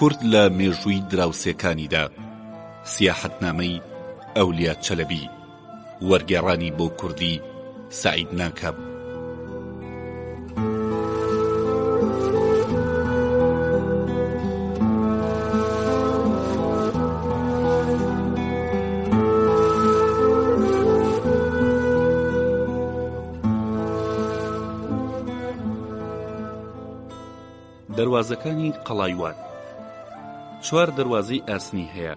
کورد لە مێژووی دراوسێکانیدا. سیاحەتنامەی ئەولیا چەلەبی، وەرگێڕانی بۆ کوردی سعید ناکەب. دەواازەکانی قەڵایوان. 4 دەواازەی ئاسنی هەیە،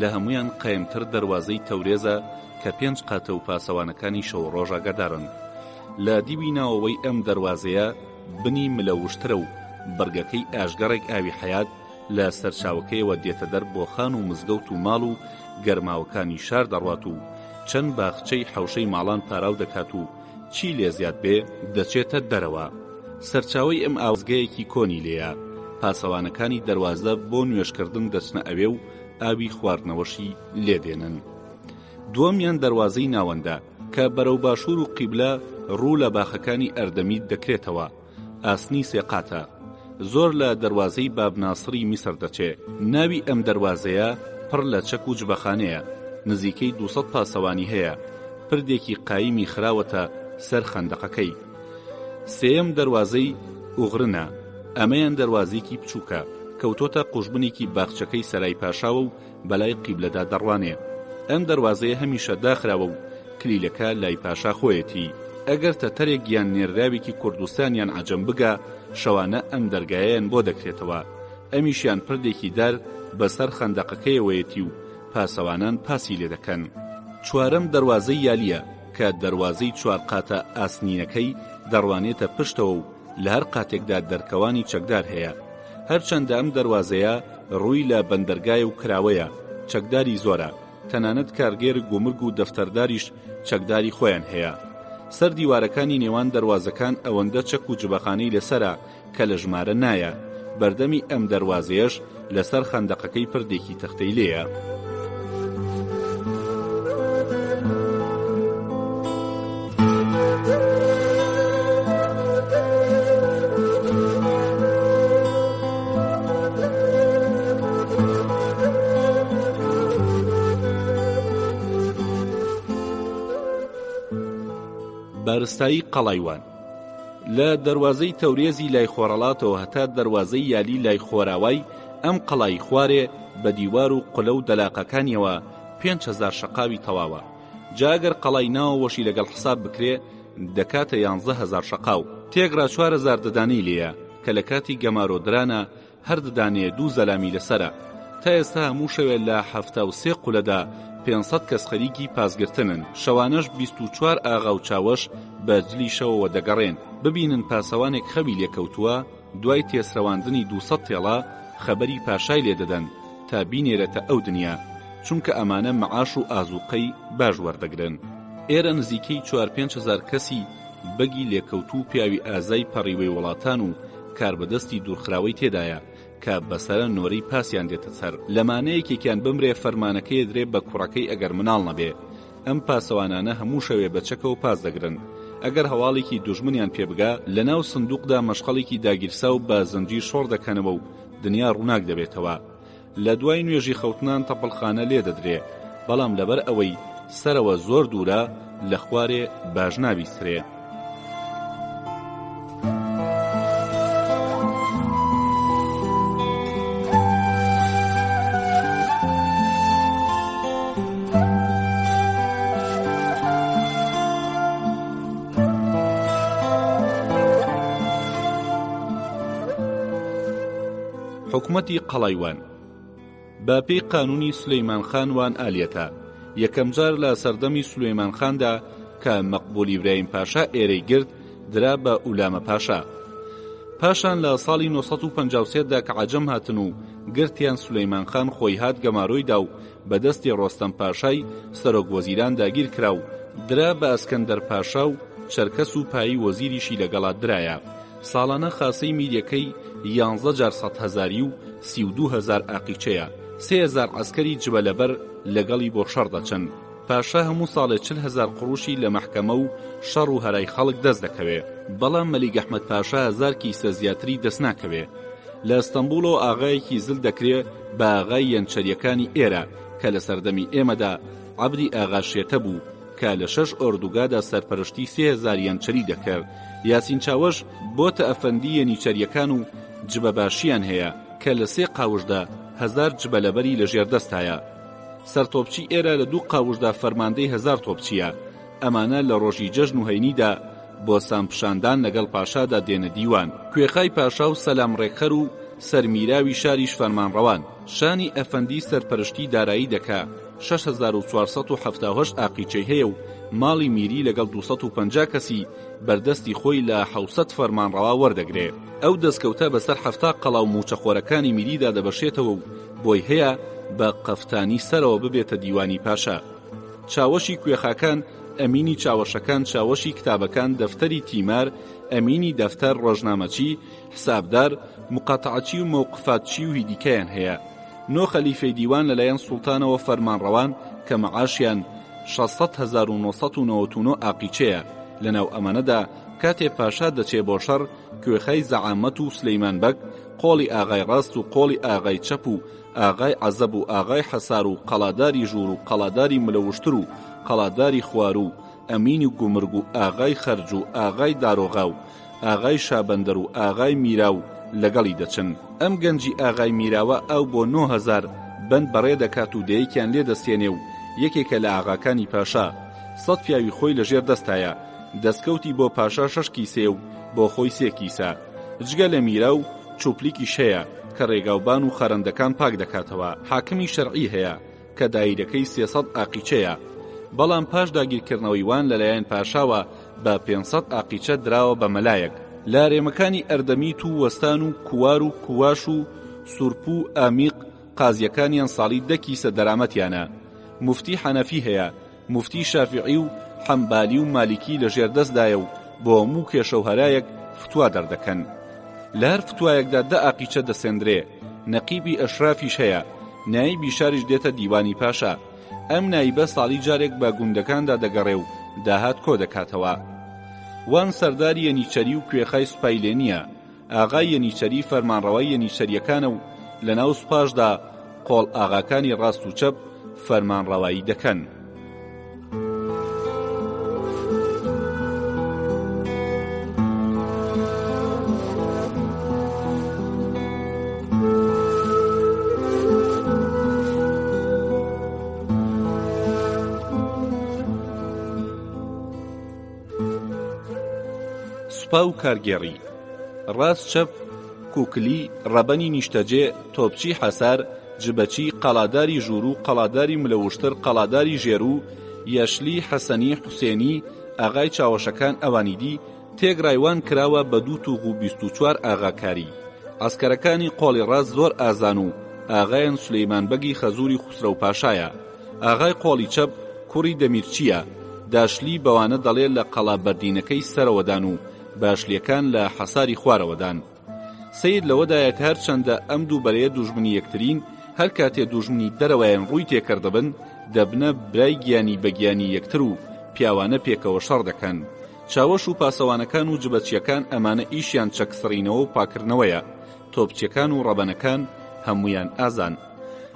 لە هەمویان قەیمتر دەواازەی تەورێزە کە 5 قاتە و پاسەوانەکانی شەو ڕۆژە گەدارن. لە دیوی ناوەوەی ئەم دەواازەیە بنی ملەوشترە و بەرگەکەی ئاژگەڕێک ئاوی حەیات لە سەرچاوەکەیەوە دێتە دەر بۆ خان و مزگەوت و ماڵ و گەرماوەکانی شار دەڕوات و چەند باخچەی حەوشەی ماڵان پاراو دەکات و چی لێ زیاد بێ دەچێتە دەرەوە. سەرچاوەی ئەم ئاوزگەیەکی کۆنی لێیە. پاسەوانەکانی دەواازە بۆ نوێشکردن دەچنە ئەوێ و ئاوی خواردنەوەشی لێدێنن. دووەمیان دەواازەی ناوەندە کە بەرەو باشوور و قیبلە ڕوو لە باخەکانی ئەردەمید دەکرێتەوە. ئاسنی سێقاتە. زۆر لە دەواازەی بابناسری میسر دەچێ. ناوی ئەم دەواازەیە پڕ لە چەک و جبەخانەیە. نزیکەی 200 پاسەوانی هەیە. پردێکی قایمی خراوەتە سەر خەندەقەکەی. سێیەم دەواازەی ئوغرنە. ئەمەیان دەواازێکی بچووکە کەوتۆتە قوشبنێکی باخچەکەی سەرای پاشاوە و بەلای قیبلەدا دەڕوانێ. ئەم دەواازەیە هەمیشە داخراوە و کلیلەکە لای پاشا خۆیەتی. ئەگەر تەتەرێک گیان نێراوێکی کوردستانیان عەجەم بگا شەوانە ئەم دەرگایەیان بۆ دەکرێتەوە. ئەمیشیان پردێکی دار بەسەر خەندەقەکەیەوەیەتی و پاسەوانان پاسی لێ دەکەن. 4ەم دەواازەی یالیە کە دەواازەی 4 قاتە ئاسنینەکەی دەڕوانێتە پشتەوە و لە هەر قاتێکدا دەرکەوانی چەکدار هەیە. هەرچەندە ئەم دەواازەیە ڕووی لە بەندەرگای و کراوەیە، چەکداری زۆرە. تەنانەت کارگێر گومرگ و دەفتەرداریش چەکداری خۆیان هەیە. سەر دیوارەکانی نێوان دەواازەکان ئەوەندە چەک و جبەخانەی لەسەرە کە لە ژمارە نایە. بەردەمی ئەم دەواازەیەش لەسەر خەندەقەکەی پردێکی تەختەی لێیە. بارستایی قەڵایوان. لە دەواازەی تەورێزی لای خۆڕەڵاتەوە هەتا دەواازەی یالی لای خۆراوای ئەم قەڵای خوارێ بە دیوار و قولە و دەلاقەکانیەوە 5000 شەقاوی تەواوە. جاگەر قەڵای ناوەوەشی لەگەڵ حساب بکرێ دەکاتە 11000 شەقاو. تێگرا 4000 ددانەی لێیە کە لە کاتی گەمارۆدرانە هەر ددانەیە 2 زەلامی لەسرە. تا ئێستا هەموو شەوێ لە 73 قولەدا 500 کەس خەریکی پاسگرتنن. شەوانەش 24 ئاغا و چاوەش بە جلی شەوەوە دەگەڕێن ببینن پاسەوانێک خەوی لێکەوتووە. دوای تێسرەواندنی 200 تێڵا خەبەری پاشای لێدەدەن تا بینێرێتە ئەو دنیا، چونکە ئەمانە مەعاش و ئازوقەی باش وەردەگرن. ئێرە نزیکەی 4-5 کەسی بەگی لێکەوتوو پیاوی ئازای پەڕیوەی وڵاتان و کاربەدەستی دوورخراوەی تێدایە کە بەسەرە نۆرەی پاسیان دێتە سەر. لەمانەیەکێکیان بمرێ فەرمانەکەی درێ بە کوڕەکەی ئەگەر مناڵ نەبێ. ئەم پاسەوانانە هەموو شەوێ بە چەکەوە پاس دەگرن. ئەگەر هەواڵێکی دوژمنیان پێبگا لە ناو سندوقدا مەشقەڵێکی داگیرسا و بە زەنجیر شۆڕ دەکەنەوە و دنیا ڕووناک دەبێتەوە. لە دوای نوێژی خەوتنان تەپڵخانە لێ دەدرێ، بەڵام لەبەر ئەوەی سەرەوە زۆر دوورە لە خوارێ باش نابیسترێ. حکومەتی قەڵایوان بە پێی قانونی سولەیمان خان وان ئالێتە. یەکەم جار لە سەردەمی سولەیمان خاندا کە مەقبوول ئیبراهیم پاشا ئێرەی گرت درا بە ئولامە پاشا. پاشان لە ساڵی 953دا کە عەجەم هاتن و گرتیان سولەیمان خان خۆی هات گەمارۆیدا و بەدەستی ڕۆستەم پاشای سەرۆک وەزیران داگیر کرا و درا بە ئەسکەندەر پاشا و چەرکەس و پایی وەزیریشی لەگەڵا درایە. ساڵانە خاسەی میریەکەی 11,000 و 32,000 ئاقیچەیە. 3,000 عەسکەری جبەلەبەر لەگەڵی بۆ شەڕ دەچن. پاشا هەموو ساڵێ 40,000 قڕوشی لە مەحکەمە و شەڕ و هەرای خەڵک دەست دەکەوێ. بەڵام مەلیک ئەحمەد پاشا 1000 کیسە زیاتری دەست ناکەوێ. لە ئەستەمبوڵەوە ئاغایەکی زل دەکرێت بە ئاغای یەنچەریەکانی ئێرە کە لە سەردەمی ئێمەدا عەبدی ئاغاشێتە بوو کە لە 6 ئۆردوگادا سەرپەرشتی 3000 یەنچەری دەکرد. یاسین چاوەش بۆتە ئەفەندی یەنیچەریەکان و جبەباشیان هەیە کە لە 3 قاوشدا 1000 جبەلەبەری لە ژێردەستایە. سەرتۆپچی ئێرە لە 2 قاوشدا فەرماندەی 1000 تۆپچیە. ئەمانە لە ڕۆژی جەژن و هەینیدا بۆ سامپشاندان لەگەڵ پاشادا دێنە دیوان. کوێخای پاشا و سەلام ڕێکخەر و سەرمیراوی شاریش فەرمانڕەوان شانی ئەفەندی سەرپەرشتی دارایی دەکا. 6478 ئاقیچەی هەیە و ماڵی میری لەگەڵ 250 کەسی بەردەستی خۆی لە 700 فەرمانڕەوا وەردەگرێ. ئەو دەستکەوتە بەسەر 70 قەڵاو موچەخۆرەکانی میریدا دەبەشێتەوە و بۆی هەیە بە قەفتانی سەرەوە ببێتە دیوانی پاشا. چاوەشی کوێخاکان ئەمینی چاوەشەکان، چاوەشی کتابەکان، دەفتەری تیمار، ئەمینی دەفتەر، ڕۆژنامەچی، حسابدار، مقاتعەچی و موقفاتچی و هیدیکەیان هەیە. 9 خەلیفەی دیوان لەلایەن سوڵتانەوە فەرمانڕەوان کە مەعاشیان 600,999 ئاقیچەیە. لەناو ئەمانەدا کاتێ پاشا دەچێ بۆ شەڕ کوێخەی زەعامەت و سلەیمان بەگ، قۆڵی ئاغای ڕاست و قۆڵی ئاغای چەپ و ئاغای عەزەب و ئاغای حەسار و قەڵاداری ژوور و قەڵاداری ملەوشتر و قەڵاداری خوار و ئەمینی گومرگ و ئاغای خەرج و ئاغای دارۆغا و ئاغای شابەندەر و ئاغای میرا و لەگەڵی دەچن. ئەم گەنجی ئاغای میراوە ئەو بۆ 9000 بەند بەڕێ دەکات و دەیەکیان لێ دەستێنێ و یەکێکە لە ئاغاکانی پاشا. 100 پیاوی خۆی لەژێر دەستایە. دەستکەوتی بۆ پاشا 6 کیسێ و بۆ خۆی 3 کیسە. جگە لە میرا و چوپلیکیش هەیە کە ڕێگاوبان و خەرەندەکان پاک دەکاتەوە. حاکمی شەرعی هەیە کە دایرەکەی 300 ئاقیچەیە. بەڵام پاش داگیرکردنەوەی وان لەلایەن پاشاوە بە 500 ئاقیچە دراوە بە مەلایەک. لە هەرێمەکانی ئەردەمیت و وەستان و کووار و کوواش و سورپ و ئامیق قازیەکانیان ساڵی 10 کیسە دەرامەتیانە. موفتی حەنەفی هەیە، موفتی شافعی و حەمبالی و مالیکی لە ژێردەستدایە و بۆ هەموو کێشە و هەرایەک فتوا دەردەکەن. لە هەر فتوایەکدا 10 ئاقیچە دەسێندرێ. نەقیبی ئەشرافیش هەیە، نایبی شاریش دێتە دیوانی پاشا. ئەم نایبە ساڵی جارێک بە گوندەکاندا دەگەڕێ و داهات کۆ دەکاتەوە. وان سەرداری یەنیچەری و کوێخای سوپایلێنیە. ئاغای یەنیچەری فەرمانڕەوای یەنیچەریەکانە و لە ناو سوپاشدا قۆڵ ئاغاکانی ڕاست و چەپ فەرمانڕەوایی دەکەن. سوپا و کارگێڕی، ڕاست چەپ، کوکلی، ڕەبەنی نیشتەجێ، تۆپچی حەسار، جبەچی، قەڵاداری ژوور و قەڵاداری ملەوشتر، قەڵاداری ژێرو، یەشلی، حەسەنی، حوسێنی، ئاغای چاوەشەکان ئەوانی دی تێگرایوان کراوە بە 2 توغ و 24 ئاغاکاری. ئاسکەرەکانی قۆڵی ڕاست زۆر ئازان و ئاغایان سولەیمان بەگی خەزوری خوسرە و پاشایە. ئاغای قۆڵی چەپ کوڕی دەمیرچیە. داشلی بەوانە دەڵێت لە قەڵا بەردینەکەی سەرەوەدان و باشلیەکان لە حەساری خوارەوەدان. سید لەوەدایە کە هەرچەندە ئەم دوو بەرەیە دوژمنی یەکترین، هەر کاتێ دوژمنی دەرەوەیان ڕووی تێکردبن دەبنە برای گیانی بەگیانی یەکتر و پیاوانە پێکەوە شەڕ دەکەن. چاوەش و پاسەوانەکان و جبەچیەکان ئەمانە ئیشیان چەکسڕینەوە و پاکردنەوەیە. تۆپچیەکان و ڕەبەنەکان هەمویان ئازان.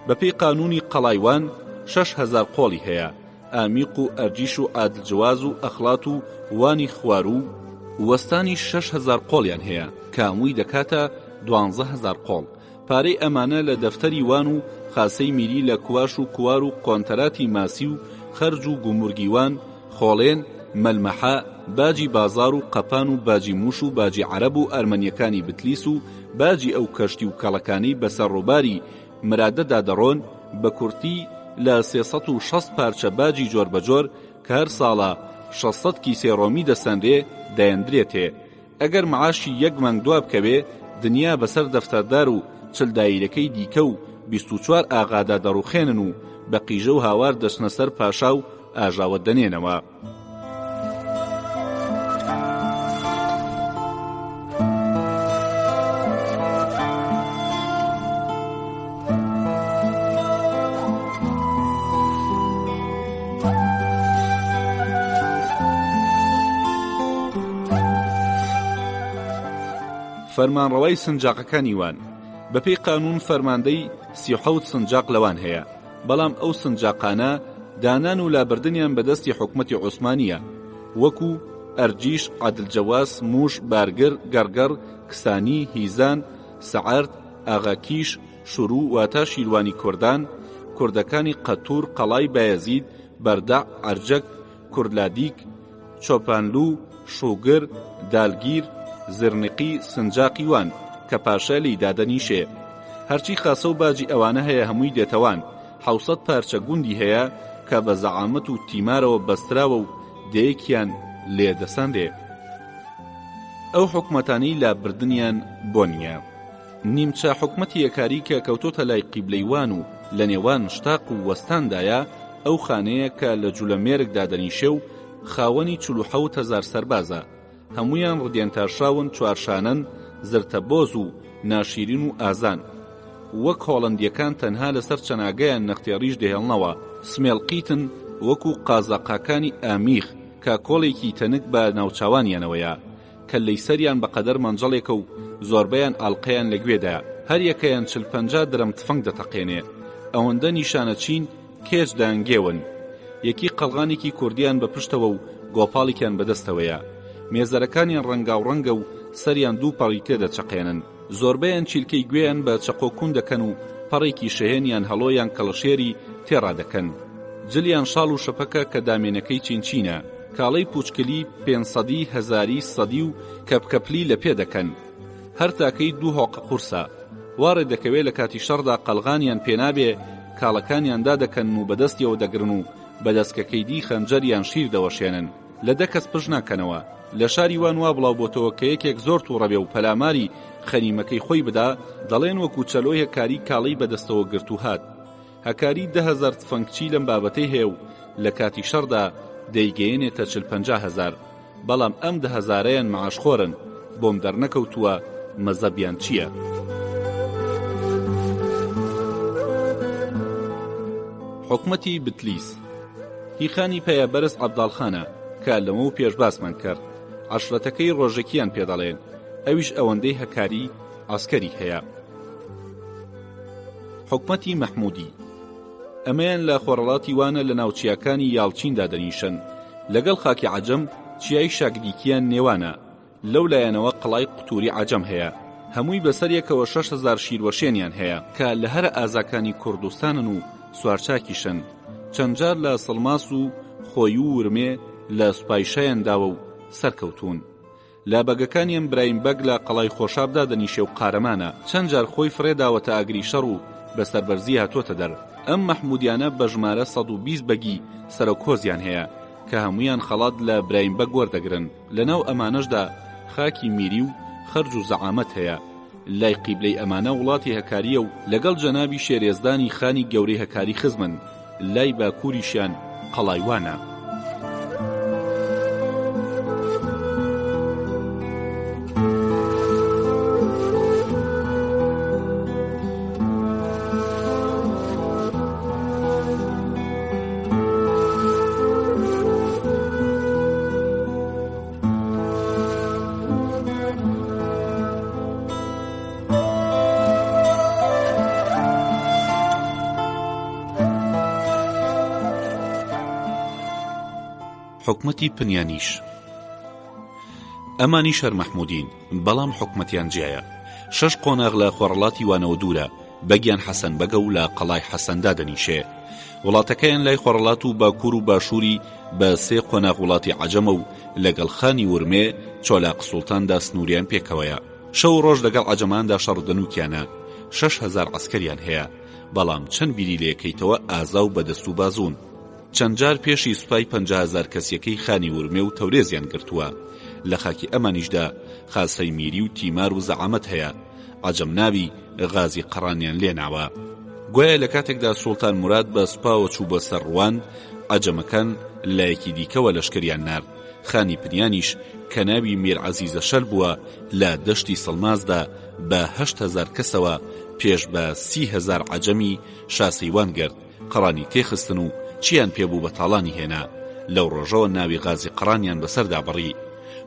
بەپێی قانونی قەڵایوان 6000 قۆڵی هەیە. ئامیق و ئەرجیش و عادلجواز و ئەخلات و وانی خوار و وەستانی 6000 قۆڵیان هەیە کە هەمووی دەکاتە 12000 قۆڵ. پارەی ئەمانە لە دەفتەری وان و خاسەی میری لە کواش و کوار و کۆنتەراتی ماسی و خەرج و گومورگیوان، خۆڵێن، مەلمەحە، باجی بازار و قەپان و باجی موش و باجی عەرەب و ئەرمەنیەکانی بتلیس و باجی ئەو کەشتی و کەڵەکانەی بەسەر ڕووباری مرادەدا دەڕۆن بە کورتی لە 360 پارچە باجی جۆر بەجۆر کە هەر ساڵە 600 کیسێ ڕۆمی دەسەندرێ دەیەندرێتێ. ئەگەر معاشی 1 مانگ دواب بکەوێ دنیا بەسەر دەفتەردار و چل دایرەکەی دیکە و 24 ئاغادا دەڕوخێنن و بە قیژە و هاوار دەچنە سەر پاشا و ئاژاوە دەنێنەوە. فەرمانڕەوای سنجاقەکانی وان بەپێی قانون فەرماندەی 37 سنجاق لەوان هەیە، بەڵام ئەو سنجاقانە دانان و لابردنیان بەدەستی حکومەتی عوسمانیە، وەکو ئەرجیش، عەدڵجەواس، موش، بارگر، گەرگەڕ، کسانی، هیزان، سەعەرد، ئاغاکیش، شوڕوو واتە شیروانی کوردان، کوردەکانی قەتوور، قەڵای بایەزید، بەردەع، ئەرجەک، کوردلادیک، چۆپانلوو، شووگر، دالگیر، زرنقی، سنجاقی وان کە پاشا لی دادەنیشێ. هەرچی خاسە و باجی ئەوانە هەیە هەمووی دێتەوان. 700 پارچە گوندی هەیە کە بە زەعامەت و تیمارەوە بەستراوە و دەیەکیان لێدەسەندێ. ئەو حکومەتانەی لابردنیان بۆ نییە. نیمچە حکومەتی یەکاری کە کەوتۆتە لای قیبلەیوان و لە نێوان شتاق و وەستاندایە، ئەو خانەیە کە لە جوولەمێرگدا دەنیشێ و خاوەنی 47,000 سەربازە، هەمویان ڕدێنتاشاون، چوارشانن، زرتەبۆز و ناشیرین و ئازان. وەک هۆڵەندیەکان تەنها لەسەر چەناگەیان نەختێڕیش دەهێڵنەوە. سمێڵقیتن وەکو قازاقاکانی ئامیخ کە کۆڵێکی تەنک بە ناوچاوانیانەوەیە، کە لەیسەریان بەقەدەر مەنجەڵێکە و زۆربەیان ئاڵقەیان لەگوێدایە. هەر یەکەیان 40-50 درەم تفەنگ دەتەقێنێ. ئەوەندە نیشانە چین کێچ دانگێون. یەکی قەڵغانێکی کوردیان بە پشتەوە و گۆپاڵێکیان بەدەستەوەیە. مێزەرەکانیان ڕەنگاوڕەنگە و سەریان دوو پەڕی تێدەچەقێنن. زۆربەیان چیلکەی گوێیان بە چەقۆکون دەکەن و پەڕێکی شەهێنیان هەڵۆیان کەڵەشێری تێڕا دەکەن. جلیان شاڵ و شەپەکە کە دامێنەکەی چینچینە. کاڵەی پوچکلی 500 هەزاری سەدی و کەپکەپلی لە پێ دەکەن. هەر تاکەی 2 هۆقە قورسە. وارێ دەکەوێت لە کاتی شەڕدا قەڵغانیان پێنابێ، کاڵەکانیاندا دەکەن و بەدەستیەوە دەگرن و بەدەستکەکەیدی خەنجەریان شیر دەوەشێنن. لە دەکەس پژ ناکەنەوە. لە شاری وان وا بڵاو بۆتەوە کە یەکێک زۆر تووڕەبێ و پەلاماری خەنیمەکەی خۆی بدا، دەڵێن وەکو چەلۆی هەکاری کاڵەی بەدەستەوە گرت و هات. هەکاری 10,000 تفەنگچی لەم بابەتەی هەیە و لە کاتی شەڕدا دەیگەیەنێتە 40-50,000. بەڵام ئەم 10,000یان مەعاشخۆرن، بۆم دەرنەکەوتووە مەزەبیان چییە. حکومەتی بتلیس هیخانی پەیەبەرز عەبداڵخانە کە لەمە و پێش باسمان کرد. عەشرەتەکەی ڕۆژێکیان پێدەڵێن، ئەویش ئەوەندەی هەکاری عەسکەری هەیە. حکومەتی مەحموودی ئەمەیان لە خۆڕەڵاتی وانە لە ناوچیەکانی یاڵچیندا دەنیشن. لەگەڵ خاکی عەجەم چیای شاگریکیان نێوانە. لەو لایەنەوە قەڵای قوتوری عەجەم هەیە. هەمووی بەسەریەکەوە 6,000 شیروەشێنیان هەیە کە لە هەر ئازاکانی کوردستانن و سوارچاکیشن. چەندجار لە سڵماس و خۆی و ورمێ لە سوپایشەیان داوە و سەرکەوتون. لە بەگەکانیان برایم بەگ لە قەڵای خۆشابدا دەنیشێ و قارەمانە. چەند جار خۆی فرێداوەتە ئاگری شەڕ و بەسەربەرزی هاتوۆتە دەر. ئەم مەحمودیانە بە ژمارە 120 بەگی سەرۆکۆزیان هەیە کە هەمویان خەڵات لە برایم بەگ وەردەگرن. لەناو ئەمانەشدا خاکی میری و خەرج و زەعامەت هەیە. لای قیبلەی ئەمانە وڵاتی هەکاریە و لەگەڵ جەنابی شێرێزدانی خانی گەورەی هەکاری خزمن. لای باکووریشیان قەڵایوانە. حکومەتی پنیانیش ئەمانی شەر مەحمودین، بەڵام حکومەتیان جیایە. 6 قۆناغ لە خۆڕەڵاتی وانەوە دوورە. بەگیان حەسەن بەگە و لە قەڵای حەسەندا دەنیشێ. وڵاتەکەیان لای خۆڕەڵات و باکوور و باشووری بە 3 قۆناغ وڵاتی عەجەمە و لەگەڵ خانی ورمێ چۆلاق سوڵتاندا سنووریان پێکەوەیە. شەو ڕۆژ لەگەڵ عەجەماندا شەڕدەنووکیانە. 6,000 عەسکەریان هەیە، بەڵام چەند بیری لێکەیتەوە ئازا و بەدەست و بازوون. چەندجار پێشی سوپای 50,000 کەسیەکەی خانی ورمێ و تەورێزیان گرتووە. لە خاکی ئەمانیشدا خاسەی میری و تیمار و زەعامەت هەیە. عەجەم ناوی غازی قەڕانیان لێناوە. گوایە لە کاتێکدا سوڵتان موراد بە سوپاوە چوو بە سەر ڕوان، عەجەمەکان لایەکی دیکەوە لەشکریان نارد. خانی پنیانیش کە ناوی میر عەزیزە شەل بووە، لە دەشتی سڵمازدا بە 8,000 کەسەوە پێش بە 30,000 عەجەمی شاسەیوان گرت. قەڕانی تێخستن و چیان پێبوو بە تاڵانی هێنا. لەو ڕۆژەوە ناوی غازی قەڕانیان بەسەردا بڕی.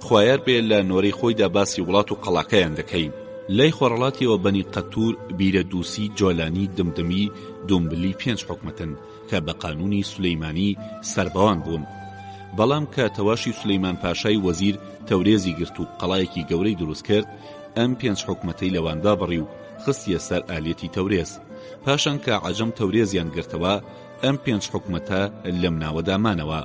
خوایار بێ لە نۆرەی خۆیدا باسی وڵات و قەڵاکەیان دەکەین. لای خۆڕەڵاتیەوە بەنی قەتور بیرە دووسی جۆلانی دمدمی دومبلی 5 حکومەتن کە بە قانونی سولەیمانی سەربەوان بوون. بەڵام کە تەواشی سولەیمان پاشای وەزیر تەورێزی گرت و قەڵایەکی گەورەی دروست کرد، ئەم 5 حکومەتەی لەواندا بڕی و خستیە سەر ئالێتی تەورێز. پاشان کە عەجەم تەورێزیان گرتەوە، ئەم 5 حکومەتە لەم ناوەدا مانەوە.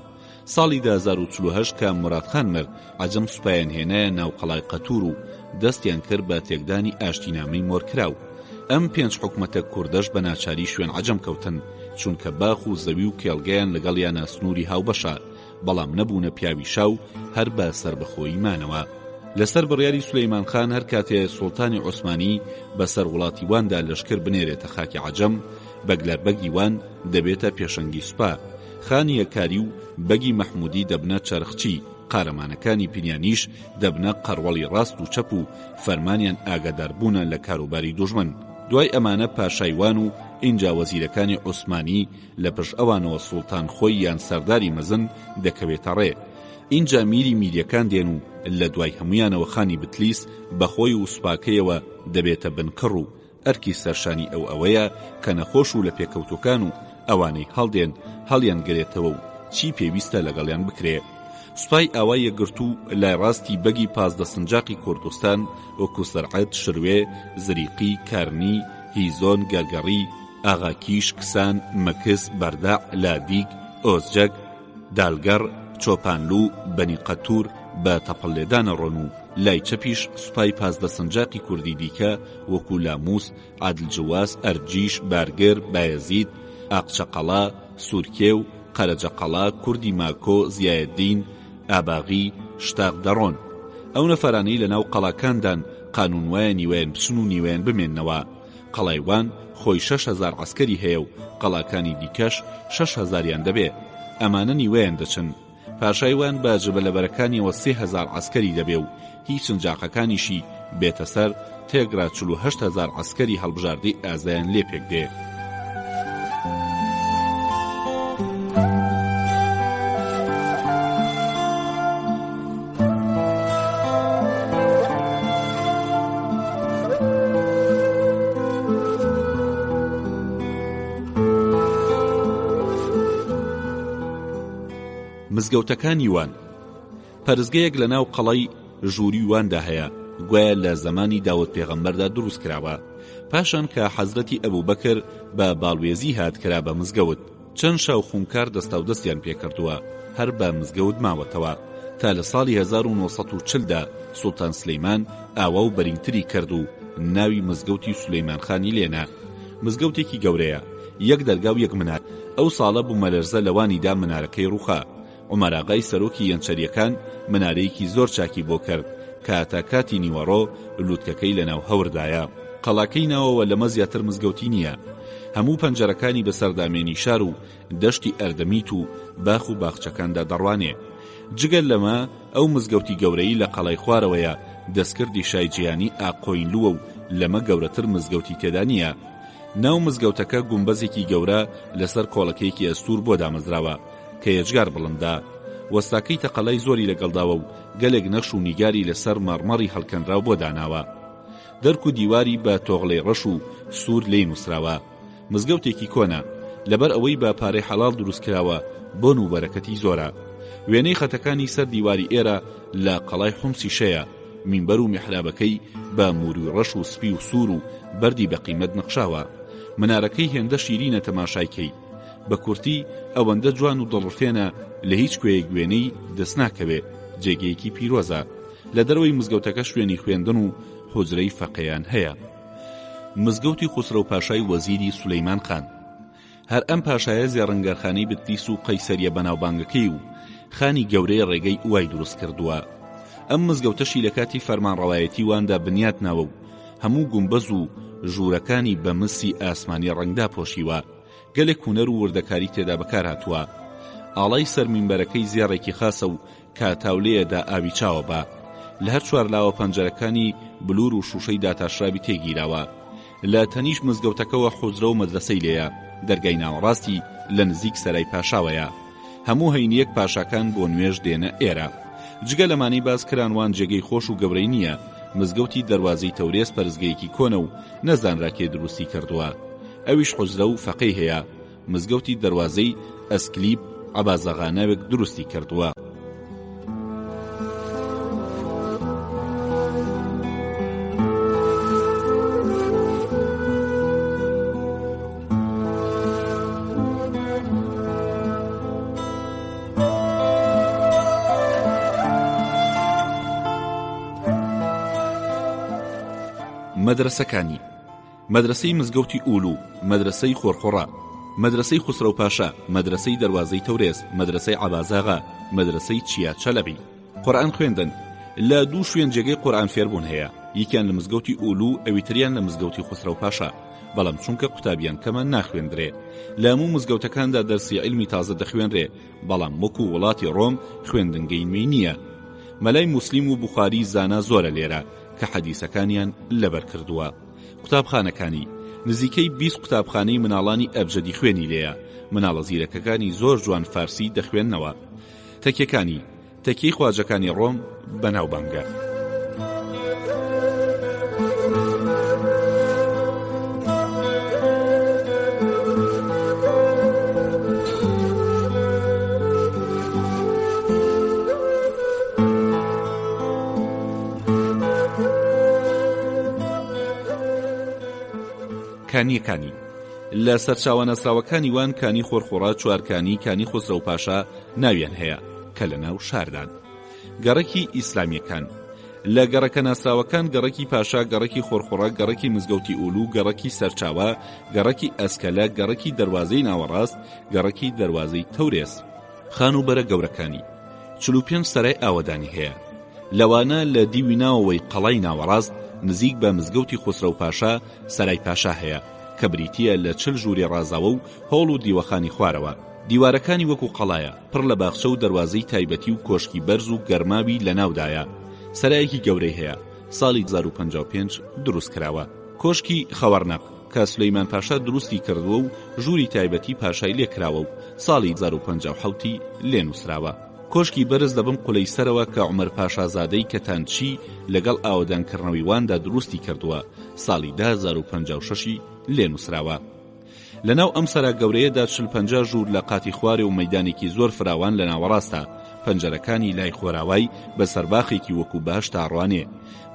ساڵی 2048 کە مورادخان مرد، عەجەم سوپایان هێنایە ناو قەڵای قەتور و دەستیان کرد بە تێکدانی ئاشتینامەی مۆرکراو. ئەم 5 حکومەتە کوردەش بە ناچاری شوێن عەجەم کەوتن، چونکە باخ و زەوی و کێڵگەیان لەگەڵیانە سنووری هاوبەشە، بەڵام نەبوونە پیاوی شاو هەر بە سەربەخۆیی مانەوە. لەسەر بڕیاری سولەیمان خان هەر کاتێ سوڵتانی عوسمانی بەسەر وڵاتی واندا لەشکر بنێرێتە خاکی عەجەم، بەگلەربەگی وان دەبێتە پێشەنگی سوپا، خانی یەکاری و بەگی مەحمودی دەبنە چەرخچی، قارەمانەکانی پینیانیش دەبنە قەڕوەڵی ڕاست و چەپ و فەرمانیان ئاگاداربوونە لە کاروباری دوژمن. دوای ئەمانە پاشایوان و ئینجا وەزیرەکانی عوسمانی لە پشت ئەوانەوە سوڵتان خۆی یان سەرداری مەزن دەکەوێتە ڕێ. اینجا میریەکان دێن و لە دوای هەمویانەوە خانی بتلیس بەخۆی و سوپاکەیەوە دەبێتە بنکڕ و ئەرکی سەرشانی ئەوەیە کە نەخۆش و لە پێکەوتوکان و ئەوانەی هەڵدێن هەڵیان گرێتەوە و چی پێویستە لەگەڵیان بکرێ. سوپای ئاوای یەکگرت و لای ڕاستی بەگی پازدە سنجاقی کوردستان وەکو سەرعەت، شروێ، زریقی، کارنی، هیزۆن، گەرگەڕی، ئاغاکیش، کسان، مەکس، بەرداع، لادیگ، ئۆزجەک، دالگەڕ، چۆپانلوو، بەنی قەتور بە تەپەڵێدانە ڕۆن و لای چەپیش سوپای پازدە سنجاقی کوردی دیکە وەکو لاموس، عادلجواس، ئەرجیش، بارگەر، بایەزید، ئاقچەقەڵا، سوورکێ و قەرەجەقەڵا، کوردی ماکۆ، زیایەدین، ئاباغی، شتاق دەڕۆن. ئەو نەفەرانەی لە ناو قەڵاکاندان قانون وایە نیوەیان بچن و نیوەیان بمێننەوە. قەڵایوان خۆی 6,000 عەسکەری هەیە و قەڵاکانی دیکەش 6,000یان دەبێ. ئەمانە نیوەیان دەچن. پاشایوان بە جبەلەبەرەکانیەوە 3,000 عەسکەری دەبێ و هیچ سنجاقەکانیشی بێتە سەر تێگرا 48,000 عەسکەری هەڵبژاردەی ئازایان لێ پێک دێ. مزگەوتەکانی وان پەرزگەیەک لە ناو قەڵای ژووری واندا هەیە، گوایە لە زەمانی داوود پێغەمبەردا دروست کراوە. پاشان کە حەزرەتی ئەبوبەکر بە باڵوێزی هات کرا بە مزگەوت، چەند شاو خونکار دەستا و دەستیان پێکردووە هەر بە مزگەوت ماوەتەوە، تا لە ساڵی 1940دا سوڵتان سلەیمان ئاوا و بەرینتری کرد و ناوی مزگەوتی سولەیمان خانی لێنا. مزگەوتێکی گەورەیە، یەک دەرگا و یەک منار. ئەو ساڵە بوومەلەرزە لەوانیدا منارەکەی ڕووخا. عومەراغای سەرۆکی یەنچەریەکان منارەیەکی زۆر چاکی بۆ کرد کە هەتا کاتی نیوەڕۆ لووتکەکەی لە ناو هەوردایە. قەڵاکەی ناوەوە لەمە زیاتر مزگەوتی نییە. هەموو پەنجەرەکانی بەسەردامێنی شار و دەشتی ئەردەمیت و باخ و باخچەکاندا دەڕوانێ. جگەل لەمە ئەو مزگەوتی گەورەی لە قەڵای خوارەوەیە دەستکردی شای جیهانی ئاقۆینلووە و لەمە گەورەتر مزگەوتی تێدا نییە. ناو مزگەوتەکە گومبەزێکی گەورە لەسەر کۆڵەکەیەکی ئەستور بۆ دامەزراوە کە یەجگار بڵندا. وەستاکەی تەقەلای زۆری لەگەڵداوە و گەلێک نەخش و نیگاری لەسەر مەڕمەڕی هەڵکەنراو بۆ داناوە. دەرک و دیواری بە تۆغڵەی ڕەش و سوور لێی نووسراوە. مزگەوتێکی کۆنا، لەبەر ئەوەی بە پارەی حەڵال دروست کراوە بۆن و بەرەکەتی زۆرە. وێنەی خەتەکانی سەر دیواری ئێرە لە قەڵای حومسی شەیە. مینبەر و میحرابەکەی بە موروی ڕەش و سپی و سوور و بەردی بە قیمەت نەخشاوە. منارەکەی هێندە شیرینە تەماشایکەی. بە کورتی ئەوەندە جوان و دڵڕفێنە لە هیچ کوێیەک وێنەی دەست ناکەوێ. جێگەیەکی پیرۆزە. لە دەرەوەی مزگەوتەکە شوێنی خوێندن و حوجرەی فەقێیان هەیە. مزگەوتی خوسرە و پاشای وەزیری سولەیمان خان. هەر ئەم پاشایە زێڕەنگەرخانەی بتلیس و قەیسەریە بەناوبانگەکەی و خانی گەورەی ڕێگەی ئوای دروست کردووە. ئەم مزگەوتەشی لە کاتی فەرمانڕەوایەتی واندا بنیات ناوە و هەموو گومبەز و ژوورەکانی بە مسی ئاسمانی ڕەنگدا پۆشیوە. گەلێک هونەر و وردەکاری تێدا بەکار هاتووە. ئاڵای سەر مینبەرەکەی زێڕێکی خاسە و کاتاولەیەدا ئاوی چاوە بە. لە هەر چوار لاوە پەنجەرەکانی بلور و شوشەی داتاشرابی تێگیراوە. لە تەنیش مزگەوتەکەوە حوجرە و مەدرسەی لێیە. دەرگای ناوەڕاستی لە نزیک سەرای پاشاوەیە. هەموو هەینیەک پاشاکان بۆ نوێژ دێنە ئێرە. جگە لەمانی باز کرانوان جێگەی خۆش و گەورەی نییە. مزگەوتی دەواازەی تەورێز پەرزگەیەکی کۆنە و نەزانراکێ دروستی کردووە. ئەویش حوزرە و فەقەی هەیە، مزگەوتی دەواازەی ئەسکلیب عەبازەغانەوێک دروستی کردووە. مەدرسەکانی: مەدرسەی مزگەوتی ئولو، مەدرسەی خۆرخۆڕا، مەدرسەی خوسرە و پاشا، مەدرسەی دەواازەی تەورێز، مەدرسەی عەبازاغا، مەدرسەی چیا چەلەبی. قورئان خوێندن. لە دوو شوێن جێگەی قورئان فێربوون هەیە، یەکیان لە مزگەوتی ئولو، ئەویتریان لە مزگەوتی خوسرە و پاشا، بەڵام چونکە قوتابیان کەمە ناخوێندرێ. لە هەموو مزگەوتەکاندا دەرسی عیلمی تازە دەخوێنرێ، بەڵام وەکو وڵاتی ڕۆم خوێندنگەی نوێی نییە. مەلای موسلیم و بوخاری زانا زۆرە لێرە کە حەدیسەکانیان لەبەر کردووە. قوتابخانەکانی: نزیکەی 20 قوتابخانەی مناڵانی ئەبجەدی خوێنی لێیە، مناڵە زیرەکەکانی زۆر جوان فارسی دەخوێننەوە. تەکیەکانی: تەکیەی خواجەکانی ڕۆم بەناوبانگە. کانیەکانی: لە سەرچاوە نەسراوەکانی وان کانی خۆرخۆڕا، چوارکانی، کانی خۆسرە و پاشا ناویان هەیە کە لە ناو شاردان. گەڕەکی ئیسلامیەکان: لە گەڕەکە ناسراوەکان گەڕەکی پاشا، گەڕەکی خۆرخۆڕا، گەڕەکی مزگەوتی ئولو، گەڕەکی سەرچاوە، گەڕەکی ئەسکەلە، گەڕەکی دەواازەی ناوەڕاست، گەڕەکی دەواازەی تەورێز. خانوبەرە گەورەکانی: 45 سەرای ئاوەدانی هەیە، لەوانە لە دیوی ناوەوەی قەڵای ناوەڕاست نزیک بە مزگەوتی خوسرە و پاشا سەرای پاشا هەیە کە بریتیە لە 40 ژووری ڕازاوە و هۆڵ و دیوەخانی خوارەوە. دیوارەکانی وەکو قەڵایە، پڕ لە باخچە و دەواازەی تایبەتی و کۆشکی بەرز و گەرماوی لە ناودایە. سەرایەکی گەورەی هەیە، ساڵی 1955 دروست کراوە. کۆشکی خەوەرنەق کە سولەیمان پاشا دروستی کردووە و ژووری تایبەتی پاشای لێکراوە و ساڵی 1957 لێ نووسراوە. کۆشکی بەرز دەبم قولەی سەرەوە کە عومەر پاشازادەی کەتانچی لەگەڵ ئاوەدانکردنەوەی واندا دروستی کردووە، ساڵی 1956 لێ نووسراوە. لەناو ئەم سەرا گەورەیەدا 40-50 ژوور لە قاتی خوارێ و مەیدانێکی زۆر فراوان لە ناوەڕاستە. پەنجەرەکانی لای خۆراوای بە سەرباخێکی وەکو باش تاڕوانێ.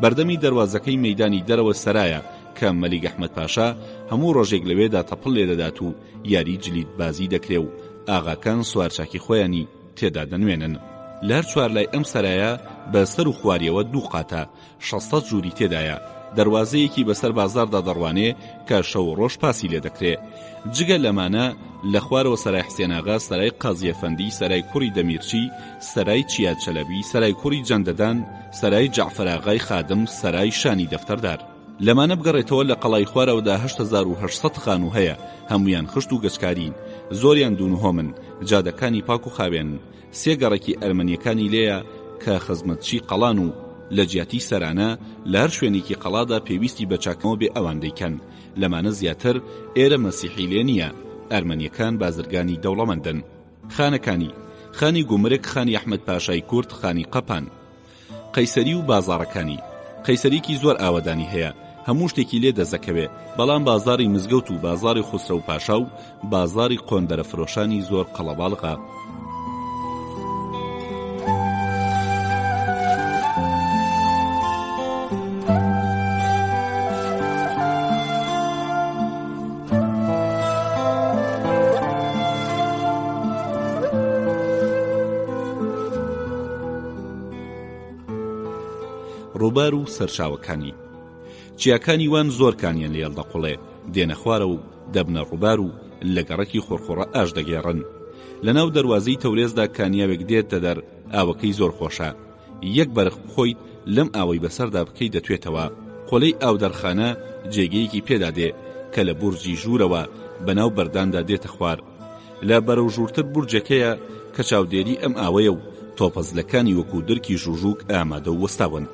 بەردەمی دەواازەکەی مەیدانی دەرەوە سەرایە کە مەلیک ئەحمەد پاشا هەموو ڕۆژێک لەوێدا تەپڵ لێ دەدات و یاری جلید بازی دەکرێ و ئاغاکان سوارچاکی خۆیانی تێدا دەنوێنن. لە هەر چوار لای ئەم سەرایە بە سەر و خواریەوە 2 قاتە 600 ژووری تێدایە. دەواازەیەکی بەسەر بازاردا دەڕوانێ کە شەو ڕۆژ پاسی لێ دەکرێ. جگە لەمانە لە خوارەوە سەرای حسێناغا، سەرای قازی ئەفەندی، سەرای کوڕی دەمیرچی، سەرای چیاد چەلەبی، سەرای کوڕی جەندەدان، سەرای جەعفەراغای خادم، سەرای شانی دەفتەردار. لەمانە بگەڕێتەوە لە قەڵای خوارەوەدا 8800 خانوو هەیە، هەمویان خشت و گەچکارین، زۆریان دوونهۆمن، جادەکانی پاک و خاوێن. 3 گەڕێکی ئەرمەنیەکانی لێیە کە خزمەتچی قەڵان و لە جیاتی سەرانە لە هەر شوێنێکی قەڵادا پێویستی بە چاکەوە بێ ئەوان دەیکەن. لەمانە زیاتر ئێرە مەسیحی لێ نییە، ئەرمەنیەکان بازرگانی دەوڵەمەندن. خانەکانی: خانی گومرگ، خانی ئەحمەد پاشای کورد، خانی قەپان. قەیسەری و بازاڕەکانی: قەیسەریکی زۆر ئاوەدانی هەیە، هەموو شتێکی لێ دەزەکەوێ، بەڵام بازاری مزگەوت و بازاری خوسرە و پاشا و بازاری قۆندەرە فرۆشانی زۆر قەڵەباڵغا. ڕووبار و سەرچاوەکانی: چیاکانی وان زۆرکانیان لێڵ دەقوڵێ، دێنە خوارە و دەبنە ڕووبار و لە گەڕەکی خۆرخۆڕە ئاش دەگێڕن. لەناو دەواازەی تەورێزدا کانیاوێک دێتە دەر، ئاوەکەی زۆر خۆشە. یەک بەرق بخۆیت لەم ئاوەی بەسەردا بکەی دەتوێتەوە. قۆلەی ئاودەرخانە جێگەیەکی پێدا دێ کە لە بورجی ژوورەوە بەناو بەرداندا دێتە خوار. لە بەرەو ژوورتر بورجەکەیە کە چاودێری ئەم ئاوەیە و تۆپەزلەکانی وەکو درکی ژوژوک ئامادە و وەستاون.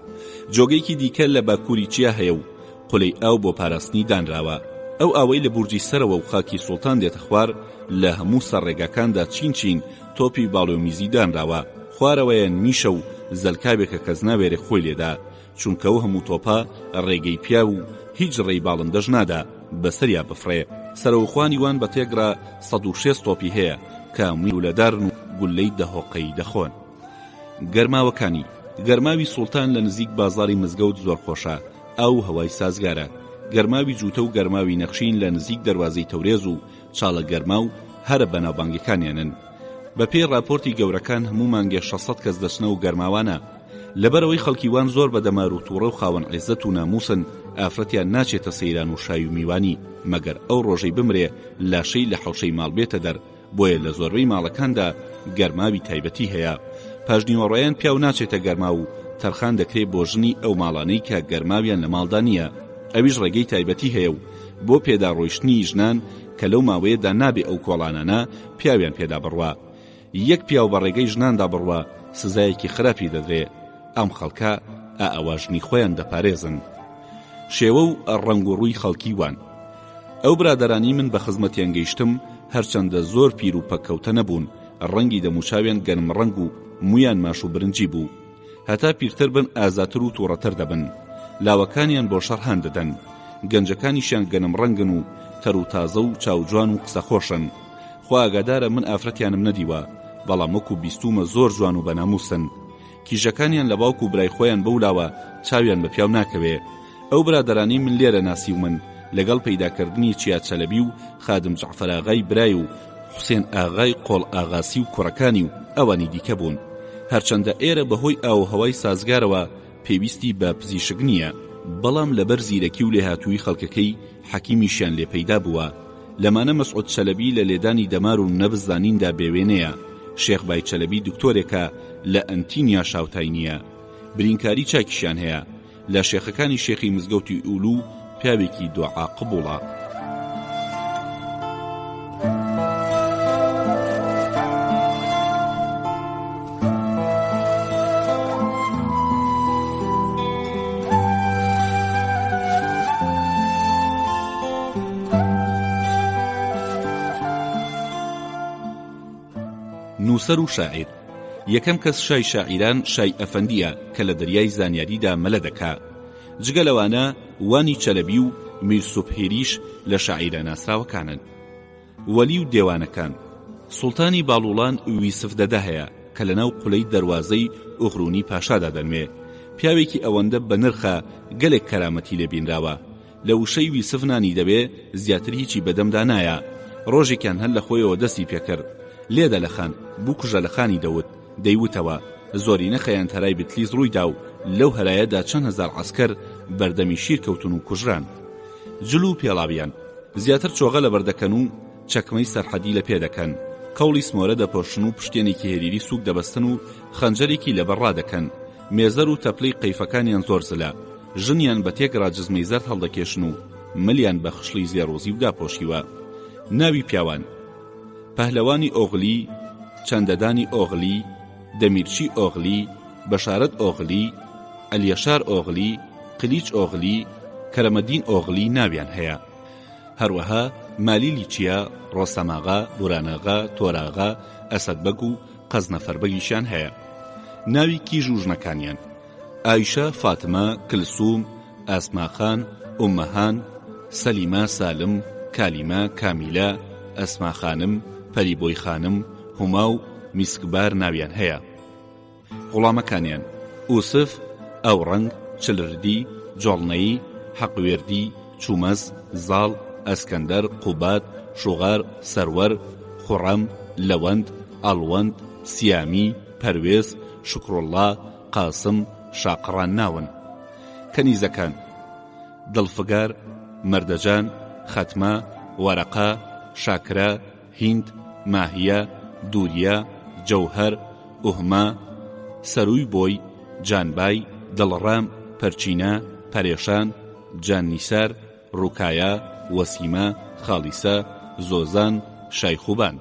جۆگەیەکی دیکە لە باکووری چیا هەیە و قولەی ئاو بۆ پاراستنی دانراوە. ئەو ئاوەی لە بورجی سەرەوە و خاکی سوڵتان دێتە خوار، لە هەموو سەرڕێگاکاندا چین تۆپی باڵۆمیزی دانراوە. خوارەوەیان میشە و زەلکابێکە کەس ناوێرێ خۆی لێدا. چونکە ئەو هەموو تۆپە ڕێگەی پیا و هیچ ڕێی باڵندەش نادا بەسەریا بفڕێ. سەرەوخوانی وان بە تێگرا 106 تۆپی هەیە کە میلولەدارن و گولەی دەهۆقەی دەخۆن. گەرماوەکانی گەرماوی سوڵتان لە نزیک بازاری مزگەوت زۆر خۆشە، ئەو هەوای سازگارە. گەرماوی جووتە و گەرماوی نەخشین لە نزیک دەروازەی تەورێز و چاڵە گەرما و هەرە بەناوبانگەکانیانن. بە پێی راپۆرتی گەورەکان هەموو مانگێ 600 کەس دەچنە و گەرماوانە. لەبەرەوەی خەڵکیوان زۆر بە دەمار و تووڕە و خاوەن عیزەت و ناموسن، ئافرەتیان ناچێتە سەیران و شای و میوانی مەگەر ئەو ڕۆژەی بمرێ لاشەی لە حەوشەی ماڵ بێتە دەر. بۆیە لە زۆربەی ماڵەکاندا گەرماوی تایبەتی هەیە. پاشنیوەڕۆیان پیاو ناچێتە گەرما و تەرخان دەکرێت بۆ ژنی ئەو ماڵانەی کە گەرماویان لە ماڵدا نییە. ئەویش ڕێگەی تایبەتی هەیە و بۆ پێدا ڕۆیشتنی ژنان کە لەو ماوەیەدا نابێ ئەو کۆڵانانە پیاویان پێدا بڕوا. یەک پیاو بە ڕێگەی ژناندا بڕوا سزایەکی خراپی دەدرێ. ئەم خەڵکە ئەوە ژنی خۆیان دەپارێزن. شێوە و ڕەنگ و ڕووی خەڵکی وان. ئەو برادەرانی من بە خزمەتیان گەیشتم، هەرچەندە زۆر پیر و پەککەوتە نەبوون، ڕەنگی دەموچاویان گەنم ڕەنگ و مویان ماش و برنجی بوو. هەتا پیرتر بن ئازاتر و تووڕەتر دەبن. لاوەکانیان بۆ شەڕهان دەدەن. گەنجەکانیشیان گەنم ڕەنگن و تەر و تازە و چاوجوان و قسە خۆشن. خوا ئاگادارە من ئافرەتیانم نەدیوە، بەڵام وەکو بیستومە زۆر جوان و بەناموسن. کیژەکانیان لە باوک و برای خۆیان بەولاوە چاویان بە پیاو ناکەوێ. ئەو برادەرانی من لێرە ناسی و من لەگەڵ پەیداکردنی چیات چەلەبی و خادم جەعفەر ئاغای برای و حوسێن ئاغای قۆڵ ئاغاسی و کوڕەکانی و ئەوانی دیکە بوون. هەرچەندە ئێرە بەهۆی ئاوهەوای سازگارەوە پێویستی بە پزیشک نییە، بەڵام لەبەر زیرەکی و لێهاتووی خەڵکەکەی حەکیمیشیان لێ پەیدا بووە. لەمانە مەسعود چەلەبی لە لێدانی دەمار و نەبزدانیندا بێوێنەیە. شێخ بای چەلەبی دکتۆرێکە لە ئەنتینیا شاوتاینیە، برینکاری چاکیشیان هەیە. لە شێخەکانی شێخی مزگەوتی ئولو پیاوێکی دوعا قبوڵە. نووسەر و شاعیر. یەکەم کەس شای شاعیران شای ئەفەندیە کە لە دەریای زانیاریدا مەلە دەکا. جگە لەوانە وانی چەلەبی و میرسوبهێریش لە شاعیرە ناسراوەکانن. وەلی و دێوانەکان. سوڵتانی باڵوڵان ویسف دەدا هەیە کە لەناو قولەی دەروازەی ئوغرونی پاشادا دەنوێ. پیاوێکی ئەوەندە بە نرخە گەلێک کەرامەتی لێبینراوە. لە وشەی ویسف نانی دەبێ زیاتر هیچی بەدەمدا نایە. ڕۆژێکیان هەر لە خۆیەوە دەستی پێکرد. لێدە لە خان بوو کوژە لە خانی دەوت. دەیوتەوە زۆرینە خەیان تەرای بتلیز ڕوویدا و لەو هەرایەدا چەند هەزار عەسکەر بەردەمی شیر کەوتن و کوژران. جلو و پێڵاویان زیاتر چۆغە لە بەردەکەن و چەکمەی سەرحەدی لە پێ دەکەن. قەوڵی سمۆرە دەپۆشن و پشتێنێکی هێریری سووک دەبەستن و خەنجەرێکی لەبەر ڕادەکەن. مێزەر و تەپلەی قەیفەکانیان زۆر زلە. ژنیان بە تێکرا جزمەی زەرد هەڵدەکێشن و ملیان بە خشلی زێڕۆزی و داپۆشیوە. ناوی پیاوان: پەهلەوانی ئۆغلی، چەندەدانی ئۆغلی، دەمیرچی ئۆغلی، بەشارەت ئۆغلی، ئەلیەشار ئۆغلی، قلیچ ئۆغلی، کەرەمەدین ئۆغلی ناویان هەیە. هەروەها مالیلی چیا، ڕۆستەماغا، بوراناغا، تۆراغا، ئەسەدبەگ و قەزنەفەربەگیشیان هەیە. ناوی کیژ و ژنەکانیان: ئایشە، فاتمە، کلسوم، ئاسماخان، ئومەهان، سەلیمە، سالم، کالیمە، کامیلە، ئەسما خانم، پەریبۆی خانم، هوما و میسکبار ناویان هەیە. غوڵامەکانیان: ئوسف، ئەوڕەنگ، چلردی، جۆڵنەیی، حەقوێردی، چومەز، زاڵ، ئەسکەندەر، قوبات، شوغار، سەروەر، خوڕەم، لەوەند، ئەڵوەند، سیامی، پەروێز، شکرۆڵڵا، قاسم، شاقڕان ناون. کەنیزەکان: دڵفگار، مەردەجان، خەتمە، وەرەقا، شاکرا، هیند، ماهیە، دووریا، جەوهەر، ئوهما، سەروی بۆی، جانبای، دڵڕام، پەرچینە، پەرێشان، جاننیسار، ڕووکایە، وەسیمە، خاڵیسە، زۆزان، شایخوبان.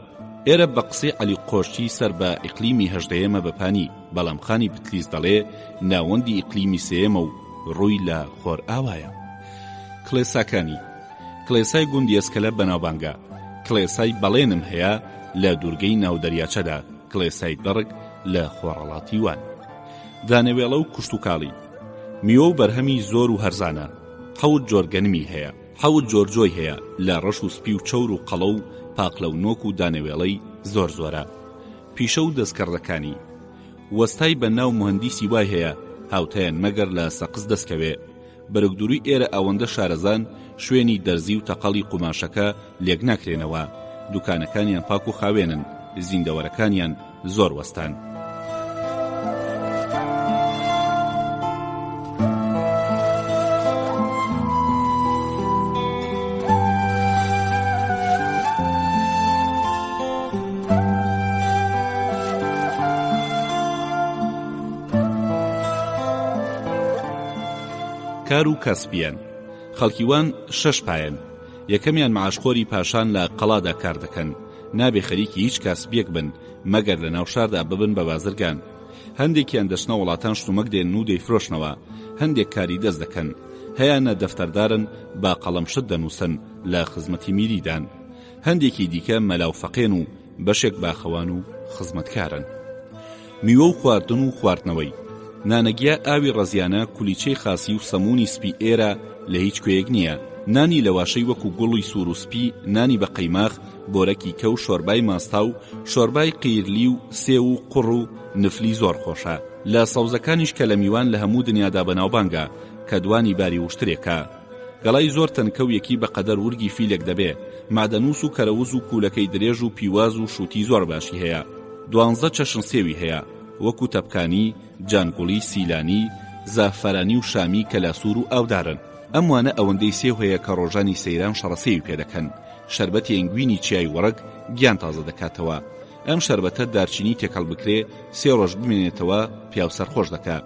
ئێرە بە قسەی عەلی قۆشتی سەر بە ئیقلیمی هەژدەیەمە بەپانی، بەڵام خانی بتلیز دەڵێ ناوەندی ئیقلیمی سێیەمە و ڕووی لە خۆر ئاوایە. کڵێساکانی: کڵێسای گوندی ئەسکەلە بەناوبانگە، کڵێسای بەڵێنم هەیە لە دوورگەی ناودەریاچەدا، کڵێسای دەڕک لە خۆڕەڵاتی وان. دانەوێڵە و کوشت و کاڵی: میوە و بەرهەمی زۆر و هەرزانە. 7 جۆر گەنمی هەیە، 7 جۆر جۆی هەیە لە ڕەش و سپی و چەور و قەڵە و پاقلە و نۆک و دانەوێڵەی زۆر زۆرە. پیشە و دەستکەڕەکانی وەستای بە ناو مهندیسی وای هەیە هاوتەیان مەگەر لە سەقز دەستکەوێ. بەرەگدووری ئێرە ئەوەندە شارەزان شوێنی دەرزی و تەقەڵی قوماشەکە لێک ناکرێنەوە. دوکانەکانیان پاک و خاوێنن، زیندەوەرەکانیان زۆر وەستان. کار و کەسبیان خەڵکیوان 6 پایەن. یەکەمیان معاشخۆری پاشان لە قەڵادا کار دەکەن، نابێ خەریکی هیچ کەسبیەک بن مەگەر لە ناو شاردا ببن بە بازرگان. هەندێکیان دەچنە وڵاتان شتومەک دێن و دەیفرۆشنەوە، هەندێک کاری دەست دەکەن، هەیانە دەفتەردارن با قەڵەمشت دەنووسن لە خزمەتی میریدان، هەندێکی دیکە مەلاوفەقێن و بەشێک باخەوان و خزمەتکارن. میوە و خواردن و خواردنەوەی نانەگیا ئاوی ڕەزیانە کولیچەی خاسی و سەمونی سپی ئێرە لە هیچ کوێیەک نییە. نانی لەواشەی وەکو گوڵی سوور و سپی، نانی بە قەیماخ، بۆرەکی کە و شۆربای ماستا و شۆربای قیرلی و سێ و قوڕ و نفلی زۆر خۆشە. لە سەوزەکانیش کە لە میوان لە هەموو دنیادا بەناوبانگە کە دوانی باری وشترێکە. گەڵای زۆر تەنکە و یەکی بە قەدەر ورگی فیلێک دەبێ. مادەنووس و کەرەوز و کوولەکەی درێژ و پیواز و شووتی زۆر باشی هەیە. 12 چەشن سێوی هەیە وەکو تەپکانی، جانگوڵی، سیلانی، زافەرانی و شامی کە لاسوور و ئاودارن. ئەم وانە ئەوەندەی سێو هەیە کە ڕۆژانی سەیران شەڕەسێوی پێدەکەن. شەربەتی ئەنگوینی چیای وەڕک گیان تازە دەکاتەوە. ئەم شەربەتە دارچینی تێکەڵ بکرێ 3 ڕۆژ بمێنێتەوە پیاو سەرخۆش دەکات.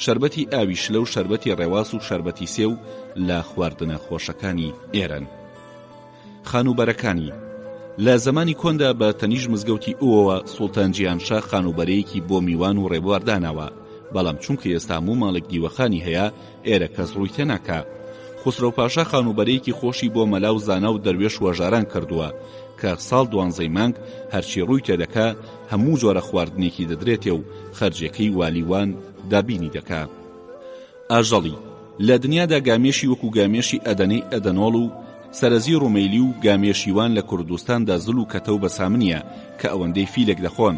شەربەتی ئاوی شلە و شەربەتی ڕێواس و شەربەتی سێو لە خواردنە خۆشەکانی ئێرەن. خانوبەرەکانی لە زمانی کۆندا بە تەنیژ مزگەوتی ئەوەوە سوڵتان جیهانشا خانوبەرەیەکی بۆ میوان و ڕێبوار داناوە. بەڵام چونکە ئێستا هەموو ماڵێک دیوەخانی هەیە ئێرە کەس ڕووی تێناکا. خسرۆ پاشا خانوبەرەیەکی خۆشی بۆ مەلا و زانا و دەروێش وەژاران کردووە کە ساڵ 12 مانگ هەرچی ڕووی تێدەکا هەموو جۆرە خواردنێکی دەدرێتێ و خەرجەکەی والیوان دابینی دەکا. ئاژەڵی لە دنیادا گامێشی وەکو گامێشی ئەدەنەی ئەدەنۆڵ و سەرەزی ڕومەیلی و گامێشیوان لە کوردستاندا زل و کەتە و بەسامنیە کە ئەوەندەی فیلێک دەخۆن.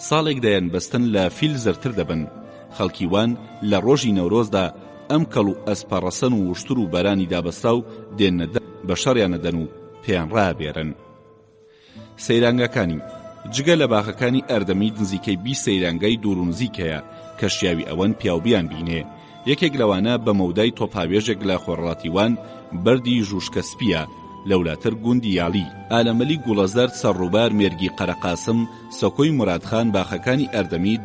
ساڵێک دەیان بەستن لە فیل زەرتر دەبن. خەڵکیوان لە ڕۆژی نەورۆزدا ئەم کەڵ و ئەسپەڕەسەن و وشتر و بەرانی دابەستا و دێنەدە بە شەڕیانەدەن و پێیان ڕابێرن. سەیرانگەکانی جگە لە باخەکانی ئەردەمی نزیکەی 20 سەیرانگای دوور و نزیک هەیە کە شیاوی ئەوەن پیاوبیان بینێ. یەکێک لەوانە بە مەودای تۆپاوێژێک لە خۆڕاتیوان بەردی ژوشکە سپیە، لەولاتر گوندی یاڵی، ئالەمەلی گوڵەزەر، سەرڕووبار، مێرگی قەرەقاسم، سەکۆی مورادخان، باخەکانی ئەردەمید،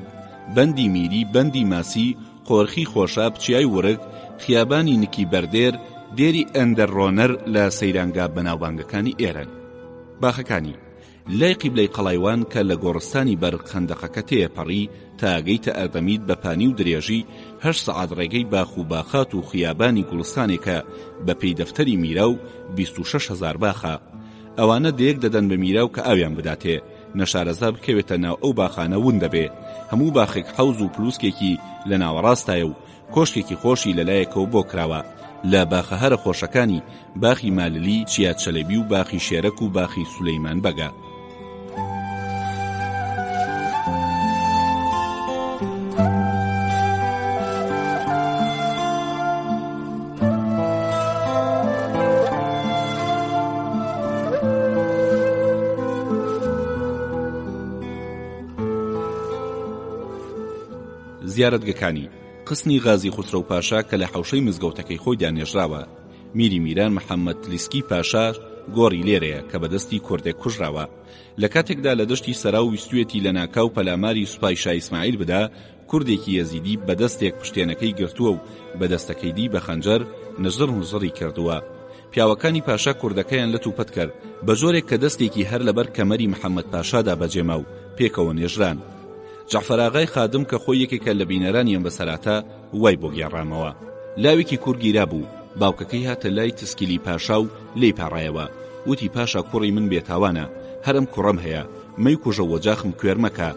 بەندی میری، بەندی ماسی، قۆرخی خۆشە، پچیای ورگ، خیابانی نکی بەردێر، دێری ئەندەرڕۆنەر لە سەیرانگا بەناوبانگەکانی ئێرەن. باخەکانی لای قیبلەی قەڵایوان کە لە گۆڕستانی بەر خەندەقەکە تێپەڕی تا ئەگەیتە ئەردەمید بە پانی و درێژی 8 سەعات ڕێگەی باخ و باخات و خیابانی گوڵستانێکە بە پێی دەفتەری میرا و 26,000 باخە. ئەوانە دەیەک دەدەن بە میرا و کە ئاویان بداتێ نەشارەزا بکەوێتە ناو ئەو باخانە ون دەبێ. هەموو باخێک حەوز و پلوسکێکی لە ناوەڕاستایە و کۆشتێکی خۆشی لەلایەکەوە بۆ کراوە. لە باخە هەرە خۆشەکانی باخی ماللی، چیات چەلەبی و باخی شێرەک و باخی سولەیمان بەگە. زیارەتگەکانی قسنی غازی خسرۆ پاشا کە لە حەوشەی مزگەوتەکەی خۆی دانێژراوە. میری میران محەممەد تلیسکی پاشا گۆڕی لێرەیە کە بەدەستی کوردێک کوژراوە. لە کاتێکدا لە دەشتی سەرا و ویستوێتی لە ناکاو پەلاماری سوپای شای ئیسماعیل بدا، کوردێکی یەزیدی بەدەستێک پشتێنەکەی گرتووە و بەدەستەکەیدی بە خەنجەر نژڕ نژڕی کردووە. پیاوەکانی پاشا کوردەکەیان لە توپەت کرد بە جۆرێک کە دەستێکی هەر لەبەر کەمەری محەممەد پاشادا بەجێما و پێکەوە نێژران. جەعفەر خادم کە خۆی یەکێکە لە بینەرانیان بەسەراتا وای بۆ گێڕامەوە. لاوێکی کوور گیرا بوو، باوکەکەی هاتە لای تسکیلی پاشا و لێی پاڕایەوە. وتی پاشا کوڕی من بێتاوانە، هەرم کوڕم هەیە، مەی کوژە وەجاخم کوێر مەکە.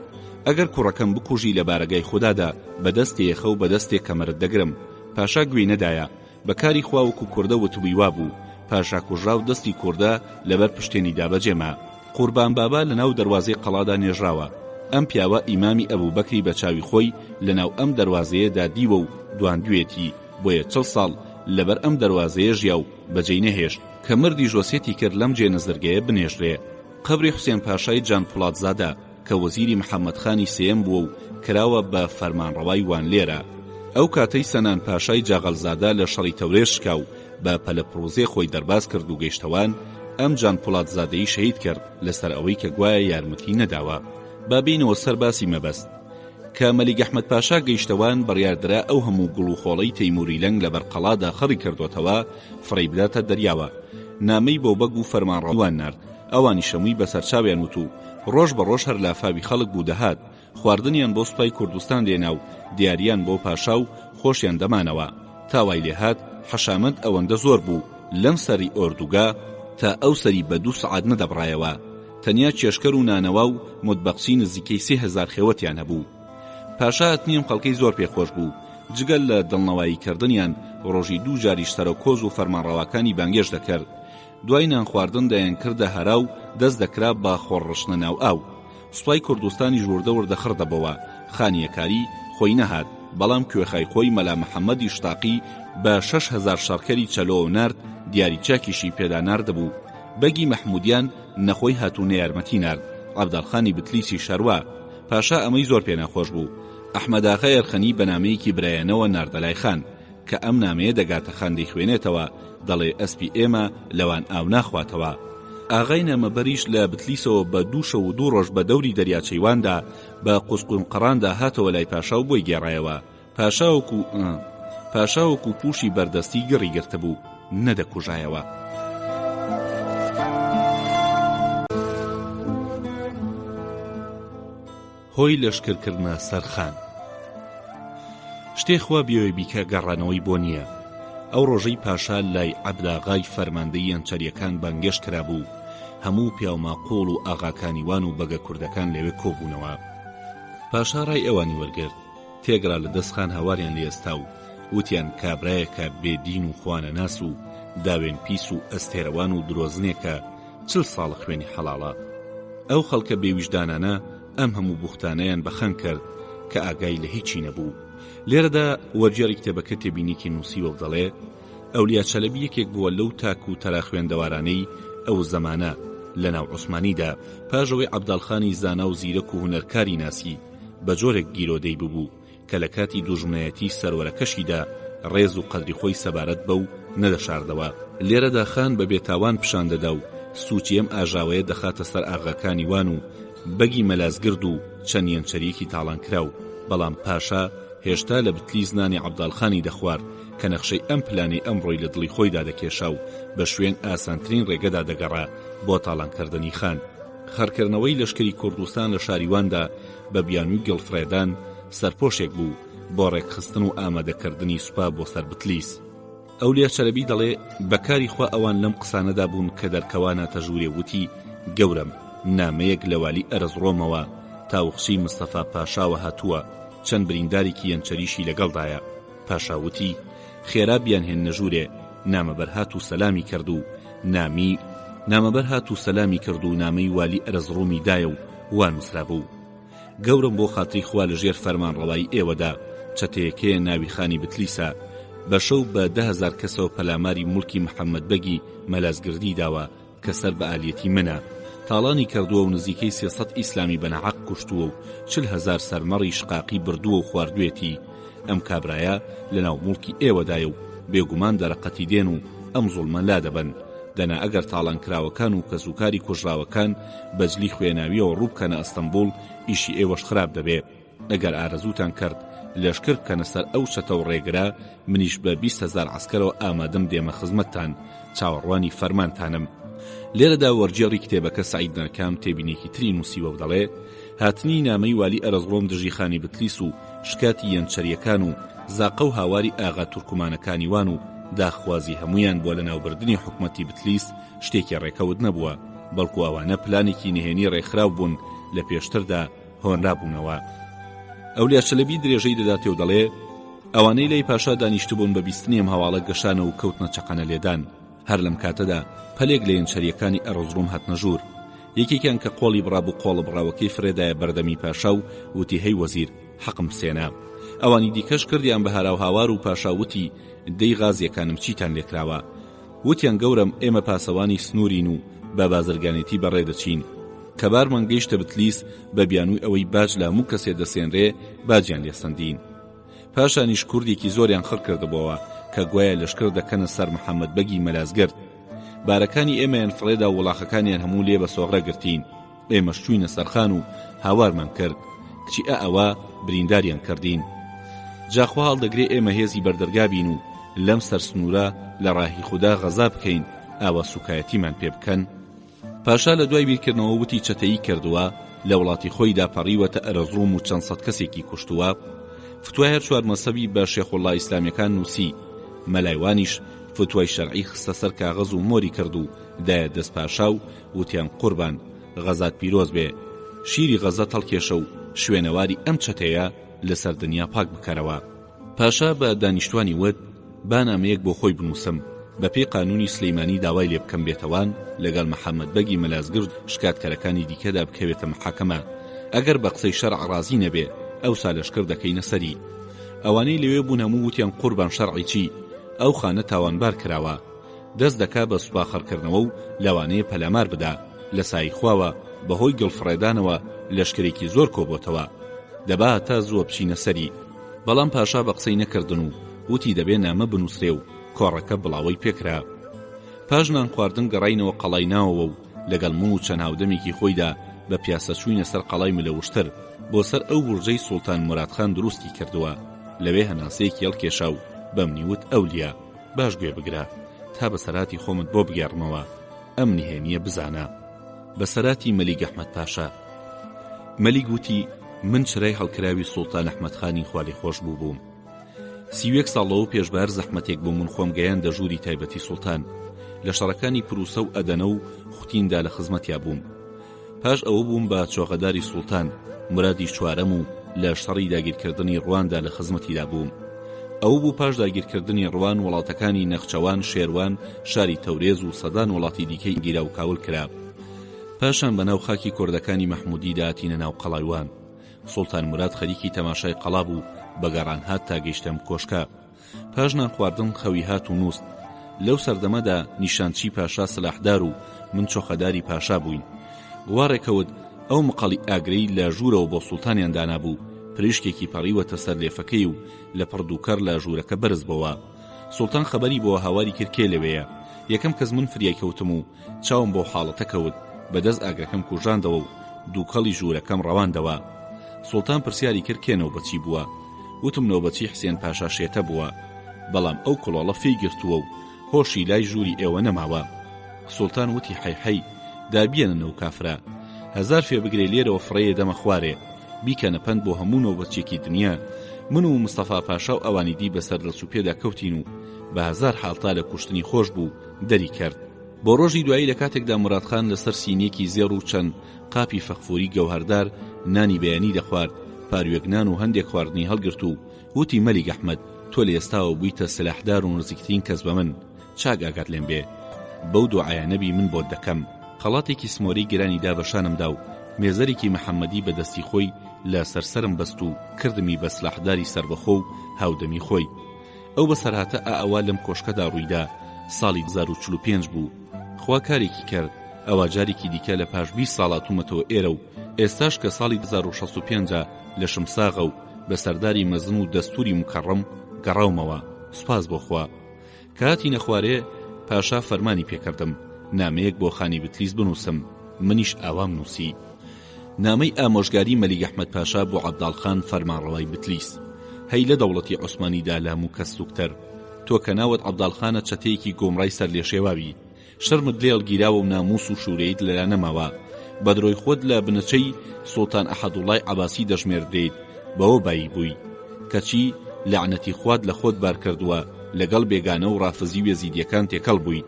ئەگەر کوڕەکەم بکوژی لە بارەگای خوددادا بەدەستێ خەو بەدەستێک کەمەرت دەگرم. پاشا گوێی نەدایە بەکاری خواوەکو کوردە وتوبیوا بوو. پاشا کوژرا و دەستی کوردە لەبەر پشتێنی دابەجێما. قوربان بابا لەناو دەروازەی قەڵادا نێژراوە. ئەم پیاوە ئیمامی ئەبوو بەکری بە چاوی خۆی لەناو ئەم دەروازەیەدا دیوە و دواندوێتی بۆیە 40 ساڵ لەبەر ئەم دەروازەیە ژیا و بەجێی نەهێشت کە مردی ژۆسێتی کرد لەم جێنەزرگەیە بنێژرێ. قەبری حوسێن پاشای جان پوڵاتزادە کە وەزیری محەممەدخانی سێم بووە و کراوە بە فەرمانڕەوای وان لێرە. ئەو کاتەی سەنان پاشای جاغەلزادە لە شەڕی تەورێش شکا و بە پەلەپڕۆزێ خۆی دەرباز کرد و گەیشتەوان ئەم جان پوڵاتزادەی شەهید کرد لەسەر ئەوەی کە گوایە یارمەتی نەداوە. بابینەوە سەر باسی مەبەست کە مەلیک ئەحمەد پاشا گەیشتەوان بڕیاردرا ئەو هەموو گوڵ و خۆڵەی تەیموری لەنگ لەبەر قەڵادا خەڕی کردوتەوە فڕی بداتە دەریاوە. نامەی بۆ بەگ و فەرمانڕەوان نارد. ئەوانی شەمووی بەسەرچاویان وتو ڕۆژ بە ڕۆژ هەر لافاوی خەڵک بوو دەهات. خواردنیان بۆ سوپای کوردستان دێنا و دیاریان بۆ پاشا و خۆشیان دەمانەوە. تاوای لێهات حەشامەت ئەوەندە زۆر بوو لەم سەری ئۆردوگا تا ئەو سەری بە 2 سەعات نەدەبڕایەوە. تەنیا چێشکەر و نانەوا و متبەقچی نزیکەی 3000 خێوەتیان هەبوو. پاشا هەتنیم خەڵکەی زۆر پێخۆش بوو. جگەل لە دڵنەواییکردنیان ڕۆژی 2 جاریش سەرۆ کۆز و فەرمانڕەواکانی بانگێش دەکرد. دوای نانخواردن دەیان کردە هەرا و دەست دەکرا بە خۆڕشنە ناو ئاو. سوپای کوردستانی ژووردەوە دەخردەبەوە. خانیەکاری خۆی نەهات بەڵام کوێخای خۆی مەلا محەممەدی شتاقی بە 6000 شەڕکەری چەلۆ نارد دیاری چاکیشی پێدا ناردەبوو. بەگی مەحمودیان نەخۆی هاتوونە یارمەتی نارد. عەبدەڵخانی بتلیسی شەروە. پاشا ئەمەی زۆر پێ نەخۆش بوو. ئەحمەداغا یەرخەنی بە نامەیەکی برایەنەوە ناردەلای خان کە ئەم نامەیە دەگاتە خان دەیخوێنێتەوە دەڵێ ئەسپی ئێمە لەوان ئاو ناخواتەوە. ئاغای نامەبەریش لە بتلیسەوە بە 2 شەو و 2 ڕۆژ بە دەوری دەریاچەیواندا بە قوسقون قەڕاندا هاتەوە لای پاشا و بۆی گێڕایەوە. پاشاوەکو پوشی بەردەستی گڕی گرتبوو نەدەکوژایەوە. هۆی لەشکرکردنە سەرخان شتێخوا بێوێ بیکە گەڕانەوەی بۆ نییە. ئەو ڕۆژەی پاشا لای عەبداغای فەرماندەی یانچەریەکان بانگێش کرابوو. هەموو پیاوماقۆڵ و ئاغاکانیوان و بەگە کوردەکان لەوێ کۆبوونەوە. پاشا ڕای ئەوانی وەرگرت تێگرا لە دەستخان هەواریان لێستا و وتیان کابرایەکە بێدین و خوانە ناس و داوێن پیس و ئەستێرەوان و درۆزنێکە 40 ساڵ خوێنی حەڵاڵە. ئەو خەڵکە بێویژدانانە ئەم هەموو بوختانەیان بەخەن کرد کە ئاگای لە هیچی نەبوو. لێرەدا وەرجێڕی کتێبەکە تێبینیکی نووسیوە و دەڵێ ئەولیا چەلەبی یەکێک بووە لەو تاک و تەرا خوێندەوارانەی ئەو زەمانە لە ناو عوسمانیدا پاژەوەی عەبدەڵخانی زانا و زیرەک و هونەرکاری ناسی بە جۆرێک گیرۆدەی ببوو کە لە کاتی دوژمنایەتی سەروەرەکەشیدا ڕێز و قەدری خۆی سەبارەت بە و نەدەشاردەوە. لێرەدا خان بە بێتاوان پیشان دەدا و سوچی ئەم ئاژاوەیە دەخاتە سەر ئاغاکانی وان و بەگی مەلازگرد و چەند یەنچەریەکی تاڵان کراو. بەڵام پاشا هێشتا لە بتلی زنانی عەبدەڵخانی دەخوارد کە نەخشەی ئەم پلانەی ئەمڕۆی لە دڵی خۆیدا دەکێشا و بە شوێن ئاسانترین ڕێگەدا دەگەڕا بۆ تاڵانکردنی خان. خەرکردنەوەی لەشکری کوردستان لە شاریواندا بە بیانووی گڵفرێدان سەرپۆشێک بوو بۆ ڕێکخستن و ئامادەکردنی سوپا بۆ سەر بتلیس. ئەولیا چەلەبی دەڵێ بەکاری خوا ئەوان لەم قسانەدا بوون کە دەرکەوانە ژوورێ وتی گەورم نامەیەک لە والی ئەرزڕۆمەوە تاوخچی مستەفا پاشاوە هاتووە چەند بریندارێکی یەنچەریشی لەگەڵدایە. پاشاوتی خێرا بیان هێنە ژوورێ. نامەبەر هات و سەلامی کرد و نامەی والی ئەرزڕۆمی دایە و وان نووسرا بوو. گەورم بۆ خاتری خوا لە ژێر فەرمانڕەوایی ئێوەدا چەتەیەکەیە ناوی خانی بتلیسە بە شەو بە 10,000 کەسەوە پەلاماری مولکی محەممەد بەگی مەلازگردی داوە کە سەر بە ئالیەتی منە. تاڵانی کردووە و نزیکەی 300 ئیسلامی بەنەحەق کوشتووە و 40,000 سەرمەڕی شقاقی بردووە و خواردوێتی. ئەم کابرایە لە ناو مولکی ئێوەدایە و بێگومان دەرەقەتی دێن و ئەم زوڵمە لا دەبن. دەنا ئەگەر تاڵانکراوەکان و کەسوکاری کوژراوەکان بەجلی خوێناویەوە ڕووبکەنە ئەستەمبوڵ ئیشی ئێوەش خراپ دەبێت. ئەگەر ئارەزوتان کرد لەشکر بکەنە سەر ئەو چەتە و ڕێگرا منیش بە 20,000 عەسکەرەوە ئامادەم دێمە خزمەتتان چاوەڕوانی فەرمانتانم. لێرەدا وەرجێڕی کتێبەکە سەعید ناکام تێبینێکی تری نووسیوە و دەڵێ هاتنی نامەی والی ئەرزڕۆم دژی خانی بتلیس و شکاتی یەنچەریەکان و زاقە و هاواری ئاغا تورکمانەکانی وان و داخوازی هەمویان بۆ لەناوبردنی حکومەتی بتلیس شتێکی ڕێکەوت نەبووە بەڵکو ئەوانە پلانێکی نهێنی ڕێکخراو بوون لە پێشتردا هۆنرابوونەوە. ئەولیا چەلەبی درێژەی دەداتێ و دەڵێ ئەوانەی لای پاشا دانیشتبوون بە بیستنیم هەواڵە گەشانە و کەوتنە چەقەنە لێدان. هەر لەم کاتەدا پەلێک لە ێنچەریەکانی ئەرزڕوم هاتنە ژوور. یەکێکیان کە قۆڵی بڕابوو قۆڵە بڕاوەکەی فرێدایە بەردەمی پاشا و وتی هەی وەزیر حەقم بسێنە. ئەوانی دیکەش کردیان بە هاراو هاوار و پاشا وتی دەی غازیەکانم چیتان لێکراوە؟ وتیان گەورم ئێمە پاسەوانی سنوورین و بە بازرگانێتی بەڕێدەچین کە بارمان گەیشتە بتلیس بە بیانووی ئەوەی باج لە هەموو کەسێ دەسێنرێ باجیان لێسەندین. پاشانیش کوردێکی زۆریان خڕ کردبەوە کە گوایە لەشکر دەکەنە سەر محەممەد بەگی مەلازگرد. بارەکانی ئێمەیان فڕێدا و وڵاخەکانیان هەموو لێ بە سۆغرە گرتین. ئێمەش چووینە سەرخان و هاوارمان کرد کچی ئەوە برینداریان کردین. جاخوا هەڵدەگرێ ئێمە هێزی بەردەرگابین و لەم سەر سنوورە لە ڕاهی خودا غەزا بکەین ئاوا سوکایەتیمان پێ بکەن. پاشا لە دوای بیرکردنەوە وتی چەتەیی کردووە لە وڵاتی خۆیدا پەڕیوەتە ئەرزڕوم و چەند سەد کەسێکی کوشتووە. فتوای هەر چوار مەسەبی بە شێخوڵڵا ئیسلامیەکان نووسی. مەلایوانیش فتوای شەرعی خستە سەر کاغەز و مۆری کرد و دایە دەست پاشا و وتیان قوربان غەزات پیرۆز بێ، شیری غەزە هەڵکێشە و شوێنەواری ئەم چەتەیە لەسەر دنیا پاک بکەرەوە. پاشا بە دانیشتوانی وت با نامەیەک بۆ خۆی بنووسم بە پێی قانونی سلەیمانی داوای لێ بکەم بێتەوان لەگەڵ محەممەد بەگی مەلازگرد شکاتکەرەکانی دیکەدا بکەوێتە محاکەمە. ئەگەر بە قسەی شەرع ڕازی نەبێ ئەوسا لەشکر دەکەینە سەری. ئەوانەی لەوێ بوون هەموو وتیان قوربان شەرعی چی؟ ئەو خانە تاوانبار کراوە، دەست دەکا بە سوپاخەرکردنەوە و لەوانەیە پەلامار بدا. لە سای خواوە بەهۆی گڵفڕێدانەوە لەشکرێکی زۆر کۆبۆتەوە، دەبا تا زووە بچینە سەری. بەڵام پاشا بە قسەی نەکردن و وتی دەبێ نامە بنووسرێ و کۆڕەکە بڵاوی پێکرا. پاش نان خواردن گەڕاینەوە قەڵای ناوەوە و لەگەڵ من و چەند هاودەمێکی خۆیدا بە پیاسە چووینە سەر قەڵای ملەوشتر بۆ سەر ئەو بورجەی سوڵتان مورادخان دروستی کردووە. لەوێ هەناسەیەکی هەڵکێشا و بەمنیوت ئەولیا باش گوێ بگرە تا بەسەراتی خۆمت بۆ بگێڕمەوە ئەم نهێنیە بزانە. بەسەراتی مەلیک ئەحمەد پاشا. مەلیک وتی من چرای هەڵکراوی سوڵتان ئەحمەد خانی خوالی خۆش بوو بووم. 31 ساڵەوە پێشبار زەحمەتێک بۆ من خۆم گەیان دەژووری تایبەتی سوڵتان لە شەڕەکانی پروسە و ئەدەنە و خوتیندا لە خزمەتیا بووم. پاش ئەوە بووم بە چۆغەداری سوڵتان مرادی چوارەم و لە شەڕی داگیرکردنی ڕواندا لە خزمەتیدا بووم. ئەو بوو پاش داگیرکردنی ڕوان وڵاتەکانی نەخچەوان، شێروان، شاری تەورێز و سەدان وڵاتی دیکەی گیرا و کاول کرا. پاشان بەناو خاکی کوردەکانی مەحمودیدا هاتینە ناو قەڵایوان. سوڵتان موراد خەریکی تەماشای قەڵا بوو بەگەڕان هات تا گەیشتم کۆشکە. پاش نان خواردن خەوی هات و نووست. لەو سەردەمەدا نیشانچی پاشا سلاحدار و من چۆخەداری پاشا بووین. گوارێکەوت ئەو مقەڵی ئاگرەی لە ژوورەوە بۆ سوڵتانیان دانابوو پرشکێکی پەڕیوەتە سەر لێفەکەی و لە پڕدووکەر لە ژوورەکە بەرز بەوە. سوڵتان خەبەری بۆ هاواری کرکێ لەوەیە. یەکەم کەس من فریایکەوتم و چاوم بۆ حاڵەتە کەوت بەدەست ئاگرەکەم کوژاندەوە و دووکەڵی ژوورەکەم ڕەواندەوە. سوڵتان پرسیاری کرد کێ نەوبەچی بووە. وتم نەوبەچی حسێن پاشا شێتە بووە، بەڵام ئەو کڵۆڵە فێی گرتووە و هۆشی لای ژووری ئێوە نەماوە. سوڵتان وتی حەیحەی دابیێننەوە کافرە، هەزار فێ بگرێ لێرەوە فڕەیە دەمە خوارێ بیکەنە پەند بۆ هەموو نەوبەچێکی دنیا. من و مستەفا پاشا و ئەوانی دی بەسەر دڵسوپێدا کەوتین و بە هەزار حاڵتا لە کوشتنی خۆش بوو دەری کرد. بۆ ڕۆژی دوایی لە کاتێکدا مورادخان لەسەر سینێکی زێڕ و چەند قاپی فەخفوری گەوهەردار نانی بەیانی دەخوارد، پاروێکنان و هەندێک خواردنی هەڵگرت و وتی مەلیک ئەحمەد تۆ لە ئێستاوە بوویتە سلاحدار و نزیکترین کەس بە من، چاک ئاگات لێم بێ. بەو دوعایە نەبی من بۆت دەکەم. خەڵاتێکی سمۆرەی گرانیدا بەشانمدا و مێزەرێکی محەممەدی بەدەستی خۆی لە سەرسەرم بەست و کردمی بە سلاحداری سربەخۆ و هاودەمی خۆی. ئەو بەسەرهاتە ئەوە لەم کۆشکەدا ڕوویدا. ساڵی 2045 بوو. خوا کارێکی کرد. ئەوە جارێکی دیکە لە پاش 20 ساڵاتومەتەوە ئێرە و ئێستاش کە ساڵی 2065 لە شمساغە و بە سەرداری مەزن و دەستوری مکەڕم گەڕاومەوە. سوپاس بۆ خوا. کاتی نەخوارێ پاشا فەرمانی پێکردم نامەیەک بۆ خانی بتلیس بنووسم. منیش ئاوام نووسی. نامەی ئامۆژگاری مەلیک ئەحمەد پاشا بۆ عەبداڵخان فەرمانڕەوای بتلیس. هەی لە دەوڵەتی عوسمانیدا لە هەموو کەس سوکتەر تۆ کە ناوت عەبداڵخانە چەتەیەکی گۆمڕای سەر لێشێواوی، شەرمت لێ هەڵگیراوە و ناموس و شوورەیت لەلا نەماوە. بە درۆی خۆت لە بنەچەی سوڵتان ئەحەدوڵای عەباسی دەژمێردرێیت، بەوە بایی بووی کەچی لەعنەتی خوات لە خۆت بار کردووە، لەگەڵ بێگانە و ڕافزی و یەزیدیەکان تێکەڵ بوویت.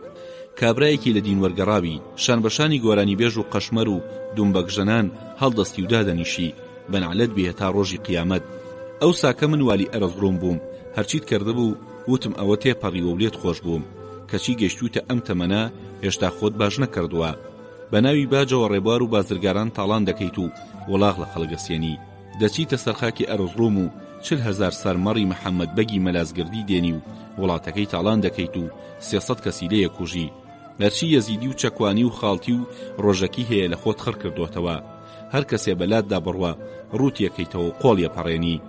کابرایەکی لە دین وەرگەڕاوی، شانبەشانی گۆرانی بێژ و قەشمەر و دومبەکژەنان هەڵدەستی و دادەنیشی، بەنعلەت بێ تا ڕۆژی قیامەت. ئەو ساکە من والی ئەرزڕوم بووم، هەرچیت کردبوو وتم ئەوە تێپەڕی و لێت خۆش بووم کەچی گەشتوتە ئەم تەمەنە هێشتا خۆت باش نەکردووە بە ناوی باجەوە ڕێبوار و بازرگاران تاڵان دەکەیت و وڵاغ لە خەڵگەسێنی دەچیتە سەرخاکی ئەرزڕوم و 40,000 سەرمەڕی محەممەد بەگی مەلازگردی دێنی و وڵاتەکەی تاڵان دەکەیت و 300 کەسی لێیە کوژی هەرچی یەزیدی و چەکوانی و خاڵتی و ڕۆژەکی هەیە لە خۆت خڕ کردوتەوە هەر کەسێ بەلاتدا بڕوە ڕوت یەکەیتەوە و قۆڵ یەپەڕێنی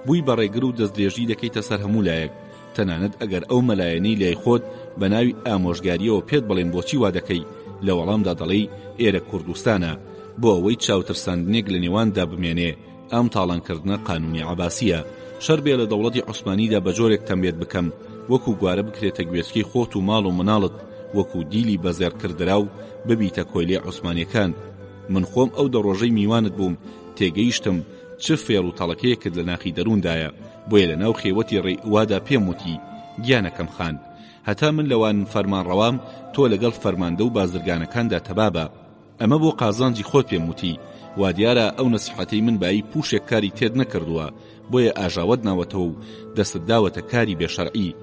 بووی بەڕێگر و دەستدرێژی دەکەیتە سەر هەموو لایەک تەنانەت ئەگەر ئەو مەلایەنەی لای خۆت بە ناوی ئامۆژگاریەوە پێت بڵێن بۆچی وا دەکەی لە وەڵامدا دەڵێی ئێرە کوردستانە بۆ ئەوەی چاوترساندنێک لە نێواندا بمێنێ ئەم تاڵانکردنە قانونی عەباسیە شەر بێ لە دەوڵەتی عوسمانیدا بە جۆرێک تەمبێت بکەم وەکو گوارە بکرێتە گوێچکەی خۆت و ماڵ و مناڵت وەکو دیلی بەزێر کردرا و ببیتە کۆیلێ عوسمانیەکان من خۆم ئەو دەڕۆژەی میوانت بووم تێگەیشتم چ فێڵ و تەڵەکەیەکت لە ناخی دەرووندایە بۆیە لە ناو خێوەتی ڕێئوادا پێم وتی گیانەکەم خان هەتا من لەوان فەرمانڕەوام تۆ لەگەڵ فەرماندە و بازرگانەکاندا تەبابە ئەمە بۆ قازانجی خۆت پێم وتی وا دیارە ئەو نەسیحەتەی من بایی پوشێک کاری تێت نەکردووە بۆیە ئاژاوت ناوەتەوە و دەستت داوەتە کاری بێشەرعی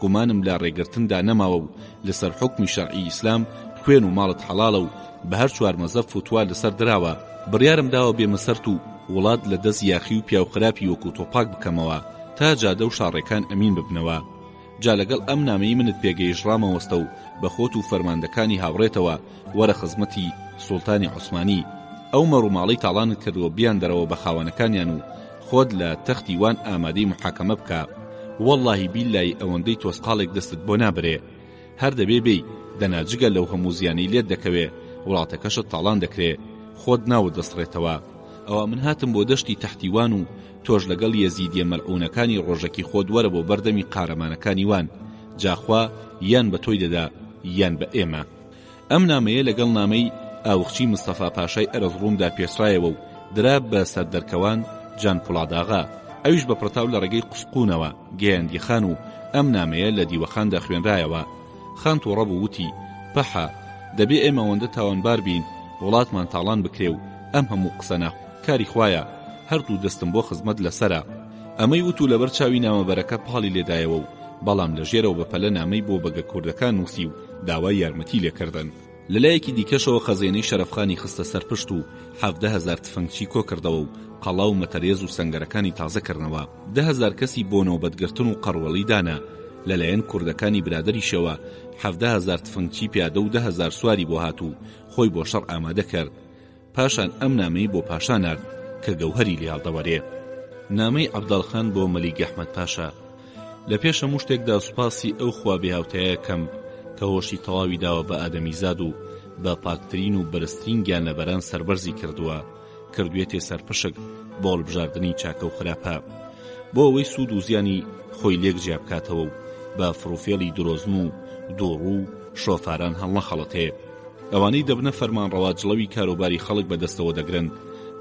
گومانم لە ڕێگرتندا نەماوە و لەسەر حوکمی شەرعی ئیسلام خوێن و ماڵت حەڵاڵە و بە هەر چوارمەزە فتوا لەسەر درراوە بڕیارم داوە بێمەسەرت و وڵات لە دەست یاخی و پیاوخراپی وەکو تۆپاک بکەمەوە تا جادە و شاڕێکان ئەمین ببنەوە جا لەگەڵ ئەم نامەی منت پێگەیشتڕامەوەستە و بە خۆت و فەرماندەکانی هاوڕێتەوە وەرە خزمەتی سوڵتانی عوسمانی ئەو مەڕووماڵەی تاڵانت کردووە بیان دەرەوە بە خاوەنەکانیان و خۆت لە تەختی وان ئامادەی محاکەمە بکە وەڵڵاهی بیللای ئەوەندەی تۆسقاڵێک دەستت بۆ نابرێ هەر دەبێ بێی دەناجگە لەو هەموو زیانەی لێت دەکەوێ وڵاتەکەشت تاڵان دەکرێ خۆت ناوە دەستڕێتەوە ئەوە من هاتم بۆ دەشتی تەحتیوان و تۆش لەگەڵ یەزیدیە مەلعونەکانی ڕۆژەکی خۆت وەرە بۆ بەردەمی قارەمانەکانی وان جاخوا یان بە تۆی دەدا یان بە ئێمە ئەم نامەیە لەگەڵ نامەی ئاوخچی مستەفا پاشای ئەرزڕومدا پێسرایەوە و درا بە سەردەرکەوان جان پوڵاداغا ئەویش بە پڕتاو لە ڕێگەی قوسقونەوە گەیاندی خان و ئەم نامەیە لە دیوەخاندا خوێنرایەوە خان تۆڕە بوو وتی پەحە دەبێ ئێمە ئەوەندە تاوانبار بین وڵاتمان تاڵان بکرێ و ئەم هەموو قسە کاری خوایە هەردوو دەستم بۆ خزمەت لەسەرە ئەمەی وت و لەبەر چاوی نامەبەرەکە پاڵی لێدایەوە و بەڵام لە ژێرەوە بەپەلە نامەی بۆ بەگە کوردەکان نووسی و داوای یارمەتی لێکردن لەلایەکی دیکەشەوە خەزێنەی شەرەفخانی خستە سەرپشت و 17,000 تفەنگچی کۆ کردەوە و قەڵا و مەتەرێز و سەنگەرەکانی تازەکردنەوە 10,000 کەسی بۆ نۆبەتگرتن و قەڕوەڵی دانا لەلایەن کوردەکانی برادریشەوە 17,000 تفەنگچی پیادە و 10,000 سواری بۆ هات و خۆی بۆ شەڕ ئامادە کرد پاشان ئەم نامەی بۆ پاشا نارد کە گەوهەری لێهاڵدەوەرێ نامەی عەبداڵخان بۆ مەلیک ئەحمەد پاشا لە پێش هەموو شتێکدا سوپاسی ئەو خوا بێهاوتەیە کەم کە هۆشی تەواوی داوە بە ئادەمیزاد و بە پاکترین و بەرزترین گیانلەبەران سەربەرزی کردوێتێ سەرپشک بۆ هەڵبژاردنی چاکە و خراپە بۆ ئەوەی سوود و زیانی خۆی لێک جیا بکاتەوە و بە فڕوفێڵی درۆزن و دۆڕوو شۆفاران هەڵنەخەڵەتێ ئەوانەی دەبنە فەرمانڕەوا جڵەوی کاروباری خەڵک بەدەستەوە دەگرن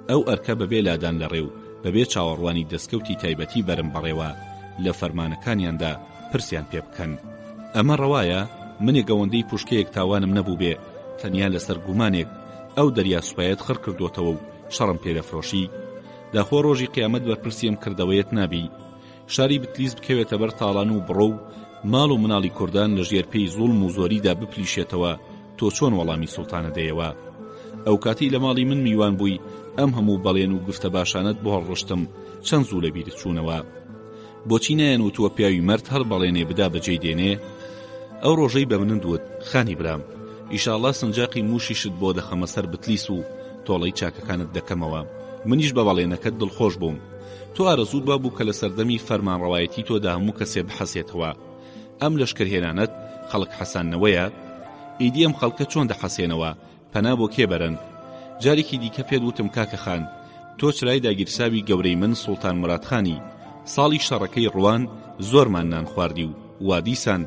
ئەو ئەرکە بەبێ لادان لەڕێ و بەبێ چاوەڕوانی دەستکەوتی تایبەتی بەرم بەڕێوە لە فەرمانەکانیاندا پرسیان پێ بکەن ئەمە ڕەوایە منێک ئەوەندەی پوشکەیەک تاوانم نەبوو بێ تەنیا لەسەر گومانێک ئەو دەریا سوپایەت خڕ کردوتەوە و شەڕم پێدەفرۆشی داخۆ ڕۆژی قیامەت بەرپرسیم کردەوەیەت نابی شاری بتلیس بکەوێتە بەر تاڵان و بڕۆ و ماڵ و مناڵی کوردان لە ژێرپێی زوڵم و زۆریدا بپلیشێتەوە تۆ چۆن وەڵامی سوڵتانە دەیەوە ئەو کاتی لە ماڵی من میوان بووی ئەم هەموو بەڵێن و گفتە باشانت بۆ هەڵڕشتم چەند زوو لە بیرت چوونەوە بۆچی نایەن و تووە پیاوی مەرد هەر بەڵێنێ بدا بەجێی دێنێ ئەو ڕۆژەی بە منم دوت خانی برام ئیشاڵڵا سنجاقی موشیشت بۆ دەخەمە سەر بتلیس و تۆڵەی چاکەکانت دەکەمەوە منیش بە بەڵێنەکەت دڵخۆش بووم تۆ ئارەزوود بابوو کە لە سەردەمی فەرمانڕەوایەتی تۆدا هەموو کەسێ بحەسێتەوە ئەم لەشکرهێنانەت خەڵک حەسانەوەیە ئیدی ئەم خەڵکە چۆن دەحەسێنەوە پەنا بۆ کێ بەرن جارێکی دیکە پێت وتم کاکە خان تۆ چرای داگیرساوی گەورەی من سوڵتان مرادخانی ساڵی شەڕەکەی ڕوان زۆرمان نان خواردی و وادیسان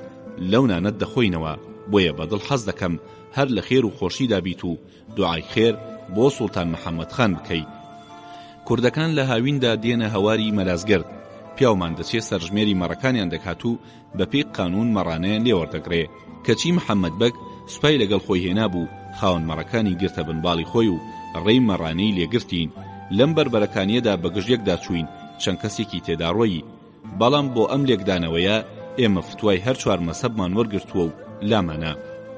لەو نانەت دەخۆینەوە بۆیە بەدڵ حەز دەکەم هەر لە خێر و خۆشیدا بیت و دوعای خێر بۆ سوڵتان محەممەد خان بکەیت کوردەکان لە هاویندا دێنە هەواری مەلازگرد پیاومان دەچێت سەرژمێری مەڕەکانیان دەکات و بە پێی قانون مەڕانەیان لێوەردەگرێ کەچی محەممەد بەگ سوپای لەگەڵ خۆی هێنا بوو خاوەن مەڕەکانی گرتە بنباڵی خۆی و ڕێی مەڕانەی لێگرتین لەم بربەرەکانیەدا بە گژیەکدا چوین چەند کەسێکی تێدا ڕۆیی بەڵام بۆ ئەم لێکدانەوەیە ئێمە فتوای هەر چوار مەسەبمان وەرگرتووە و لامانە.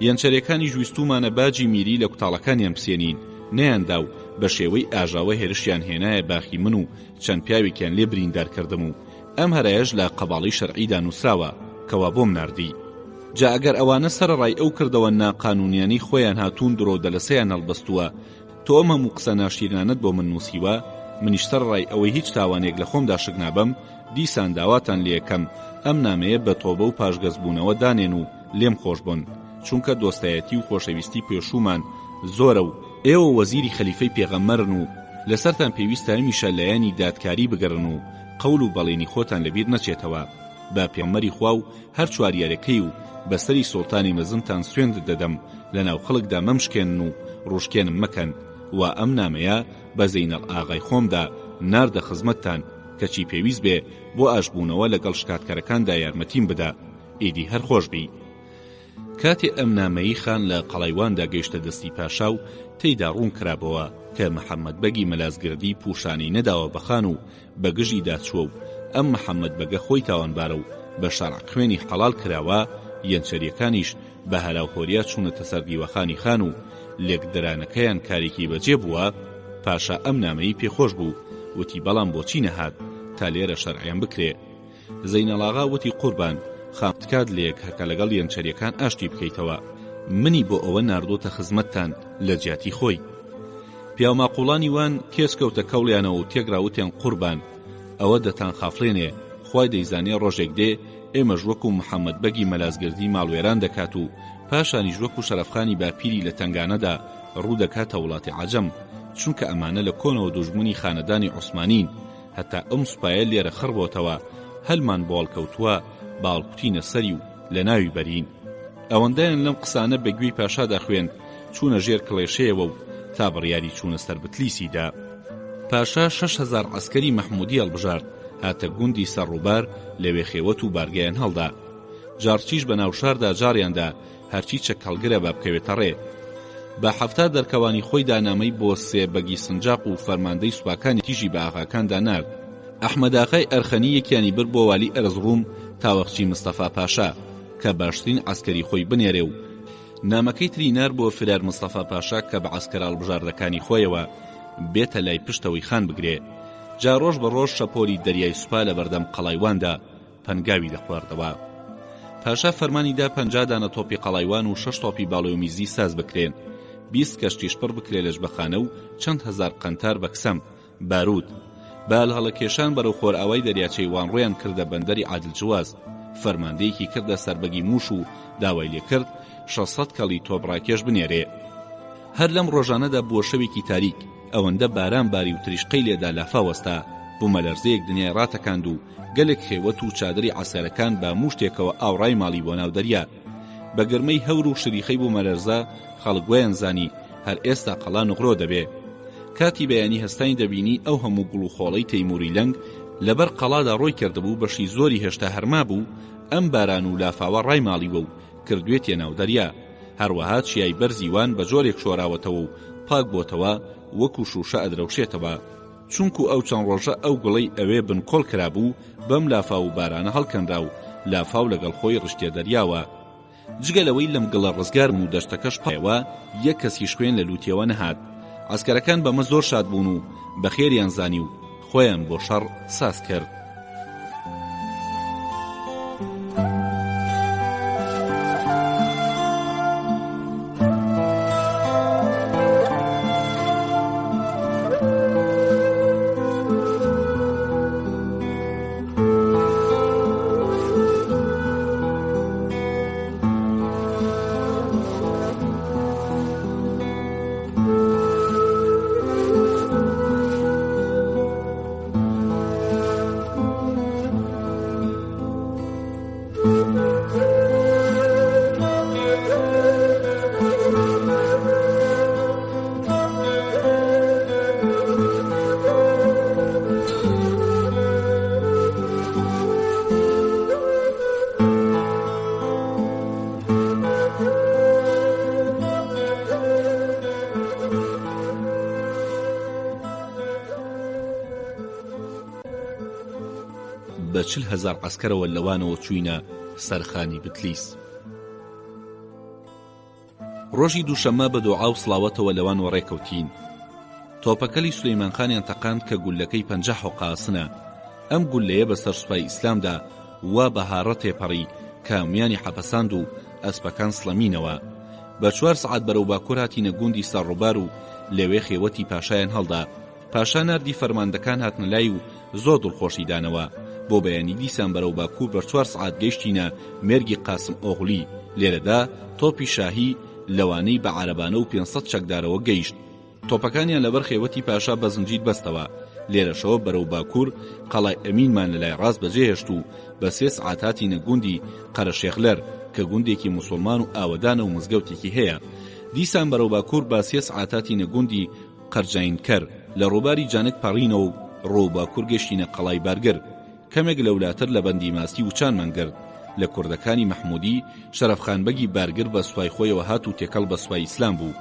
یەنچەرەکانی ژویستومانە باجی میری لە کوتاڵەکانیان پسێنین، نەیاندا و بە شێوەی ئاژاوە هێرشیان هێنایە باخی من و چەند پیاوێکیان لێ بریندار کردم و ئەم هەرایەش لە قەباڵی شەرعیدا نووسراوە کەوا بۆم ناردی. جا ئەگەر ئەوانە سەرڕای ئەو کردەوە ناقانونیانی خۆیان هاتوون درۆ دەلەسەیان هەڵبەستووە، تۆ ئەم هەموو قسە ناشیرانت بۆ من نووسیوە، منیش سەرڕای ئەوەی هیچ تاوانێک لە خۆمدا شک نابەم، دیسان داواتان لێ یەکەم ئەم نامەیە بە تۆبە و پاشگەزبوونەوە دانێن و لێم خۆش بن، چونکە دۆستایەتی و خۆشەویستی پێشومان زۆرە و ئێوە وەزیری خەلیفەی پێغەمبەرن و لەسەرتان پێویستە هەمیشە لایەنی دادکاری بگەڕن و قەول و بەڵێنی خۆتان لەبیر نەچێتەوە. با پێغەمبەری خوا و هەر چواریارەکەی و بەسەری سوڵتانی مەزنتان سوێند دەدەم لەناو خەڵکدا مەمشکێنن و ڕوشکێنم مەکەن، و ئەم نامەیە بە زەینەڵ ئاغای خۆمدا ناردە خزمەتتان کەچی پێویست بێ بۆ ئاشبوونەوە لەگەڵ شکاتکەرەکاندا یارمەتیم بدە. ئیدی هەر خۆش بی. کاتێ ئەم نامەیی خان لە قەڵایواندا گەیشتە دەستی پاشا و تێیدا ڕوون کرابەوە کە محەممەد بەگی مەلازگردی پوشانی نەداوە بەخان و بەگژی داچووە و ئەم محەممەد بەگە خۆی تاوانبارە و بە شەرع خوێنی حەڵال کراوە، یەنچەریەکانیش بە هەلاوهۆریا چوونەتە سەر دیوەخانی خان و لێکدەرانەکەیان کارێکی بەجێ بووە. پاشا ئەم نامەیی پێخۆش بوو، وتی بەڵام بۆچی نەهات تا لێرە شەرعیان بکرێ. زەینەڵاغا وتی قوربان خامتکات لێک هەکە لەگەڵ یەنچەریەکان ئاشتی بکەیتەوە، منی بۆ ئەوە ناردۆتە خزمەتتان لە جیاتی خۆی. پیاماقوڵانی وان کێسکەوتە کەوڵیانەوە و تێگراوتیان قوربان ئەوە دەتان خافڵێنێ، خوای دەیزانێ ڕۆژێک دێ ئێمەش وەکو محەممەد بەگی مەلازگردی ماڵوێران دەکات و پاشانیش وەکو شەرەفخانی باپیری لە تنگانەدا ڕوو دەکاتە وڵاتی عەجەم، چونکە ئەمانە لە کۆنەوە دوژمنی خانەدانی عوسمانین. هەتا ئەم سوپایە لێرە خڕبۆتەوە هەلمان بۆڵکەوتووە باڵکوتینە سەری و لە ناوی بەرین. ئەوەندەیان لەم قسانە بەگوێی پاشادا خوێن چوونە ژێر کڵێشەیەوە و تا بڕیاری چوونە سەر بتلیسیدا. پاشا 6,000 عەسکەری مەحموودی هەڵبژارد هاتە گوندی سەرڕووبار لەوێ خێوەت و بارگەیان هەڵدا. جارچیش بە ناو شاردا جاریاندا هەرچی چەکەڵگرە با بکەوێتە ڕێ. بە 70 دەرکەوانی خۆی دانامەی بۆ 3 بەگی سنجاق و فەرماندەی سوپاکانی تیژی بە ئاغاکاندا نارد. ئەحمەداغای ئەرخەنی یەکیانی بر بۆ والی ئەرزڕوم تاوەخچی مستەفا پاشا کە باشترین عەسکەری خۆی بنێرێ و نامەکەی تری نار بۆ فرار مستەفا پاشا کە بە عەسکەرە هەڵبژاردەکانی خۆیەوە بێتە لای پشتەوەی خان بگرێ. جا ڕۆژ بە ڕۆژ شەپۆلی دەریای سوپا لە بەردەم قەڵایواندا پەنگاوی دەخواردەوە. پاشا فەرمانیدا 50 دانە تۆپی قەڵایوان و 6 تۆپی باڵۆی و میزی ساز بکرێن، 20 کەشتیش پڕ بکرێ لە ژبەخانە و چەند هەزار قەنتار بەکسەم بارود. با هەڵەکێشان بەرەو خۆرئاوای دەریاچەی وان ڕۆیان کردە بەندەری عادلجواز. فەرماندەیەکی کردە سەربەگی موش و داوای لێکرد 600 کەڵی تۆپڕاکێش بنێرێ. هەر لەم ڕۆژانەدا بووە شەوێکی تاریک، ئەوەندە باران باری و تریشقەی لێدا لافاوەستا، بوومە لەرزەیەک دنیای ڕاتەکاند و گەلێک خێوەت و چادری عەسەرەکان بە موشتێکەوە ئاوڕای ماڵی بۆ ناو دەریا. بە گرمەی هەور و شریخەی بوومە لەرزە خەڵک گوێیان زانی هەر ئێستا قەڵا نوغڕۆ دەبێ. کاتی بەیانی هەستانی دەبینی ئەو هەموو گوڵ و خۆڵەی تەیموری لەنگ لەبەر قەڵادا ڕۆی کردبوو، بەشی زۆری هێشتا هەرما بوو. ئەم باران و لافاوە ڕای ماڵیوە و کردوێتە ناو دەریا. هەروەها چیای بەرزیوان بە جۆرێک شۆراوەتەوە و پاک بۆتەوە وەکو شوشە ئەدرەوشێتەوە، چونکو ئەو چەند ڕۆژە ئەو گوڵەی ئەوێ بنکۆڵ کرابوو بەم لافاو و بارانە هەڵکەنرا و لافاو لەگەڵ خۆی ڕشتێ دەریاوە. جگەلەوەی لەم گڵە ڕزگار و دەشتەکەش پایەوە یەک کەسی شوێن لە لوتیەوە نەهات. عەسکەرەکان بەمە زۆر شاد بوون و بەخێریان زانی و خۆیان بۆ شەڕ ساز کرد. بە 40,000 عەسکەرەوە لەوانەوە چووینە سەرخانی بتلیس. ڕۆژی دووشەممە بە دوعا و سڵاوەتەوە لەوانەوە ڕێکەوتین. تۆپەکەلی سولەیمانخانیان تەقاند کە گولەکەی 50 حوقاسنە. ئەم گولەیە بەسەر سوپای ئیسلامدا وا بەهارە تێپەڕی کامیانی حەپەساند و ئەسپەکان سڵەمینەوە. بە 4 سعات بەرەو باکوور هاتینە گوندی سەرڕووبار و لەوێ خێوەتی پاشایان هەڵدا. پاشا ناردی فەرماندەکان هاتنە لای و زۆر دڵخۆشی دانەوە. بۆ بەیانی دیسان بەرەو باکوور بە 4 سعات گەیشتینە مێرگی قاسم ئۆغڵی. لێرەدا تۆپی شاهی لەوانەی بە عارەبانە و 500 چەکدارەوە گەیشت. تۆپەکانیان لەبەر خێوەتی پاشا بە زنجیر بەستەوە. لێرەشەوە بەرەو باکوور قەڵای ئەمینمان لە لای ڕاست بەجێهێشت و بە 3 سعات هاتینە گوندی قەرەشێخلەر کە گوندێکی موسڵمان و ئاوەدانە و مزگەوتێکی هەیە. دیسان بەرەو باکوور بە 3 سعات هاتینە گوندی قەرجاینکەر. لە ڕووباری جانک پەڕینەوە و ڕۆ باکوور گەشتینە قەڵای بارگر. کەمێک لەولاتر لە بەندی ماسی و چانمان گرت. لە کوردەکانی مەحمودی شەرەفخانبەگی بارگر بە سوپای خۆیەوە هات و تێکەڵ بە سوپای ئیسلام بوو.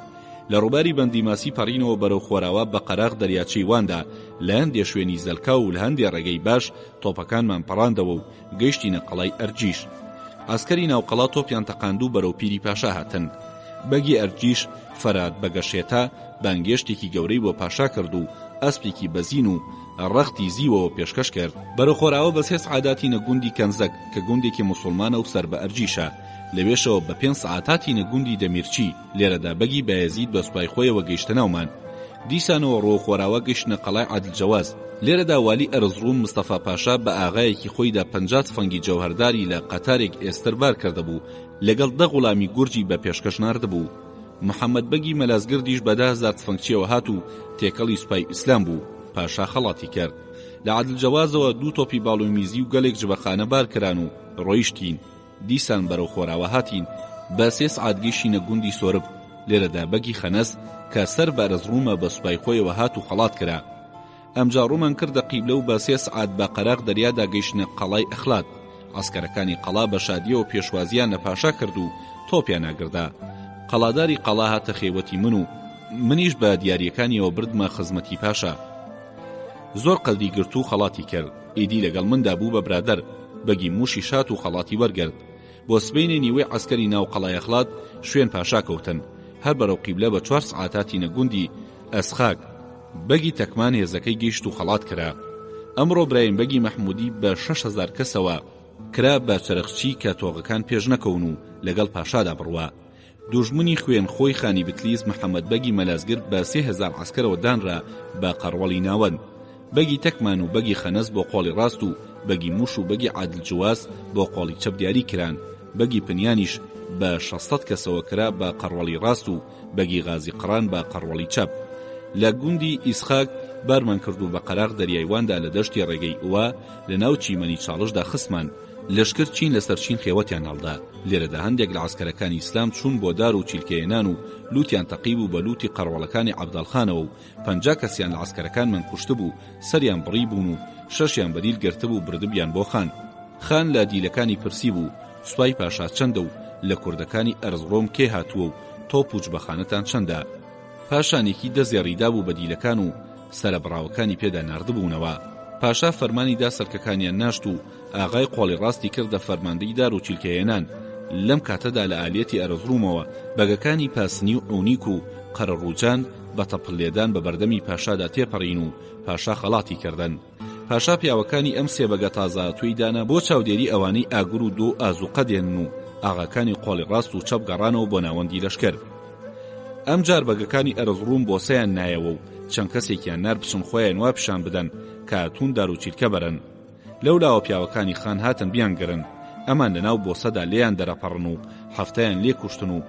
لە ڕووباری بەندی ماسی پەڕینەوە بەرەو خۆراوە بە قەراغ دەریاچەی واندا لە هەندێ شوێنی زەلکا و لە هەندێ ڕێگەی باش تۆپەکانمان پەڕاندەوە و گەیشتینە قەڵای ئەرجیش. ئاسکەری ناوقەڵا تۆپیان تەقاند و بەرەو پیری پاشا هاتن. بەگی ئەرجیش فەرات بەگەشێتا بانگێشتێکی گەورەی بۆ پاشا کرد و ئەسپێکی بەزین و ڕەختی زیوەوە پێشکەش کرد. بەرەو خۆراوە بە 3 سعاداتینە گوندی کەنزەک کە گوندێکی موسڵمانە و سەر بە ئەرجیشە. لەوێشەوە بە 5 سعاتاتینە گوندی دەمیرچی. لێرەدا بەگی بەیەزید بە سوپای خۆیەوە گەیشتە ناومان. دیسانەوە ڕۆ خۆراوە گەشتنە قەڵای عادلجەواز. لێرەدا والی ئەرزڕوم مستەفا پاشا بە ئاغایەکی خۆیدا 50 فەنگی جەوهەرداری لە قەتارێک ئێستربار کردهبوو لەگەڵ 10 غوڵامی گورجی بە پێشکەش ناردبوو. محەممەد بەگی مەلازگردیش بە 10,000 فەنگچیەوە هات و تێکەڵی سوپای ئیسلام بوو. پاشا خەڵاتی کرد. لە عادلجەوازەوە 2 تۆپی باڵۆمیزی و گەلێک جبەخانە بار کران و ڕۆیشتین. دیسان بەرەو خۆراوە هاتین بە 3 سعات گەیشتینە گوندی سۆرب. لێرەدا بەگی خەنەس کە سەر بەرزڕوومە بە سوپای خۆیەوە هات و خەڵات کرا. ئەمجا ڕوومان کردە قیبلە و بە 3 سعات بە قەراغ دەریادا گەیشتنە قەڵای ئەخلات. عەسکەرەکانی قەڵا بە شادیەوە پێشوازیان لە پاشا کرد و تۆپیان ناگردا. قەڵاداری قەڵا هاتە خێوەتی من و منیش بە دیاریەکانیەوە بردمە خزمەتی پاشا. زۆر قەدری گرت و خەڵاتی کرد. ئیدی لەگەڵ مندا بوو بە برادەر. بەگی موشی شات و خەڵاتی وەرگرت. بۆ سبەینێ نیوەی عەسکەری ناو قەڵای ئەخلات شوێن پاشا کەوتن. هەر بەرەو قیبلە بە 4 سعاتاتینە گوندی ئەسخاک. بەگی تەکمان هێزەکەی گەیشت و خەڵات کرا. ئەمڕۆ برایم بەگی مەحمودی بە 6,000 کەسەوە کرا بە چەرخچی کە تۆغەکان پێش نەکەون و لەگەڵ پاشادا بڕوا. دوژمنی خوێن خۆی خانی بتلیس محەممەد بەگی مەلازگر بە 3,000 عەسکەرەوە دانرا بە قەڕوەڵی ناوەن. بەگی تەکمان و بەگی خەنەس بۆ قۆڵی ڕاست و بەگی موش و بەگی عادلجواز بۆ قۆڵی چەپ دیاری کران. بەگی پنیانیش بە 600 کەسەوە کرا بە قەڕوەڵی ڕاست و بەگی غازی قڕان بە قەڕوەڵی چەپ. لە گوندی ئیسخاک بارمان کرد و بە قەراغ دەریایواندا لە دەشتی ڕێگەی ئووا لە ناو چیمەنی چاڵشدا خسمان. لەشکر چین لەسەر چین خێوەتیان هەڵدا. لێرەدا هەندێک لە عەسکەرەکانی ئیسلام چوون بۆ دار و چیلکەیەنان و لوتیان تەقیب و بە لوتی قەڕوەڵەکانی عەبدەڵخانەوە و 50 کەسیان لە عەسکەرەکانمان کوشتە بوو. سەریان بڕی بوون و 6یان بەدیل گرتبوو و بردبیان بۆ خان. خان لە دیلەکانی پرسی بوو سوپای پاشا چەندە و لە کوردەکانی ئەرزڕۆم کێ هاتووە و تۆپ و جبەخانەتان چەندە. پاشانێکی دەزێڕیدا بوو بە دیلەکان و سەرەبڕاوەکانی پێدا ناردبوونەوە. پاشا فەرمانیدا سەرکەکانیان ناشت و ئاغای قۆڵی ڕاستی کردە فەرماندەی دار و چیلکەیەنان. لەم کاتەدا لە ئالێتی ئەرزڕوومەوە بەگەکانی پاسنی و ئەونیک و قەرەڕووجان بە تەپڵێدان بە بەردەمی پاشادا تێپەڕین و پاشا خەڵاتی کردن. پاشا پیاوەکانی ئەم سێ بەگە تازاتوی دانا بۆ چاودێری ئەوانەی ئاگر و دۆ ئازوقە دێنن و ئاغاکانی قۆڵی ڕاست و چەپ گەڕانەوە بۆ ناوەندی لەشکر. ئەم جار بەگەکانی ئەرزڕووم بۆ سەیان نایەوە و چەند کەسێکیان نار بچن خۆیان وا پیشان بدەن کاتون دار و چیرکە بەرن. لەولاوە پیاوەکانی خان هاتن بیانگرن. ئەمان لەناو بۆسەدا لێیان دەرەپەڕن و هەفتەیان لێ کوشتن و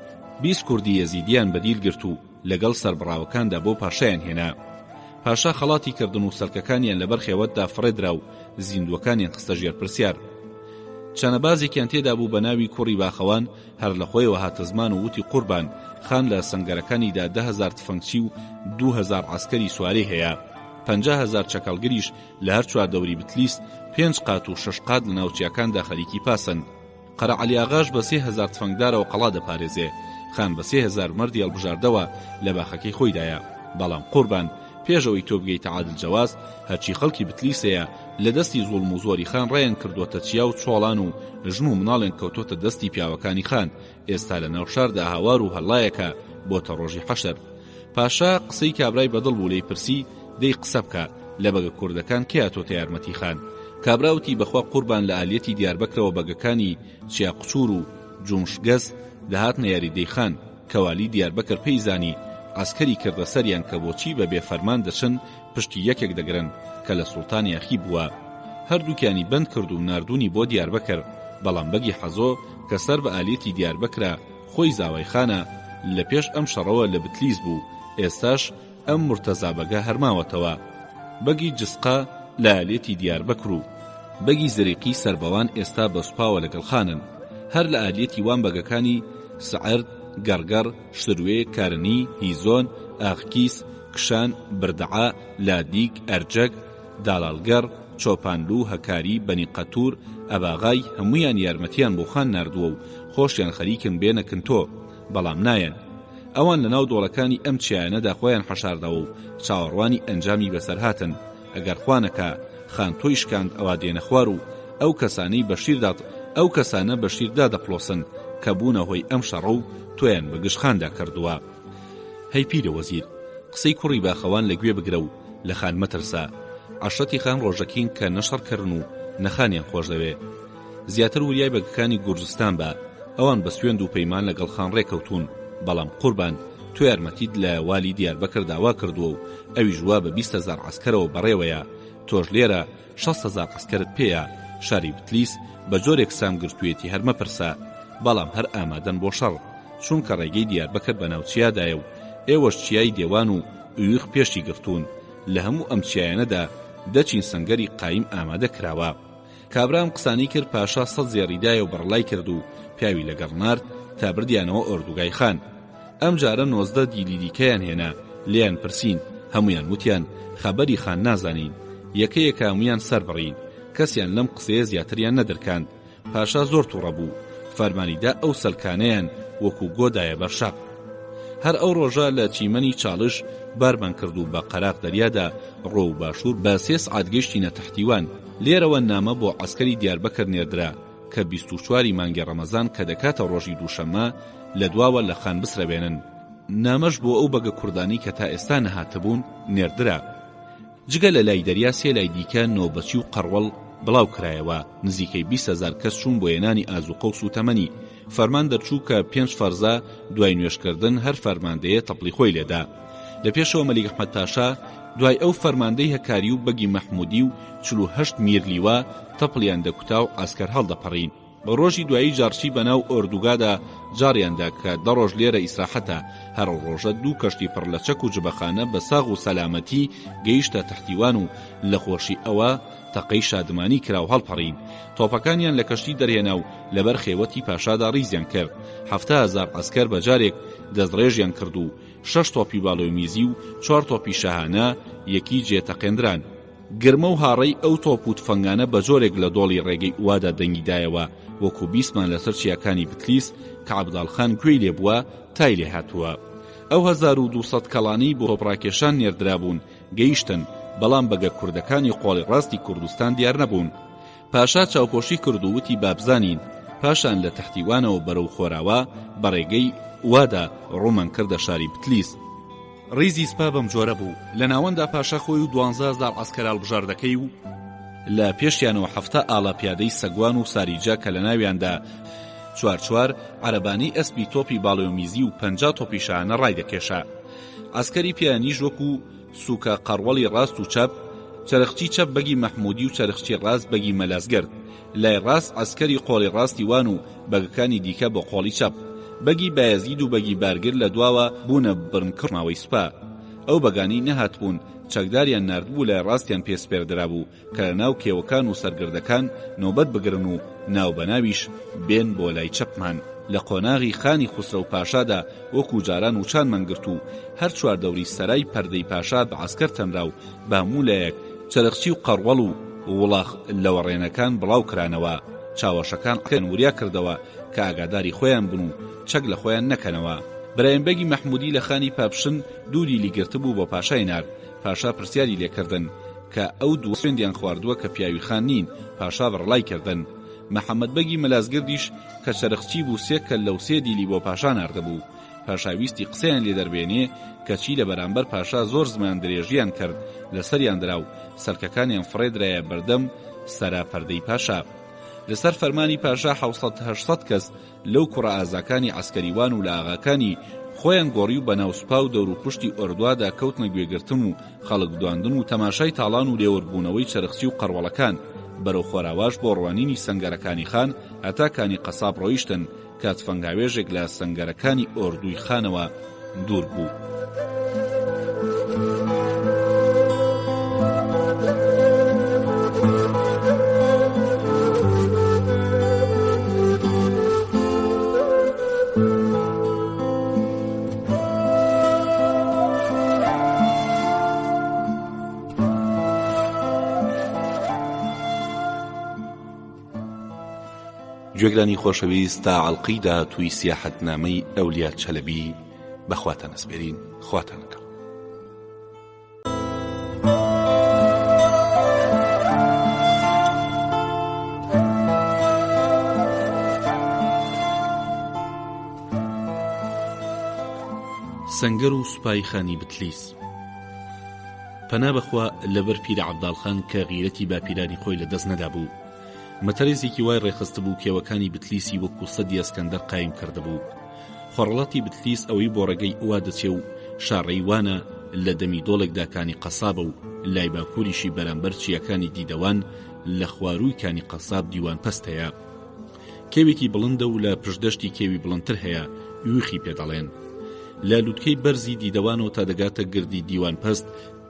20 کوردی یەزیدیان بەدیل گرت و لەگەڵ سەربڕاوەکاندا بۆ پاشایان هێنا. پاشا خەڵاتی کردن و سەرکەکانیان لەبەر خێوەتدا فڕێدرا و زیندوەکانیان خستە ژێر پرسیار. چەنەبازێکیان تێدا بوو بە ناوی کوڕی باخەوان هەر لە خۆیەوە هاتە زمان و وتی قوربان خان لە سەنگەرەکانیدا 10,000 تفەنگچی و 2,000 عەسکەری سوارەی هەیە. 50,000 چەکەڵگریش لە هەر چوار دەوری بتلیس 5 قات و 6 قات لە ناوچیەکاندا خەریکی پاسن. قەرە عەلیاغاش بە 3,000 تفەنگدارەوە قەڵا دەپارێزێ. خان بە 3,000 مەردی هەڵبژاردەوە لە باخەکەی خۆیدایە. بەڵام قوربان پێشەوەی تۆ بگەیتە عادل جەواز هەرچی خەڵکی بتلیسەیە لە دەستی زوڵم و زۆری خان ڕێیان کردوتە چیا و چۆڵان و ژن و مناڵێن کەوتۆتە دەستی پیاوەکانی خان ئێستا لە ناو شاردا هاوار و هەڵایەکە بۆتە ڕۆژی حەشر. پاشا قسەی کابرای بەدڵ بوو لێی پرسی دەی قسە بکە لە بەگە کوردەکان کێ هاتۆتە یارمەتی خان. کابراوتی بەخوا قوربان لە ئالەتی دیاربەکرەوە بەگەکانی چیاقچور و جومشگەز دەهاتنە یاریدەی خان. کەوالی دیاربەکر پێیزانی ئەسکەری کردە سەریان کە بۆچی بە بێفەرمان دەچن پشتی یەکێک دەگرن کە لە سوڵتانی ئەخی بووە. هەردووکیانی بند کرد و ناردوونی بۆ دیاربەکر، بەڵام بەگی حەزۆ کە سەر بە ئالەتی دیاربەکرە خۆی زاوای خانە لە پێش ئەم شەڕەوە لە بتلیس بوو، ئێستاش ئەم مرتەزا بەگە هەرماوەتەوە. بەگی جسقا لە ئالەتی دیاربەکر و بەگی زریقی سەربەوان ئێستا بە سوپاوە لەگەڵ خانن. هەر لە ئالەتی وان بەگەکانی سعرد، گەرگەڕ، شروێ، کارنی، هیزۆن، ئاخکیس، کشان، بردعا، لادیک، ئەرجەک، داڵالگەڕ، چۆپانلو، هەکاری، بەنی قەتور، ئەباغای هەمویان یارمەتیان بۆ خان ناردووە و خۆشیان خەریکن بێنەکن تۆ، بەڵام نایەن. ئەوان لە ناو دۆڵەکانی ئەم چیانەدا خۆیان حەشاردەوە و چاوەڕوانی ئەنجامی بەسەر هاتن. ئەگەر خوانەکە خان تۆی شکاند ئەوا دێنە خوار و ئەو کەسانە بەشیردا دەپڵۆسن کە بوونە هۆی ئەم شەڕە و تۆیان بە گشتخاندا کردووە. هەی پیرە وەزیر، قسەی کوڕی باخەوان لەگوێ بگرە و لە خان مەترسە. عەشەتی خان ڕۆژەکین کە نەشەڕکردن و نەخانیان خۆش دەوێ. زیاتر وریای بەگەکانی گورجستان بە، ئەوان بە سوێند و پەیمان لەگەڵ خان ڕێکەوتون، بەڵام قوربان تۆ یارمەتیت لە والی دیاربەکر داوا کردووە و ئەویش وا بە 20,000 عەسکەرەوە بەڕێوەیە. تۆش لێرە 60,000 عەسکەرت پێیە. شاری بتلیس بە جۆرێک سامگرتوویەتی هەرمەپرسە، بەڵام هەر ئامادەن بۆ شەڕ، چونکە ڕێگەی دیاربەکر بە ناوچیادایە و ئێوەش چیای دێوان و ئویخ پێشی گرتوون. لە هەموو ئەم چیایەنەدا دەچین سەنگەری قایم ئامادە کراوە. کابرام قسانی کرد، پاشا سەد زێڕیدایە و بەڕڵای کرد و پیاوی لەگەڵ نارد تا بردیانەوە ئۆردوگای خان. ئەم جارە 19 دیلی دیکەیان هێنا، لیان پرسین، هەمویان وتیان خەبەری خان نازانین. یەکەیەکە هەمویان سەر بڕین، کەسیان لەم قسەیە زیاتریان نەدرکاند. پاشا زۆر تووڕە بوو، فەرمانیدا ئەو سەلکانەیان وەکو گۆدایە بەرشەق. هەر ئەو ڕۆژە لە چیمەنی چاڵش بارمان کرد و بە قەراق دەریادا ڕۆ و باشوور بە 3 سعات گەشتینە تەحتیوان. لێرەوە نامە بۆ عەسکەری دیاربەکر نێردرا کە 24 مانگی ڕەمەزان کە دەکاتە ڕۆژی دووشەممە لە دواوە لە خان بسرەبێنن. نامەش بۆ ئەو بەگە کوردانی کە تا ئێستا نەهاتەبوون نێردرا. جگە لە لای دەریا سێ لای دیکە نۆبەچی و قەڕوەڵ بڵاو کرایەوە. نزیکەی 20,000 کەس چوون بۆ هێنانی ئازوقە و سوتەمەنی. فەرمان دەرچوو کە 5 فەرزە دوای نوێشکردن هەر فەرماندەیە تەپڵی خۆی لێدا. لە پێشەوە مەلیک ئەحمەد پاشا دوای ئەو فەرماندەی هەکاری و بەگی مەحمودی و 48 میرلیوە تەپڵیان دەکوتا و ئاسکەر هەڵدەپەڕین. بە ڕۆژی دوایی جارچی بەناو ئۆردوگادا جاڕیاندا کە 10 ڕۆژ لێرە ئیسراحەتە. هەر ڕۆژە 2 کەشتی پڕ لە چەک و جبەخانە بە ساغ و سەلامەتی گەیشتە تەحتیوان و لە خۆشی ئەوە تەقەی شادمانی کرا و هەڵپەڕین. تۆپەکانیان لە کەشتی دەرهێنا و لەبەر خێوەتی پاشادا ڕیزیان کرد. 70,000 عەسکەر بەجارێک دەستڕێژیان کرد و 6 تۆپی باڵۆی میزی و 4 تۆپی شاهانە یەکی جێتەقێندران. گرمە و هاڕەی ئەو تۆپ و تفەنگانە بە جۆرێک لە دۆڵی ڕێگەی ئوادا دەنگیدایەوە، وەکو بیسمان لەسەر چیاکانی بتلیس کە عەبداڵخان گوێی لێبووە تای لێ هاتووە. ئەو 1200 کەڵانی بۆ تۆپڕاکێشان نێردرابوون، گەیشتن، بەڵام بەگە کوردەکانی قۆڵی ڕاستی کوردستان دیار نەبوون. پاشا چاوپۆشی کرد و وتی بابزانین. پاشان لە تەحتیوانەوە بەرەو خۆراوە بەڕێگەی وادا ڕوومان کردە شاری بتلیس. ڕیزی سپا بەم جۆرە بوو. لە ناوەندا پاشا خۆی و 12,000 عەسکەر هەڵبژاردەکەی و لە پێشیانەوە 7 ئاڵا پیادەی سەگوان و ساریجا کە لە ناویاندا 4 عەرەبانی ئەسپی تۆپی باڵۆمیزی و 50 تۆپی شانە ڕای دەکێشا. عەسکەری پیانیش وەکو سوکە قەڕوەڵی ڕاست و چەپ، چەرخچی چەپ بەگی مەحمودی و چەرخچی ڕاست بەگی مەلازگرد. لای ڕاست عەسکەری قۆڵی ڕاستی وان و بەگەکانی دیکە بە قۆڵی چەپ. بەگی بایەزید و بەگی بارگر لە دواوە بوونە برنکڕماوەی سوپا. ئەو بەگانی نەهات بوون، چەکداریان ناردبوو لای ڕاستیان پێسپێردرا بوو کە لە ناو کێوەکان و سەرگردەکان نۆبەت بگرن و ناو بەناویش بێن بۆ لای چەپمان. لە قۆناغی خانی خوسرە و پاشادا وەکو جاران و چانمان گرت و هەر چواردەوری سەرای پەردەی پاشا بە عەسکەر تەمرا و بامولایەک چەرخچی و قەڕوەڵ و وڵاخ لەوەڕێنەکان بڵاو کرانەوە. چاوەشەکان وریا کردەوە کە ئاگاداری خۆیان بن و چەک لە خۆیان نەکەنەوە. بەرایەنبەگی مەحموودی لە خانی پاپشن دووری لیگرتە بوو بۆ پاشای نار. پاشا پرسیاری لێکردن کە ئەو دوو سوێندیان خواردووە کە پیاوی خان نین. پاشا بڕڵای کردن. محەممەد بەگی مەلازگردیش کە چەرخچی بوو سێ کە لەو سێ دیلی بۆ پاشا ناردەبوو. پاشاویستی قسەیان لێ دەربێنێ کەچی لە بەرامبەر پاشا زۆر زمان درێژیان کرد لەسەریان دراو سەرکەکانیان فڕێدرایە بەردەم سەراپەردەی پاشا. لەسەر فەرمانی پاشا 700 کەس لەو کوڕە ئازاکانی عەسکەریوان و لە ئاغاکانی خۆیان گۆڕی و بە ناوسپا و دەور و پشتی ئۆردوادا کەوتنە گوێگرتن و خەڵک دواندن و تەماشای تاڵان و لێوەربوونەوەی چەرخچی و قەڕوەڵەکان. بەرەو خۆراواش بۆ ڕوانینی سەنگەرەکانی خان هەتاکانی قەساب ڕۆیشتن کات فەنگاوێژێک لە سەنگەرەکانی ئۆردوی خانەوە دوور بوو. گوێگرانی خۆشەویست تا عەڵقەی داهاتووی سیاحەتنامەی ئەولیا چەلەبی بەخواتان ئەسپێرین. خواتان لەگەڵ. سەنگەر و سوپای خانی بتلیس. پەنا بەخوا لەبەر پیرە عەبداڵخان کە غیرەتی باپیرانی خۆی لەدەست نەدابوو. مەتەرێزێکی وای ڕێخست بوو کێوەکانی بتلیسی وەکو سەدی ئەسکەندەر قایم کردبوو. خۆڕڵەتی بتلیس ئەوەی بۆ ڕێگەی ئەوا دەچێ و شاڕەی وانە لە دەمی دۆڵێکداکانی قەسابە و لای باکووریشی بەرامبەر چیەکانی دیدەوان لە خوارووی کانی قەساب دیوان پەست هەیە. کێوێکی بڵندە و لە پشدەشتی کێوی بڵندتر هەیە یوخی پێدەڵێن. لە لووتکەی بەرزی دیدەوانەوە تا دەگاتە گردی دیوان پەست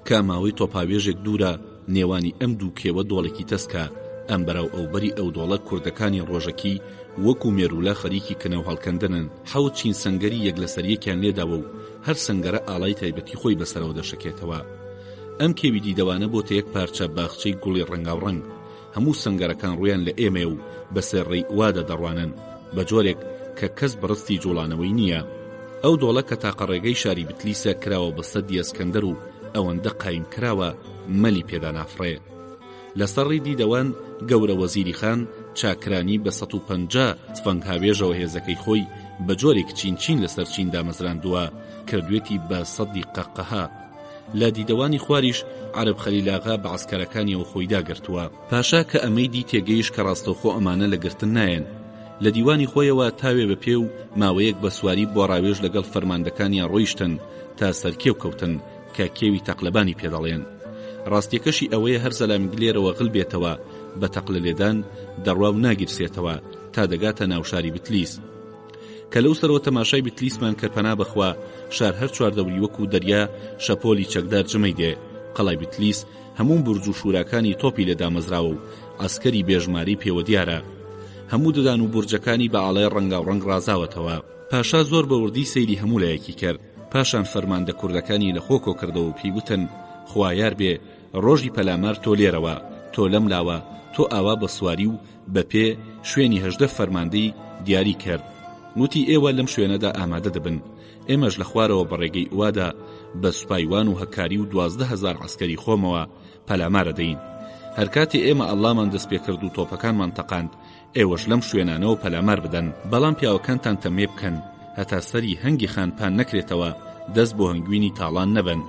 کە ماوەی تۆپاوێژێک دوورە نێوانی ئەم دوو کێوە دۆڵێکی تەسکە. ئەم بەراو ئەوبەری ئەو دۆڵە کوردەکانی ڕۆژەکی وەکو مێروولە خەریکی کنەو هەڵکەندنن. حەوت چین سەنگەری یەک لەسەر یەکیان لێداوە و هەر سەنگەرە ئاڵای تایبەتی خۆی بەسەرەوە دەشکێتەوە. ئەم کێوی دیدەوانە بۆتە یەک پارچە باخچەی گوڵی ڕەنگاوڕەنگ. هەموو سەنگەرەکان ڕویان لە ئێمە و بەسەر ڕێی وادە دەڕوانن بە جۆرێک کە کەس بڕستی جوڵانەوەی نییە. ئەو دۆڵە کە تاقەڕێگەی شاری بتلیسە کراوە بە سەدی ئەسکەندەر و ئەوەندە قایم کراوە مەلی پێدا نافڕێ. لەسەڕی دیدەوان گەورە وەزیری خان چاکرانی بە 150 تفەنگ هاوێژەوە هێزەکەی خۆی بە جۆرێک چین لەسەر چین دامەزراندووە کردوێتی بە 100 قەقەها. لە دیدەوانی خواریش عەرەب خەلیلاغا بە عەسکەرەکانیەوە خۆی داگرتووە. پاشا کە ئەمەی دی تێگەیش کە ڕاستەوخۆ ئەمانە لە گرتن نایەن. لە دیوانی خۆیەوە تاوێ بە پێ و ماوەیەک بە سواری بۆ ڕاوێژ لەگەڵ فەرماندەکانیان ڕۆیشتن تا سەرکێو کەوتن کە کێوی تەقلەبانی پێدەڵێن. ڕاستیەکەشی ئەوەیە هەر زەلامگلێرەوە غڵ بێتەوە بە تەقلە لێدان دەڕوا و ناگیرسێتەوە تا دەگاتە ناوشاری بتلیس. کە لەو سەرەوە تەماشای بتلیسمان کرد پەنا بەخوا شار هەر چواردەوری وەکو دەریا شەپۆلی چەکدار جمەی دێ. قەڵای بتلیس هەموو برج و شوراکانی تۆپی لێ دامەزراوە و ئەسکەری بێژماری پێوە دیارە. هەموو ددان و برجەکانی بە ئاڵای ڕەنگاوڕەنگ ڕازاوەتەوە. پاشا زۆر بەوردی سەیری هەموو لایەکی کرد. پاشان فەرماندە کوردەکانی لە خۆکۆ کردەوە و پێیوتن خوایار بێ ڕۆژی پەلامار تۆ لێرەوە، تۆ لەم لاوە، تۆ ئاوا بە سواری و بە پێ شوێنی 18 فەرماندەی دیاری کرد. وتی ئێوە لەم شوێنەدا ئامادە دەبن. ئێمەش لە خوارەوە بە ڕێگەی ئەوادا بە سوپایوان و هەکاری و 12,000 عەسکەری خۆمەوە پەلامارە دەین. هەر کاتێ ئێمە ئەڵڵامان دەست پێ کرد و تۆپەکانمان تەقاند ئێوەش لەم شوێنانەوە پەلامار بدەن. بەڵام پیاوەکانتان تەمێ بکەن هەتا سەری هەنگی خانپان نەکرێتەوە دەست بۆ هەنگوینی تاڵان نەبن.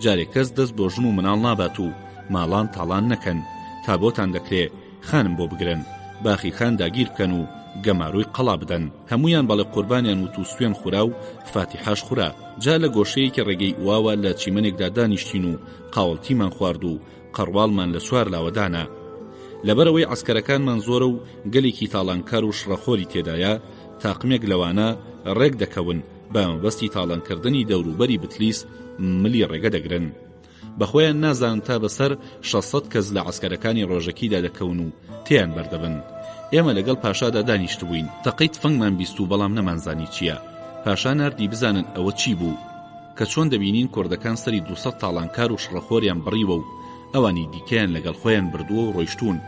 جارێک کەس دەست بۆ ژن و مناڵ نابات و ماڵان تاڵان نەکەن تا بۆتان دەکرێ خانم بۆ بگرن باخی خان داگیر بکەن و گەماروی قەڵا بدەن. هەمویان بەڵێ قوربانیان و تووسوێن خورا و فاتیحاش خورا. جا لە گۆشەیەکی ڕێگەی ئواوە لە چیمەنێکدا دانیشتین و قاوەڵتیمان خوارد و قەڕواڵمان لە چوار لاوەدانا. لەبەرەوەی عەسکەرەکانمان زۆرە و گەلێکی تاڵانکار و شڕەخۆری تێدایە تاقمێک لەوانە ڕێک دەکەون بە مەبەستی تاڵانکردنی دەوروبەری بتلیس ملی ڕێگە دەگرن. بەخۆیان نازان تا بەسەر 600 کەس لە عەسکەرەکانی ڕۆژەکیدا دەکەون و تێیان بەردەبن. ئێمە لەگەڵ پاشادا دانیشت بووین. تەقەی تفەنگمان بیست و بەڵام نەمانزانی چییە. پاشا ناردی بزانن ئەوە چی بوو کە چۆن دەبینین کوردەکان سەری 200 تاڵانکار و شڕەخۆریان بڕیوە و ئەوانی دیکەیان لەگەڵ خۆیان بردووە و ڕۆیشتون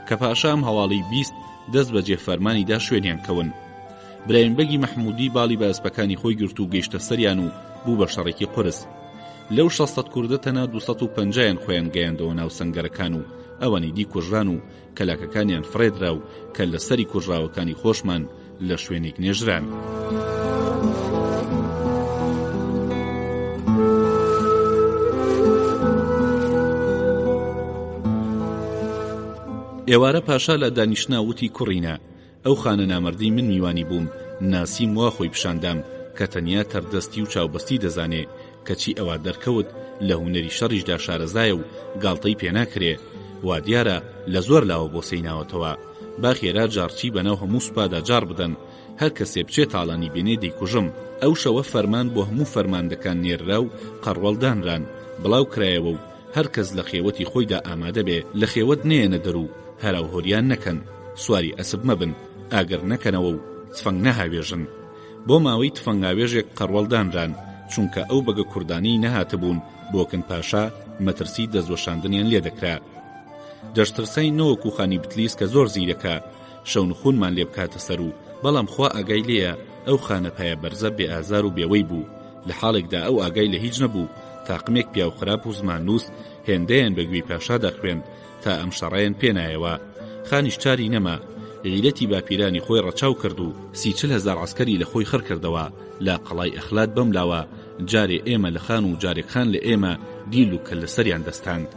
کە پاشام هەواڵی بیست دەست بە جێفەرمانیدا شوێنیان کەون. برایمبەگی مەحموودی باڵی بە ئەسپەکانی خۆی گرت و گەیشتە سەریان و بوو بە شەڕێکی قورس. لەو 600 کوردە تەنە 250 خۆیان گەیاندەوە ناو سەنگەرەکان و ئەوانی دی کوژران و کەلاکەکانیان فڕێدرا و کە لە سەری کوژراوەکانی خۆشمان لە شوێنێک نێژران. ئێوارە پاشا لە دانیشنا وتی کوڕینە، ئەو خانە نامەردی من میوانی بووم، ناسیم وا خۆی پیشاندام کە تەنیا تەردەستی و چاوبەستی دەزانێ، کەچی ئەوە دەرکەوت لە هونەری شەڕیشدا شارەزایە و گاڵتەی پێناکرێ، وا دیارە لە زۆر لاوە بۆ سەیناوەتەوە، با خێرا جارچی بەناو هەموو سوپادا جار بدەن، هەر کەسێ بچێت تاڵانی بێنێ دەیکوژم. ئەو شەوە فەرمان بۆ هەموو فەرماندەکان نێررا و قەڕوەڵدانران بڵاو کرایەوە و هەر کەس لە خێوەتی خۆیدا ئامادە بێ لە خێوەت نێنە دەرو، هەراو هۆریان نەکەن، سواری ئەسب مەبن، ئاگەر نەکەنەوە و تفەنگ نەهاوێژن. بۆ ماوەی تفەنگاوێژێک قەڕوەڵدانران، چونکە ئەو بەگە کوردانی نەهاتەبوون بۆکن پاشا مەترسی دەستوەشاندنیان لێ دەکرا. دەشترسەی نەوەکو خانی بتلیس کە زۆر زیرەکە، شەون خونمان لێ بکاتە سەر و بەڵام خوا ئاگای لێیە ئەو خانە پایە بەرزە بێ ئازار و بێوەی بوو. لە حاڵێکدا ئەو ئاگای لە هیچ نەبوو، تاقمێک پیا و خراپ و زماننووس هێندەیان بەگوێی پاشادا خوێند تا ئەم شەڕەیان پێنایەوە. خانیش چاری نەما، غیرەتی باپیرانی خۆی ڕەچاو کرد و 30,000 عسکەری لە خۆی خڕ کردەوە لە قەڵای ئەخلات بەم لاوە، جارێ ئێمە لە خان و جارێک خان لە ئێمە دیل و کە لە سەریان دەستاند.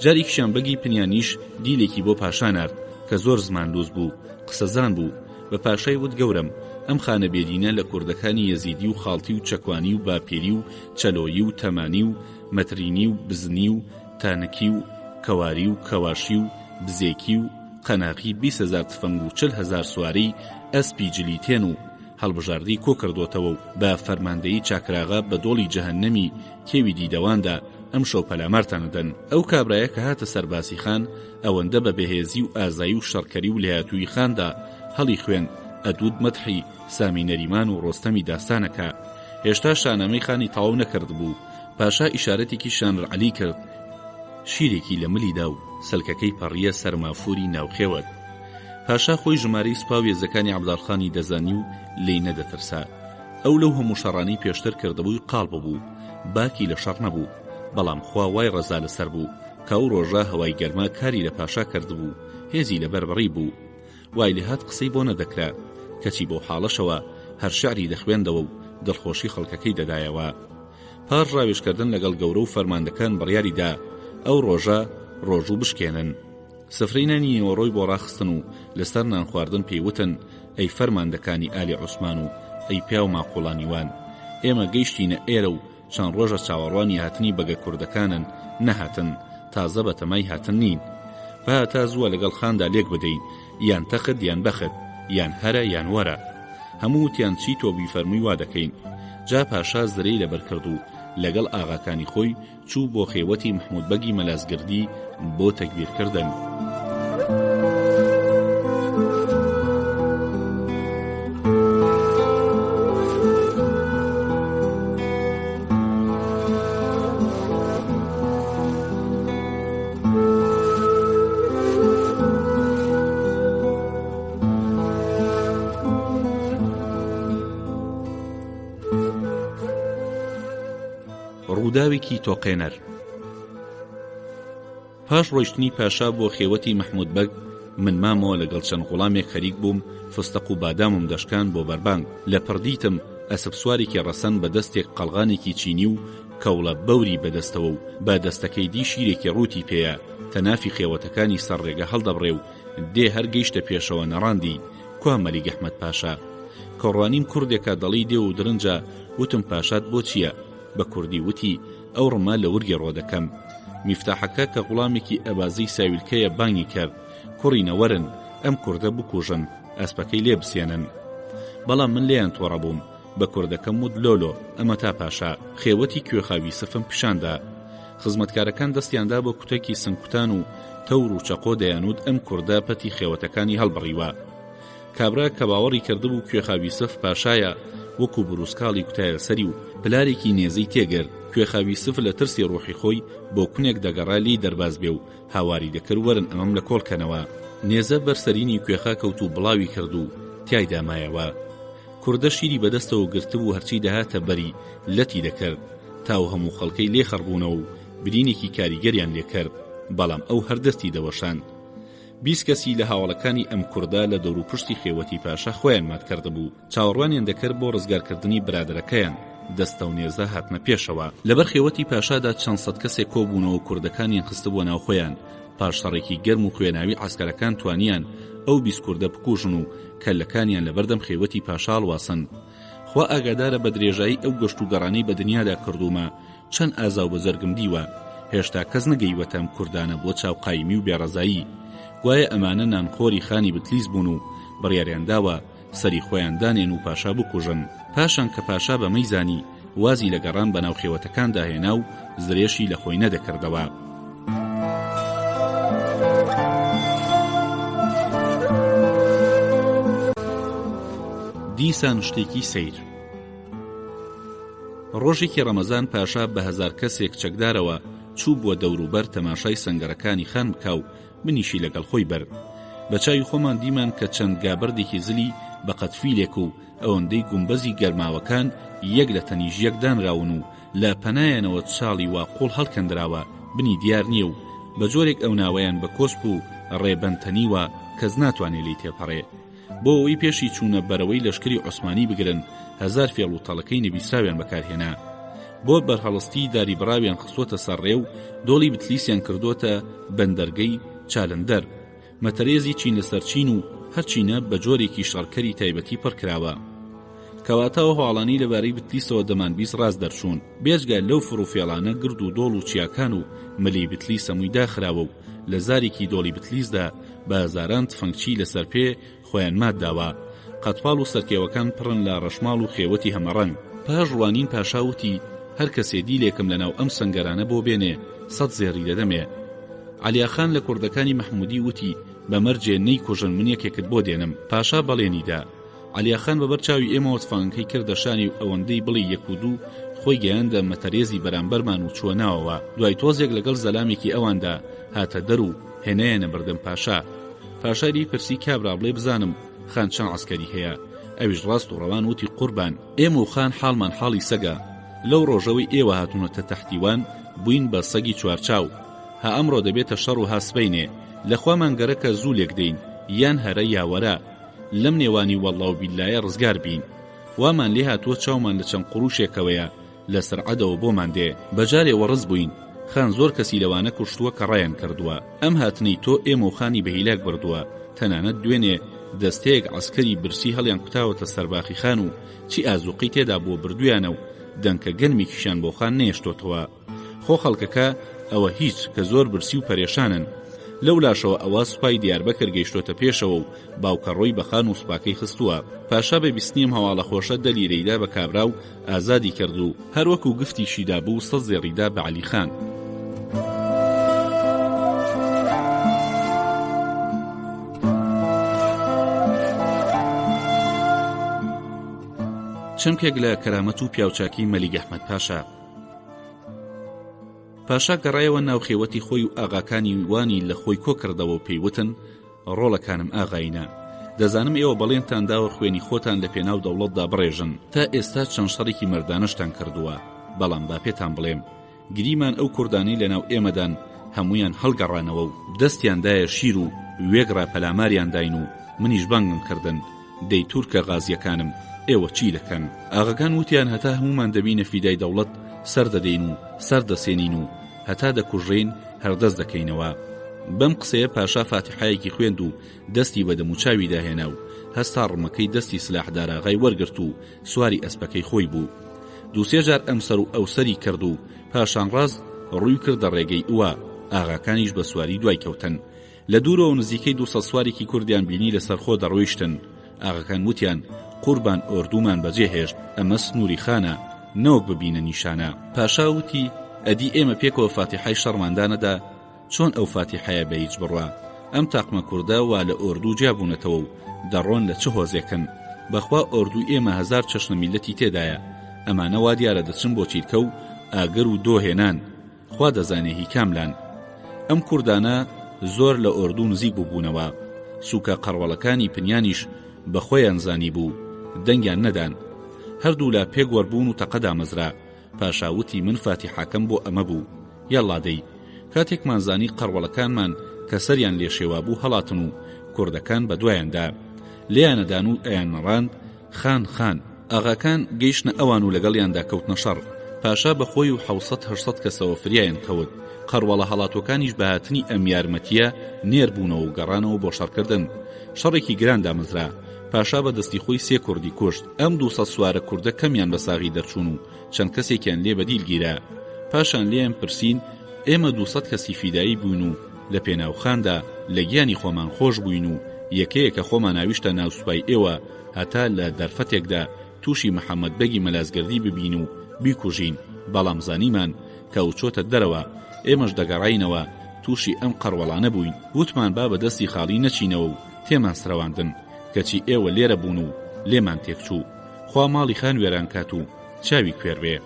جارێکیشیان بەگی پنیانیش دیلێکی بۆ پاشا نارد کە زۆر زمانلووز بوو، قسەزان بوو. بە پاشای وت گەورم، ئەم خانە بێدینە لە کوردەکانی یەزیدی و خاڵتی و چەکوانی و باپیری و چەلۆیی و تەمانی و مەترینی و بزنی و تانکی و کەواری و کەواشی و بزێکی و قەناقی 20,000 تفەنگ و 40,000 سواری ئەسپی جلیتێن و هەڵبژاردی کۆ کردوتەوە و بە فەرماندەیی چاکراغا بە دۆڵی جەهەنەمی کێوی دیدەواندا ئەم شەو پەلامارتانەدەن. ئەو کابرایە کە هاتە سەرباسی خان ئەوەندە بە بەهێزی و ئازایی و شەڕکەری و لەهاتووی خاندا هەڵی خوێن ئەدود مەدحی سامی نەریمان و ڕۆستەمی داستانەکە. هێشتا شانەمەی خانی تەواو نەکرد بوو. پاشا ئیشارەتێکی شانر عەلی کرد، شیرێکی لە ملیدا و سەلکەکەی پەڕیە سەرمافوری ناوخێوەت. پاشا خۆی ژمارەی سوپا و وێزەکانی عەبداڵخانی دەزانی و لێی نەدەترسا. ئەو لەو هەموو شەڕانی پێشتر کردبووی قاڵ ببوو، باکی لە شەڕ نەبوو، بەڵام خوا وای ڕەزا لەسەر بوو کە ئەو ڕۆژە هەوای گەرما کاری لە پاشا کردبوو، هێزی لە بەربڕی بوو. وای لێهات قسەی بۆ نەدەکرا، کەچی بۆ حاڵەشەوە هەر شعری دەخوێندەوە و دڵخۆشی خەڵکەکەی دەدایەوە. پاش ڕاوێژکردن لەگەڵ گەورە و فەرماندەکان بڕیاریدا ئەو ڕۆژە ڕۆژوو بشکێنن. سفرەی نانی نیوەڕۆی بۆ ڕاخستن و لەسەر نان خواردن پێیوتن ئەی فەرماندەکانی ئالی عوسمان و ئەی پیا و ماقوڵانیوان، ئێمە گەیشتینە ئێرە و چەند ڕۆژە چاوەڕوانی هاتنی بەگە کوردەکانن، نەهاتن، تازە بە تەمای هاتن نین. با تا زووە لەگەڵ خاندا لێک بدەین، یان تەخت یان بەخت، یان هەرە یان وەرە، هەموو وتیان چی تۆ بیفەرمووی وا دەکەین. جا پاشا زرەی لەبەر کرد و لەگەڵ ئاغاکانی خۆی چوو بۆ خێوەتی محمود بەگی مەلازگردی بۆ تەکبیرکردن. ڕووداوێکی تۆقێنەر. پاش ڕۆیشتنی پاشا بۆ خێوەتی محمود بەگ، من مامەوە لەگەڵ چەند غوڵامێک خەریک بووم، فستق و بادامم دەشکان بۆ بەربانگ. لە پڕدیتم ئەسب سوارێکی ڕەسەن بە دەستێک قەڵغانێکی چینی و کەوڵە بەوری بەدەستەوە و با دەستەکەی دی شیرێکی ڕووتی پێیە، تەنافی خێوەتەکانی سەرڕێگە هەڵدەبڕێ و دێ هەر گەیشتە پێشەوە نەڕاندی کوا مەلیک ئەحمەد پاشا. کەڕوانیم کوردێکە دەڵی دێ و درنجە. وتم پاشات بۆ چییە؟ بە کوردی وتی ئەو ڕما لە ورگی ڕۆدەکەم. میفتاحەکە کە غوڵامێکی ئەبازی ساویلکەیە بانگی کرد، کوڕینە وەرن ئەم کوردە بکوژن، ئەسپەکەی لێ بسێنن. بەڵام من لێیان تۆڕە بووم. بە کوردەکەم وت لۆلۆ ئەمە تا پاشا. خێوەتی کوێخاوی سفم پیشاندا. خزمەتکارەکان دەستیاندا بە کوتێکی سنگکوتان و تەور و چەقۆ دەیانوت ئەم کوردە پەتی خێوەتەکانی هەڵبڕیوە. کابرا کە باوەڕی کردبوو کوێخاوی سف پاشایە، وەکو بروسکاڵی کوتایە سەری و پلارێکی نێزەی تێگەر. کوێخاوی سف لە ترسی ڕۆحی خۆی بۆ کونێک دەگەڕا لی دەرباز بێ و هاواری دەکرد وەرن ئەمەم لە کۆڵکەنەوە. نێزە بەرسەرینی کوێخا کەوت و بڵاوی کرد و تیای دامایەوە. کوردە شیری بەدەستەوە گرتبوو هەرچی دەهاتە بەری لەتی دەکرد تاو هەموو خەڵکەی لێ خەڕبوونەوە و برینێکی کاریگەریان لێکرد بەڵام ئەو هەردەستی دەوەشان 20 کەسی لە هاوڵەکانی ئەم کووردا لە دەور و پشتی خێوەتی پاشا خۆیان ماتکردە بوو چاوەڕوانیان دەکرد بۆ ڕزگارکردنی برادەرەکەیان دەستە و نێزە هاتنە پێشەوە لەبەر خێوەتی پاشادا چەند سەد کەسێک کۆبوونەوە کوردەکانیان خستە بۆ ناو خۆیان پاشەڕێکی گەرم و خوێناوی عەسکەرەکان توانیان ئەو 20 کوردە بکوژن و کەلەکانیان لەبەردەم خێوەتی پاشا هەڵواسن خوا ئاگادارە بە درێژایی ئەو گەشت و گەڕانەی بە دنیادا کردومە چەند ئازا و بەزەرگم دیوە هێشتا کەس نەگەیوەتە ئەم کوردانە بۆ چاو قایمی و بێڕەزایی گوایە ئەمانە نانخۆری خانی بتلیس بوون و بڕیاریان داوە سەری خۆیان دانێن و پاشا بکوژن پاشان کە پاشا بەمەی زانی وازی لە گەڕان بەناو خێوەتەکاندا هێنا و زرێشی لە خۆی نەدەکردەوە دیسان شتێکی سیر ڕۆژێکی ڕەمەزان پاشا بە 1000 کەسێک چەکدارەوە چوو بووە دەوروبەر تەماشای سەنگەرەکانی خان بکاو بنیشی لەگەڵ خۆی بەر بە چاوی خۆمان دیمان کە چەند گابردێکی زلی بە قەتفیلێک و ئەوەندەی گومبەزی گەرماوەکان یەک لە تەنیژ یەک دانراون و لە پەنایەنەوە چاڵی وا قوڵ هەڵکەندراوە بنی دیار نییە و بە جۆرێک ئەو ناوەیان بە کۆسپ و ڕێبەنتەنیوە کەس ناتوانێت لی تێپەڕێ بۆ ئەوەی پێشی چوونە بەرەوەی لەشکری عوسمانی بگرن 1000 فێڵ و تەڵەکەی نەبیسراویان بەکارهێنا بۆ بەرهەڵستی داری بڕاویان خستوتە سەرڕێ و دۆڵی بتلیسیان کردوتە بەندەرگەی چالندەر مەتەرێزی چین لەسەر چین و هەرچینە بە جۆرێکی شەڕکەری تایبەتی پڕکراوە کەواتەوە هەواڵانی لەبارەی بتلیسەوە دەمانبیست ڕاست دەرچوون بێجگە لەو فڕوفێڵانە گرد و دۆڵ و چیاکان و ملی بتلیس هەمووی داخراوە و لە زارێکی دۆڵی بتلیسدا بە هەزاران تفەنگچی لەسەر پێ خۆیان مادداوە قەتپاڵ و سەرکێوەکان پڕن لە ڕەشماڵ و خێوەتی هەمەڕەنگ پاش ڕوانین پاشاوتی هەر کەسێ دیلێکم لەناو ئەم سەنگەرانە بۆ بێنێ 100 زێڕی دەدەمێ عەلیاخان لە کوردەکانی مەحموودی وتی بەمەرجێ نەیکوژن من یەکێکت بۆ دێنم پاشا بەڵێنیدا عەلیاخان بەبەر چاوی ئێمەوە تفەنگەکەی کردە شانی و ئەوەندەی بڵی 1 و 2 خۆی گەیاندە مەتەرێزی بەرامبەرمان و چووە ناوەوە دوای تۆزێک لەگەڵ زەلامێکی ئەواندا هاتە دەر و هێنایەنە بردم پاشای پرسی کابرا بڵێ بزانم خان چەند عەسکەری هەیە ئەویش ڕاست و ڕەوان وتی قوربان ئێمە و خان حاڵمان حاڵی سەگە لەو ڕۆژەوەی ئێوە هاتوونەتە تەحتیوان بووین بە سەگی چوارچاو ها ئەمڕۆ دەبێتە شەڕ و هاسبەینێ لەخوامان گەرەکە زوو لێک دەین یان هەرە یاوەرە لەم نێوانی وەڵڵا و بیلایە ڕزگار بین وامان لێ هاتووە چاومان لە چەند قوڕوشێکەوەیە لە سەرعەدەوە بۆمان دێ بەجارێ وەڕز بووین خان زۆر کەسی لەوانە کوشتووە کە ڕایان کردووە ئەم هاتنەی تۆ ئێمە و خانی بە هیلاک بردووە تەنانەت دوێنێ دەستەیەک عەسکەری برسی هەڵیان کوتاوەتە سەرباخی خان و چی ئازوقی تێدا بۆ بردویانە و دەنکە گەنمێکیشیان بۆ خان نێشتۆتەوە خۆ خەڵکەکە ئەوە هیچ کە زۆر برسی و پەرێشانن لەو لاشەوە ئەوە سوپای دیاربەکر گەیشتۆتە پێشەوە و باوکە ڕۆی بەخان و سوپاکەی خستووە پاشا بە بیستنیم هەواڵە خۆشە دەلیرەیدا بە کابرا و ئازادی کرد و هەروەکو گفتیشیدا بوو 100 زێڕیدا بە عەلی خان چەمکێک لە کەرامەت و پیاوچاکی مەلیک ئەحمەد پاشا گەڕایەوە ناو خێوەتی خۆی و ئاغاکانی وانی لە خۆی کۆ کردەوە و پێیوتن ڕۆڵەکانم ئاغاینە دەزانم ئێوە بەڵێنتان داوە خوێنی خۆتان لە پێناو دەوڵەتدا بڕێژن تا ئێستا چەند شەڕێکی مەردانەشتان کردووە بەڵام با پێتان بڵێم گریمان ئەو کوردانی لەناو ئێمەدان هەمویان هەڵگەڕانەوە و دەستیاندایە شیر و وێگڕا پەلاماریان داین و منیش بانگم کردن دەی تورکە غازیەکانم ئێوە چی دەکەن ئاغاکان وتیان هەتا هەمومان دەبینە فیدای دەوڵەت سەر دەدەین و سەر دەسێنین و هەتا دەکوژڕین هەردەست دەکەینەوە بەم قسەیە پاشا فاتحایەکی خوێند و دەستی بە دەموچاوی داهێنا و هەستا ڕمەکەی دەستی سلاحدار ئاغای وەرگرت و سواری ئەسپەکەی خۆی بوو دووسێ جار ئەم سەر و ئەو سەری کرد و پاشان ڕاست ڕووی کردە ڕێگەی ئوە ئاغاکانیش بە سواری دوای کەوتن لە دوورەوە نزیکەی 200 سوارێکی کوردیان بینی لەسەر خۆ دەڕۆیشتن ئاغاکان وتیان قوربان ئۆردومان بەجێهێشت ئەمە سنووری خانە نەوەک ببینە نیشانە پاشا وتی ئەدی ئێمە پێکەوە فاتحای شەڕماندانەدا چۆن ئەو فاتحایە بە هیچ بڕوا ئەم تاقمە کووردە وا لە ئۆردوو جیابوونەتەوە و دەڕۆن لە چه هۆزێکن بەخوا ئۆردوو ئێمە 1000 چەشنە میلەتی تێدایە ئەمانە وا دیارە دەچن بۆ چیرکە و ئاگر و دۆهێنان خوا دەزانێ هی کاملان ئەم کوردانە زۆر لە ئۆردوو نزیک بووبوونەوە سوکە قەڕوەڵەکانی پنیانیش بەخۆیان زانی بوو دەنگیان نەدان. هەردوو لا پێگوەربوون و تەقەدا مەزرا. پاشاوتی من فاتیحەکەم بۆ ئەمە بوو. یەڵڵا دەی کاتێکمان زانی قەڕوەڵەکانمان کە سەریان لێ شێوا بوو هەڵاتن و کوردەکان بە دوایاندا لێیانەدان و ئەیانڕاند خان خان. ئاغاکان گەیشتنە ئەوان و لەگەڵیاندا کەوتنە شەڕ. پاشا بەخۆی و 700 کەسەوە فریایان کەوت. قەڕوەڵە هەڵاتۆکانیش بەهاتنی ئەم یارمەتیە نێر بوونەوە و گەڕانەوە بۆ شەڕکردن. شەڕێکی گران دامەزرا. پاشا بە دەستی خۆی 3 کوردی کوشت. ئەم 200 سوارە کوردە کەمیان بە ساغی دەرچوون و چەند کەسێکیان لێ بەدیل گیرا. پاشان لێیان پرسین ئێمە 200 کەسی فیدایی بووین و لە پێناوخاندا لە گیانی خۆمان خۆش بووین و یەکەیەکە خۆمان ناویشتە ناوسوپای ئێوە هەتا لە دەرفەتێکدا تووشی محەممەد بەگی مەلازگردی ببین و بیکوژین. بەڵام زانیمان کە ئەو چۆتە دەرەوە ئێمەش دەگەڕاینەوە تووشی ئەم قەڕوەڵانە بووین. وتمان با بە دەستی خاڵی نەچینەوە و تێمان سرەواندن کەچی ئێوە لێرە بوون و لێمان تێکچوو. خوا ماڵی خان وێران کات و چاوی کوێر بێ.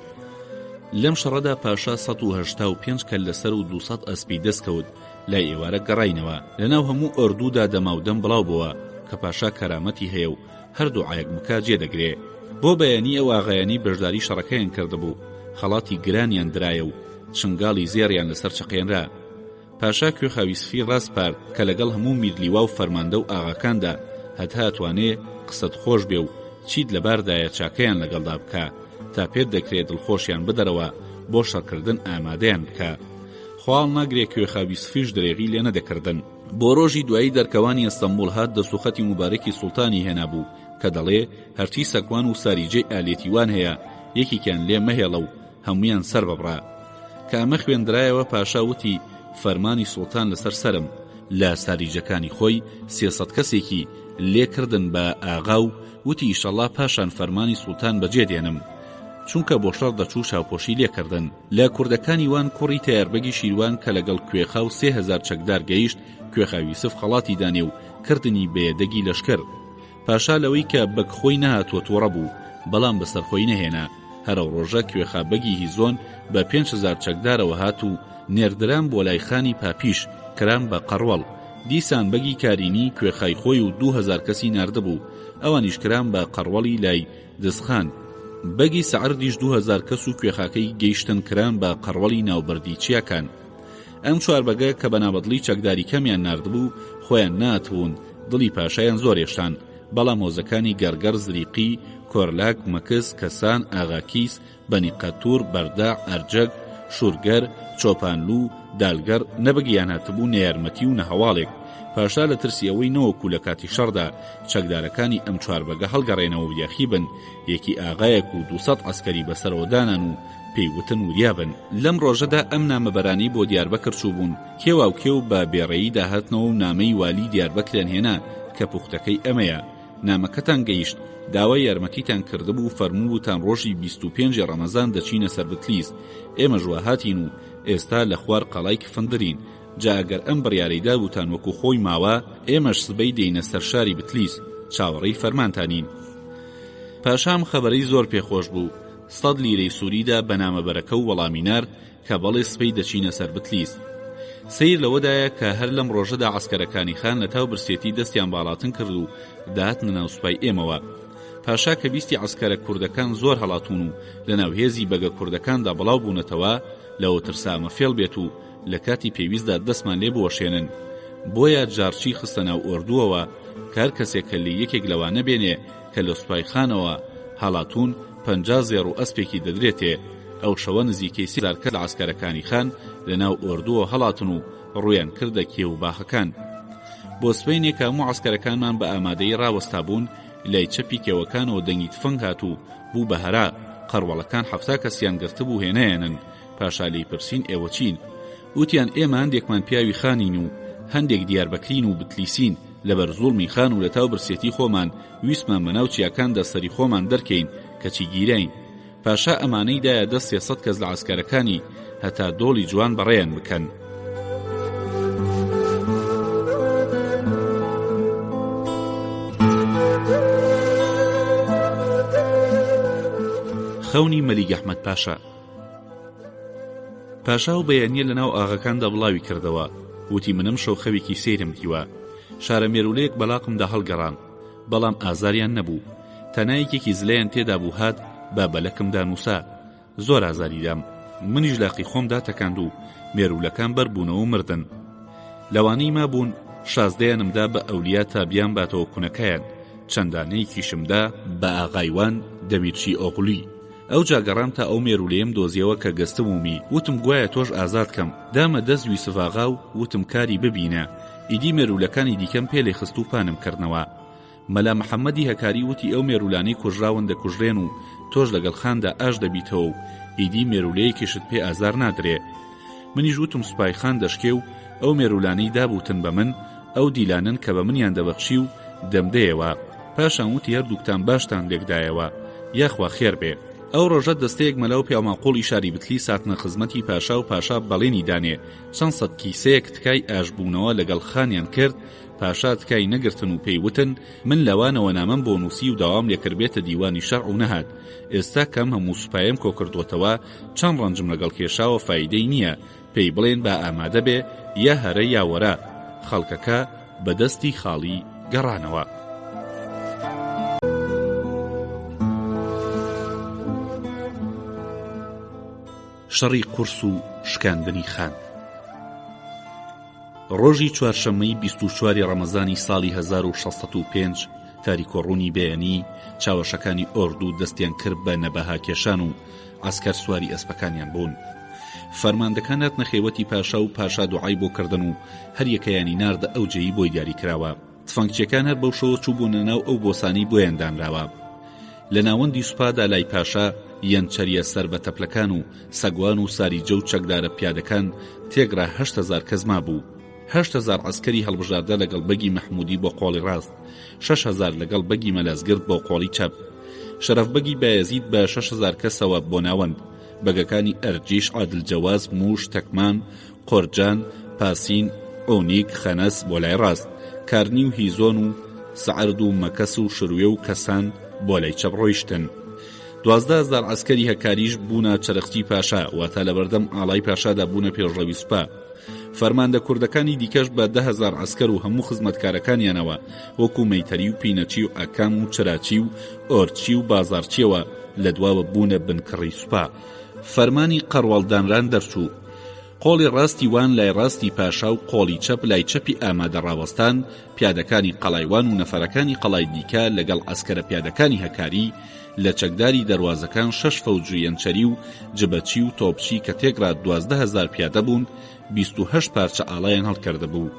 لەم شەڕەدا پاشا 185 کەل لەسەر و 200 ئەسپی دەستکەوت. لای ئێوارە گەڕاینەوە. لەناو هەموو ئۆردوودا دەماودەم بڵاو بووە کە پاشا کەرامەتی هەیە و هەردوو عایەک بکات جێ دەگرێ. بۆ بەیانی ئەو ئاغایانی بەشداری شەڕەکەیان کردبوو. خەڵاتی گرانیان درایە و شنگاڵی زێڕیان لەسەر چقێنرا. پاشا کوێخاوی سفی ڕاست پارد کە لەگەڵ هەموو میرلیوا و فەرماندە و ئاغاکاندا هەتا ئەتوانێ قسەت خۆش بێ و چیت لەباردایە چاکەیان لەگەڵدا بکە تا پێت دەکرێت دڵخۆشیان بدەرەوە بۆ شەڕکردن ئامادەیان بکە. خواڵ ناگرێ کوێخاوی سفیش درێغی لێ نەدەکردن. بۆ ڕۆژی دوایی دەرکەوانی ئەستەمبوڵ هات دەسوخەتی مبارەکی سوڵتانی هێنابوو کە دەڵێ هەرچی سەکوان و ساریجەی ئالێتیوان هەیە یەکیکیان لێ مەهێڵە و هەمویان سەر ببڕا. کە ئەمە خوێندرایەوە پاشا وتی فەرمانی سوڵتان لەسەر سرم. لە ساریجەکانی خۆی 300 کەسێکی لێکردن بە ئاغا و وتی ئیشەڵڵا پاشان فەرمانی سوڵتان بەجێ دێنم چونکە بۆ شەڕ دەچوو شاوپۆشی لێکردن. لە کوردەکانی وان کوڕی تیاربەگی شیروان کە لەگەڵ کوێخاو 3000 چەکدار گەیشت کوێخاوی سف خەڵاتی دانێ و کردنی بێدەگی لەشکر. پاشا لەوەی کە بەکخۆی نەهاتوە تووڕە بوو بەڵام بەسەرخۆی نەهێنا. هەرە ڕۆژە کوێخابەگی هیزۆن بە 5000 چەکدارەوە هات و نێردران بۆ لای خانی پاپیش کران بە قەڕوەڵ. دیسان بەگی کارینی کوێخای خۆی و 2000 کەسی ناردەبوو. ئەوانیش کران بە قەڕوەڵی لای دزخان. بەگی سەعردیش 2000 کەس و کوێخاکەی گەیشتن کران بە قەڕوەڵی ناوبەردی چیاکان. ئەم چواربەگە کە بەنابەدڵی چەکداری کەمیان ناردبوو خۆیان ناتوون دڵی پاشایان زۆرێشتان. بەڵام هۆزەکانی گەرگەر، زریقی، کۆرلاک، مەکس، کەسان، ئاغاکیس، بەنیقەتور، بەرداع، ئەرجەک، شورگەر، چۆپانلوو، دالگەر نەبگیان هاتبوو نەیارمەتی و نەهەواڵێک. پاشا لە ترسی ئەوەی نەوەکو لە کاتی شەڕدا چەکدارەکانی ئەم چواربەگە هەڵگەڕێنەوە بیاخی بن یەکی ئاغایەک و 200 عەسکەری بەسەرەوە دانان و پێیوتن وریابن. لەم ڕۆژەدا ئەم نامەبەرانی بۆ دیاربەکر چوو بوون. کێوا و کێو بە بێڕێیی داهاتنەوە و نامەی والی دیاربەکریان هێنا کە پوختەکەی ئەمەیە. نامەکەتان گەیشت داوای یارمەتیتان کردبوو و فەرمووتان ڕۆژی 25 ڕەمەزان دەچینە سەر بتلیس. ئێمە ژوا هاتین و ئێستا لە خوار قەڵای کفندرین. جا ئەگەر ئەم بڕیارەیدا بوتان وەکو خۆی ماوە ئێمەش سبەی دێینە سەر شاری بتلیس چاوەڕێی فەرمانتانین. پاشام خەبەرەی زۆر پێخۆش بوو. 100 لیرەی سووریدا بە نامەبەرەکە و وەڵامینار کە بەڵێ سبەی دەچینە سەر بتلیس. سیر لەوەدایە کە هەر لەم ڕۆژەدا عەسکەرەکانی خان لە تاو برسێتی دەستیان باڵاتن کرد و داهاتنە ناو سوپای ئێمەوە. پاشا کە بیستی عەسکەرە کوردەکان زۆر هەڵاتون و لە ناو هێزی بەگە کوردەکاندا بڵاو بوونەتەوە لەوە ترسامە فێڵ بێت و لە کاتی پێویستدا دەستمان لێ بوەشێنن. بۆیە جارچی خستە ناو ئۆردووەوە کار کەسێک کە لە یەکێک لەوانە بێنێ کە لە سوپای خانەوە هەڵاتون 50 زێڕ و ئەسپێکی دەدرێتێ. ئەو شەوە نزیکەی 3000 کەس لە عەسکەرەکانی خان لە ناو ئۆردووە هەڵاتن و ڕویان کردە کێوباخەکان. بۆ سبەینێک هەموو عەسکەرەکانمان بە ئامادەی ڕاوەستا بوون. لای چەپی کێوەکانەوە دەنگی تفەنگ هاتوو بوو بە هەرا. قەڕوەڵەکان 70 کەسیان گرتبوو هێنایەنن. پاشا لێی پرسین ئێوە چین؟ وتیان ئێمە هەندێکمان پیاوی خانین و هەندێک دیاربەکرین و بتلیسین. لەبەر زوڵمی خان و لە تاو برسێتی خۆمان ویسمان بەناو چیاکاندا سەری خۆمان دەرکەین کەچی گیرین. پاشا ئەمانەی دایە دە 300 کەس لە عەسکەرەکانی هەتا دۆڵی جوان بەڕێیان بکەن. خەونی مەلیک ئەحمەد پاشا. پاشا و بەیانیە لەناو ئاغاکاندا بڵاوی کردەوە. وتی منم شەو خەوێکی سەیرم دیوە. شارە مێرولەیەک بەلاقمدا هەڵگەڕان بەڵام ئازاریان نەبوو. تەنایەکێکی زلەیان تێدا بوو هات بابەلەکم دانووسا. زۆر ئازاریدام. منیش لاقی خۆمدا تەکاند و مێرولەکان بەربوونەوە مردن. لەوانەی مابوون 16یانمدا بە ئەولیا تابیان باتەوە کوونەکەیان. چەندانەیەکیشمدا بە ئاغایوان دەمیرچی ئۆغڵی. ئەو جاگەڕام تا ئەو مێرولەیەم دۆزیەوە کە گەستم ومی. وتم گوایە تۆش ئازاد کەم. دامە دەست یوسف ئاغا و وتم کاری ببینە. ئیدی مێرولەکانی دیکەم پێلێ خست و پانم کردنەوە. مەلا محەممەدی هەکاری وتی ئەو مێرولانەی کوژراون دەکوژرێن و تۆش لەگەڵ خاندا ئاش دەبیتەوە و ئیدی مێرولەیەکیشت پێ ئازار نادرێ. منیش وتم سوپای خان دەشکێ و ئەو مێرولانەی دابوتن بە من ئەو دیلانن کە بە منیان دەبەخشی و دەمدەیەوە. پاشان وتی هەردووکتان باشتان لێکدایەوە، یاخوا خێر بێ. ئەو ڕۆژە دەستەیەک مەلا و پیاماقۆڵی شاری بتلی ساتنە خزمەتی پاشا و پاشا بەڵێنی دانێ چەند سەد کیسەیەک تکای ئاشبوونەوە لەگەڵ خانیان کرد. پاشا تکای نەگرتن و پێیوتن من لەوانەوە نامەم بۆ نووسی و داوام لێکردبێتە دیوانی شەرع و نەهات. ئێستا کەم هەموو سوپایم کۆ کردوتەوە چەند ڕەنجم لەگەڵ کێشاوە فایدەی نییە. پێی بڵێن با ئامادە بێ یا هەرە یا وەرە. خەڵکەکە بەدەستی خاڵی گەڕانەوە. شەڕی قورس و شکاندنی خان. ڕۆژی چوارشەممەی 24 ڕەمەزانی ساڵی 1605 تاریکۆڕوونی بەیانی چاوەشەکانی ئۆردوو دەستیان کرد بە نەبەها کێشان و عەسکەر سواری ئەسپەکانیان بوون. فەرماندەکان هاتنە خێوەتی پاشا و پاشا دوعای بۆ کردن و هەر یەکەیانی ناردە ئەو جێی بۆی دیاری کراوە. تفەنگچیەکان هەر بەو شەوە چوو بوونە ناو ئەو بۆسانی بۆیان دانراوە. لە ناوەندی سوپادا لای پاشا یەنچەریە سەر بە تەپلەکان و سەگوان و ساریجە و چەکدارە پیادەکان تێگرا 8,000 کەس مابوو. 8,000 عەسکەری هەڵبژاردە لەگەڵ بەگی مەحموودی بۆ قۆڵی ڕاست، 6,000 لەگەڵ بەگی مەلازگرد بۆ قۆڵی چەپ، شەرەف بەگی بایەزید بە 6,000 کەسەوە بۆ ناوەند، بەگەکانی ئەرجیش، عادلجەواز، موش، تەکمان، قۆرجان، پاسین، ئۆنیک، خەنەس بۆ لای ڕاست، کارنی و هیزۆن و سەعرد و مەکەس و شروێ و کەسان بۆ لای چەپ ڕۆیشتن. 12,000 عەسکەری هەکاریش بوونە چەرخچی پاشا، واتە لە بەردەم ئاڵای پاشادا بوونە پێشڕەوی سوپا. فەرماندە کوردەکانی دیکەش بە 10,000 عەسکەر و هەموو خزمەتکارەکانیانەوە وەکو مەیتەری و پینەچی و ئاکام و چراچی و ئۆرچی و بازارچیەوە لە دواوە بوونە بنکڕی سوپا. فەرمانی قەڕوەڵدانران دەرچوو. قۆڵی ڕاستی وان لای ڕاستی پاشا و قۆڵی چەپ لای چەپی ئامادە ڕاوەستان، پیادەکانی قەڵایوان و نەفەرەکانی قەڵای دیکە لەگەڵ ئەسکەرە پیادەکانی هەکاری لە چەکداری دەروازەکان 6 فەوجی یەنچەری و جبەچی و تۆپچی کە تێکرا 12,000 پیادە بوون، 28 پارچە ئاڵایان هەڵکردە بوو.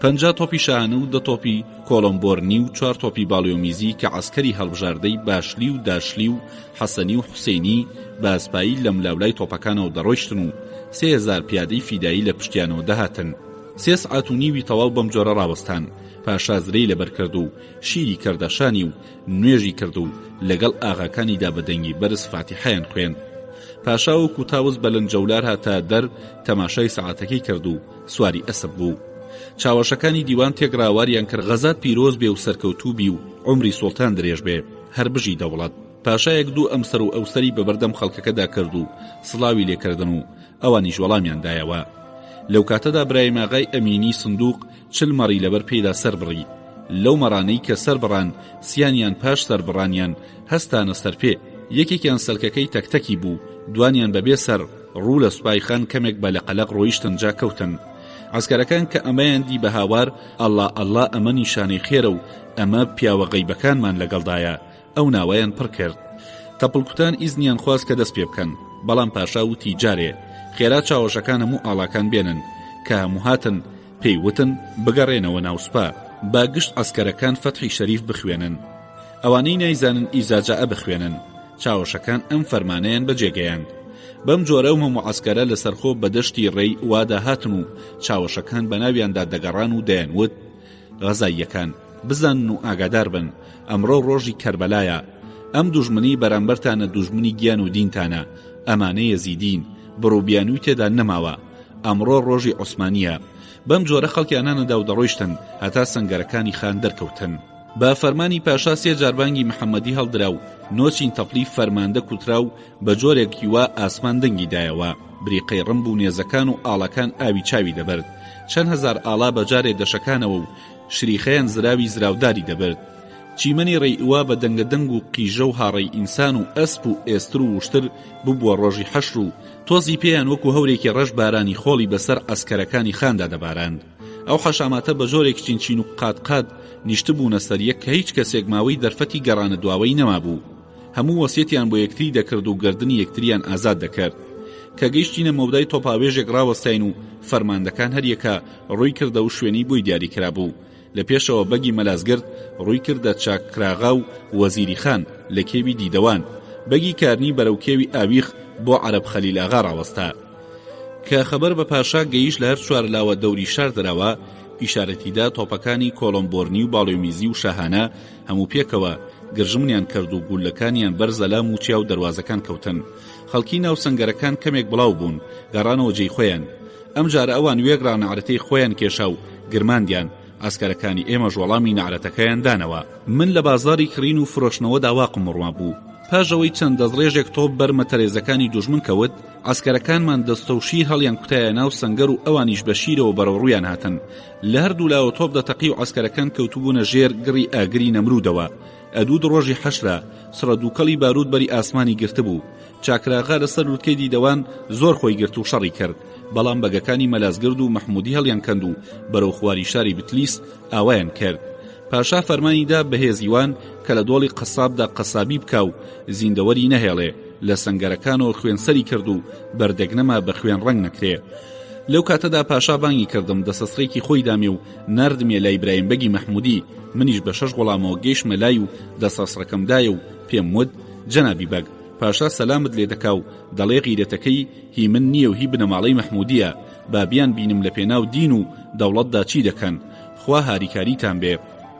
50 تۆپی شانە و 10 تۆپی کۆلۆمبۆرنی و 4 تۆپی باڵیۆمیزی کە عەسکەری هەڵبژاردەی باشلی و داشلی و حەسەنی و حوسێنی باسپایی لە ملاولای تۆپەکانەوە دەڕۆیشتن و 3,000 پیادەی فیدایی لە پشتیانەوە دەهاتن. 3 سعات و نیوی تەواو بەم جۆرە ڕاوەستان. پاشا زرەی لەبەر کرد و شیری کردەشانی و نوێژی کرد و لەگەڵ ئاغاکانیدا بەدەنگی بەرز فاتیحەیان خوێن. پاشا و کوتاوز بەلەنجەولار هاتە دەر تەماشای سەعاتەکەی کرد و سواری ئەسب بوو. چاوەشەکانی دیوان تێگراواریان کرد غەزات پیرۆز بێ و سەرکەوتوو بی و عمری سوڵتان درێژ بێ، هەر بژی دەوڵەت. پاشایەک دوو ئەمسەر و ئەوسەری بەبەردەم خەڵکەکەدا کرد و سڵاوی لێکردن و ئەوانیش وەڵامیان دایەوە. لەو کاتەدا برایم ئاغای ئەمینی سندوق 40 مەڕی لەبەر پێیدا سەر بڕی. لەو مەڕانەی کە سەر بڕان سیانیان پاش سەر بڕانیان هەستانە سەر پێ. یەکێکیان سەلکەکەی تەکتەکی بوو، دوانیان بەبێ سەر ڕوو لە سوپای خان کەمێک بە لە قەلەق ڕۆیشتن جا کەوتن. عەسکەرەکان کە ئەمەیان دی بە هاوار ئەڵڵا ئەڵڵا ئەمە نیشانەی خێرە و ئەمە پیاوە غەیبەکانمان لەگەڵدایە، ئەو ناوایان پڕ کرد. تەپڵکوتان ئیزنیان خواست کە دەست پێ بکەن، بەڵام پاشا وتی جارێ خێرا چاوەشەکان هەموو ئاڵاکان بێنن کە هەموو هاتن پێی وتن بگەڕێنەوە ناو سوپا با گشت عەسکەرەکان فەتحی شەریف بخوێنن. ئەوانەی نایزانن ئیزاجائە بخوێنن. چاوەشەکان ئەم فەرمانەیان بەجێگەیاند. بەم جۆرە و هەموو عەسکەرە لە سەرخۆ بە دەشتی ڕێی وادا هاتن و چاوەشەکان بە ناویاندا دەگەڕان و دەیانوت غەزاییەکان بزانن و ئاگادار بن، ئەمڕۆ ڕۆژی کەربەلایە، ئەم دوژمنی بەرامبەرتانە دوژمنی گیان و دینتانە، ئەمانەیە زیدین بڕووبیانووی تێدا نەماوە، ئەمڕۆ ڕۆژی عوسمانیە. بەم جۆرە خەڵکیانانەدا و دەڕۆیشتن هەتا سەنگەرەکانی خان دەرکەوتن. با فەرمانی پاشا 3 جاربانگی محەممەدی هەڵدرا و نۆچین تەپلی فەرماندە کوترا و بە جۆرێکی وا ئاسمان دەنگی دایەوە. بریقەی ڕمب و نێزەکان و ئاڵەکان ئاوی چاوی دەبرد. چەند هەزار ئاڵا بەجارێ دەشەکانەوە و شریخەیان زراوی زراوداری دەبرد. چیمەنی ڕێئوا بە دەنگەدەنگ و قیژە و هاڕەی ئینسان و ئەسپ و ئێستر و وشتر ببووە ڕۆژی حەشر و تۆزی پێیان وەکو هەورێکی ڕەش بارانی خۆڵی بەسەر ئەسکەرەکانی خاندا دەباراند. ئەو حەشاماتە بە زۆرێک چینچین و قات نیشت بوونە سەر یەک کە هیچ کەسێک ماوەی دەرفەتی گەڕانە دواوەی نەمابوو. هەموو وەسیەتیان بۆ یەکتری دەکرد و گردنی یەکتریان ئازاد دەکرد. کە گەیشتینە مەودای تۆپاوێژێک ڕاوەستاین و فەرماندەکان هەر یەکە ڕووی کردە و شوێنی بووی دیاری کرابوو. لە پێشەوە بەگی مەلازگرد ڕووی کردە چاکراغا و وەزیری خان لە کێوی دیدەوان، بەگی کارنی بەرەو کێوی ئاویخ بۆ عەرەب خەلیل ئاغا ڕاوەستا. کە خەبەر بە پاشا گەیشت لە هەر چوارلاوە دەوری شار دەراوە، ئیشارەتیدا تۆپەکانی کۆلۆمبۆرنی و باڵێمیزی و شاهانە هەموو پێکەوە گرژمنیان کرد و گولەکانیان بەرزەلا موچیا و دەروازەکان کەوتن. خەڵکی ناو سەنگەرەکان کەمێک بڵاو بوون، گەڕانەوە جێی خۆیان. ئەم جارە ئەوان وێگرا نەعرەتەی خۆیان کێشا و گرماندیان. ئاسکەرەکانی ئێمەش وەڵامی نەعرەتەکەیان دانەوە. من لە بازاری کڕین و فرۆشنەوە داواقم ڕوا بوو. پاژەوەی چەند دەستڕێژێک تۆپ بەرمە تەرێزەکانی دوژمن کەوت، ئاسکەرەکانمان دەستە و شیر هەڵیان کوتایە ناو سەنگەر و ئەوانیش بە شیرەوە بەرەو ڕوویان هاتن. لە هەردوو لاوە تۆپ دەتەقی و ئاسکەرەکان کەوتوبوونە ژێر گڕی ئاگری نەمرودەوە. ئەدوود ڕۆژی حەشرە، سرە دووکەڵی بارود بەری ئاسمانی گرتبوو. چاکراغا لەسەر لوتکەی دیدەوان زۆر خۆی گرت و شەڕی کرد، بەڵام بەگەکانی مەلازگرد و مەحمودی هەڵیان کەند و بەرەو خواری شاری بتلیس ئاوایان کرد. پاشا فەرمانیدا بەهێزیوان کە لە دۆڵی قەسابدا قەسابی بکا و زیندەوەری نەهێڵێ، لە سەنگەرەکانەوە خوێنسەری کرد و بەردەگنەما بە خوێن ڕەنگ نەکرێ. لەو کاتەدا پاشا بانگی کردم، دەسەسڕێکی خۆی دامێ و نردمێ لای برایمبەگی مەحمودی. منیش بە 6 وەڵامەوە گەیشتمە لای و دەسەسڕەکەمدایە و پێم وت: جەنابی بەگ، پاشا سەلامت لێ دەکا و دەڵێ غیرەتەکەی هی من نییە و هی بنەماڵەی مەحمودیە، بابیان بینم لە پێناو دین و دەوڵەتدا چی دەکەن، خوا هاریکاریتان بێ.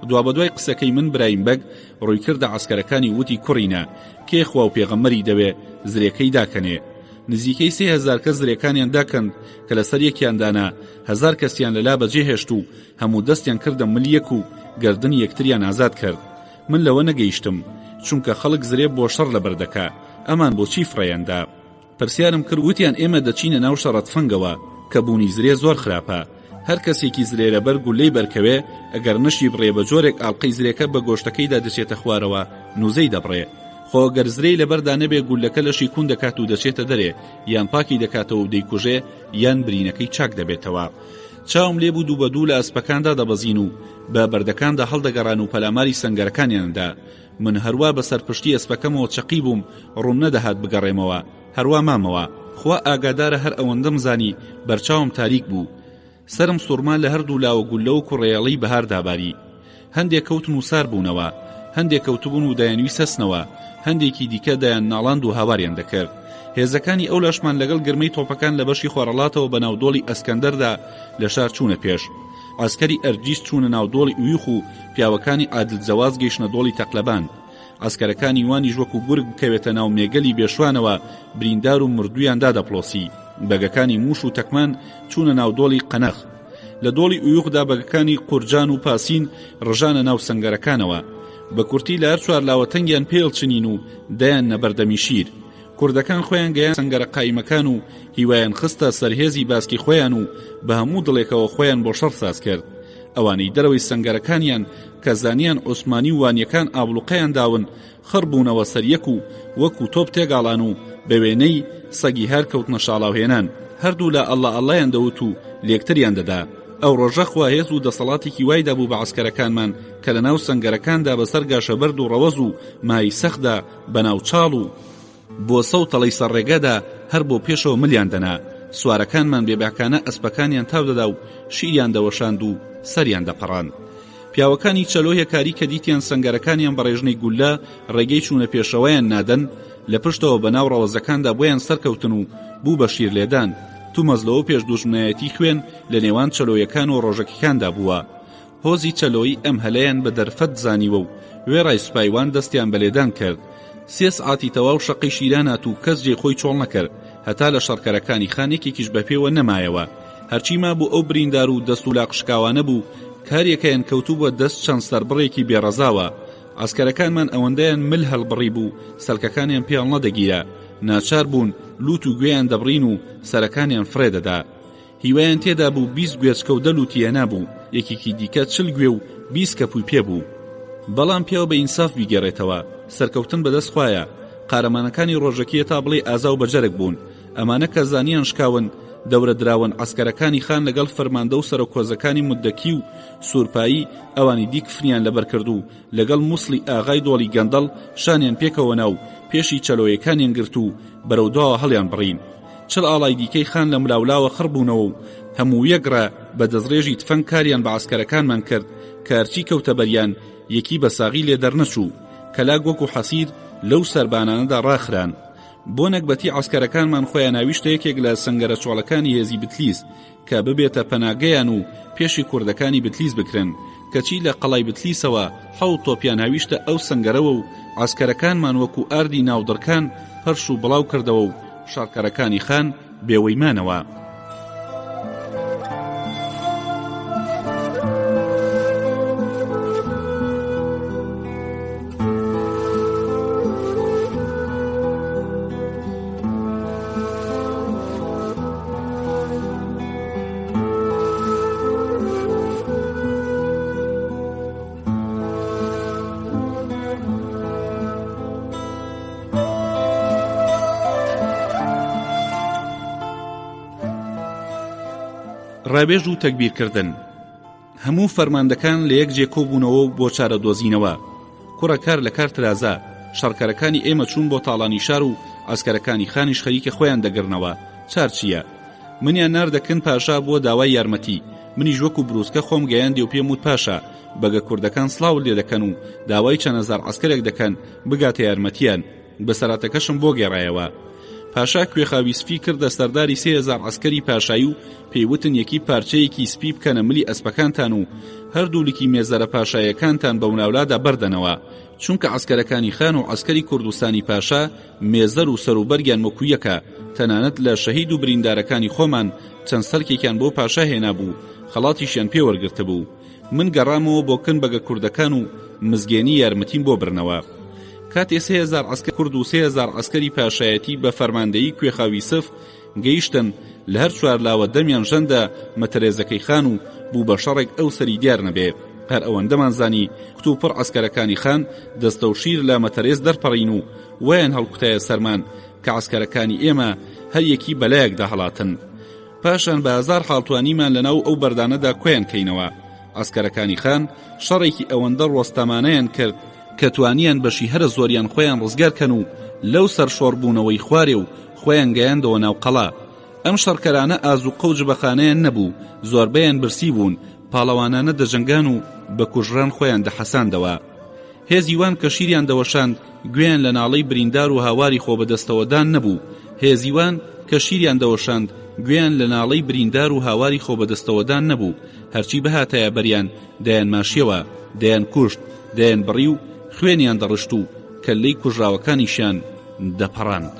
دوا بەدوای قسەکەی من برایمبەگ ڕووی کردە عەسکەرەکانی وتی: کوڕینە، کێ خوا و پێغەمبەری دەوێ زرێکەی داکەنێ. نزیکەی 3000 کەس زرێکانیان داکەند کە لەسەر یەکیاندانا 1000 کەسیان لەلا بەجێ هێشت و هەموو دەستیان کردە ملیەک و گردنی یەکتریان ئازاد کرد. من لەوە نەگەیشتم، چونکە خەڵک زرێ بۆ شەڕ لەبەردەکا، ئەمان بۆچی فڕێیاندا؟ پرسیارم کرد، وتیان ئێمە دەچینە ناو شەڕەت فەنگەوە کە بوونی زرێ زۆر خراپە، هەر کەسێکی زرێرە بەرگ و لێی بەرکەوێ ئەگەر نشی بڕێ بە جۆرێک ئاڵقەی زرێکە بە گۆشتەکەیدا دەچێتە خوارەوە نوزەی دەبڕێ. خۆ گەر زرەی لەبەردا نەبێ گولەکە لەشی کون دەکات و دەچێتە دەرێ، یان پاکی دەکاتەوە و دەیکوژێ، یان برینەکەی چاک دەبێتەوە. چاوم لێ بوو دوو بە دوو لە ئەسپەکاندا دەبەزین و بە بەردەکاندا هەڵدەگەڕان و پەلاماری سەنگەرەکانیاندا. من هەروە بەسەر پشتی ئەسپەکەمەوە چەقی بووم، ڕوون نەدەهات بگەڕێمەوە، هەروە مامەوە. خوا ئاگادارە هەر ئەوەندەم زانی بەرچاوم تاریک بوو. سرم سوورما لە هەردوو لاوە گولە و کوڕێڵەی بەهار داباری. هەندێک کەوتن و سار بوونەوە، هەندێک کەوتبوون و دایانوی سەسنەوە، هەندێکی دیکە دایان ناڵاند و هاواریان دەکرد. هێزەکانی ئەو لاشمان لەگەڵ گرمەی تۆپەکان لە بەشی خۆرەڵاتەوە بە ناودۆڵی ئەسکەندەردا لە شار چوونە پێش. عەسکەری ئەرجیس چوونە ناودۆڵی ئویخ و پیاوەکانی عادل جەواز گەیشتنە دۆڵی تەقلەبان. عەسکەرەکانی وانیش وەکو گورگ بکەوێتە ناو مێگەلی بێشوانەوە بریندار و مردویان دادەپڵۆسی. بەگەکانی موش و تەکمان چوونە ناودۆڵی قەنەخ. لە دۆڵی ئویخدا بەگەکانی قورجان و پاسین ڕژانە ناو سەنگەرەکانەوە. بە کورتی لە هەر چوار لاوەتەنگیان پێڵچنین و دایان نەبەردەمی شیر. کوردەکان خۆیان گەیان سەنگەرە قایمەکان و هیوایان خستە سەرهێزی باسکی خۆیان و بە هەموو دڵێکەوە خۆیان بۆ شەڕ ساز کرد. ئەوانەی دەرەوەی سەنگەرەکانیان کە زانیان عوسمانی و وانیەکان ئابڵوقەیان داون خڕبوونەوە سەریەک و وەکو تۆپ تێگاڵان و بە وێنەی سەگی هەر کەوتنە شاڵاوهێنان. هەردوو لە ئەڵڵا ئەڵڵایان دەوت و لێکتریان دەدا. ئەو ڕۆژە خوا هێز و دەسەڵاتێکی وایدا بوو بە عەسکەرەکانمان کە لە ناو سەنگەرەکاندا بەسەر گاشەبەرد و ڕەوەز و مای سەخدا بەناو چاڵ و بۆ سەوتەڵەی سەرڕێگەدا هەر بۆ پێشەوە ملیان دەنا. سوارەکانمان بێباکانە ئەسپەکانیان تاو دەدا و شیریان دەوەشاند و سەریان دەپەڕان. پیاوەکانی چەلۆ یەکاری کە دیتیان سەنگەرەکانیان بە ڕێژنەی گولە ڕێگەی چوونە پێشەوەیان نادەن، لە پشتەوە بەناو ڕەوەزەکاندا بۆیان سەرکەوتن و بوو بە شیر لێدان. تومەزلەوە پێش دوژمنایەتی خوێن لە نێوان چەلۆیەکان و ڕۆژەکیەکاندا بووە. هۆزی چەلۆی ئەم هەلەیان بە دەرفەت زانیوە و وێڕای سوپایوان دەستیان بەلێدان کرد. 3 سعاتی تەواو شەقی شیرانات و کەس جێ خۆی چۆڵ نەکرد، هەتا لە شەڕکەرەکانی خانێکێکیش بەپێوە نەمایەوە. هەرچی ما بوو ئەو بریندار و دەست و لاقشکاوانە بوو، کاریەکەیان کەوتوو بە دەست چەند سەربڕێکی بێڕەزاوە. عەسکەرەکانمان ئەوەندەیان مل هەڵبڕی بوو سەلکەکانیان پێڵ نەدەگیرە، ناچار بوون لوت و گوێیان دەبڕین و سەرەکانیان فرێدەدا. هیوایان تێدا بوو 20 گوێچکە و دەلوتیە نابوو، یەکێکی دیکە 40 گوێ و 20 کەپووی پێبوو. بەڵام پیاوە بە ئینساف بیگەڕێتەوە، سەرکەوتن بەدەست خوایە. قارەمانەکانی ڕۆژەکیە تا بڵێ ئازا و بەجەرگ بوون. ئەمانە کە زانیان شکاون دەورە دراون عەسکەرەکانی خان لەگەڵ فەرماندە و سەرۆکۆزەکانی مودەکی و سوورپایی ئەوانی دی کفریان لەبەر کردو لەگەڵ موسڵی ئاغای دۆڵی گەندەڵ شانیان پێکەوە ناو پێشی چەلۆیەکانیان گرت و بەرەو داوە هەڵیان بڕین. چل ئاڵای دیکەی خان لە ملاولاوە خڕبوونەوە و هەموو یەکڕە بە دەزڕێژی تفەنگ کاریان بە عەسکەرەکانمان کرد کە هەرچی کەوتە بەریان یەکی بە ساغی لێ دەرنەچوو. کەلاک وەکو حەسیر لەو سەربانانەدا ڕاخران. بۆ نەکبەتی عەسکەرەکانمان خۆیان ناویشتە یەکێک لە سەنگەرە چۆڵەکانی هێزی بتلیس کە ببێتە پەناگەیان و پێشی کوردەکانی بتلیس بکرن، کەچی لە قەڵای بتلیسەوە 7 تۆپیان هاویشتە ئەو سەنگەرەوە و عەسکەرەکانمان وەکو ئاردی ناودڕکان پەرش و بڵاو کردەوە و شاڕکەرەکانی خان بێوەیمانەوە. ڕابێژ و تەکبیرکردن. هەموو فەرماندەکان لە یەک جێ کۆبوونەوە بۆ چارە دۆزینەوە. کوڕە کار لە کار ترازا. شەڕکەرەکانی ئێمە چوون بۆ تاڵانی شار و عەسکەرەکانی خانیش خەریکە خۆیان دەگرنەوە. چار چییە؟ منیان ناردەکن پاشا بۆ داوای یارمەتی. منیش وەکو بروسکە خۆم گەیاندی و پێم وت پاشا بەگە کوردەکان سڵاو لێ دەکەن و داوای چەند هەزار عەسکەرێک دەکەن بگاتە یارمەتیان. بەسەراتەکەشم بۆ گێڕایەوە. پاشا کوێخاوی سپی کردە سەرداری 3000 عەسکەری پاشایی و پێیوتن یەکی پارچەیەکی سپی بکەنە ملی ئەسپەکانتان و هەردوولکی مێزەرە پاشایەکانتان بە ناولادا بەردەنەوە، چونکە عەسکەرەکانی خان و عەسکەری کوردستانی پاشا مێزەر و سەروبەرگیان وەکوویەکە. تەنانەت لە شەهید و بریندارەکانی خۆمان چەند سەرکێکیان بۆ پاشا هێنا بوو، خەڵاتیشیان پێوەرگرتە بوو. من گەڕامەوە بۆ کن بەگە کوردەکان و مزگێنی یارمەتیم بۆ برنەوە. کاتێ 3000 عەسکەر کورد و 3000 عەسکەری پاشایەتی بە فەرماندەیی کوێخاوی سف گەیشتن لە هەر چوار لاوە دەمیان ژەندە مەتەرێزەکەی خان و بوو بە شەڕێک ئەو سەری دیار نەبێ. هەر ئەوەندەمان زانی کتو پڕ عەسکەرەکانی خان دەستە و شیر لە مەتەرێز دەرپەڕین و ویان هەڵکوتایە سەرمان کە عەسکەرەکانی ئێمە هەر یەکی بەلایەکدا هەڵاتن. پاشان بە هەزار حاڵتوانیمان لەناو ئەو بەردانەدا کۆیان کەینەوە. عەسکەرەکانی خان شەڕێکی ئەوەندە ڕۆستەمانەیان کرد کە توانیان بەشی هەرە زۆریان خۆیان ڕزگارکەن و لەو سەر شۆڕبوونەوەی خوارێ و خۆیان گەیاندەوە ناو قەڵا. ئەم شەڕکەرانە ئاز و قەوج بەخانەیان نەبوو، زۆربەیان برسی بوون، پاڵەوانانە دەجەنگان و بە کوژران خۆیان دەحەساندەوە. هێزیوان کە شیریان دەوەشاند گوێیان لە ناڵەی بریندار و هاواری خۆ بەدەستەوەدان نەبوو. هێزیوان کە شیریان دەوەشاند گوێیان لە ناڵەی بریندار و هاواری خۆ بەدەستەوەدان نەبوو. هەرچی بەهاتایە بەریان دەیان ماشیەوە، دەیان کوشت، دەیان بڕی و خوێنیان دەڕشت و کەلەی کوژراوەکانیشیان دەپەڕاند.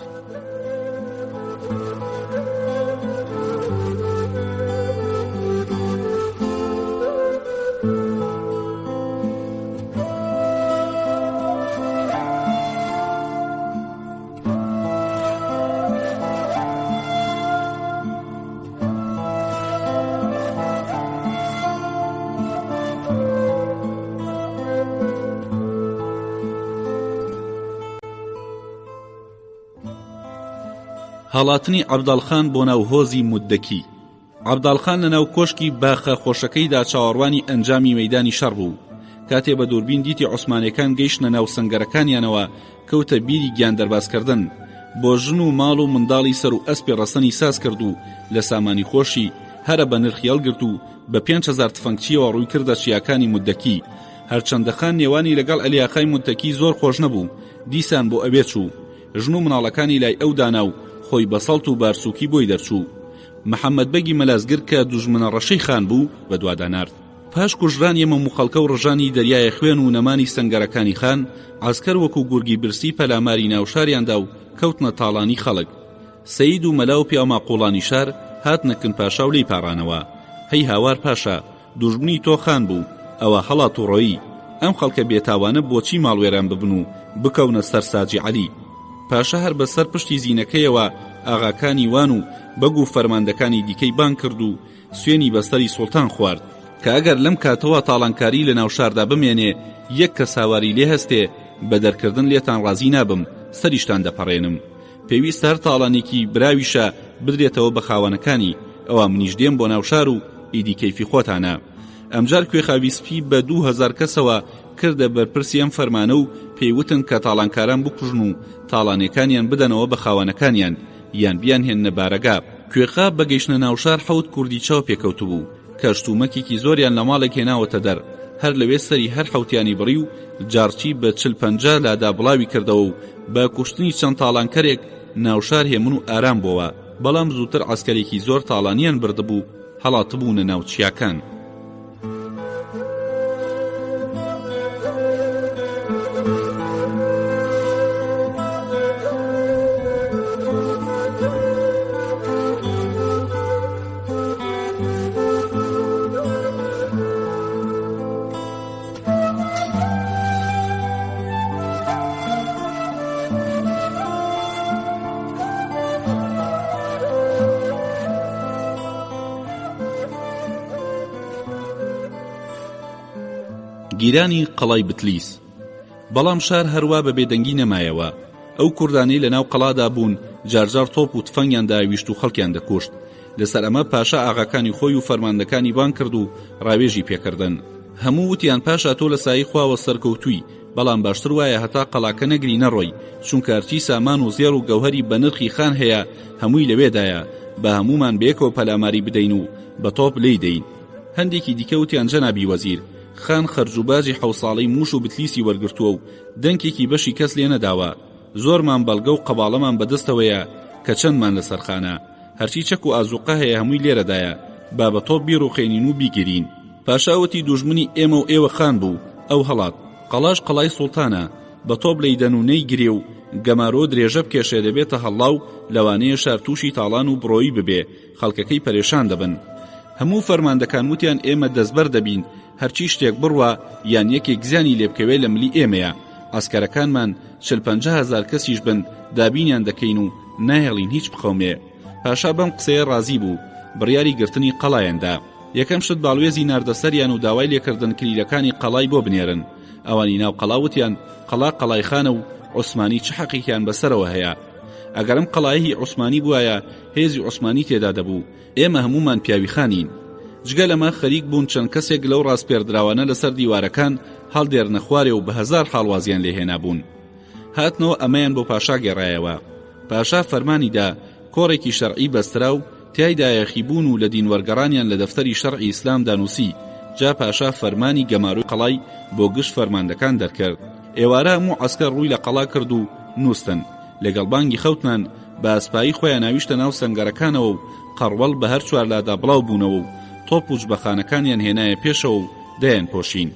هەڵاتنی عەبداڵخان بۆ ناو هۆزی مودەکی. عەبداڵخان لە ناو کۆشکی باخە خۆشەکەیدا چاوەڕوانی ئەنجامی مەیدانی شەڕ بوو. کاتێ بە دووربین دیتی عوسمانیەکان گەیشتنە ناو سەنگەرەکانیانەوە کەوتە بیری گیان دەربازکردن. بۆ ژن و ماڵ و منداڵی سەر و ئەسپی ڕەسەنی ساز کرد و لە سامانی خۆشی هەرە بە نرخی هەڵگرت و بە 5000 تفەنگچیەوە ڕووی کردە چیاکانی مودەکی. هەرچەندەخان نێوانی لەگەڵ ئەلیاخای مودەکی زۆر خۆش نەبوو، دیسان بۆ ئەبێ چوو. ژن و مناڵەکانی لای ئەو دانا و خۆی بەسەڵت و بارسووکی بۆی دەرچوو. محەممەد بەگی مەلازگر کە دوژمنە ڕەشەی خان بوو بە دوادانارد. پاش کوژران یەمە مخەڵکە و ڕژانی دەریای خوێن و نەمانی سەنگەرەکانی خان، عەسکەر وەکو گورگی برسی پەلاماری ناوشاریاندا و کەوتنە تاڵانی خەڵک. سەید و مەلا و پیاما قوڵانی شار هاتنەکن پاشا و لی پاڕانەوە. هەی هاوار پاشا، دوژمنی تۆ خان بوو، ئەوە هەڵات و ڕۆیی. ئەم خەڵکە بێتاوانە بۆچی ماڵوێران ببن و بکەونە سەر ساجی عەلی؟ پاشا هەر بەسەر پشتی زینەکەیەوە ئاغاکانی وان و بەگ و فەرماندەکانی دیکەی بان کرد و سوێنی بەسەری سوڵتان خوارد. کە ئەگەر لەم کاتەوە تاڵانکاری لە ناو شاردا بمێنێ یەک کە ساواری لێ هەستێ بە دەرکردن لێتان ڕازی نابم، سەریشتان دەپەڕێنم. پێویستە هەر تاڵانێکی براویشە بدرێتەوە بە خاوەنەکانی، ئەوە منیش دێم بۆ ناو شار و ئیدی کەیفی خۆتانە. ئەمجار کوێخاوی سپی بە 2000 کەسەوە کردە بەرپرسی ئەم فەرمانە و پێیوتن کە تاڵانکاران بکوژن و تاڵانەکانیان بدەنەوە بە خاوەنەکانیان یان بیان هێننە بارەگا. کوێخا بەگەیشتنە ناوشار 7 کوردی چاو پێکەوت بوو کە شتومەکێکی زۆریان لە ماڵێک هێناوەتە دەر. هەر لەوێ سەری هەر حوتیانی بڕی و جارچی بە 40-50 لادا بڵاوی کردەوە و بە کوشتنی چەند تاڵانکەرێک ناوشار هێمن و ئارام بووە. بەڵام زووتر عەسکەرێکی زۆر تاڵانیان بردبوو هەڵاتبوونە ناو چیاکان. گیرانی قەڵای بتلیس. بەڵام شار هەروە بە بێدەنگی نەمایەوە. ئەو کوردانەی لە ناو قەڵادا بوون جارجار تۆپ و تفەنگیان داویشت و خەڵکیان دەکوشت. لەسەر ئەمە پاشا ئاغاکانی خۆی و فەرماندەکانی بان کرد و ڕاوێژی پێکردن. هەموو وتیان پاشا تۆ لە سایی خواوە سەرکەوتووی، بەڵام باشتر وایە هەتا قەڵاکە نەگری نەڕۆی، چونکە هەرچی سامان و زێڕ و گەوهەری بە نرخی خان هەیە هەمووی لەوێدایە، بە هەمومان بێکەوە پەلاماری بدەین و بە تۆپ لێی دەین. هەندێکی دیکە وتیان جەنابی وەزیر، خان خەرجوباجی 7 ساڵەی موش و بتلیسی وەرگرتووە و دەنگێکی بەشی کەس لێ نەداوە. زۆرمان بەڵگە و قەباڵەمان بەدەستەوەیە کە چەندمان لەسەر خانە، هەرچی چەک و ئازوقە هەیە هەمووی لێرەدایە، با بە تۆپ بیڕوخێنین و بیگیرین. پاشاوەتی دوژمنی ئێمە و ئێوە خان بوو. ئەو هەڵات قەڵاش قەڵای سوڵتانە، بە تۆپ لەیدەن و نەیگرێ و گەمارۆ درێژە بکێشێ دەبێتە هەڵاو، لەوانەیە شار تووشی تاڵان و بڕۆیی ببێ، خەڵکەکەی پەرێشان دەبن. هەموو فەرماندەکان وتیان ئێمە دەستبەر دەبین، هەرچی شتێک بڕوە یان یەکێک زیانی لێبکەوێ لە ملی ئێمەیە. ئاسکەرەکانمان 40-50 هزار کەسیش بن، دابینیان دەکەین و ناهێڵین هیچ بخەومێ. پاشا بەم قسەیە ڕازی بوو، بڕیاری گرتنی قەڵایەندا. یەکەم شت باڵوێزی ناردەسەریان و داوای لێکردن کلیلەکانی قەڵای بۆ بنێرن. ئەوانی ناو قەڵاوتیان قەڵا قەڵای خانە و عوسمانی چ حەقیقیان بەسەرەوە هەیە. ئەگەرم قەڵایەهی عوسمانی بووایە هێزی عوسمانی تێدا دەبوو، ئێمە هەمومان پیاوی خانین. جگە لەمە خەریک بوون چەند کەسێک لەو ڕاستپێردراوانە لەسەر دیوارەکان هەڵدێرنە خوارێ و بە 1000 حاڵوازیان لێهێنا بوون. هاتنەوە ئەمەیان بۆ پاشا گێڕایەوە. پاشا فەرمانیدا کۆڕێکی شەرعی بەسترا و تیایدا یەخیبوون و لە دینوەرگەڕانیان لە دەفتەری شەرعی ئیسلام دانووسی. جا پاشا فەرمانی گەماروی قەڵای بۆ گشت فەرماندەکان دەرکرد. ئێوارە هەموو عەسکەر ڕووی لە قەڵا کرد و نووستن. لەگەڵ بانگی خەوتنان بە ئەسپایی خۆیان ناویشتە ناو سەنگەرەکانەوە و قەڕوەڵ بە هەر 4 لادا بڵاو بوونەوە و تۆپ و جبەخانەکانیان هێنایە پێشەوە و دەیان پۆشین.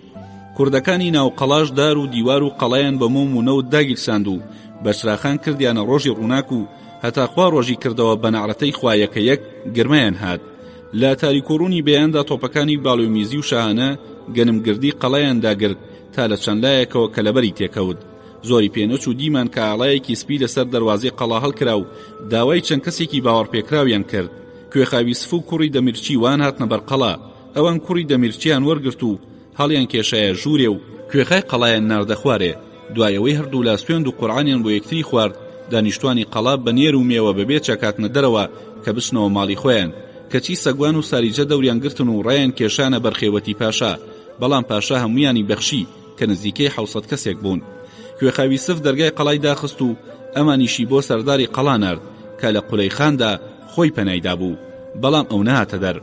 کوردەکانی ناو قەڵاش دار و دیوار و قەڵایان بە مۆم و نەوت داگیرساند و بەچراخان کردیانە ڕۆژی ڕووناک و هەتا خوا ڕۆژی کردەوە بە نەعرەتەی خوایەکە یەک گرمەیان هات. لە تاریکۆڕوونی بەیاندا تۆپەکانی باڵۆمیزی و شاهانە گەنمگردی قەڵایان داگرت تا لە چەند لایەکەوە کەلەبەری تێکەوت. زۆری پێنەچ و دیمان کە ئاڵایەکی سپی لەسەر دەروازەی قەڵا هەڵکرا و داوای چەند کەسێکی باوەڕپێکراویان کرد. کوێخاوی سف و کوڕی دەمیرچی وان هاتنە بەر قەڵا. ئەوان کوڕی دەمیرچیان وەرگرت و هەڵیان کێشایە ژوورێ و کوێخای قەڵایان ناردە خوارێ. دوایەوەی هەردوو لا سوێند و قورعانیان بۆ یەکتری خوارد. دانیشتوانی قەڵا بەنێر و مێوە بەبێ چەکاتنە دەرەوە کە بچنەوە ماڵی خۆیان. کەچی سەگوان و ساریجە دەوریان گرتن و ڕایان کێشانە بەرخێوەتی پاشا. بەڵام پاشا هەمویانی بەخشی کە نزیکەی 700 کەسێک بوون. کوێخاوی سف دەرگای قەڵای داخست و ئەمانیشی بۆ سەرداری قەڵا نارد کە لە قولەیخاندا خۆی پەنایدا بوو. بەڵام ئەو نهاتە دەر.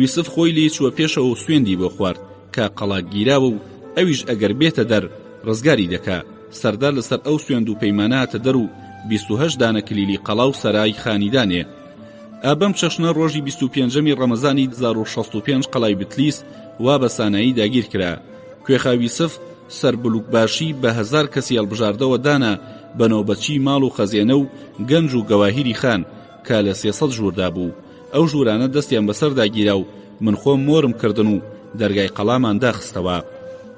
یوسف خۆی لێ چووە پێشەوە و سوێندی بۆ خوارد کە قەڵا گیراوە و ئەویش ئەگەر بێتە دەر ڕزگاری دەکا. سەردار لەسەر ئەو سوێند و پەیمانە هاتە دەر و 28 دانە کلیلی قەڵا و سەرای خانیدانێ. ئابەم چەشنە ڕۆژی 25 ڕەمەزانی 1065 قەڵای بتلیس وا بە سانایی داگیر کرا. کوێخاوی سف سەربلوک باشی بە 1000 کەسی هەڵبژاردەوە دانا بەنەوبەچی ماڵ و خەزێنە و گەنج و گەواهیری خان کە لە 300 ژووردا بوو. ئەو ژوورانە دەستیان بەسەردا گیرا و من خۆم مۆرم کردن و دەرگای قەڵامان داخستەوە.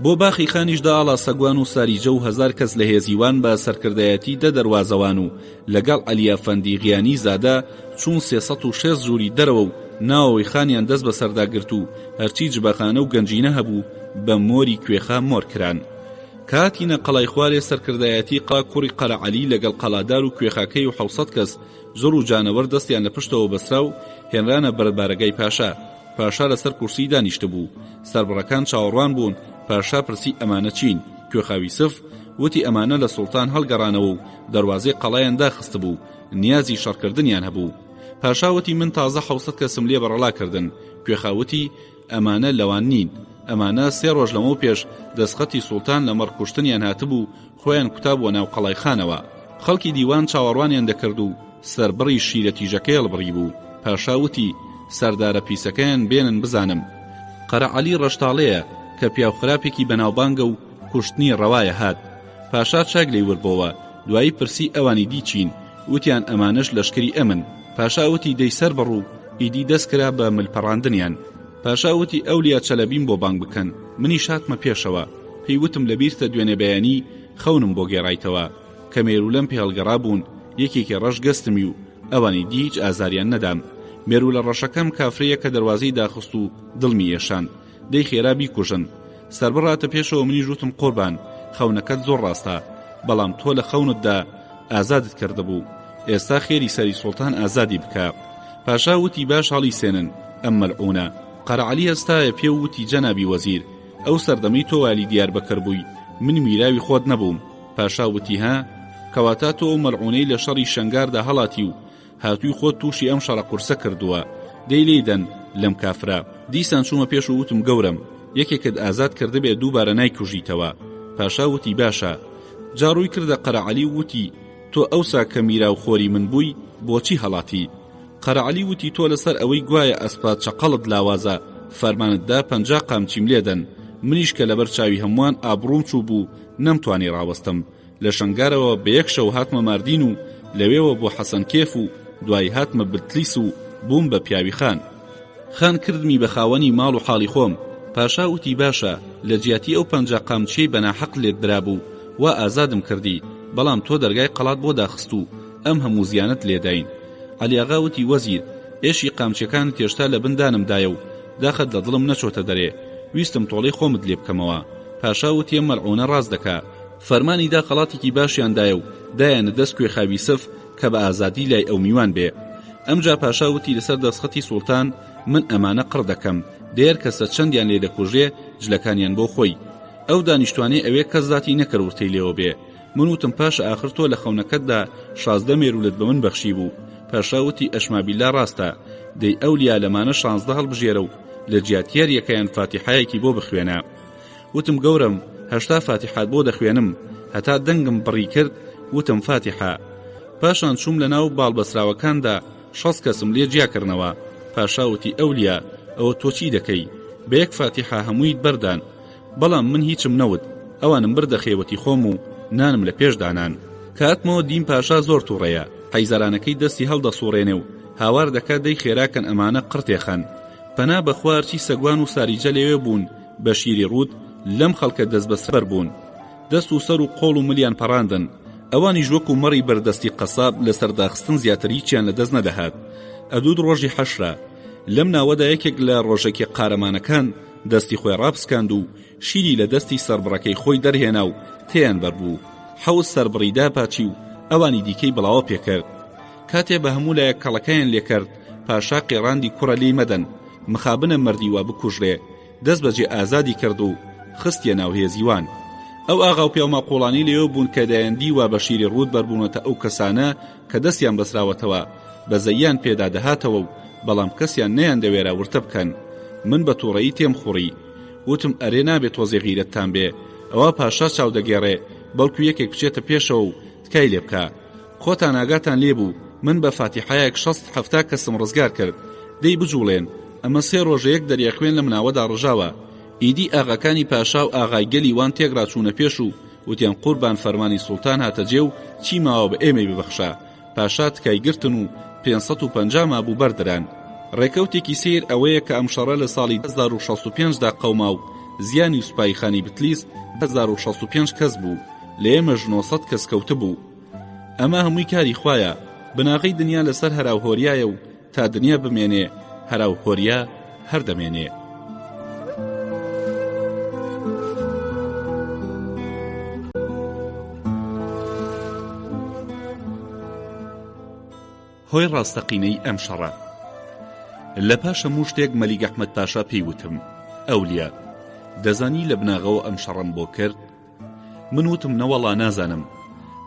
بۆ باخی خانیشدا ئاڵا سەگوان و ساریجە و 1000 کەس لە هێزیوان بە سەرکردایەتی دەدەروازەوان و لەگەڵ عەلی ئەفەندی غیانی زادە چوون 306 ژووری دەرەوە و ناوەوەی خانیان دەست بە سەرداگرت و هەرچی جبەخانە و گەنجینە هەبوو بە مۆری کوێخا مۆرکران. کاتینە قەڵای خوارێ سەرکردایەتی کوڕی قەرەعەلی لەگەڵ قەلادار و کوێخاکەی و 700 کەس زۆر و جانەوەر دەستیان لە پشتەوە بەسرا و هێنرانە بەربارەگای پاشا. پاشا لەسەر کورسی دانیشتە بوو، سەربڕەکان چاوەڕوان بوون. پاشا پرسی ئەمانە چین؟ کوێخاوی سف وتی ئەمانە لە سوڵتان هەڵگەڕانەوە و دەواازەی قەڵایان داخست بوو، نیازی شەڕکردنیان هەبوو. پاشاوتی من تازە 700 کەسم لێ بەڕەڵا کردن. کوێخاوتی ئەمانە لەوان نین، ئەمانە 3 ڕۆژ لەمەوە پێش دەستخەتی سوڵتان لە مەڕکوشتنیان هاتبوو، خۆیان کوتاب بۆ ناو قەڵای خانەوە. خەڵکی دیوان چاوەڕوانیان دەکرد و سەربڕی شیرە تیژەکەی هەڵبڕی بوو. پاشاوتی سەردارە پیسەکەیان بێنن بزانم. قەرەعەلی ڕەشتاڵەیە کە پیاوخراپێکی بەناوبانگە و کوشتنی ڕەوایە هات. پاشا چاک لێی وردبەوە، دوایی پرسی ئەوانی دیچین، وتیان ئەمانەش لەشکری ئەمن. پاشاوتی دەی سەر بڕوو، ئیدی دەست کرا بە ملپەڕاندنیان. پاشاوتی ئەولیا چەلەبیم بۆ بانگ بکەن، منی شاتمە پێشەوە. پێی وتم لەبیرتە دوێنێ بەیانی خەونم بۆ گێڕایتەوە کە مێرولەم پێ هەڵگەڕا بوون، یەکێکی ڕەش گەستمی و ئەوانی دی هیچ ئازاریان نەدام. مێرولە ڕەشەکەم کافرەیە کە دەواازەی داخست و دڵمی ێشان، دەی خێرا بیکوژن. سەربڕاتە پێشەوە منی ژوتم قوربان، خەونەکەت زۆر ڕاستە، بەڵام تۆ لە خەونتدا ئازادت کردبوو، ئێستا خێری سەری سوڵتان ئازادی بکە. پاشا وتی باش هەڵی سێنن ئەم مەلعونە. قەرەعەلی هەستایە پێ وتی جەنابی وەزیر، ئەو سەردەمەی تۆ والی دیاربەکر بووی، من میراوی خۆت نەبووم. پاشا وتی ها، کەواتە تۆ ئەو مەلعونەی لە شەڕی شەنگاردا هەڵاتی و هاتووی خۆت تووشی ئەم شەڕە قورسە کردووە، دەی لێدەن لەم کافرە. دیسان چوومە پێش و وتم گەورم، یەکێکت ئازاد کردبێ دووبارە نایکوژیتەوە. پاشا وتی باشە. جاڕووی کردە قەرەعەلی وتی تۆ ئەوسا کە میرا و خۆری من بووی بۆچی هەڵاتی؟ قەرەعەلی وتی تۆ لەسەر ئەوەی گوایە ئەسپات چەقەڵت لاوازە فەرمانتدا 50 قامچیم لێدەن، منیش کە لەبەر چاوی هەمووان ئابڕوم چوو بوو نەمتوانی ڕاوەستم. لە شەنگارەوە بە یەک شەو هاتمە ماردین و لەوێوە بۆ حەسەن کێف و دوای هاتمە بتلیس و بووم بە پیاوی خان. خان کردمی بە خاوەنی ماڵ و حاڵی خۆم. پاشا وتی باشە، لە جیاتی ئەو 50 قامچەی بەناحەق لێت درابوو وا ئازادم کردی، بەڵام تۆ دەرگای قەڵات بۆ داخست و ئەم هەموو زیانت لێداین. عەلیاغا وتی وەزیر، ئێشی قامچەکان تێشتا لە بندانمدایە و داخت لە دڵم نەچۆتە دەرێ، ویستم تۆڵەی خۆمت لێ بکەمەوە. پاشا وتی ئەم مەلعونە ڕاست دەکا، فەرمانی دا قەڵاتێکی باشیاندایە و دایانە دەست کوێخاوی سف کە بە ئازادی لای ئەو میوان بێ. ئەمجا پاشا وتی لەسەر دەستخەتی سوڵتان من ئەمانە قڕ دەکەم، دێر کەسە چەندیان لێ دەکوژێ جلەکانیان بۆ خۆی. ئەو دانیشتوانێ ئەوێ کەس ذاتی نەکەورتەی لێەوە بێ. من وتم پاشا ئاخر تۆ لە خەونەکەتدا 16 مێرولت بە من بەخشی بوو. پاشا وتی ئەشمابیلا ڕاستە، دەی ئەولیا لەمانە 16 هەڵبژێرە و لە جیاتیار یەکەیان فاتیحایەکی بۆ بخوێنە. وتم گەورم 80 فاتیحات بۆ دەخوێنم، هەتا دەنگم بڕی کرد وتم فاتیحە. پاشان چوم لە ناو باڵبەسراوەکاندا 60 کەسم لێ جیاکردنەوە. پاشا وتی ئەولیا ئەوە تۆ چی دەکەی؟ بە یەک فاتیحە هەموویت بەردان، بەڵام من هیچم نەوت، ئەوانم بردە خێوەتی خۆم و نانم لە پێش دانان. کاتمەوە دیم پاشا زۆر تووڕەیە، حەیزەرانەکەی دەستی هەڵدەسوڕێنێ و هاوار دەکات دەی خێراکەن ئەمانە قڕتێخەن. پەنا بە خوارچی سەگوان و ساریجە لێوێ بوون بە شیری ڕوود لەم خەڵکە دەست بەسەر بوون، دەست و سەر و قۆڵ و ملیان پەڕاندن. ئەوانی ژوەک و مەڕی بەردەستی قەساب لە سەرداخستن زیاتر هیچیان لە دەست نەدەهات. ئەدود ڕۆژی حەشرە، لەم ناوەدا یەکێک لە ڕۆژێکی قارەمانەکان دەستی خۆی ڕابسکاند و شیری لە دەستی سەربڕەکەی خۆی دەرهێنا و تێیان بەربوو. حەوت سەربڕیدا پاچی و ئەوانی دیکەی بڵاوە پێکرد. کاتێ بە هەموو لایەک کەڵەکەیان لێکرد، پاشا قێڕاندی کوڕە لێی مەدەن، مخابنە مەردی وا بکوژرێ، دەست بەجێ ئازادی کرد و خستیە ناو هێزیوان. ئەو ئاغا و پیاو ماقۆڵانی لێوە بوون کە دایەندی وا بە شیری ڕوود بەربوونەتە ئەو کەسانە کە دەستیان بەسراوەتەوە، بە زەیان پێدا دەهاتەوە و بەڵام کەسیان نەیان دەوێرا ورتە بکەن. من بە تووڕەیی تێم خوڕی، وتم ئەرێ نابێت تۆزێ غیرەتتان بێ، ئەوە پاشا چاو دەگێڕێ، بەڵکو یەکێک بچێتە پێشەوە و تکای لێ بکە. خۆتان ئاگاتان لێبوو من بە فاتیحایەک 60-70 کەسم ڕزگار کرد. دەی بجوڵێن، ئەمە 3 ڕۆژە یەک دەریاخوێن لە مناوەدا ڕژاوە. ئیدی ئاغاکانی پاشا و ئاغای گەلی وان تێگرا چوونە پێش و وتیان قوربان فەرمانی سوڵتان هاتەجێ و چی ماوە بە ئێمەی ببەخشە. پاشا تکای گرتن و 550 مابوو بەردران. ڕێکەوتێکی سیر ئەوەیە کە ئەم شەڕە لە ساڵی 1965دا قەوما و زیانی و سوپایخانی بتلیس 1965 کەس بوو، لە ئێمەش 900 کەس کەوتە بوو. ئەمە هەمووی کاری خوایە، بناغی دنیا لەسەر هەراوهۆریایە و تا دنیا بمێنێ هەراو هۆریا هەردەمێنێ. هۆی ڕاستەقینەی ئەم شەڕە. لە پاش هەموو شتێک مەلیک ئەحمەد پاشا پێیوتم: ئەولیا دەزانی لە بناغەوە ئەم شەڕم بۆ کرد؟ من وتم نەوەڵا نازانم.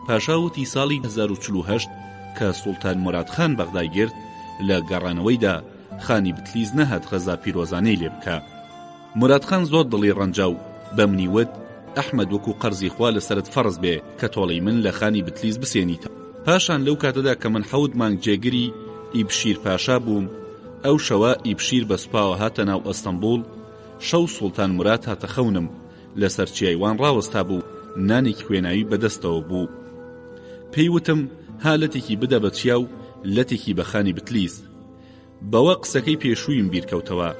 پاشا وتی ساڵی 1948 کە سوڵتان مورادخان بەغدای گرت لە گەڕانەوەیدا خانی بتلیز نەهات غەزا پیرۆزانەی لێ بکە. مورادخان زۆر دڵی ڕەنجا و بە منی وت ئەحمەد وەکو قەرزی خوا لەسەرت فەرز بێ کە تۆڵەی من لە خانی بتلیز بسێنیتە. پاشان لەو کاتەدا کە من 7 مانگ جێگری ئیبشیر پاشا بووم، ئەو شەوە ئیبشیر بە سوپاوە هاتە ناو ئەستەمبوڵ. شەو سوڵتان موراد هاتە خەونم لەسەر چیایوان ڕاوەستا بوو، نانێکی خوێناوی بەدەستەوە بوو. پێی وتم ها لەتێکی بدە بە چیا و لەتێکی بە خانی بتلیز. بەوە قسەکەی پێشوویم بیرکەوتەوە.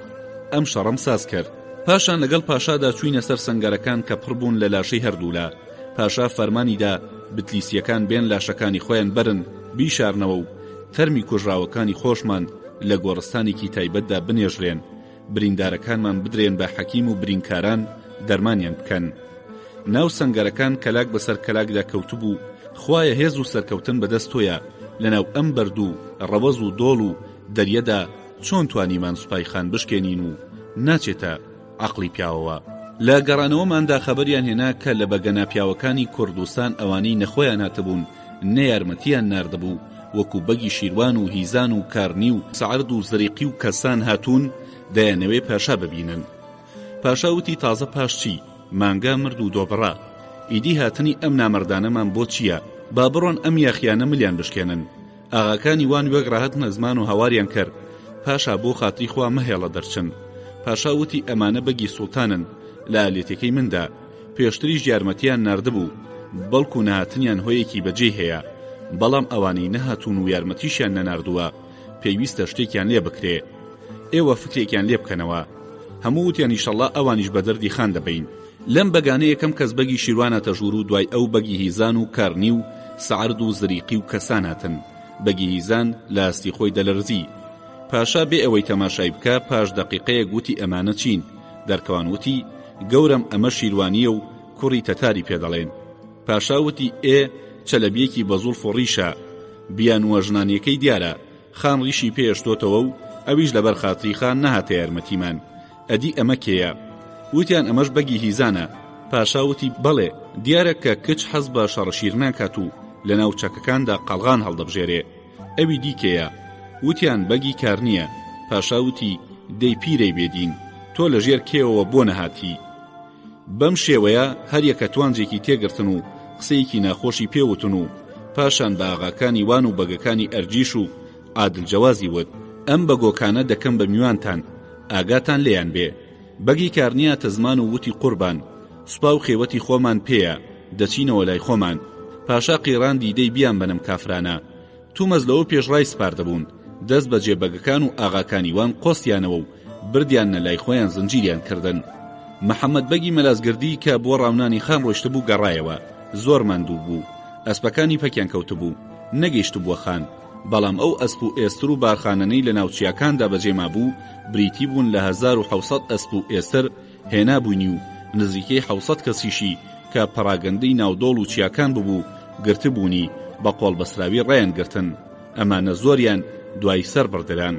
ئەم شەڕەم ساز کرد. پاشان لەگەڵ پاشادا چووینە سەر سەنگەرەکان کە پڕبوون لە لاشەی هەردوولا. پاشا فەرمانیدا بتلیسیەکان بێن لاشەکانی خۆیان بەرن بیشارنەوە و تەرمی کوژراوەکانی خۆشمان لە گۆڕستانێکی تایبەتدا بنێژرێن، بریندارەکانمان بدرێن بە حەکیم و برینکاران دەرمانیان بکەن. ناو سەنگەرەکان کەلاک بەسەر کەلاکدا کەوتبوو. خوایە هێز و سەرکەوتن بەدەست تۆیە لەناو ئەم بەردوو ڕەوەز و دۆڵ و دەریەدا چۆن توانیمان سوپای خان بشکێنین و ناچێتە عەقڵی پیاوەوە. لە گەڕانەوەماندا خەبەریان هێنا کە لە بەگەنا پیاوەکانی کوردستان ئەوانەی نەخۆیان هاتەبوون نەیارمەتیان ناردەبوو، وەکو بەگی شیروان و هیزان و کارنی و سەعرد و زریقی و کەسان هاتوون دەیانەوێ پاشا ببینن. پاشا وتی تازە پاش چی؟ مانگا مرد و دۆبڕا. ئیدی هاتنی ئەم نامەردانەمان بۆ چییە؟ با بڕۆن ئەم یاخیانە ملیان بشکێنن. ئاغاکانی وان وەک ڕاهاتنە زمان و هەواریان کرد. پاشا بۆ خاتری خوا مەهێڵە دەرچن. پاشا وتی ئەمانە بەگی سوڵتانن لە ئالێتەکەی مندا، پێشتریش یارمەتیان ناردبوو، بەڵکو نەهاتنیان هۆیەکی بەجێ هەیە، بەڵام ئەوانەی نەهاتوون و یارمەتیشیان نەناردووە پێویستە شتێکیان لێ بکرێ، ئێوە فکرێکیان لێ بکەنەوە. هەموو وتیان ئیشەڵڵا ئەوانیش بە دەردی خان دەبین. لەم بەگانە یەکەم کەس بەگی شیروانە ژوور و دوای ئەو بەگی هیزان و کارنی و سەعرد و زریقی و کەسان هاتن. بەگی هیزان لە ئاستی خۆی دەلەرزی. پاشا بێ ئەوەی تەماشای بکە پاش دەقیقەیە گوتی ئەمانە چین؟ دەرکەوان وتی گەورم ئەمە شیروانیە و کوڕی تەتاری پێدەڵێن. پاشا وتی ئێ چەلەبیەکی بە زوڵف و ڕیشە، بیان وەژنانیەکەی دیارە، خان ڕیشی پێشتۆتەوە و ئەویش لەبەر خاتری خان نەهاتە یارمەتیمان. ئەدی ئەمە کێیە؟ وتیان ئەمەش بەگی هیزانە. پاشا وتی بەڵێ، دیارە کە کچ حەز بە شەڕەشیر ناکات و لە ناو چەکەکاندا قەڵغان هەڵدەبژێرێ. ئەوی دیکەیە. وتیان بەگی کارنیە. پاشا وتی دەی پیرەی بێدین، تۆ لە ژێر کێوەوە بۆ نەهاتی. بەم شێوەیە هەر یەکە توانجێکی تێگرتن و قسەیەکی ناخۆشی پێوتن و پاشان بە ئاغاکانی وان و بەگەکانی ئەرجیش و عادل جەوازی وت ئەم بەگۆکانە دەکەم بە میوانتان، ئاگاتان لێیان بێ. بەگی کارنیاتە زمان و وتی قوربان، سوپا و خێوەتی خۆمان پێیە، دەچینەوە لای خۆمان. پاشا قیڕاندی دەی بیان بەنم کافرانە. تومەز لەوە پێشڕای سپاردەبوون، دەست بە جێبەگەکان و ئاغاکانی وان قۆستیانەوە و بردیان لای خۆیان زنجیریان کردن. محەممەد بەگی مەلازگردی کە بۆ ڕاونانی خان ڕۆشتە بوو گەڕایەوە، زۆر ماندوو بوو، ئەسپەکانی پەکیان کەوتبوو، نەگەیشت بووە خان. بەڵام ئەو ئەسپ و ئێستر و بارخانەنەی لە ناوچیاکاندا بەجێما بوو بریتی بوون لە 1700 ئەسپ و ئێستر هێنابوونی و نزیکەی 700 کەسیشی کە پەراگەندەی ناودۆڵ و چیاکان ببوو گرتبوونی بە قۆڵ بەسراوی ڕێیان گرتن. ئەمانە زۆریان دوای سەر بردران.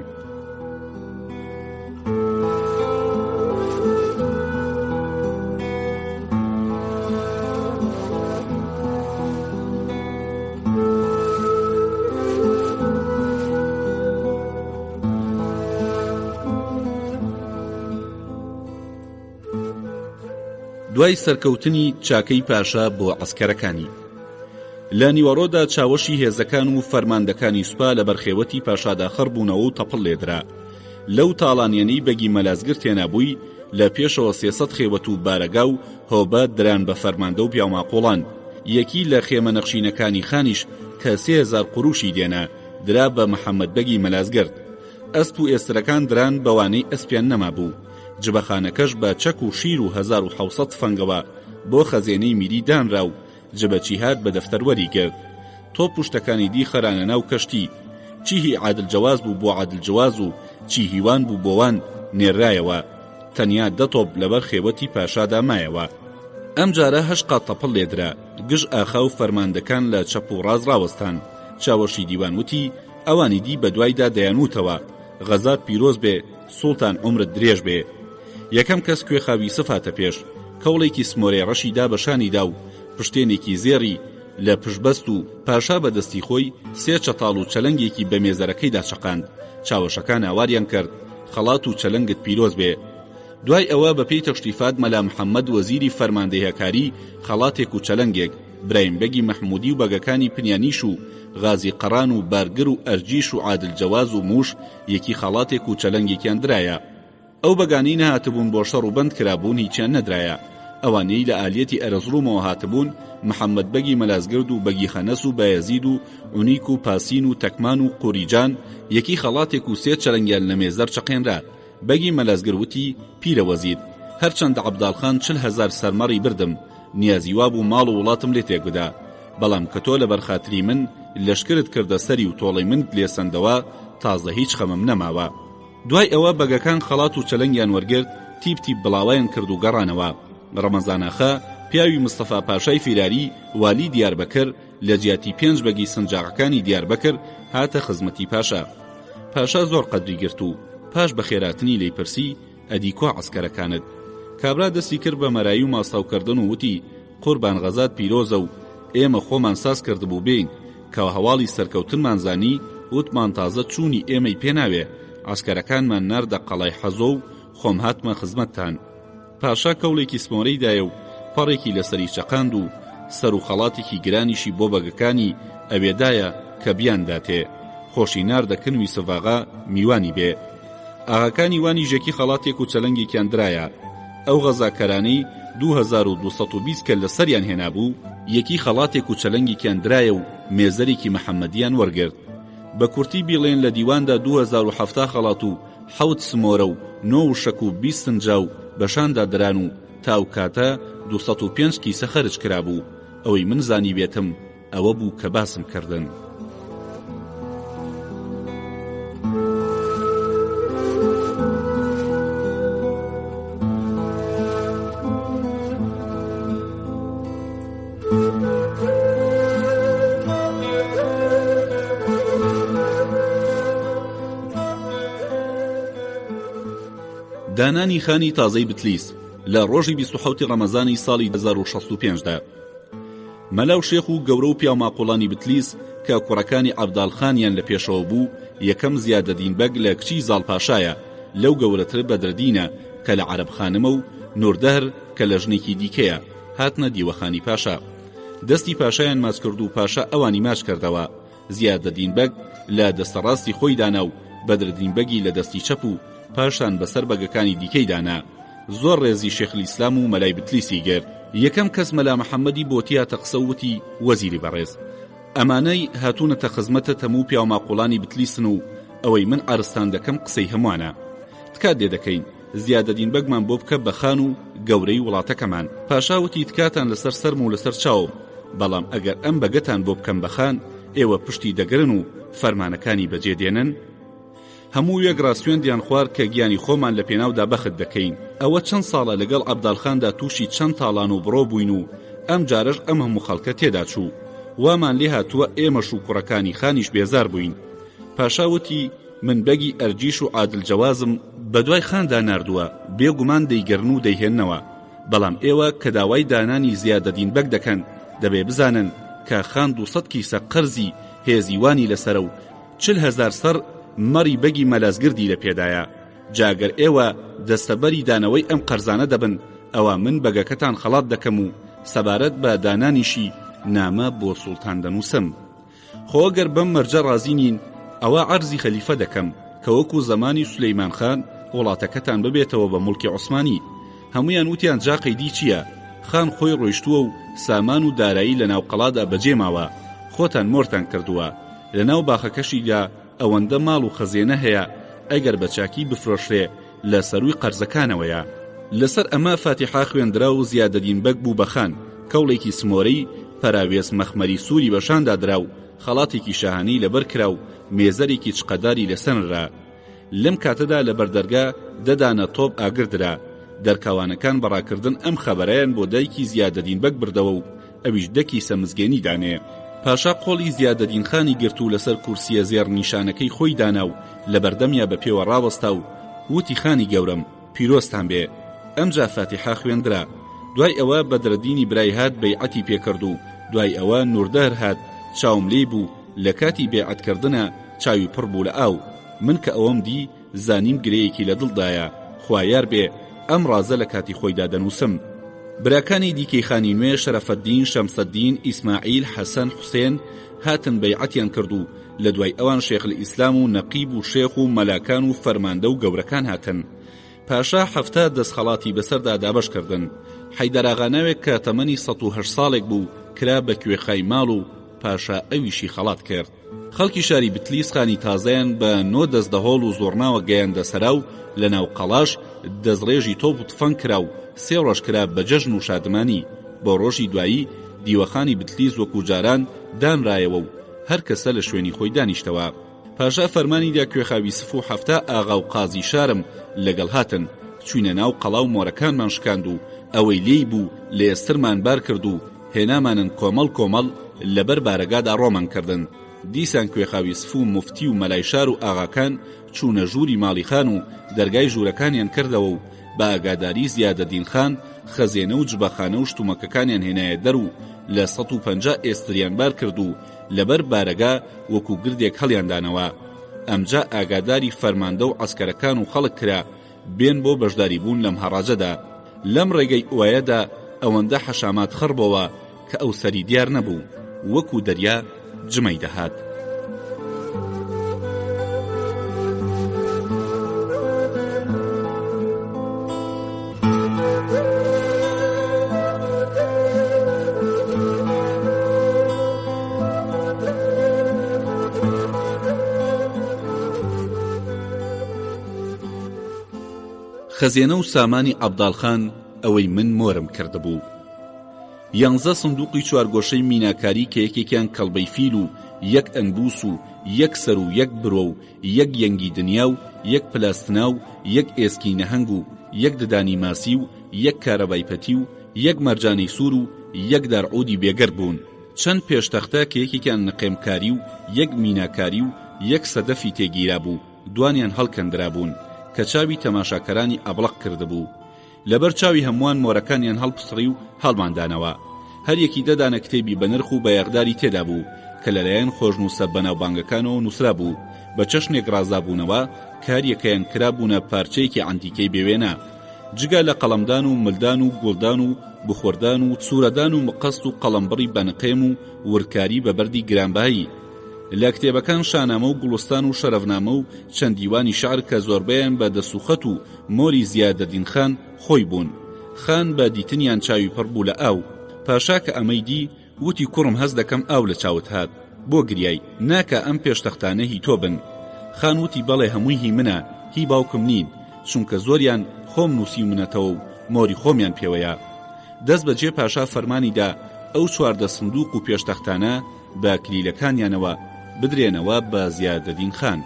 دوای سەرکەوتنی چاکەی پاشا بۆ عەسکەرەکانی لە نیوەڕۆدا چاوەشی هێزەکان و فەرماندەکانی سوپا لە بەرخێوەتی پاشادا خڕبوونەوە و تەپڵ لێدرا. لەو تاڵانیانەی بەگی مەلازگر تێنابووی لە پێشەوە 300 خێوەت و بارەگا و هۆبە دران بە فەرماندە و پیاوماقۆڵان. یەکی لە خێمە نەخشینەکانی خانیش کە 3000 قوروشی دێنا درا بە محەممەد بەگی مەلازگرد. ئەسپ و ئێسترەکان دران بەوانەی ئەسپیان نەما بوو. جبەخانەکەش بە چەک و شیر و 1700 فەنگەوە بۆ خەزێنەی میری دانرا و جبەچی هات بە دەفتەروەری گرت. تۆ پوشتەکانی دی خەرانە ناو کەشتی. چیهی عادل جەواز بوو بۆ عادل جەواز و چی هیوان بوو بۆوان نێرایەوە، تەنیا 10 تۆپ لەبەر خێوەتی پاشادا مایەوە. ئەم جارە 8 قات تەپڵ لێدرا، گژ ئاخا و فەرماندەکان لە چەپ و ڕاز ڕاوەستان. چاوەشی دیوان وتی ئەوانی دی بە دوایدا دەیانوتەوە غەزات پیرۆز بێ، سوڵتان عومرت درێژ بێ. یەکەم کەس کوێخاوی سفاتە پێش، کەوڵێکی سمۆرەی ڕەشیدا بەشانیدا و پشتێنێکی زێڕی لە پشبەست و پاشا بەدەستی خۆی 3 چەتاڵ و چەلەنگێکی بە مێزەرەکەیدا چەقاند. چاوەشەکان ئاواریان کرد خەڵات و چەلەنگت پیرۆز بێ. دوای ئەوە بە پێی تەشریفات مەلا محەممەد وەزیری فەرماندەیەکاری خەڵاتێک و چەلەنگێک، براهیمبەگی مەحمودی و بەگەکانی پنیانیش و غازی قەران و بارگر و ئەرجیش و عادل جەواز و موش یەکی خەڵاتێک و چەلەنگێکیان درایە. ئەو بەگانی نەهاتبوون بۆ شەڕ و بەند کرابوون هیچیان نەدرایە. ئەوانەی لە ئالێتی ئەرزڕوومەوە هاتبوون محەممەد بەگی مەلازگرد و بەگی خەنەس و بایەزید و ئونیک و پاسین و تەکمان و قوریجان یەکی خەڵاتێک و 3 چەلەنگیان لە مێزەر چەقێنرا. بەگی مەلازگر وتی پیرە وەزیر، هەرچەندە عەبداڵخان 40,000 سەرمەڕی بردم، نیازی وا بوو ماڵ و وڵاتم لێ تێک بدا، بەڵام کە تۆ لە بەرخاتری من لەشکرت کردە سەری و تۆڵەی من لێسەندەوە تازە هیچ خەمم نەماوە. دوای ئەوە بەگەکان خەڵات و چەلەنگیان وەرگرت، تیپ تیپ بڵاوایان کرد و گەڕانەوە. ڕەمەزاناخە پیاوی مستەفا پاشای فیراری والی دیاربەکر لە جیاتی 5 بەگی سنجاقەکانی دیاربەکر هاتە خزمەتی پاشا. پاشا زۆر قەدری گرت و پاش بە خێراتنی لێی پرسی ئەدی کۆ عەسکەرەکانت؟ کابرا دەستی کرد بە مەرایی و ماساوکردن و وتی قوربان غەزات پیرۆزە و ئێمە خۆمان ساز کردبوو بین کە هەواڵی سەرکەوتنمان زانی، وتمان تازە چوونی ئێمەی پێناوێ، عەسکەرەکانمان ناردە قەڵای حەزۆ و خۆم هاتمە خزمەتتان. پاشا کەوڵێکی سمۆرەی دایە و پەڕێکی لەسەری چەقاند و سەر و خەڵاتێکی گرانیشی بۆ بەگەکانی ئەوێدایە کە بیان داتێ، خۆشی ناردە کنوی سڤاغا میوانی بێ. ئاغاکانی وانی ژێکی خەڵاتێک و چەلەنگێکیان درایە. ئەو غەزاکەرانەی 2220 کە لە سەریان هێنابوو، یەکی خەڵاتێک و چەلەنگێکیان درایە و مێزەرێکی محەممەدیان وەرگرت. بە کورتی بیڵێن لە دیواندا 2070 خەڵات و 7 سمۆرە و 9 شەک و 20 سنجاو بەشاندا دران و تاو کاتە 205 کیسە خەرج کرابوو. ئەوەی من زانی بێتم ئەوە بوو کە باسم کردن. دانانی خانی تازەی بتلیس لە ڕۆژی 27 ڕەمەزانی ساڵی 2065دا. مەلاو شێخ و گەورە و پیاماقوڵانی بتلیس کە کوڕەکانی عەبداڵخانیان لە پێشەوە بوو، یەکەم زیادەدین بەگ لە کچی زاڵپاشایە، لەو گەورەتر بەدردینە کە لە عەرەبخانمە و نوردەهر کە لە ژنێکی دیکەیە، هاتنە دیوەخانی پاشا. دەستی پاشایان ماچ کرد و پاشا ئەوانی ماچ کردەوە. زیادەدین بەگ لە دەستەڕاستی خۆی دانا و بەدردین بەگی لە دەستی چەپ و پاشان بەسەر بەگەکانی دیکەی دانا. زۆر ڕێزی شێخ ئیسلام و مەلای بتلیسی گرت. یەکەم کەس مەلا محەممەدی بۆتیاتە قسە وتی وەزیری بەڕێز، ئەمانەی هاتوونەتە خزمەتە تەموو پیاماقوڵانی بتلیسن و ئەوەی من ئارستان دەکەم قسەی هەمووانە. تکات لێ دەکەین زیادەدین بەگمان بۆ بکە بە خان و گەورەی وڵاتەکەمان. پاشا وتی تکاتان لەسەر سەرم و لەسەر چاوم، بەڵام ئەگەر ئەم بەگەتان بۆ بکەم بە خان، ئێوە پشتی دەگرن و فەرمانەکانی بەجێدێنن. هەموو یەک ڕاستوێندیان خوار کە گیانی خۆمان لە پێناودا بەخت دەکەین. ئەوە چەند ساڵە لەگەڵ عەبداڵخاندا تووشی چەند تاڵان و بڕۆ بووین و ئەم جارەش ئەم هەموو خەڵکە تێدا چوو. وامان لێ هاتووە ئێمەش و کوڕەکانی خانیش بێزار بووین. پاشا وتی من بەگی ئەرجیش و عادل جەوازم بە دوای خاندا ناردووە، بێگومان دەیگەرن و دەیهێننەوە، بەڵام ئێوە کە داوای دانانی زیادەدین بەگ دەکەن دەبێ بزانن کە خان 200 کیسە قەرزی هێزیوانی لەسەر و 40,000 سەر مەڕی بەگی مەلازگردی لە پێدایە. جاگەر ئێوە دەستەبەری دانەوەی ئەم قەرزانە دەبن، ئەوە من بەگەکەتان خەڵات دەکەم و سەبارەت بە دانانیشی نامە بۆ سوڵتان دەنووسم. خۆگەر بەم مەرجە ڕازی نین، ئەوە عەرزی خەلیفە دەکەم کە وەکو زەمانی سولەیمان خان وڵاتەکەتان ببێتەوە بە موڵکی عوسمانی. هەمویان وتیان جا قەیدی چییە؟ خان خۆی ڕۆیشتووە و سامان و دارایی لە ناو قەڵادا بەجێ ماوە، خۆتان مۆرتان کردووە. لە ناو باخەکەشیدا ئەوەندە ماڵ و خەزێنە هەیە، ئەگەر بە چاکی بفرۆشرێ لە سەروی قەرزەکانەوەیە. لەسەر ئەمە فاتیحا خوێندرا و زیادەدین بەگ بوو بەخان، کەوڵێکی سمۆرەی پەراوێز مەخمەری سووری بەشاندا درا و خەڵاتێکی شاهانی لەبەر کرا و مێزەرێکی چقەداری لەسەرنرا. لەم کاتەدا لە بەردەرگا دەدانە تۆپ ئاگردرا دەرکاوانەکان بەڕاکردن ئەم خەبەرەیان بۆ دایکی زیادەدین بەک بردەوە و ئەویش دەکی سەمزگێنی دانێ. پاشا قۆڵی زیادەدین خانی گرت و لەسەر کورسیە زێر نیشانەکەی خۆی دانا و لە بەردەمیا بە پێوە ڕاوەستا و وتی خانی گەورم پیرۆستان بێ. ئەمجا فاتیحا خوێندرا. دوای ئەوە بەدرەدینی برای هات بەیعەتی پێکرد و دوای ئەوە نوردەر هات چاوم لێ بوو لە کاتی بێعەتکردنە چاوی پڕ بوو لە ئاو. من کە ئەوەم دی زانیم گرەیەکی لە دڵدایە خوایار بێ ئەم ڕازە لە کاتی خۆیدا دەنووسم. براکانی دیکەی خانی نوێ شەرەفەدین شەمسەدین ئیسماعیل حەسەن حوسێن هاتن بەیعەتیان کرد و لە دوای ئەوان شێخ الئیسلام و نەقیب و شێخ و مەلاکان و فەرماندە و گەورەکان هاتن. پاشا حەفتە دەستخەڵاتی بەسەردا دابەش کردن. حەیدەراغاناوێک کە تەمەنی 108 ساڵێک بوو کرا بە کوێخای ماڵ و پاشا ئەویشی خەڵات کرد. خەڵکی شاری بتلیس خانی تازەیان بە 9 دەستدەهۆڵ و زۆرناوە گەیاندە سەرا و لە ناو قەڵاش دەستڕێژی تۆپ و تفەنگ کرا و 3 ڕۆژ کرا بە جەژن و شادمانی. بۆ ڕۆژی دوایی دیوەخانی بتلیس وەکو جاران دانرایەوە و هەر کەسە لە شوێنی خۆی دانیشتەوە. پاشا فەرمانیدا کوێخاوی سف و هەفتە ئاغا و قازی شارم لەگەڵ هاتن چوینە ناو قەڵا و مۆرەکانمان شکاند و ئەوەی لێی بوو لە ئێسترمان بار کرد و هێنامانن کۆمەڵ کۆمەڵ لەبەر بارەگادا ڕۆمان کردن. دیسان کوێخاوی سف و مفتی و مەلای شار و ئاغاکان چوونە ژووری ماڵی خان و دەرگای ژوورەکانیان کردەوە و بە ئاگاداری زیادەدین خان خەزێنە و جبەخانە و شتومەکەکانیان هێنایە دەر و لە 150 ئێستریان بار کرد و لەبەر بارەگا وەکو گردێک هەڵیاندانەوە. ئەمجا ئاگاداری فەرماندە و عەسکەرەکان و خەڵک کرا بێن بۆ بەشداری بوون لەم هەڕاجەدا. لەم ڕێگەی ئوایەدا ئەوەندە حەشامات خڕبەوە کە ئەو سەری دیار نەبوو وەکو دەریا جمەی دەهات. خەزێنە و سامانی عەبداڵخان ئەوەی من مۆرم کردبوو. 11 سندوقی چوارگۆشەی میناکاری کە یەکێکیان کەڵبەی فیل و یەک ئەنبوس و یەک سەر و یەک برۆ و یەک یەنگی دنیا و یەک پلاستنا و یەک ئێسکی نەهەنگ و یەک ددانی ماسی و یەک کارەبای پەتی و یەک مەرجانەی سوور و یەک دارعودی بێگەر بوون. چەند پێشتەختە کە یەکێکیان نقێمکاری و یەک میناکاری و یەک سەدەفی تێگیرا بوو دوانیان هەڵکەندرا بوون کە چاوی تەماشاکەرانی ئەبڵق کردبوو. لەبەر چاوی هەمووان مۆرەکانیان هەڵپسڕی و هەڵماندانەوە. هەر یەکی دەدانە کتێبی بەنرخ و بە یەغداری تێدا بوو کە لەلایەن خۆشنووسە بەناوبانگەکانەوە نووسرا بوو بە چەشنێک ڕازابوونەوە کە هەر یەکەیان کرا بوونە پارچەیەکی ئەنتیکەی بێوێنە جگە لە قەڵەمدان و ملدان و گوڵدان و بخوردان و سوورەدان و مقەست و قەڵەمبڕی بەنقێم و ورکاری بە بەردی گرانبایی. لە کتێبەکان شانامە و گوڵستان و شەرەفنامە و چەند دیوانی شعر کە زۆربەیان بە دەسوخەت و مۆری زیادەدین خان خۆی بوون. خان بە دیتنیان چاوی پڕ بوو لە ئاو. پاشا کە ئەمەی دی وتی کوڕم هەز دەکەم ئاو لە چاوت هات بۆ گریای ناکە ئەم پێشتەختانە هی تۆ بن. خان وتی بەڵێ هەمووی هی منە هی باوکم نین چونکە زۆریان خۆم نووسی منەتەوە و مۆری خۆمیان پێوەیە. دەست بەجێ پاشا فەرمانیدا ئەو 14 سندوق و پێشتەختانە بە کلیلەکانیانەوە بدرێنەوە بە زیادەدین خان.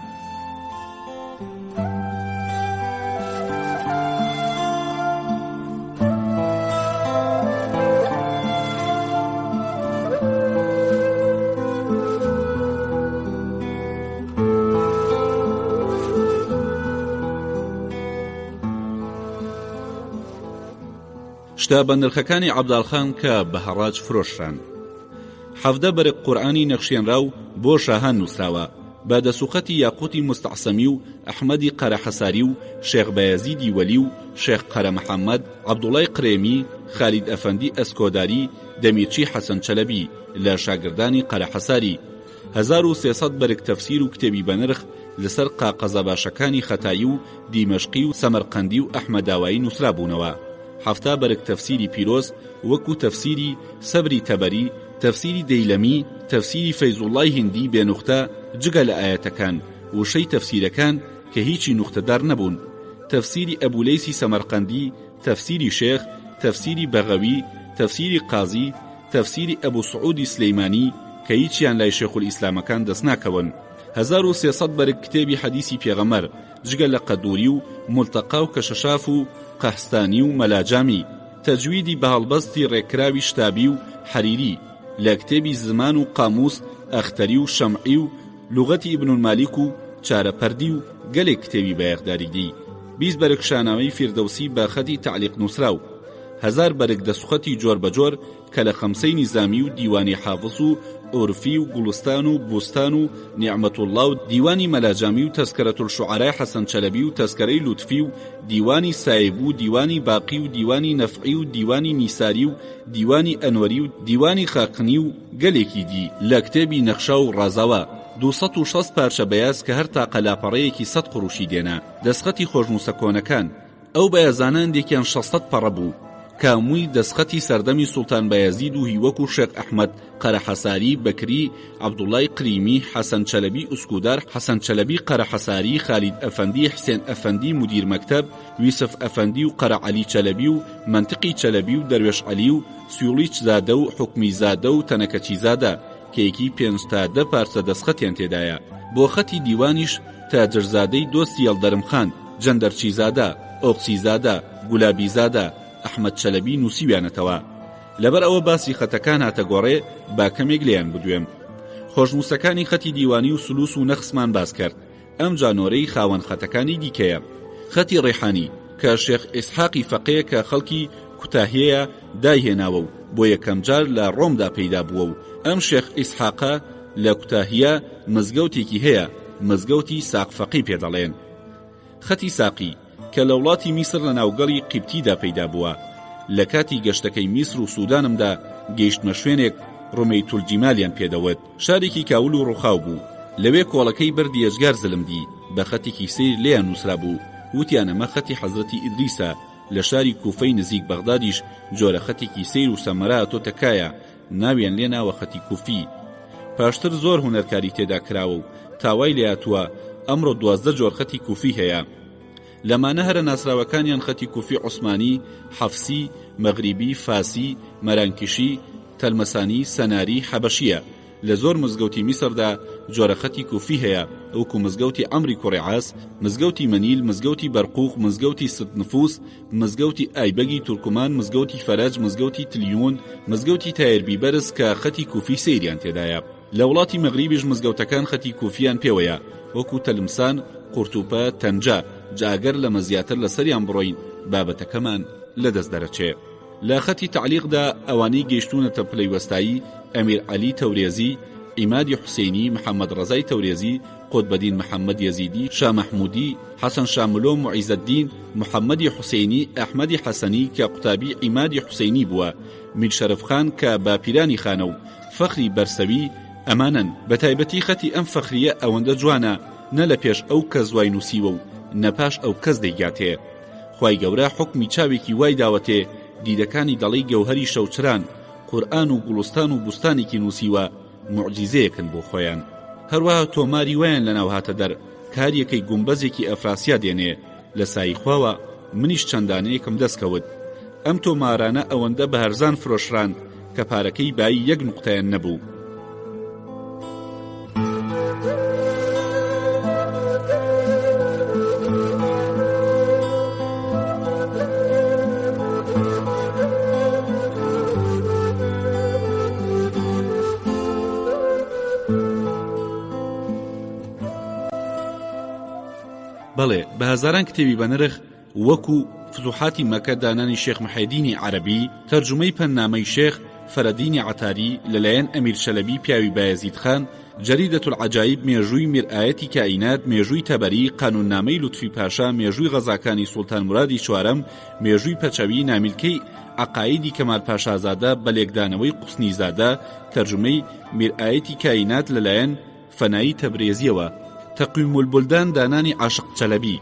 شتا بە نرخەکانی عەبداڵخان کە بە هەڕاج فرۆشران. 17 بەرق قورئانی نەخشێنرا و بۆ شاهان نووسراوە بە دەسوخەتی یاقوتی مستەعسەمی و ئەحمەدی قەرەحەساری و شێخ بەیەزیدی وەلی و شێخ قەرە محەممەد عەبدوڵای قرێمی خالید ئەفەندی ئەسکۆداری دەمیرچی حەسەن چەلەبی لە شاگردانی قەرەحەساری. 1300 بەرق تەفسیر و کتێبی بەنرخ لەسەر قاقەزە باشەکانی خەتایی و دیمەشقی و سەمەرقەندی و ئەحمەداوایی نووسرا بوونەوە. 7 بەرق تەفسیری پیرۆز وەکو تەفسیری سەبری تەبەری تەفسیری دەیلەمی تەفسیری فەیزوڵڵای هیندی بێنوختە جگە لە ئاەتەکان وشەی تەفسیرەکان کە هیچی نوختەدار نەبوون. تەفسیری ئەبولەیسی سەمەرقەندی تەفسیری شێخ تەفسیری بەغەوی تەفسیری قازی تەفسیری ئەبوو سعودی سلەیمانی کە هیچیان لای شێخ الئیسلامەکان دەست ناکەون. 1300 بەرگ کتێبی حەدیسی پێغەمبەر جگە لە قەدووری و مولتەقا و کەشەشاف و قەحستانی و مەلاجامی، تەجویدی بە هەڵبەستی ڕێکراوی شتابی و حەریری، لە کتێبی زمان و قاموس ئەختەری و شەمعی و لوغەتی ئیبن المالیک و چارەپەردی و گەلێک کتێبی بەیەغداری دی، 20 بەرگ شاناوەی فیردەوسی بە خەتی تعلیق نووسراو، 1000 بەرگ دەسوخەتی جۆر بەجۆر کە لە خەمسەی نیزامی و دیوانی حافظ و عورفی و گوڵستان و بوستان و نیعمەت الله و دیوانی مەلاجامی و تەزکرەت الشوعەرای حەسەن چەلەبی و تەزکرەی لوتفی و دیوانی سایب و دیوانی باقی و دیوانی نەفعی و دیوانی نیساری و دیوانی ئەنوەری و دیوانی خاقنی و گەلێکی دی لە کتێبی نەخشا و ڕازاوە 260 پارچە بەیاز کە هەر تاقە لاپەڕەیەکی 100 قڕوشی دێنا، دەسخەتی خۆشنووسە کۆنەکان ئەو بەیازانەندێکیان 600 پەڕە بوو، کامووی دەسخەتی سەردەمی سوڵتان بەیەزید و هیوەک و شێخ ئەحمەد قەرەحەساری بەکری، عەبدوڵای قریمی، حەسەن چەلەبی ئوسکودار، حەسەن چەلەبی قەرەحەساری، خالید ئەفەندی، حسێن ئەفەندی مدیر مەکتەب، یوسف ئەفەندی و قەرەعەلی چەلەبی و منتقی چەلەبی و دەروێش عەلی و سیوڵیچ زادە و حوکمی زادە و تەنەکەچی زادە کەیەکی 5 تا 10 پارچە دەسخەتیان تێدایە. بۆ خەتی دیوانیش تاجرزادەی دۆستی هەڵدەرمخان، جەندەرچی زادە، ئۆقسی زادە، گولابی زادە، ئەحمەد چەلەبی نووسیویانەتەوە. لەبەر ئەوە باسی خەتەکان هاتە گۆڕێ با کەمێک لێیان بدوێم. خۆشنووسەکانی خەتی دیوانی و سلووس و نەخسمان باس کرد. ئەم جانۆرەی خاوەن خەتەکانی دیکەیە. خەتی ڕێحانی کە شێخ ئیسحاقی فەقێ کە خەڵکی کوتاهەیە دایهێناوە و بۆ یەکەم جار لە ڕۆمدا پەیدا بووە و ئەم شێخ ئیسحاقە لە کوتاهیە مزگەوتێکی هەیە، مزگەوتی ساقفەقی پێدەڵێن. خەتی ساقی کە لە وڵاتی میسر لە ناوگەڵی قیبتیدا پەیدا بووە. لە کاتی گەشتەکەی میسر و سوودانمدا گەیشتمە شوێنێک ڕومەیتول جیمالیان پێدەوت، شارێکی کاول و ڕووخاو بوو. لەوێ کۆڵەکەی بردی ئەژگار زلمدی بە خەتێکی سیر لێیان نووسرا بوو، وتیان ئەمە خەتی حەزرەتی ئیدریسە. لە شاری کوفەی نزیک بەغدادیش جۆرە خەتێکی سیر و سەمەرا تۆ تەکایە، ناویان لێ ناوە خەتی کوفی. پاشتر زۆر هونەرکاری تێدا کراوە و تاوای لێهاتووە ئەمڕۆ 12 جۆر خەتی کوفی هەیە. لەمانە هەرە ناسراوەکانیان خەتی کوفی عوسمانی، حەفسی، مەغریبی، فاسی، مەرانکشی، تەلمەسانی، سەناری، حەبەشیە. لە زۆر مزگەوتی میسردا جۆرە خەتی کوفی هەیە، ئەوکو مزگەوتی ئەمری کوڕیعاس، مزگەوتی مەنیل، مزگەوتی بەرقوق، مزگەوتی ست نفوس، مزگەوتی ئایبەگی تورکمان، مزگەوتی فەرەج، مزگەوتی تلیون، مزگەوتی تایربی بەرز کە خەتی کوفی سەیریان تێدایە. لە وڵاتی مەغریبیش مزگەوتەکان خەتی کوفیان پێوەیە، وەکو تەلمسان، قورتوپە، تەنجا. جاگەر لە مەزیاتر لەسەریان بڕۆین بابەتەکەمان لەدەست دەرەچێ. لە خەتی تعلیقدا ئەوانەی گەیشتونەتە پلەی وەستایی ئەمیر عەلی تەورێزی، ئیمادی حوسێنی، محەممەد ڕەزای تەورێزی، قوتبەدین محەممەد یەزیدی، شا مەحمودی، حەسەن شاملۆ، معیزەدین، محەممەدی حوسێنی، ئەحمەدی حەسەنی کە قوتابی ئیمادی حوسێنی بووە، میر شەرفخان کە باپیرانی خانە و فەخری بەرسەوی. ئەمانن بە تایبەتی خەتی ئەم فەخریە ئەوەندە جوانە نە لە پێش ئەو کەس دوای نووسیوە و نەپاش ئەو کەس دەیگاتێ. خوای گەورە حکمی چاوێکی وای داوەتێ، دیدەکانی دەڵی گەوهەری شەوچران، قورئان و گوڵستان و بوستانێکی نووسیوە موعجیزەیەکن بۆ خۆیان. هەروەها تۆماری وایان لەناو هاتە دەر، کاریەکەی گومبەزێکی ئەفراسیا دێنێ. لە سایی خواوە منیش چەندانەیەکم دەستکەوت. ئەم تۆمارانە ئەوەندە بە هەرزان فرۆشران کە پارەکەی بایی 1 نوقتەیان نەبوو. بەڵێ بە هەزاران کتێبی بە نرخ وەکو فتوحاتی مەکە دانانی شێخ محەیدینی عەرەبی، تەرجمەی پەننامەی شێخ فەرەدینی عەتاری لەلایەن ئەمیر چەلەبی پیاوی بایەزید خان، جەریدەت العەجایب مێژووی میرئایەتی کائینات، مێژووی تەبەری، قانوننامەی لوتفی پاشا، مێژووی غەزاکانی سوڵتان مورادی چوارەم، مێژووی پەچەوی، نامیلکەی عەقایدی کەمال پاشازادە بە لێکدانەوەی قوسنی زادە، تەرجمەی میرئایەتی کائینات لەلایەن فەنایی تەبرێزیەوە، تەقویم البلدان دانانی عاشق چەلەبی.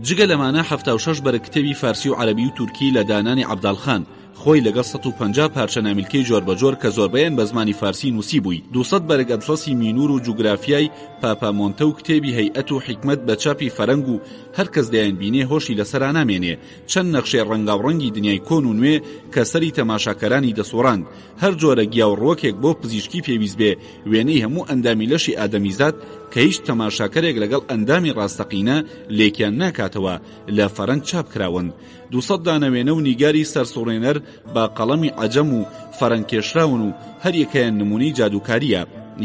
جگە لەمانە 76 بەرە کتێبی فارسی و عەرەبی و تورکی لە دانانی عەبداڵخان خۆی لەگەڵ 150 پارچە نامیلکەی جۆربەجۆر کە زۆربەیان بە زمانی فارسی نووسی بووی 200 بەرگ ئەتڵەسی مینور و جوگرافیای پاپامۆنتە و کتێبی هەیئەت و حیکمەت بە چاپی فەرەنگ و هەر کەس دەیان بینێ هۆشی لەسەرا نامێنێ چەند نەخشەی ڕەنگاوڕەنگی دنیای کۆن و نوێ کە سەری تەماشاکەرانی دەسوڕاند هەر جۆرە گیاوڕۆکێک بۆ پزیشکی پێویست بێ وێنەی هەموو ئەندامی لەشی ئادەمیزاد کە هیچ تەماشاکەرێک لەگەڵ ئەندامی ڕاستەقینە لێکیان ناکاتەوە لە فەرەنگ چاپ کراون 200 دانەوێنە و نیگاری سەرسوڕێنەر با قەڵەمی عەجەم و فەرەنکێشراون و هەر یەکەیان نمونەی جادوکاریە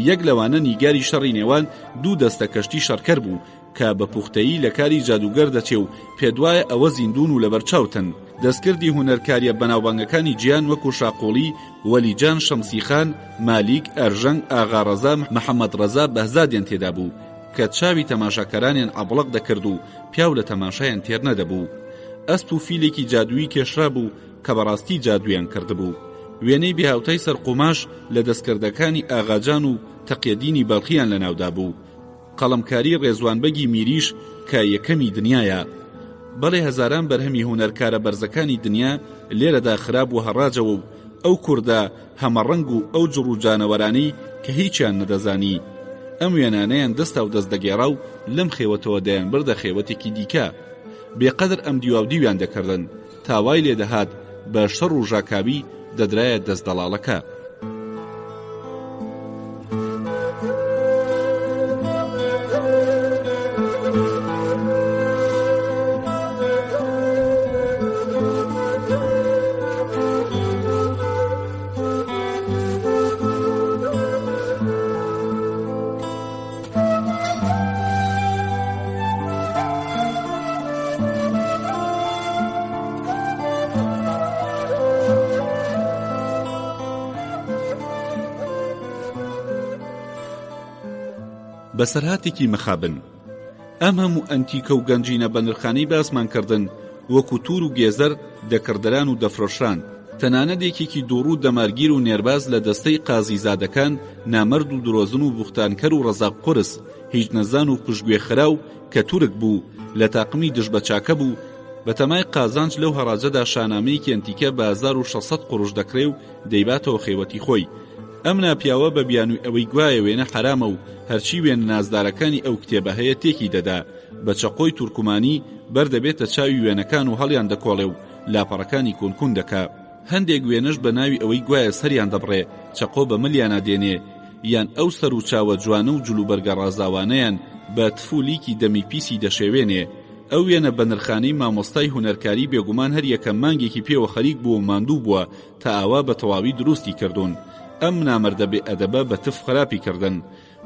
یەک لەوانە نیگاری شەڕی نێوان دوو دەستە کەشتی شەڕکەر بوو کە بە پوختەیی لە کاری جادوگەر دەچێ و پێدوایە ئەوە زیندون و لەبەرچاوتن دەستکردی هونەرکاریە بەناوبانگەکانی گیان وەکو شاقۆڵی وەلیجان شەمسیخان مالیک ئەرژەنگ ئاغاڕەزا محەممەد ڕەزا بەهزادیان تێدا بوو کە چاوی تەماشاکەرانیان عەبڵق دەکرد و پیاو لە تەماشایان تێر نەدەبوو ئەسپ و فیلێکی جادویی کێشرا بوو کە بەڕاستی جادویان کردبوو وێنەی بێهاوتای سەرقوماش لە دەستکردەکانی ئاغاجان و تەقیەدینی بەڵخیان لەناودا بوو قەڵەمکاری ڕێزوانبەگی میریش کە یەکەمی دنیایە بەڵێ هەزاران بەرهەمی هونەرکارە بەرزەکانی دنیا لێرەدا خراپ و هەڕاجەوە و ئەو کووردە هەمەڕەنگ و ئەو جڕ و جانەوەرانەی کە هیچیان نەدەزانی ئەم وێنانەیان دەستا و دەست دەگێڕا و لەم خێوەتەوە دەیان بردە خێوەتێکی دیکە بێقەدر ئەم دیواودیویان دەکردن تاوای لێدەهات بە شەڕ و ژاکاوی دەدرایە دەست دەڵاڵەکە بەسەرهاتێکی مەخابن ئەم هەموو ئەنتیکە و گەنجینە بە نرخانەی باسمانکردن وەکو توور و گێزەر دەکردەران و دەفرۆشران تەنانەت یەکێکی دووڕوو دەمارگیر و نێرباز لە دەستەی قازیزادەکان نامەرد و درۆزن و بوختانکەر و ڕەزاق قورس هیچ نەزان و پشتگوێ خراو کە تورک بوو لە تاقمی دژبەچاکە بوو بە تەمای قازانج لەو هەڕاجەدا شانامەیەکی ئەنتیکە بە 1600 قوڕش دەکرێ و دەیباتەوە خێوەتی خۆی ئەم ناپیاوە بە بیانووی ئەوەی گوایە وێنە حرامە و هەرچی وێنە نازدارەکانی ئەو کتێبە هەیە تێکی دەدا بە چەقۆی تورکمانی بەردەبێتە چاوی وێنەکان و هەڵیان دەکۆڵێ و لاپەڕەکانی کونکون دەکا هەندێک وێنەش بە ناوی ئەوەی گوایە سەریان دەبڕێ چەقۆ بە ملیانە دێنێ یان ئەو سەر و چاوە جوانە و جلوبەرگە ڕازاوانەیان بە تفولیکی دەمی پیسی دەشێوێنێ ئەو وێنە بە نرخانەی مامۆستای هونەرکاری بێگومان هەر یەکەم مانگێکی پێوە خەریک بوو و ماندوو بووە تا ئاوا بە تەواوی دروستی کردوون ئەم نامەردە بێ ئەدەبە بە تف خراپی کردن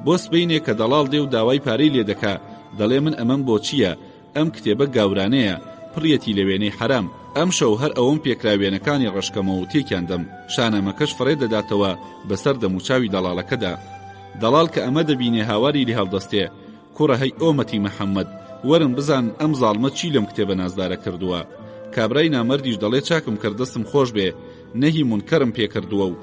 بۆ سبەینێ کە دەڵاڵ دێ و داوای پارەی لێ دەکا دەڵێ من ئەمەم بۆ چییە ئەم کتێبە گاورانەیە پڕیەتی لە وێنەی حرام ئەم شەو هەر ئەوەم پێکراوێنەکانی ڕشکەمەوە و تێکیاندەم شانەمەکەش فڕێ دەداتەوە بەسەر دەموچاوی دەڵاڵەکەدا دەڵاڵ کە ئەمە دەبینێ هاواری لێ هەڵدەستێ کوڕە هەی ئۆمەتی محەممەد وەرن بزان ئەم زاڵمە چی لەم کتێبە نازدارە کردووە کابرای نامەردیش دەڵێ چاکم کرد دەستم خۆش بێ نەهی مونکەرم پێکردووە و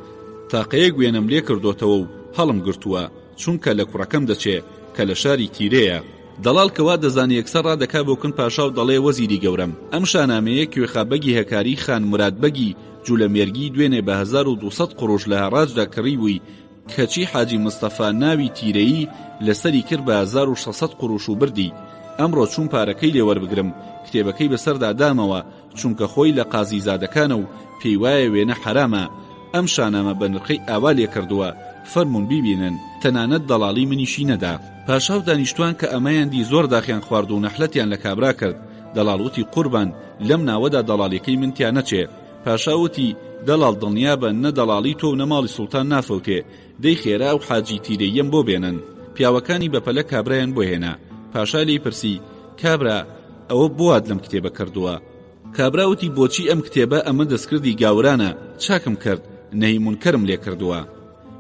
تاقەیە گوێنم لێ کردوتەوە و هەڵم گرتووە چونکە لە کوڕەکەم دەچێ کە لە شاری تیرەیە دەڵال کەوا دەزانی یەکسەر ڕادەکا بۆ کن پاشا و دەڵێ وەزیری گەورەم ئەم شانامەیە کوێخابەگی هەکاری خان مرادبەگی جوولەمێرگی دوێنێ بە 1200 قڕۆژ لە هەڕاجدا کڕی بووی کەچی حاجی مستەفا ناوی تیرەیی لەسەری کرد بە 1600 قڕۆش و بردی ئەمڕۆ چوون پارەکەی لێوەربگرم کتێبەکەی بەسەردا دامەوە چونکە خۆی لە قازیزادەکانە و پێی وایە وێنە حرامە ئەم شانامە بە نرخەی ئاوا لێ کردووە فەرمون بیبینن تەنانەت دەڵاڵی منیشی نەدا پاشا و دانیشتوان کە ئەمەیاندی زۆر داخیان خوارد و نەحلەتیان لە کابرا کرد دەڵاڵوتی قوربان لەم ناوەدا دەڵاڵیەکەی من تیا نەچێ پاشاوتی دەڵاڵ دڵنیابە نە دەڵاڵی تۆ و نەماڵی سوڵتان نافەوتێ دەی خێرا و حاجی تیرەیەم بۆ بێنن پیاوەکانی بەپەلە کابرایان بۆ هێنا پاشا لێی پرسی کابرا ئەوە بۆات لەم کتێبە کردووە کابراوتی بۆچی ئەم کتێبە ئەمە دەستکردی گاورانە چاکم کرد نەهی مونکەرم لێ کردووە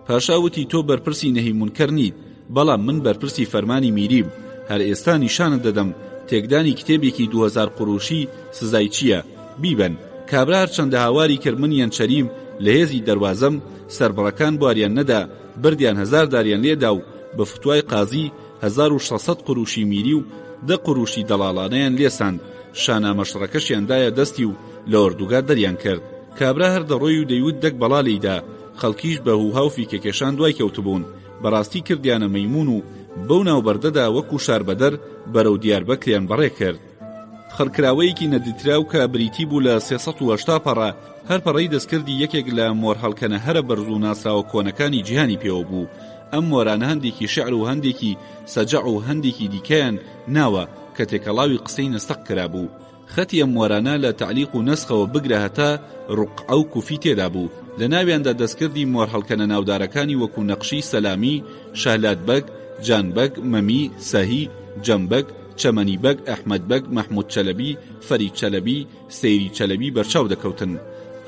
پاشاوتی تۆ بەرپرسی نەهی مونکەر نیت بەڵام من بەرپرسی فەرمانی میریم هەر ئێستا نیشانت دەدەم تێکدانی کتێبێکی 2000 قڕوشی سزای چییە بیبەن کابرا هەرچەندە هاواری کرد منیان چەریم لە هێزی دەواازەم سەربڕەکان بواریان نەدا بردیان 1000 داریان لێدا و بە فتوای قازی 1600 قڕوشی میری و 10 قڕوشی دەڵاڵانەیان لێساند شانامەشڕەکەشیاندایە دەستی و لە ئۆردوگا دەریان کرد کابرا هەر دەڕۆی و دەیوت دەک بەڵا لێیدا، خەڵکیش بە هوهاو فیکەکێشان دوای کەوتبوون، بەڕاستی کردیانە مەیمون و بەو ناوبەردەدا وەکو شاربەدەر بەرەو دیاربەکریان بەڕێ کرد. خەرکراوەیەکی نەدیتراو کە بریتی بوو لە 380 پەڕە، هەر پەڕەی دەستکردی یەکێک لە مۆرهەڵکەنە هەرە بەرز و ناسراوە کۆنەکانی جیهانی پێوە بوو. ئەم مۆرانە هەندێکی شعر و هەندێکی سەجع و هەندێکی دیکەیان ناوە کە تێکەڵاوی قسەی نەستەق کرابوو. خەتی ئەم مۆرانە لە تعلیق و نەسخەوە بگرە هەتا ڕوقعە و کوفی تێدا بوو. لە ناویاندا دەستکردی مۆرهەڵکەنە ناودارەکانی وەکو نەقشی سەلامی، شەهلاتبەگ، جانبەگ، مەمی، سەهی، جەمبەگ، چەمەنیبەگ، ئەحمەدبەگ، مەحموود چەلەبی، فەرید چەلەبی، سەیری چەلەبی بەرچاو دەکەوتن.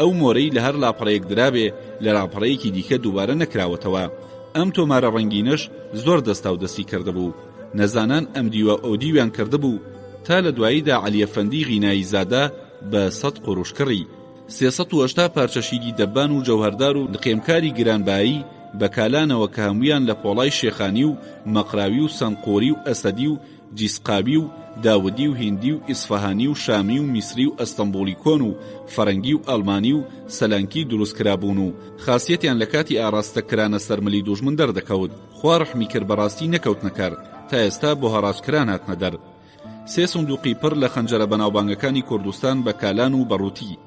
ئەو مۆرەی لە هەر لاپەڕەیەک درابێ لە لاپەڕەیەکی دیکە دووبارە نەکراوەتەوە. ئەم تۆمارە ڕەنگینەش زۆر دەستا و دەستی کردبوو. نەزانان ئەم دیوە ئەو دیویان کردبوو تا لە دواییدا عەلیەفەندی غینایی زادە بە 100 قوڕوش کڕی. 380 پارچەشیدی دەبان و جەوهەردار و قێمکاری گرانبایی بە کالانەوە کە هەمویان لە پۆڵای شێخانی و مەقراوی و سەنقۆری و ئەسەدی و جیسقابی و داودی و هیندی و ئیسفەهانی و شامی و میسری و ئەستەمبوڵی کۆن و فەرەنگی و ئەڵمانی و سەلانکی دروستکرابوون و خاسیەتیان لە کاتی ئاراستەکرانە سەرمەلی دوژمن دەردەکەوت. خوا ڕەحمی کرد بەڕاستی نەکەوتنە کار تا ئێستا بۆ هەڕاجکران هاتنە دەر. 3 سندوقی پڕ لە خەنجەرە بەناوبانگەکانی کوردستان بە کالان و بەڕووتی،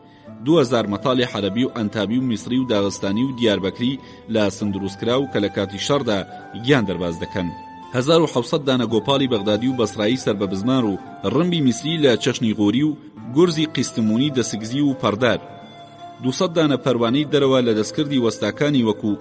2000 مەتاڵی حەلەبی و ئەنتابی و میسری و داغستانی و دیاربەکری لە سندروستکرا و کە لە کاتی شەڕدا گیان دەرباز دەکەن. 1700 دانە گۆپاڵی بەغدادی و بەسرایی سەر بە بزمان و ڕمبی میسری لە چەشنی غۆری و گورزی قیستمونی دەسگزی و پەردار، 200 دانە پەروانەی دەرەوە لە دەستکردی وەستاکانی وەکو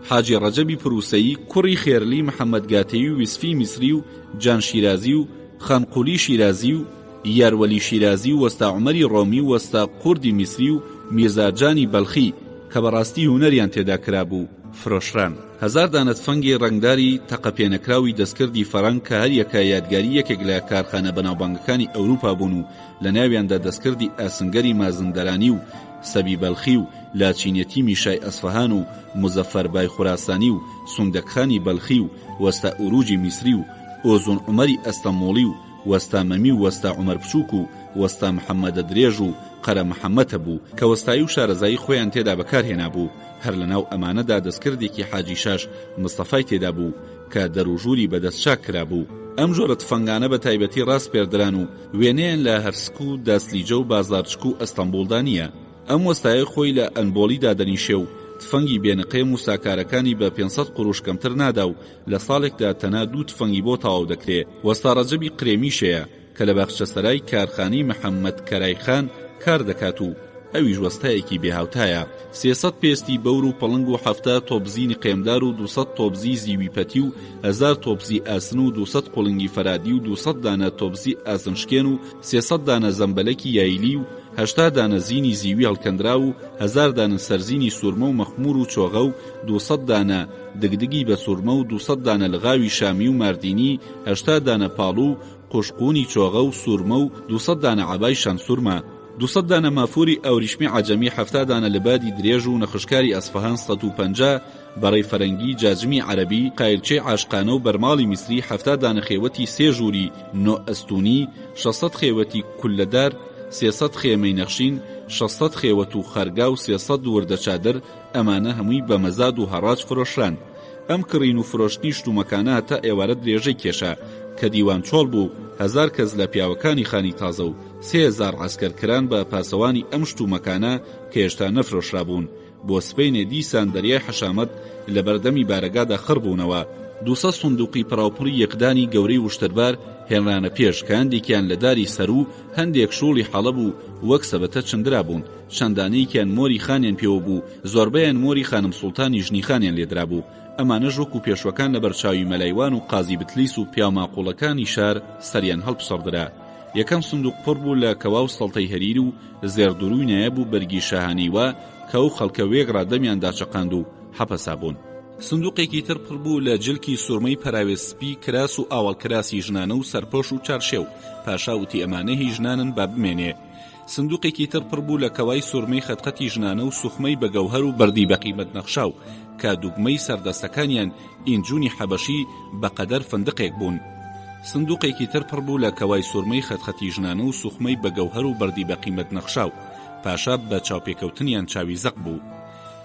حاجی ڕەجەبی پروسەیی، کوڕی خێرلی، محەممەد گاتەیی و ویسفی میسری و جان شیرازی و خانقولی شیرازی و یاروەلی شیرازی و وەستا عومەری ڕۆمی و وەستا قوردی میسری و میرزاجانی بەلخی کە بەڕاستی هونەریان تێدا کرابوو فرۆشران. 1000 دانە تفەنگی ڕەنگداری تەقەپێنەکراوی دەستکردی فەڕەنگ کە هەر یەکە یادگاری یەکێک لە کارخانە بەناوبانگەکانی ئەوروپا بوون و لە ناویاندا دەستکردی ئاسنگەری مازندەرانی و سەبی بەلخی و لاچینەتی میشای ئەسفەهان و مزەفەربای خوراسانی و سوندەکخانی بەلخی و وەستا ئوروجی میسری و ئۆزۆن عومەری ئەستەمۆڵی و وەستا مەمی و وەستا عومەر بچووک و وەستا محەممەدە درێژ و قەرە محەممەتە بوو کە وەستایی و شارەزایی خۆیان تێدا بەکارهێنا بوو. هەر لەناو ئەمانەدا دەستکردێکی حاجی شاش مستەفای تێدا بوو کە دەروژووری بەدەستچاک کرابوو. ئەم جۆرە تفەنگانە بە تایبەتی ڕاست پێردران و وێنەیان لە هەرسک و داسلیجە و بازارچک و ئەستەمبوڵدا نییە. ئەم وەستایە خۆی لە ئەنبۆڵیدا دەنیشێ و تفەنگی بێنقێم و ساکارەکانی بە 500 قوڕوش کەمتر نادا و لە ساڵێکدا تەنها 2 تفەنگی بۆ تەواو دەکرێت. وەستا ڕەجەبی قرێمیشەیە کە لە باخچەسەرای کارخانەی محەممەد کەرایخان کار دەکات و ئەویش وەستایەکی بێهاوتایە. 300 پێستی بەور و پەڵنگ و 70 تۆبزینی قێمدار و 200 تۆبزی زیویپەتی و 1000 تۆبزی ئاسن و 200 قوڵنگی فەرادی و 200 دانە تۆبزی ئاسنشکێن و 300 دانە زەمبەلەکی یایلی و 80 دانە زینی زیوی هەڵکەندرا و 1000 دانە سەرزینی سوورمە و مەخمور و چۆغە و 200 دانە دگدگی بە سوورمە و 200 دانە لغاوی شامی و ماردینی، 80 دانە پاڵ و قوشقونی چۆغە و سوورمە و 200 دانە عەبای شان سوورمە، 200 دانە مافوری ئەوریشمی عەجەمی، 70 دانە لەبادی درێژ و نەخشکاری ئەسفەهان، 150 بەڕێی فەرەنگی جاجمی عەرەبی، قایلچەی عاشقانە و بەرماڵی میسری، 70 دانە خێوەتی سێ ژووری نۆ ئەستونی، 600 خێوەتی کولەدار، 300 خێمەی نەخشین، 600 خێوەت و خەرگا و 300 وردە چادر. ئەمانە هەمووی بە مەزاد و هەڕاج فرۆشران. ئەم کڕین و فرۆشتنی شتومەکانە تا ئێوارە درێژەی کێشا کە دیوان چۆڵ بوو. 1000 کەس لە پیاوەکانی خانی تازە و 3000 عەسکەرکران بە پاسەوانی ئەم شتومەکانە کە هێشتا نەفرۆشرابوون بۆ سبەینێ دیسان دەریای حەشامەت لە بەردەمی بارەگادا خڕبوونەوە. 200 سندوقی پراوپڕی یەکدانی گەورەی وشتربار هێنرانە پێش کە هەندێکیان لە داری سەر و هەندێک شوڵی حەڵەب و وەک سەبەتە چندرا بوون. چەندانەیەکیان مۆری خانیان پێوە بوو، زۆربەیان مۆری خانم سوڵتانی ژنی خانیان لێدرا بوو. ئەمانە ژوەکو پێشوەکان لە بەرچاوی مەلایوان و قازی بتلیس و پیاماقوڵەکانی شار سەریان هەڵپسەردرا. یەکەم سندوق پڕ بوو لە کەوا و سەڵتەی هەریر و زێردوروی نایەبوو بەرگی شاهانیوە کە ئەو خەڵکە وێک ڕادەمیان داچەقاند و حەپەسابوون. سندوقێکی تر پڕ بوو لە جلکی سوورمەی پەراوێسپی، کراس و ئاوەڵکراسی ژنانە و سەرپۆش و چارشێو. پاشا وتی ئەمانە هی ژنانن با بمێنێ. سندوقێکی تر پڕ بوو لە کەوای سوورمەی خەتخەتی ژنانە و سوخمەی بەگەوهەر و بەردی بە قیمەت نەخشاو کە دوگمەی سەردەستەکانیان ئینجونی حەبەشی بەقەدەر فندقێک بوون. سندوقێکی تر پڕ بوو لە کەوای سوورمەی خەتخەتی ژنانە و سوخمەی بەگەوهەر و بەردی بە قیمەت نەخشاو. پاشا بە چاوپێکەوتنیان چاوی زەق بوو.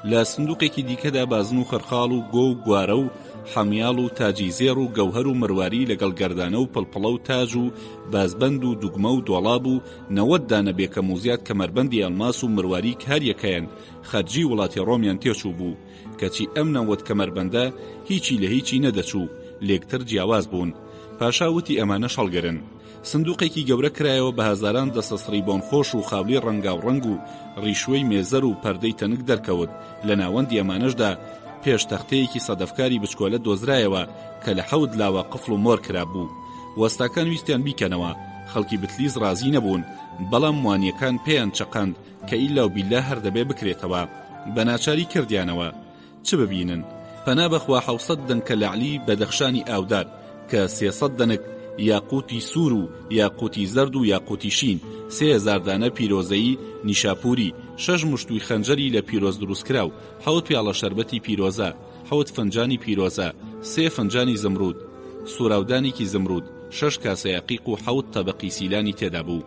لە سندوقێکی دیکەدا بازن و خەرخاڵ و گۆ و گوارە و حەمیاڵ و تاجی زێڕ و گەوهەر و مرواری لەگەڵ گەردانە و پڵپڵە و تاج و بازبەند و دوگمە و دۆڵاب و 90 دانە بێکەم و زیاد کەمەربەندی ئەڵماس و مرواری کار یەکەیان خەرجی وڵاتی ڕۆمیان تێچوو بوو، کەچی ئەم 90 کەمەربەندە هیچی لە هیچی نەدەچوو، لێکتر جیاواز بوون. پاشا وتی ئەمانە شەڵگەرن. سندوقێکی گەورە کرایەوە بە هەزاران دەسەسڕی بۆنخۆش و خاولی ڕەنگاوڕەنگ و ڕیشوەی مێزەر و پەردەی تەنک دەرکەوت. لە ناوەندی ئەمانەشدا پێش تەختەیەکی سەدەفکاری بچکۆلە دۆزرایەوە کە لە 7 لاوە قفڵ و مۆر کرابوو. وەستاکان ویستیان بیکەنەوە، خەڵکی بتلیز ڕازی نەبوون، بەڵام موانیەکان پێیان چەقاند کە ئیلا و بیللا هەردەبێ بکرێتەوە. بە ناچاری کردیانەوە چ ببینن؟ پەنا بەخوا 700 دەنکە لەعلی بەدەخشانی ئاودار کە 300 دەنک یاقوتی سوور و یاقوتی زەرد و یاقوتی شین، 3000 دانە پیرۆزەیی نیشاپوری، 6 مشتوی خەنجەری لە پیرۆز دروستکراو، 7 پیاڵە شەربەتی پیرۆزە، 7 فنجانی پیرۆزە، 3 فنجانی زمرود، سوراودانێکی زمرود، 6 کاسە یاقیق و 7 تەبەقی سیلانی تێدا بوو.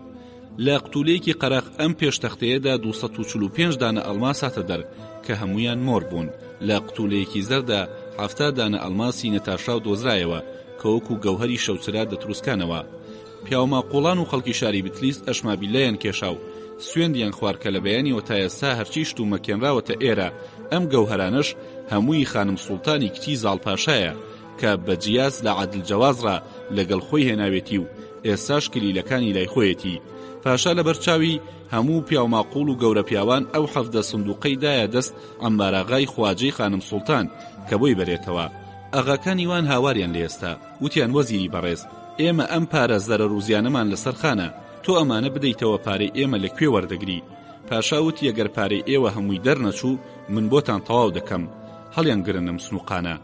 لە قوتولەیەکی قەرەق ئەم پێشتەختەیەدا 245 دانە ئەڵماس هاتە دەر کە هەمویان مۆر بوون. لە قوتولەیەکی زەردا 70 دانە ئەڵماسی نەتاشا و دۆزرایەوە کە وەکو گەوهەری شەوچرا دەتروسکانەوە. پیاوما قوڵان و خەڵکی شاری بتلیس ئەشمابیلەیان کێشا و سوێندیان خوار کە لە بەیانی وە تا ئێستا هەرچی شتومە کێنراوەتە ئێرە. ئەم گەوهەرانەش هەمووی خانم سوڵتانی کتی زاڵپاشایە کە بەجیاز لە عەدل جەوازڕا لەگەڵ خۆی هێناوێتی و ئێستاش کلیلەکانی لای خۆیەتی. پاشا لە بەرچاوی هەموو پیاوماقوڵ و گەورە پیاوان ئەو 7 سندوقەی دایە دەست ئەمباراغای خواجەی خانم سوڵتان کە بۆی بەرێتەوە. ئاغاکانی وان هاواریان لێ ئێستا، وتیان وەزیری بەڕێز، ئێمە ئەم پارە زەرەر و زیانەمان لەسەر خانە، تۆ ئەمانە بدەیتەوە پارەی ئێمە لەکوێ وەردەگری؟ پاشا وتی ئەگەر پارەی ئێوە هەمووی دەرنەچوو من بۆتان تەواو دەکەم، هەڵیان گرنم سنوقانە.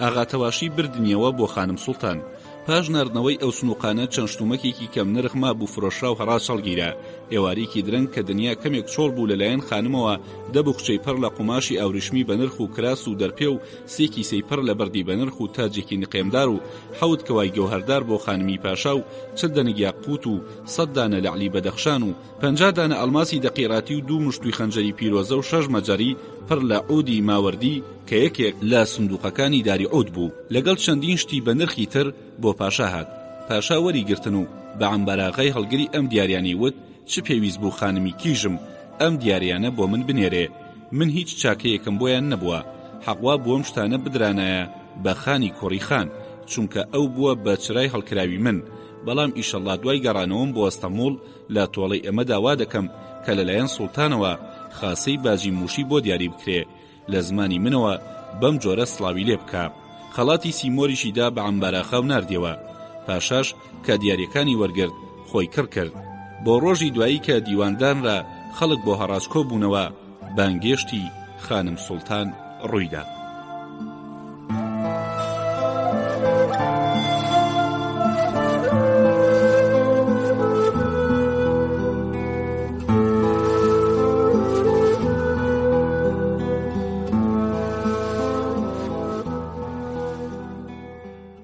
ئاغا تەواشی بردنیەوە بۆ خانم سوڵتان. پاش ناردنەوەی ئەو سنوقانە چەند شتومەکێکی کەم نرخ مابوو فرۆشرا و هەڕاش هەڵگیرا. ئێوارێکی درەنگ کە دنیا کەمێک چۆڵ بوو لەلایەن خانمەوە 10 بوخچەی پڕ لە قوماشی ئاوریشمی بە نرخ و کراس و دەرپێ و 3 کیسەی پڕ لە بەردی بە نرخ و تاجێکی نقێمدار و 7 کەوای گەوهەردار بۆ خانمی پاشا و 40 دەنگ یاقوت و 100 دانە لەعلی بەدەخشان و 50 دانە ئەڵماسی دەقیراتی و 2 مشتوی خەنجەری پیرۆزە و 6 مەجەری پڕ لە عودی ماوەردی کە یەکێک لە سندوقەکانی داری عود بوو، لەگەڵ چەندین شتی بە نرخی تر بۆ پاشا هات. پاشا وەری گرتن و بە عەمبەراغای هەڵگری ئەم دیاریانی وت چ پێویست بوو خانمی کیژم ئەم دیاریانە بۆ من بنێرێ؟ من هیچ چاکەیەکم بۆیان نەبووە، حەقوا بۆم شتانە بدرانایە بە خانی کوڕی خان، چونکە ئەو بووە بە چرای هەڵکراوی من. بەڵام ئیشەڵڵا دوای گەڕانەوەم بۆ ئەستەموڵ لە تۆڵەی ئەمە داوا دەکەم کە لەلایەن سوڵتانەوە خاسەی باجی موشی بۆ دیاری بکرێ، لە زمانی منەوە بەم جۆرە سڵاوی لێ بکە. خەڵاتی سیمۆریشیدا بە عەمبەراخە و ناردیەوە. پاشاش کە دیاریەکانی وەرگرت خۆی کرد. بۆ ڕۆژی دوایی کە دیواندانرا خەڵک بۆ هەڕاج کۆ بوونەوە، بانگێشتی خانم سوڵتان ڕوویدا.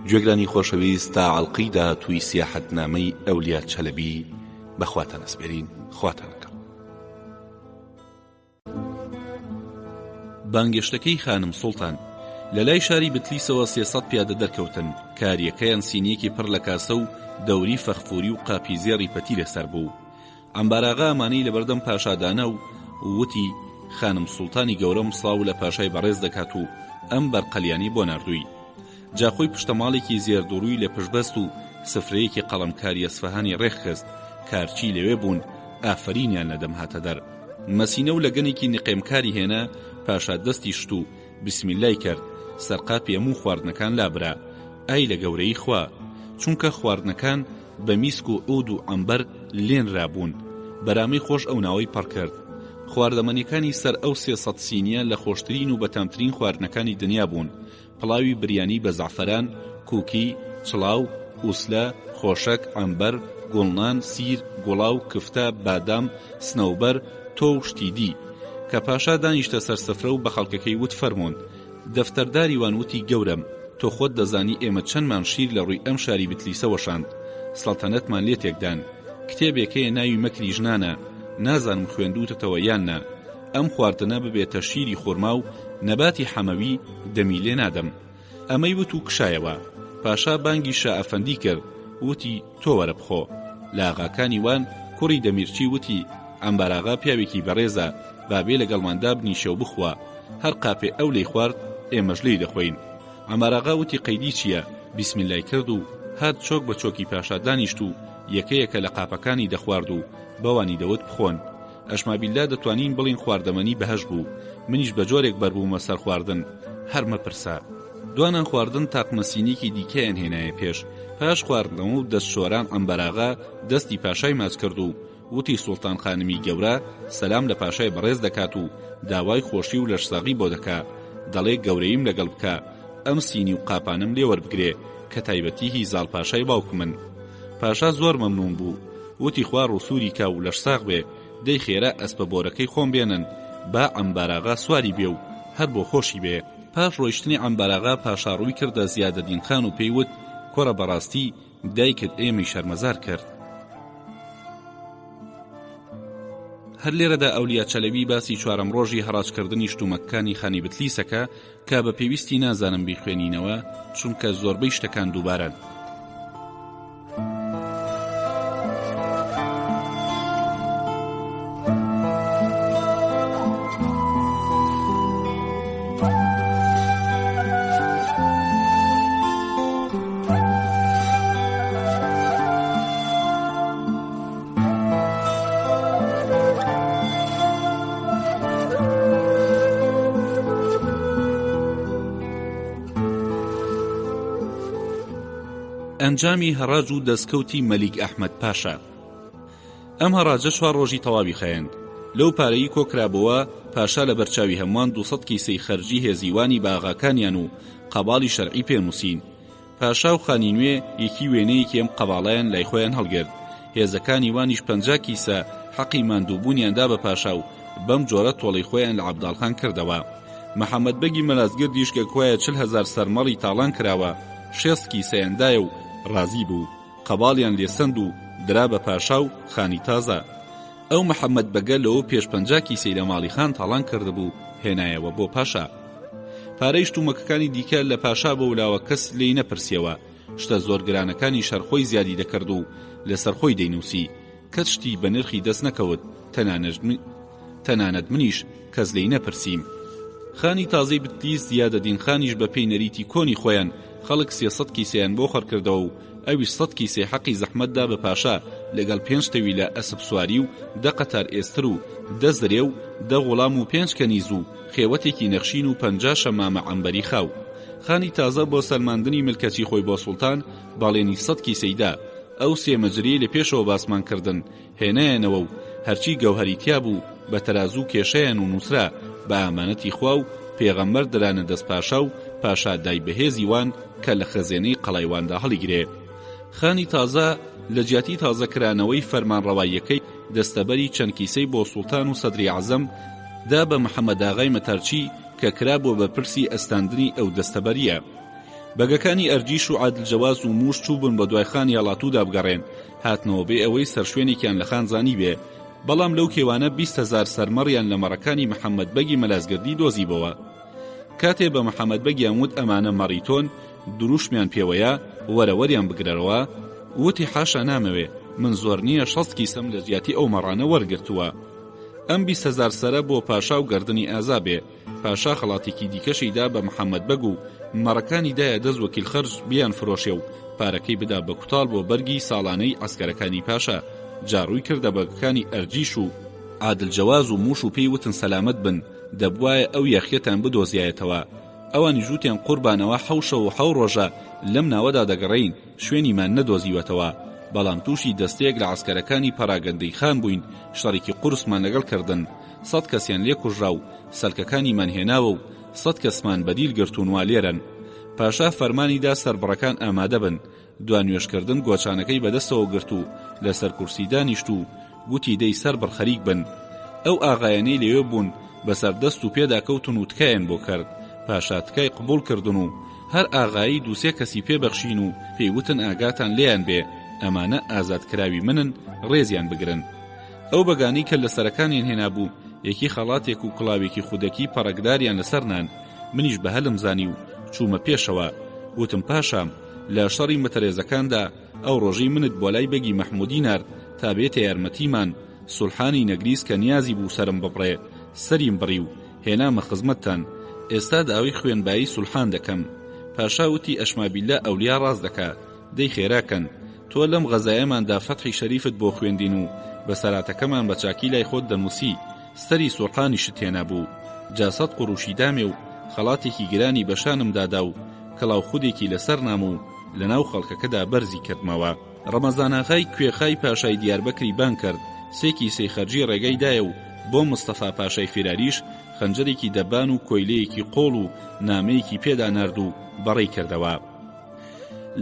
گوێگرانی خۆشەویست، تا عەڵقەی داهاتووی سیاحەتنامەی ئەولیا چەلەبی بەخواتان ئەسپێرین، خواتانەکەم. بانگێشتەکەی خانم سوڵتان. لە لای شاری بتلیسەوە 300 پیادە دەرکەوتن، کاریەکەیان سینیەکی پڕ لە کاسە و دەوری فەخفوری و قاپی زێڕی پەتی لەسەر بوو. عەمباراغا ئەمانەی لە بەردەم پاشادانە و وتی خانم سوڵتانی گەورەم سڵاو لە پاشای بەڕێز دەکات و ئەم بەرقەلیانی بۆ ناردووی. جاخۆی پشتەماڵێکی زێردوڕووی لە پشتبەست و سفرەیەکی قەڵەمکاری ئەسفەهانی ڕێخست، کارچی لەوێ بوون، ئافرینیان لەدەم هاتە دەر. مەسینە و لەگەنێکی نقێمکاری هێنا، پاشا دەستی شت و بسمیلای کرد، سەرقاپی هەموو خواردنەکان لابرا. ئای لە گەورەی خوا، چونکە خواردنەکان بە میسک و عود و عەمبەر لێن رابوون. بەرامەی خۆش ئەو ناوەی پڕ کرد. خواردەمەنیەکانی سەر ئەو 300 سینیە لە خۆشترین و بەتامترین خواردنەکانی دنیا بوون. پڵاوی بریانی بە زعفەران، کوکی، چڵاو، ئوسلە، خۆشەک، عەمبەر، گوڵنان، سیر، گوڵاو، کفتە، بادام، سنەوبەر، تۆ و شتی دی. کە پاشا دانیشتە سەر سفرە و بە خەڵکەکەی وت فەرموون، دەفتەرداری وانوتی گەورم، تۆ خۆت دەزانی ئێمە چەندمان شیر لە ڕووی ئەم شاری بتلیسە وەشاند، سەڵتەنەتمان لێ تێکدان. کتێبێکەیە ناوی مەکری ژنانە، نازانم خوێندووتەوە یان نا. ئەم خواردنە ببێتە شیری خورما و نەباتی حەمەوی دەمی لێ نادەم. ئەمەی وت و کشایەوە. پاشا بانگی شا ئەفەندی کرد، وتی تۆ وەرە بخۆ. لە ئاغاکانی وان کوڕی دەمیرچی وتی عەمبەر ئاغا پیاوێکی بەڕێزە، بابێ لەگەڵماندا بنیشە و بخوا. هەر قاپێ ئەو لێی خوارد ئێمەش لێی دەخۆین. عەمبەر ئاغا وتی قەیدی چییە؟ بیسمیلای کرد و هات چۆک بە چۆکی پاشا دانیشت و یەکەیەکە لە قاپەکانی دەخوارد و بەوانی دەوت بخۆن. ئەشمابیللا دەتوانین بڵین خواردەمەنی بەهەش بوو. منیش بە جۆرێک بەربوومە سەر خواردن، هەر مەپرسە. دوانان خواردن تاقمەسینێکی دیکەیان هێنایە پێش. پاش خواردنەوە و دەستشۆران عەمبەر ئاغا دەستی پاشای ماچ کرد و وتی سوڵتان خانمی گەورە سەلام لە پاشای بەڕێز دەکات و داوای خۆشی و لەشساغی بۆ دەکا. دەڵێ گەورەیم لەگەڵ بکە، ئەم سینی و قاپانم لێ وەربگرێ کە تایبەتی هیزاڵ پاشای باوک من. پاشا زۆر مەمنون بوو، وتی خوا ڕووسوری کا و لەشساغ بێ، دەی خێرا ئەسپە بۆرەکەی خۆم بێنن با عەمبەر ئاغا سواری بێ و هەر بۆ خۆشی بێ. پاش ڕۆیشتنی عەمبەر ئاغا پاشا ڕووی کردە زیادەدین خان و پێیوت کۆڕە بەڕاستی دایکت ئێمەی شەرمەزار کرد. هەر لێرەدا ئەولیا چەلەوی باسی چوارەم ڕۆژی هەڕاجکردنی شتومەکانی خانی بتلیسەکە کە بە پێویستی نازانم بیخوێنینەوە چونکە زۆربەی شتەکان دووبارەن. ئەنجامی هەڕاج و دەستکەوتی مەلیک ئەحمەد پاشا. ئەم هەڕاجە 4 ڕۆژی تەواوی خەیەند. لەو پارەی کۆکرابەوە پاشا لە بەرچاوی هەمووان 200 کیسەی خەرجی هێزیوانی باغاکانیان و قەباڵی شەرعی پێنووسین. پاشا و خانی نوێ یەکی وێنەیەکی ئەم قەباڵەیان لای خۆیان هەڵگرت. هێزەکانی وانیش 50 کیسە حەقی ماندووبوونیاندا بە پاشا و بەم جۆرە تۆڵەی خۆیان لە عەبداڵخان کردەوە. محەممەد بەگی مەلازگردیش کە کۆیە 40,000 سەرمەڵی تاڵان کراوە 6 کیسەیاندایە و ڕازی بوو. قەباڵیان لێسەند و درا بە پاشا و خانی تازە. ئەو محەممەد بەگە لەوە پێش 50 کیسەی لە ماڵی خان تاڵان کردبوو هێنایەوە بۆ پاشا. پارەی شتومەکەکانی دیکە لە پاشا بە ولاوە کەس لێی نەپرسیەوە. شتە زۆر گرانەکانی شەرخۆی زیادی دەکرد و لەسەر خۆی دەینووسی. کەس شتی بە نرخی دەست نەکەوت، تەنانەت منیش کەس لێی نەپرسیم. خانی تازەی بتلیس زیادەدین خانیش بە پێی نەریتی کۆنی خۆیان خەڵک 300 کیسەیان بۆ خەرکردەوە و ئەویش 100 کیسەی حەقی زەحمەتدا بە پاشا لەگەڵ 5 تەوی لە ئەسب سواری و 10 قەتار ئێستر و 10 زرێ و 10 غوڵام و 5 کەنیز و خێوەتێکی نەخشین و 50 شەمامە عەمبەری خاو. خانی تازە بۆ سەلماندنی ملکەتی خۆی بۆ سوڵتان باڵێنی 100 کیسەیدا. ئەو 3 مەجرەی لە پێشەوە باسمان کردن هێنایەنەوە و هەرچی گەوهەری تیا بوو بە تەرازوو کێشەیان و نووسرا بە ئامانەتی خوا و پێغەمبەر دەرانە دەست پاشا و پاشا دای بەهێزی وان کە لە خەزێنەی قەڵایواندا هەڵیگرێ. خانی تازە لە جیاتی تازەکرانەوەی فەرمانڕەواییەکەی دەستەبەری چەند کیسەی بۆ سوڵتان و سەدری عەزەم دا بە محەممەد ئاغای مەتارچی کە کرا بۆ بە پرسی ئەستاندنی ئەو دەستەبەریە. بەگەکانی ئەرجیش و عادلجەواز و موش چوبن بە دوای خانی هەڵاتوودا بگەڕێن، هاتنەوە بێ ئەوەی سەرشوێنێکیان لە خانزانی بێ. بەڵام لەو کێوانە 20,000 سەرمەڕیان لە مەڕەکانی محەممەد بەگی مەلازگردی دۆزیبەوە. کاتێ بە محەممەد بەگیان وت ئەمانە مەڕیتۆن دروشمیان پێوەیە وەرەوەریان بگرەرەوە، وتی حاشا نامەوێ، من زۆر نییە 60 کیسەم لە جیاتی ئەو مەڕانە وەرگرتووە. ئەم 20,000 سەرە بۆ پاشا و گەردنی ئازا بێ. پاشا خەڵاتێکی دیکەشیدا بە محەممەد بەگ و مەڕەکانی دایە دەست وەکیل خەرج بیان فرۆشێ و پارەکەی بدا بە کوتاڵ بۆ بەرگی ساڵانەی عەسکەرەکانی پاشا. جاڕووی کردە بەگەکانی ئەرجیش و عادلجەواز و موش و پێی وتن سەلامت بن، دەبوایە ئەو یەخیەتان بدۆزیایەتەوە. ئەوانی ژووتیان قوربانەوە 7 ڕۆژە لەم ناوەدا دەگەڕین، شوێنیمان نەدۆزیوەتەوە. بەڵام تووشی دەستێک لە عەسکەرەکانی پەراگەندەی خان بووین، شەڕێکی قورسمان لەگەڵ کردن. 100 کەسیان لێ کوژرا و سەرکەکانیمان هێناوە و 100 کەسمان بەدیل گرتوون وا لێرن. پاشا فەرمانیدا سەربڕەکان ئامادە بن. دوانوێشکردن گۆچانەکەی بەدەستەوە گرت و لەسەر کورسی دانیشت و گوتی دەی سەربڕ خەریک بن. ئەو ئاغایانەی لێوێ بوون بەسەر دەست و پێدا کەوتن و تکایان بۆ کرد. پاشا تکای قبول کردن و هەر ئاغایی 2-3 کەسی پێبەخشین و پێیوتن ئاگاتان لێیان بێ، ئەمانە ئازادکراوی منن، ڕێزیان بگرن. ئەو بەگانەی کە لە سەرەکانیان هێنابوو یەکی خەڵاتێک و کڵاوێکی خودەکی پەڕەکداریان لەسەر نان. منیش بە هەلم زانی و چوومە پێشەوە، وتم پاشام لە شەڕی مەتەرێزەکاندا ئەو ڕۆژەی منت بۆ لای بەگی مەحموودی نارد تا بێتە یارمەتیمان سولحانی نەگریس کە نیازی بوو سرم ببڕێ، سەریم بڕی و هێنامە خزمەتتان. ئێستا داوای خوێنبایی سولحان دەکەم. پاشا وتی ئەشمابیللا ئەولیا ڕاست دەکا، دەی خێراکەن، تۆ لەم غەزایەماندا فەتحی شەریفت بۆ خوێندین و بەسەراتەکەمان بە چاکی لای خۆت دەنووسی. سەری سولحانی شت هێنا بوو، جاسەد قوڕوشی دامێ و خەڵاتێکی گرانی بەشانم دادا و کەڵاو خودێکی لەسەر نام و لەناو خەڵکەکەدا بەرزی کردمەوە. ڕەمەزاناغای کوێخای پاشای دیاربەکری بان کرد، سێکی سەیخەرجی ڕێگەی دایە و بۆ مستەفا پاشای فێراریش خەنجەرێکی دەبان و کۆیلەیەکی قۆڵ و نامەیەکی پێدا نارد و بەڕێی کردەوە.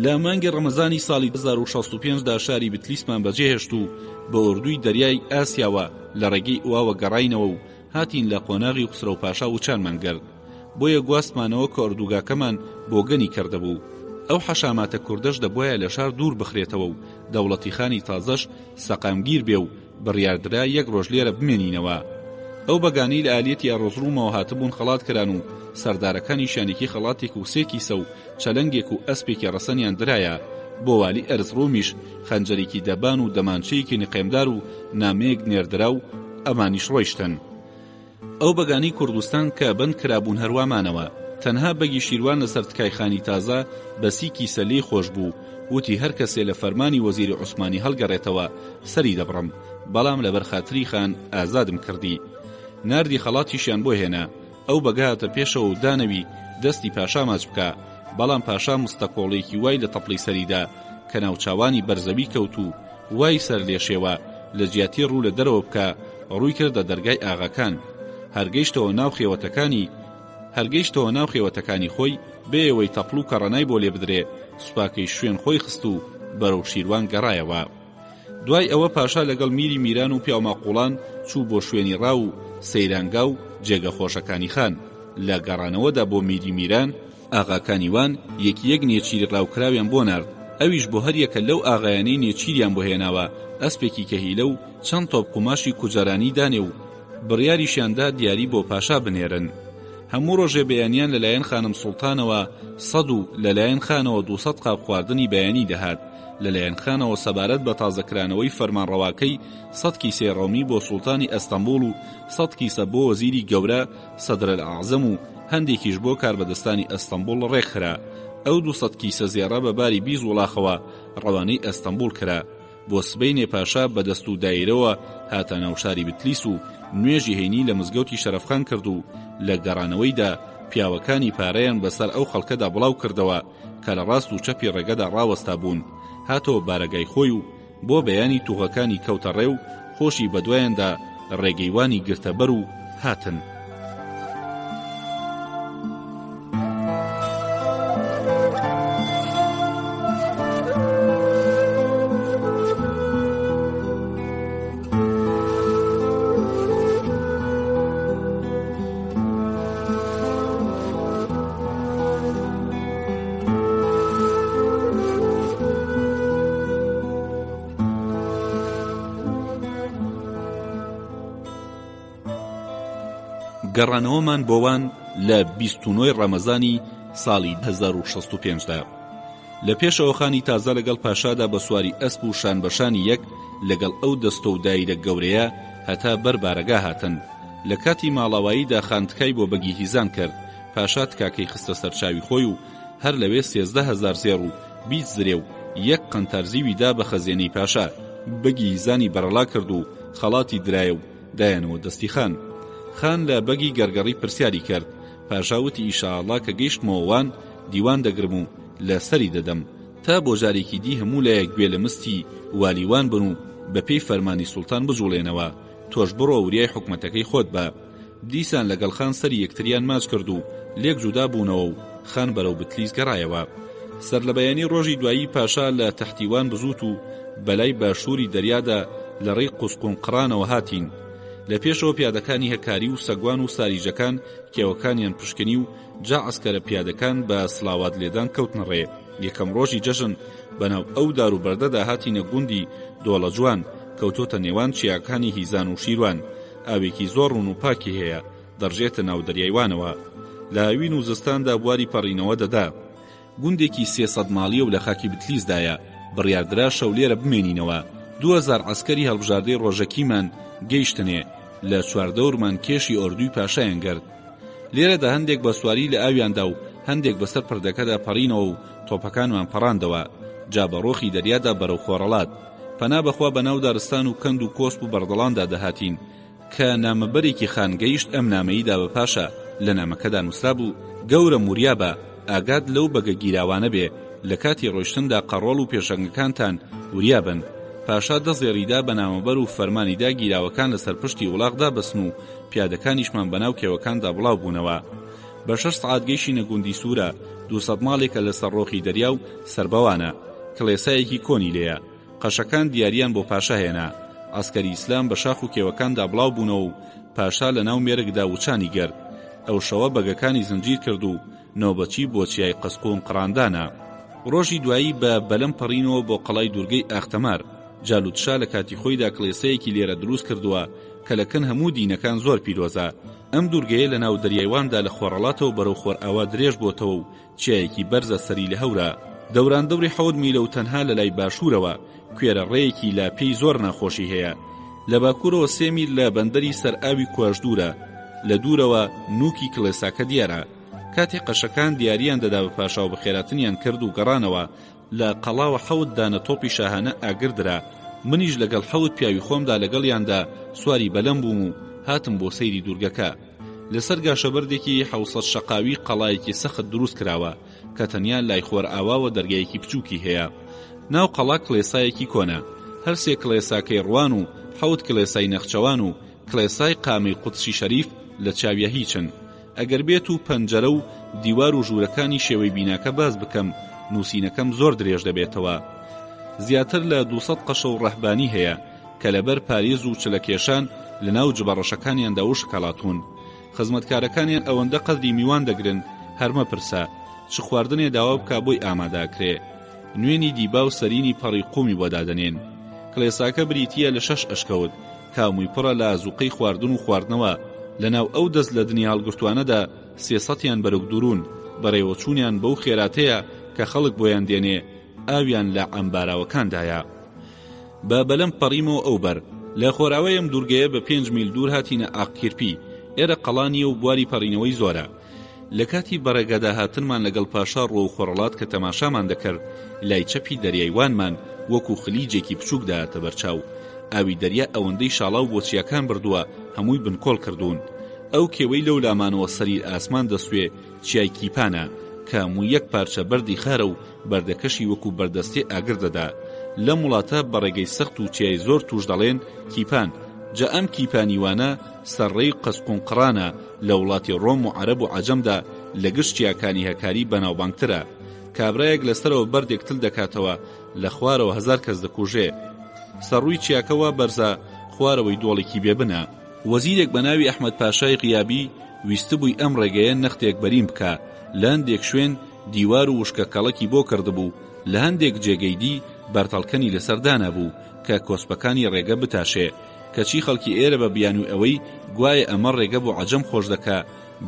لە مانگی ڕەمەزانی ساڵی 1965دا شاری بتلیسمان بەجێهێشت و بە ئوردوی دەریای ئاسیاوە لە ڕێگەی ئەوەوە گەڕاینەوە و هاتین لە قۆناغی خسرە و پاشا و چانمان گرت. بۆیە گواستمانەوە کە ئوردوگاکەمان بۆ گەنی کردەبوو. ئەو حەشاماتە کوردەش دەبوایە لە شار دوور بخرێتەوە و دەوڵەتی خانی تازەش سەقامگیر بێ و بڕیاردرا یەک ڕۆژ لێرە بمێنینەوە. ئەو بەگانەی لە ئالێتی ئەڕۆژڕوومەوە هاتبوون خەڵات کران و سەردارەکانی شانێکی خەڵاتێک و سێکی سە و چەلەنگێک و ئەسپێکی ڕەسەنیان درایە. بۆ والی ئەرزڕوومیش خەنجەرێکی دەبان و دەمانچەیەکی نقێمدار و نامەیەک نێردرا و ئەمانیش ڕۆیشتن. ئەو بەگانی کوردستان کە بند کرابوون هەروامانەوە. تەنها بەگی شیروان لەسەر تکای خانی تازە بەسیکی سەلەی خۆش بوو، وتی هەر کەسێ لە فەرمانی وەزیری عوسمانی هەڵگەڕێتەوە سەری دەبڕم، بەڵام لە بەرخاتری خان ئازادم کردی. ناردی خەڵاتیشیان بۆ هێنا. ئەو بەگاتە پێشەوە و دانەوی دەستی پاشا ماچ بکە، بەڵام پاشا مستەکۆڵێکی وای لە تەپڵی سەریدا کە ناوچاوانی بەرزەوی کەوت و وای سەر لێشێوە لە جیاتی ڕوو لە دەرەوە بکە، ڕووی کردە دەرگای ئاغاکان. هەرگەیشتەوە ناو خێوەتەکانی خۆی بێەوەی تەپڵ و کەڕەنای بۆ لێ بدرێ، سوپاکەی شوێن خۆی خست و بەرەو شیروان گەڕایەوە. دوای ئەوە پاشا لەگەڵ میری میران و پیاوماقوڵان چوو بۆ شوێنی ڕاو و سەیرانگا و جێگە خۆشەکانی خان. لە گەڕانەوەدا بۆ میری میران ئاغاکانی وان یەکی یەک نێچیری ڕاوکراویان بۆ نارد. ئەویش بۆ هەر یەکە لەو ئاغایانەی نێچیریان بۆ هێناوە ئەسپێکی کەهیلە و چەند تۆپ قوماشی کوجەرانی دانێ و بڕیاریشیاندا دیاری بۆ پاشا بنێرن. هەموو ڕۆژێ بەیانیان لەلایەن خانم سوڵتانەوە 100 و لەلایەن خانەوە 200 قاپ خواردنی بەیانی دەهات. لەلایەن خانەوە سەبارەت بە تازەکرانەوەی فەرمانڕەواکەی 100 کیسە ڕۆمی بۆ سوڵتانی ئەستەمبوڵ و 100 کیسە بۆ وەزیری گەورە سەدرەلعەعزەم و هەندێکیش بۆ کاربەدەستانی ئەستەمبوڵ ڕێکخرا. ئەو 200 کیسە زێڕە بە باری 20 وڵاخەوە ڕەوانەی ئەستەمبوڵ کرا. بۆ سبەینێ پاشا بەدەست و دایرەوە هاتە ناو شاری بتلیس و نوێژی هەینی لە مزگەوتی شەرەفخان کرد و لە گەڕانەوەیدا پیاوەکانی پارەیان بەسەر ئەو خەڵکەدا بڵاو کردەوە کە لە ڕاست و چەپی ڕێگەدا ڕاوەستا بوون. هاتەوە بارەگای خۆی و بۆ بەیانی توغەکانی کەوتە ڕێ و خۆشی بەدوایاندا ڕێگەیوانی گرتەبەر و هاتن. گەڕانەوەمان بۆوان لە 29 ڕەمەزانی ساڵی 1965دا. لە پێشەوە خانی تازە لەگەڵ پاشادا بە سواری ئەسپ و شان بەشانی یەک لەگەڵ ئەو دەستە و دایرە گەورەیە هەتا بەر بارەگا هاتن. لە کاتی ماڵاواییدا خانتکای بۆ بەگی هیزان کرد. پاشا تکاکەی خستە سەرچاوی خۆی و هەر لەوێ 13,000 زێڕ و 20 زرێ و یەک قەنتەرزیویدا بە خەزێنەی پاشا. بەگی هیزانی بەرەڵا کرد و خەڵاتی درایە و دایەنەوە دەستی خان. خان لە بەگی گەرگەڕی پرسیاری کرد. پاشاوتی ئیشاءالله کە گەیشتمەوەوان دیوان دەگرم و لە سەری دەدەم تا بۆ جارێکی دی هەموو لایەک گوێ لە مستی والیوان بن و بە پێی فەرمانی سوڵتان بجوڵێنەوە. تۆش بڕۆ وریای حکومەتەکەی خۆت بە. دیسان لەگەڵ خان سەری یەکتریان ماچ کرد و لێک جودا بوونەوە و خان بەرەو بتلیس گەڕایەوە. سەر لە بەیانی ڕۆژی دوایی پاشا لە تەحتیوان بزوت و بەلای باشووری دەریادا لە ڕێی قوسقون قڕانەوە هاتین. لە پێشەوە پیادەکانی هەکاری و سەگوان و ساریجەکان کێوەکانیان پشکنی و جا عەسکەرە پیادەکان بە سڵاوات لێدان کەوتنە ڕێ. یەکەم ڕۆژی جەژن بەناو ئەو دار و بەردەدا هاتینە گوندی دۆڵە جوان کەوتۆتە نێوان چیاکانی هیزان و شیروان. ئاوێکی زۆر ڕوون و پاکی هەیە، دەڕژێتە ناو دەریایوانەوە. لە هاوین و زستاندا بواری پەڕینەوە دەدا. گوندێکی 300 ماڵیە و لە خاکی بتلیسدایە. بڕیاردرا شەو لێرە بمێنینەوە. 2000 عەسکەری هەڵبژاردەی ڕۆژەکیمان گەیشتنێ لە چواردەورمان کێشی ئۆردوی پاشایان گرت. لێرەدا هەندێک بە سواری لە ئاویاندا و هەندێک بەسەر پردەکەدا پەڕینەوە و تۆپەکانمان پەڕاندەوە. جا بە ڕۆخی دەریادا بەرەو خۆڕەڵات. پەنا بەخوا بەناو دارستان و کەند و کۆسپ و بەردەڵاندا دەهاتین کە نامەبەرێکی خان گەیشت. ئەم نامەییدا بە پاشا لە نامەکەدا نووسرا بوو: گەورە موریابە، ئاگاد لەو بەگە گیراوانە بێ، لە کاتی ڕۆیشتندا قەڕۆڵ و پێشەنگەکانتان وریابن. پاشا دەزێڕیدا بە نامەبەر و فەرمانیدا گیراوەکان لەسەر پشتی وڵاغدا بەسن و پیادەکانیشمان بەناو کێوەکاندا بڵاو بوونەوە. بە 6 سعات گەیشتینە گوندی سوورە. 200 ماڵێکە لەسەر ڕۆخی دەریا و سەربەوانە. کڵێسایەکی کۆنی لێیە. قەشەکان دیاریان بۆ پاشا هێنا. عەسکەری ئیسلام بە شاخ و کێوەکاندا بڵاو بوونەوە و پاشا لە ناو مێرگدا وچانی گرت. ئەو شەوە بەگەکانی زنجیر کرد و نۆبەچی بۆ چیای قەسقۆم قڕاندانە. ڕۆژی دوایی بە بەلەم پەڕینەوە بۆ قەڵای دوورگەی ئاختەمار. جالوتشا لە کاتی خۆیدا کڵێسەیەکی لێرە دروست کردووە کە لەکن هەموو دینەکان زۆر پیرۆزە. ئەم دوورگەیە لە ناو دەریایواندا لە خۆڕەڵاتەوە بەرەو خۆر ئاوا درێژ بۆتەوە و چیایەکی بەرزە سەری لە هەورە. دەوران دەوری 7 میلە و تەنها لە لای باشوورەوە کوێرە ڕێیەکی لاپێی زۆر ناخۆشی هەیە. لە باکوورەوە 3 میل لە بەندەری سەر ئاوی کوێژدورە. لە دوورەوە نووکی کڵێساکە دیارە. کاتێک قەشەکان دیاریان دەدا بە پاشا و بەخێراتنیان کرد و گەڕانەوە، لە قەڵاوە 7 دانە تۆپی شاهانە ئاگردرا. منیش لەگەڵ 7 پیاوی خۆمدا لەگەڵیاندا سواری بەلەم بووم و هاتم بۆ سەیری دوورگەکە. لەسەر گاشەبەردێکی 700 شەقاوی قەڵایەکی سەخت دروست کراوە کە تەنیا لای خۆر ئاواوە دەرگایەکی بچووکی هەیە. ناو قەڵا کڵێسایەکی کۆنە. هەر 3 کڵێساکەی ڕوان و 7 کڵێسای نەخچەوان و کڵێسای قامی قودسی شەریف لە چاویە هیچن. ئەگەر بێت و پەنجەرە و دیوار و ژوورەکانی شێوەی بیناکە باز بکەم، نووسینەکەم زۆر درێژ دەبێتەوە. زیاتر لە 200 قەشە و ڕەهبانی هەیە کە لەبەر پاریز و چلەکێشان لە ناو جبەڕەشەکانیاندا و شکەڵاتون. خزمەتکارەکانیان ئەوەندە قەدری میوان دەگرن هەرمە پرسە چ خواردنێ داوا بکا بۆی ئاماداکرێ. نوێنی دیبا و سەرینی پەڕی قومی بۆ دادەنێن. کڵێساکە بریتیە لە 6 ئەشکەوت کامووی پڕە لە ئازوقەی خواردن و خواردنەوە. لەناو ئەو دەست لە دنیا هەڵگرتوانەدا 300یان بەرەو دوورون. بەڕێوەچوونیان بەو خێراتەیە کە خەڵک بۆیان دێنێ ئاویان لە ئەمباراوەکاندایە. بە بەلەم پەڕیمەوە ئەو بەر لە خۆراوەیەم دوورگەیە بە 5 میل دوور هاتینە ئاقکیرپی. ئێرە قەڵانیە و بواری پەڕینەوەی زۆرە. لە کاتی بەڕێگەدا هاتنمان لەگەڵ پاشا ڕۆ و خۆڕەڵات کە تەماشامان دەکرد، لای چەپی دەریایوانمان وەکو خلیجێکی بچووک داهاتە بەرچاو. ئاوی دەریا ئەوەندەی شاڵاو بۆ چیاکان بردووە هەمووی بنکۆڵ کردوون. ئەو کێوەی لەو لامانەوە سەریر ئاسمان دەسوێ چیای کیپانە کە هەموو یەک پارچە بەردی خارە و بەردەکەشی وەکو بەردەستێ ئاگر دەدا. لەم وڵاتە بەڕێگەی سەخت و چیای زۆر توش دەڵێن کیپان. جا ئەم کیپانیوانە سەرڕێی قەسقونقڕانە لە وڵاتی ڕۆم و عەرەب و عەجەمدا لە گشت چیاکانی هەکاری بەناوبانگترە. کابرایەک لەسەرەوە بەردێک تل دەکاتەوە لە خوارەوە 1000 کەس دەکوژێ. سەرڕووی چیاکەوە بەرزە خوارەوەی دۆڵێکی بێبنە. وەزیرێک بە ناوی ئەحمەد پاشای غیابی ویستبووی ئەم ڕێگەیە نەختێک بەریم بکە. لە هەندێک شوێن دیوار و وشکە کەڵەکی بۆ کردبوو. لە هەندێک جێگەی دی بەرتەڵکەنی لەسەردانە بوو کە کۆسپەکانی ڕێگە بتاشێ. کەچی خەڵکی ئێرە بە بیان و ئەوەی گوایە ئەمە ڕێگە بۆ عەجەم خۆش دەکا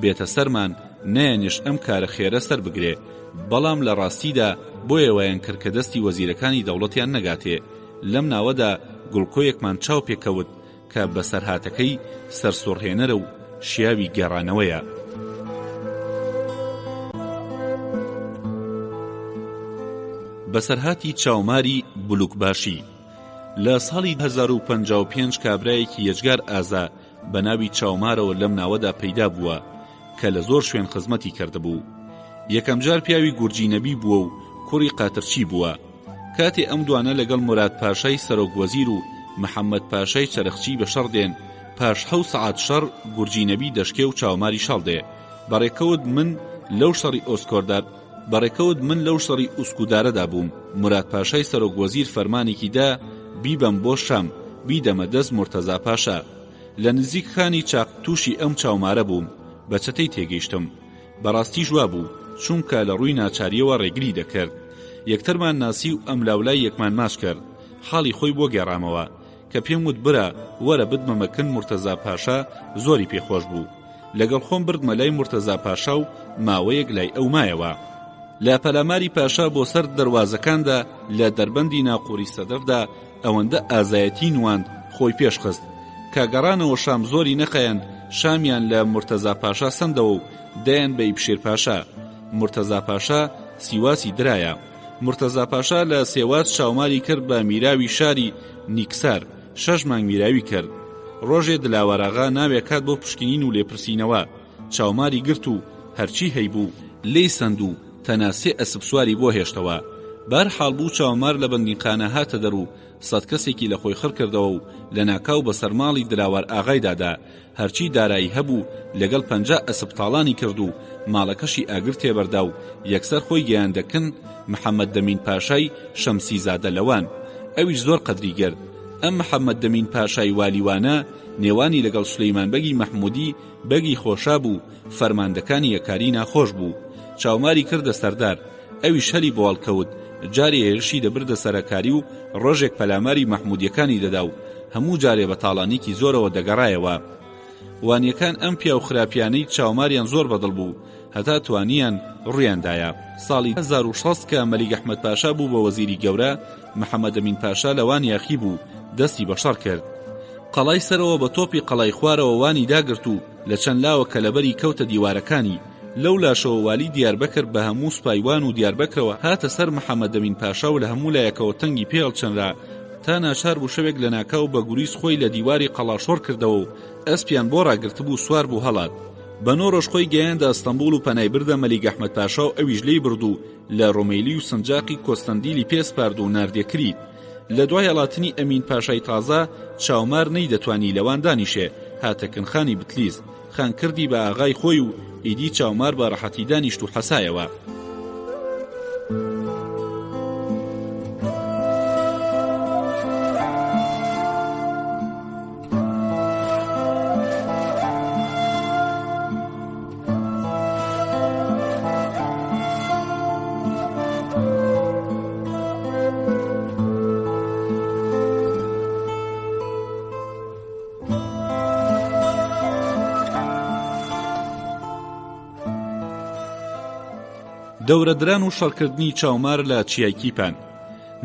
بێتە سەرمان نەیەنیش ئەم کارە خێرە سەر بگرێ. بەڵام لە ڕاستیدا بۆیە وایان کرد کە دەستی وەزیرەکانی دەوڵەتیان نەگاتێ. لەم ناوەدا گوڵکۆیەکمان چاو پێکەوت کە بەسەرهاتەکەی سەرسوڕهێنەرە و شیاوی گێڕانەوەیە. بەسەرهاتی چاوماری بلوکباشی لە ساڵی 1055 کابرایەکی یەجگار ئازا بە ناوی چاومارەوە لەم ناوەدا پەیدا بووە کە لە زۆر شوێن خزمەتی کردبوو. یەکەم جار پیاوی گورجی نەبی بووە و کوڕی قاترچی بووە. کاتێ ئەم دوانە لەگەڵ موراد پاشای سەرۆک وەزیر و محەممەد پاشای چەرخچی بە شەڕ دێن، پاش 7 سەعات شەڕ گورجی نەبی دەشکێ و چاوماری شەڵدێ. بەڕێکەوت من لەو شەڕی ئوسکودارەدا بووم. موراد پاشای سەرۆک وەزیر فەرمانێکی دا بیبەم بۆ شام، بیدەمە دەست مرتەزا پاشا. لە نزیک خانی چاق تووشی ئەم چاومارە بووم. بە چەتەی تێگەیشتم. بەڕاستی ژوا بوو چونکە لە ڕووی ناچاریەوە ڕێگری دەکرد. یەکترمان ناسی و ئەم لاولای یەکمان ماچ کرد. حاڵی خۆی بۆ گێڕامەوە. کە پێم وت برە وەرە بدمە مەکن مرتەزا پاشا زۆری پێخۆش بوو. لەگەڵ خۆم بردمە لای مرتەزا پاشا و ماوەیەک لای ئەو مایەوە. لە پەلاماری پاشا بۆ سەر دەروازەکاندا لە دەربەندی ناقوری سەدەفدا ئەوەندە ئازایەتی نواند خۆی پێشخست کە گەڕانەوە شام زۆری نەخەیەند شامیان لە مرتەزا پاشا سندەوە و دەیان بە ئیبشێر پاشا. مرتەزا پاشا سیواسی درایە. مرتەزا پاشا لە سێواز چاوماری کرد بە میراوی شاری نیکسار 6 مانگ میراوی کرد. ڕۆژێ دلاوەراغا ناوێ کات بۆ پشکنین و لێپرسینەوە چاوماری گرت و هەرچی هەیبوو لێی سند و تەنها 3 ئەسپ سواری بۆ هێشتەوە. بەرحاڵ بوو چاومار لە بەندیخانە هاتە دەر و 100 کەسێکی لە خۆی خڕ کردەوە و لە ناکاو بە سەرماڵی دلاوەر ئاغایدادا هەرچی دارایی هەبوو لەگەڵ 50 ئەسپ تاڵانی کرد و ماڵەکەشی ئاگر تێبەردا و یەکسەر خۆی گەیاندەکن محەممەد دەمین پاشای شەمسی زادە لەوان. ئەویش زۆر قەدری گرت. ئەم محەممەد دەمین پاشای والیوانە نێوانی لەگەڵ سولەیمان بەگی مەحمودی بەگی خۆشا بوو فەرماندەکانی یەکاری ناخۆش بوو. چاوماری کردە سەردار. ئەوی شەری بۆڵکەوت جارێ هێرشی دەبردە سەرەکاری و ڕۆژێک پەلاماری مەحمودیەکانی دەدا و هەموو جارێ بە تاڵانێکی زۆرەوە دەگەڕایەوە. وانیەکان ئەم پیا و خراپیانەی چاوماریان زۆر بەدڵ بوو هەتا توانیان ڕوویاندایە. ساڵی 1600 کە مەلیک ئەحمەد پاشا بوو بە وەزیری گەورە محەممەد ئەمین پاشا لەوان یاخی بوو دەستی بەشەڕ کرد. قەڵای سەرەوە بە تۆپی قەڵای خوارەوە وانی داگرت و لە چەند لاوە کەلەبەری کەوتە دیوارەکانی. لەو لاشەوە والی دیاربەکر بە هەموو سوپایوان و دیاربەکرەوە هاتە سەر محەممەد ئەمین پاشا و لە هەموو لایەکەوە تەنگی پێڵچەنرا تا ناچار بوو شەوێک لە ناکاو بە گوریس خۆی لە دیواری قەڵاشۆر کردەوە و ئەسپیان بۆ ڕاگرت بوو سوار بوو هەڵات. بە 9 ڕۆژ خۆی گەیاندە ئەستەمبوڵ و پەنای بردە مەلیک ئەحمەد پاشا و ئەویش لێی برد و لە ڕۆمەیلی و سنجاقی کۆستەندیلی پێسپارد و ناردێکریت. لە دوای هەڵاتنی ئەمین پاشای تازە چاومار نەی دەتوانی لەوان دانیشێ هاتەکنخانی بتلیس خان کردی بە ئاغای خۆی و ئیدی چاومار بە ڕەحەتی دانیشت و حەسایەوە. دەورەدران و شەڕکردنی چاومار لە چیایکیپان.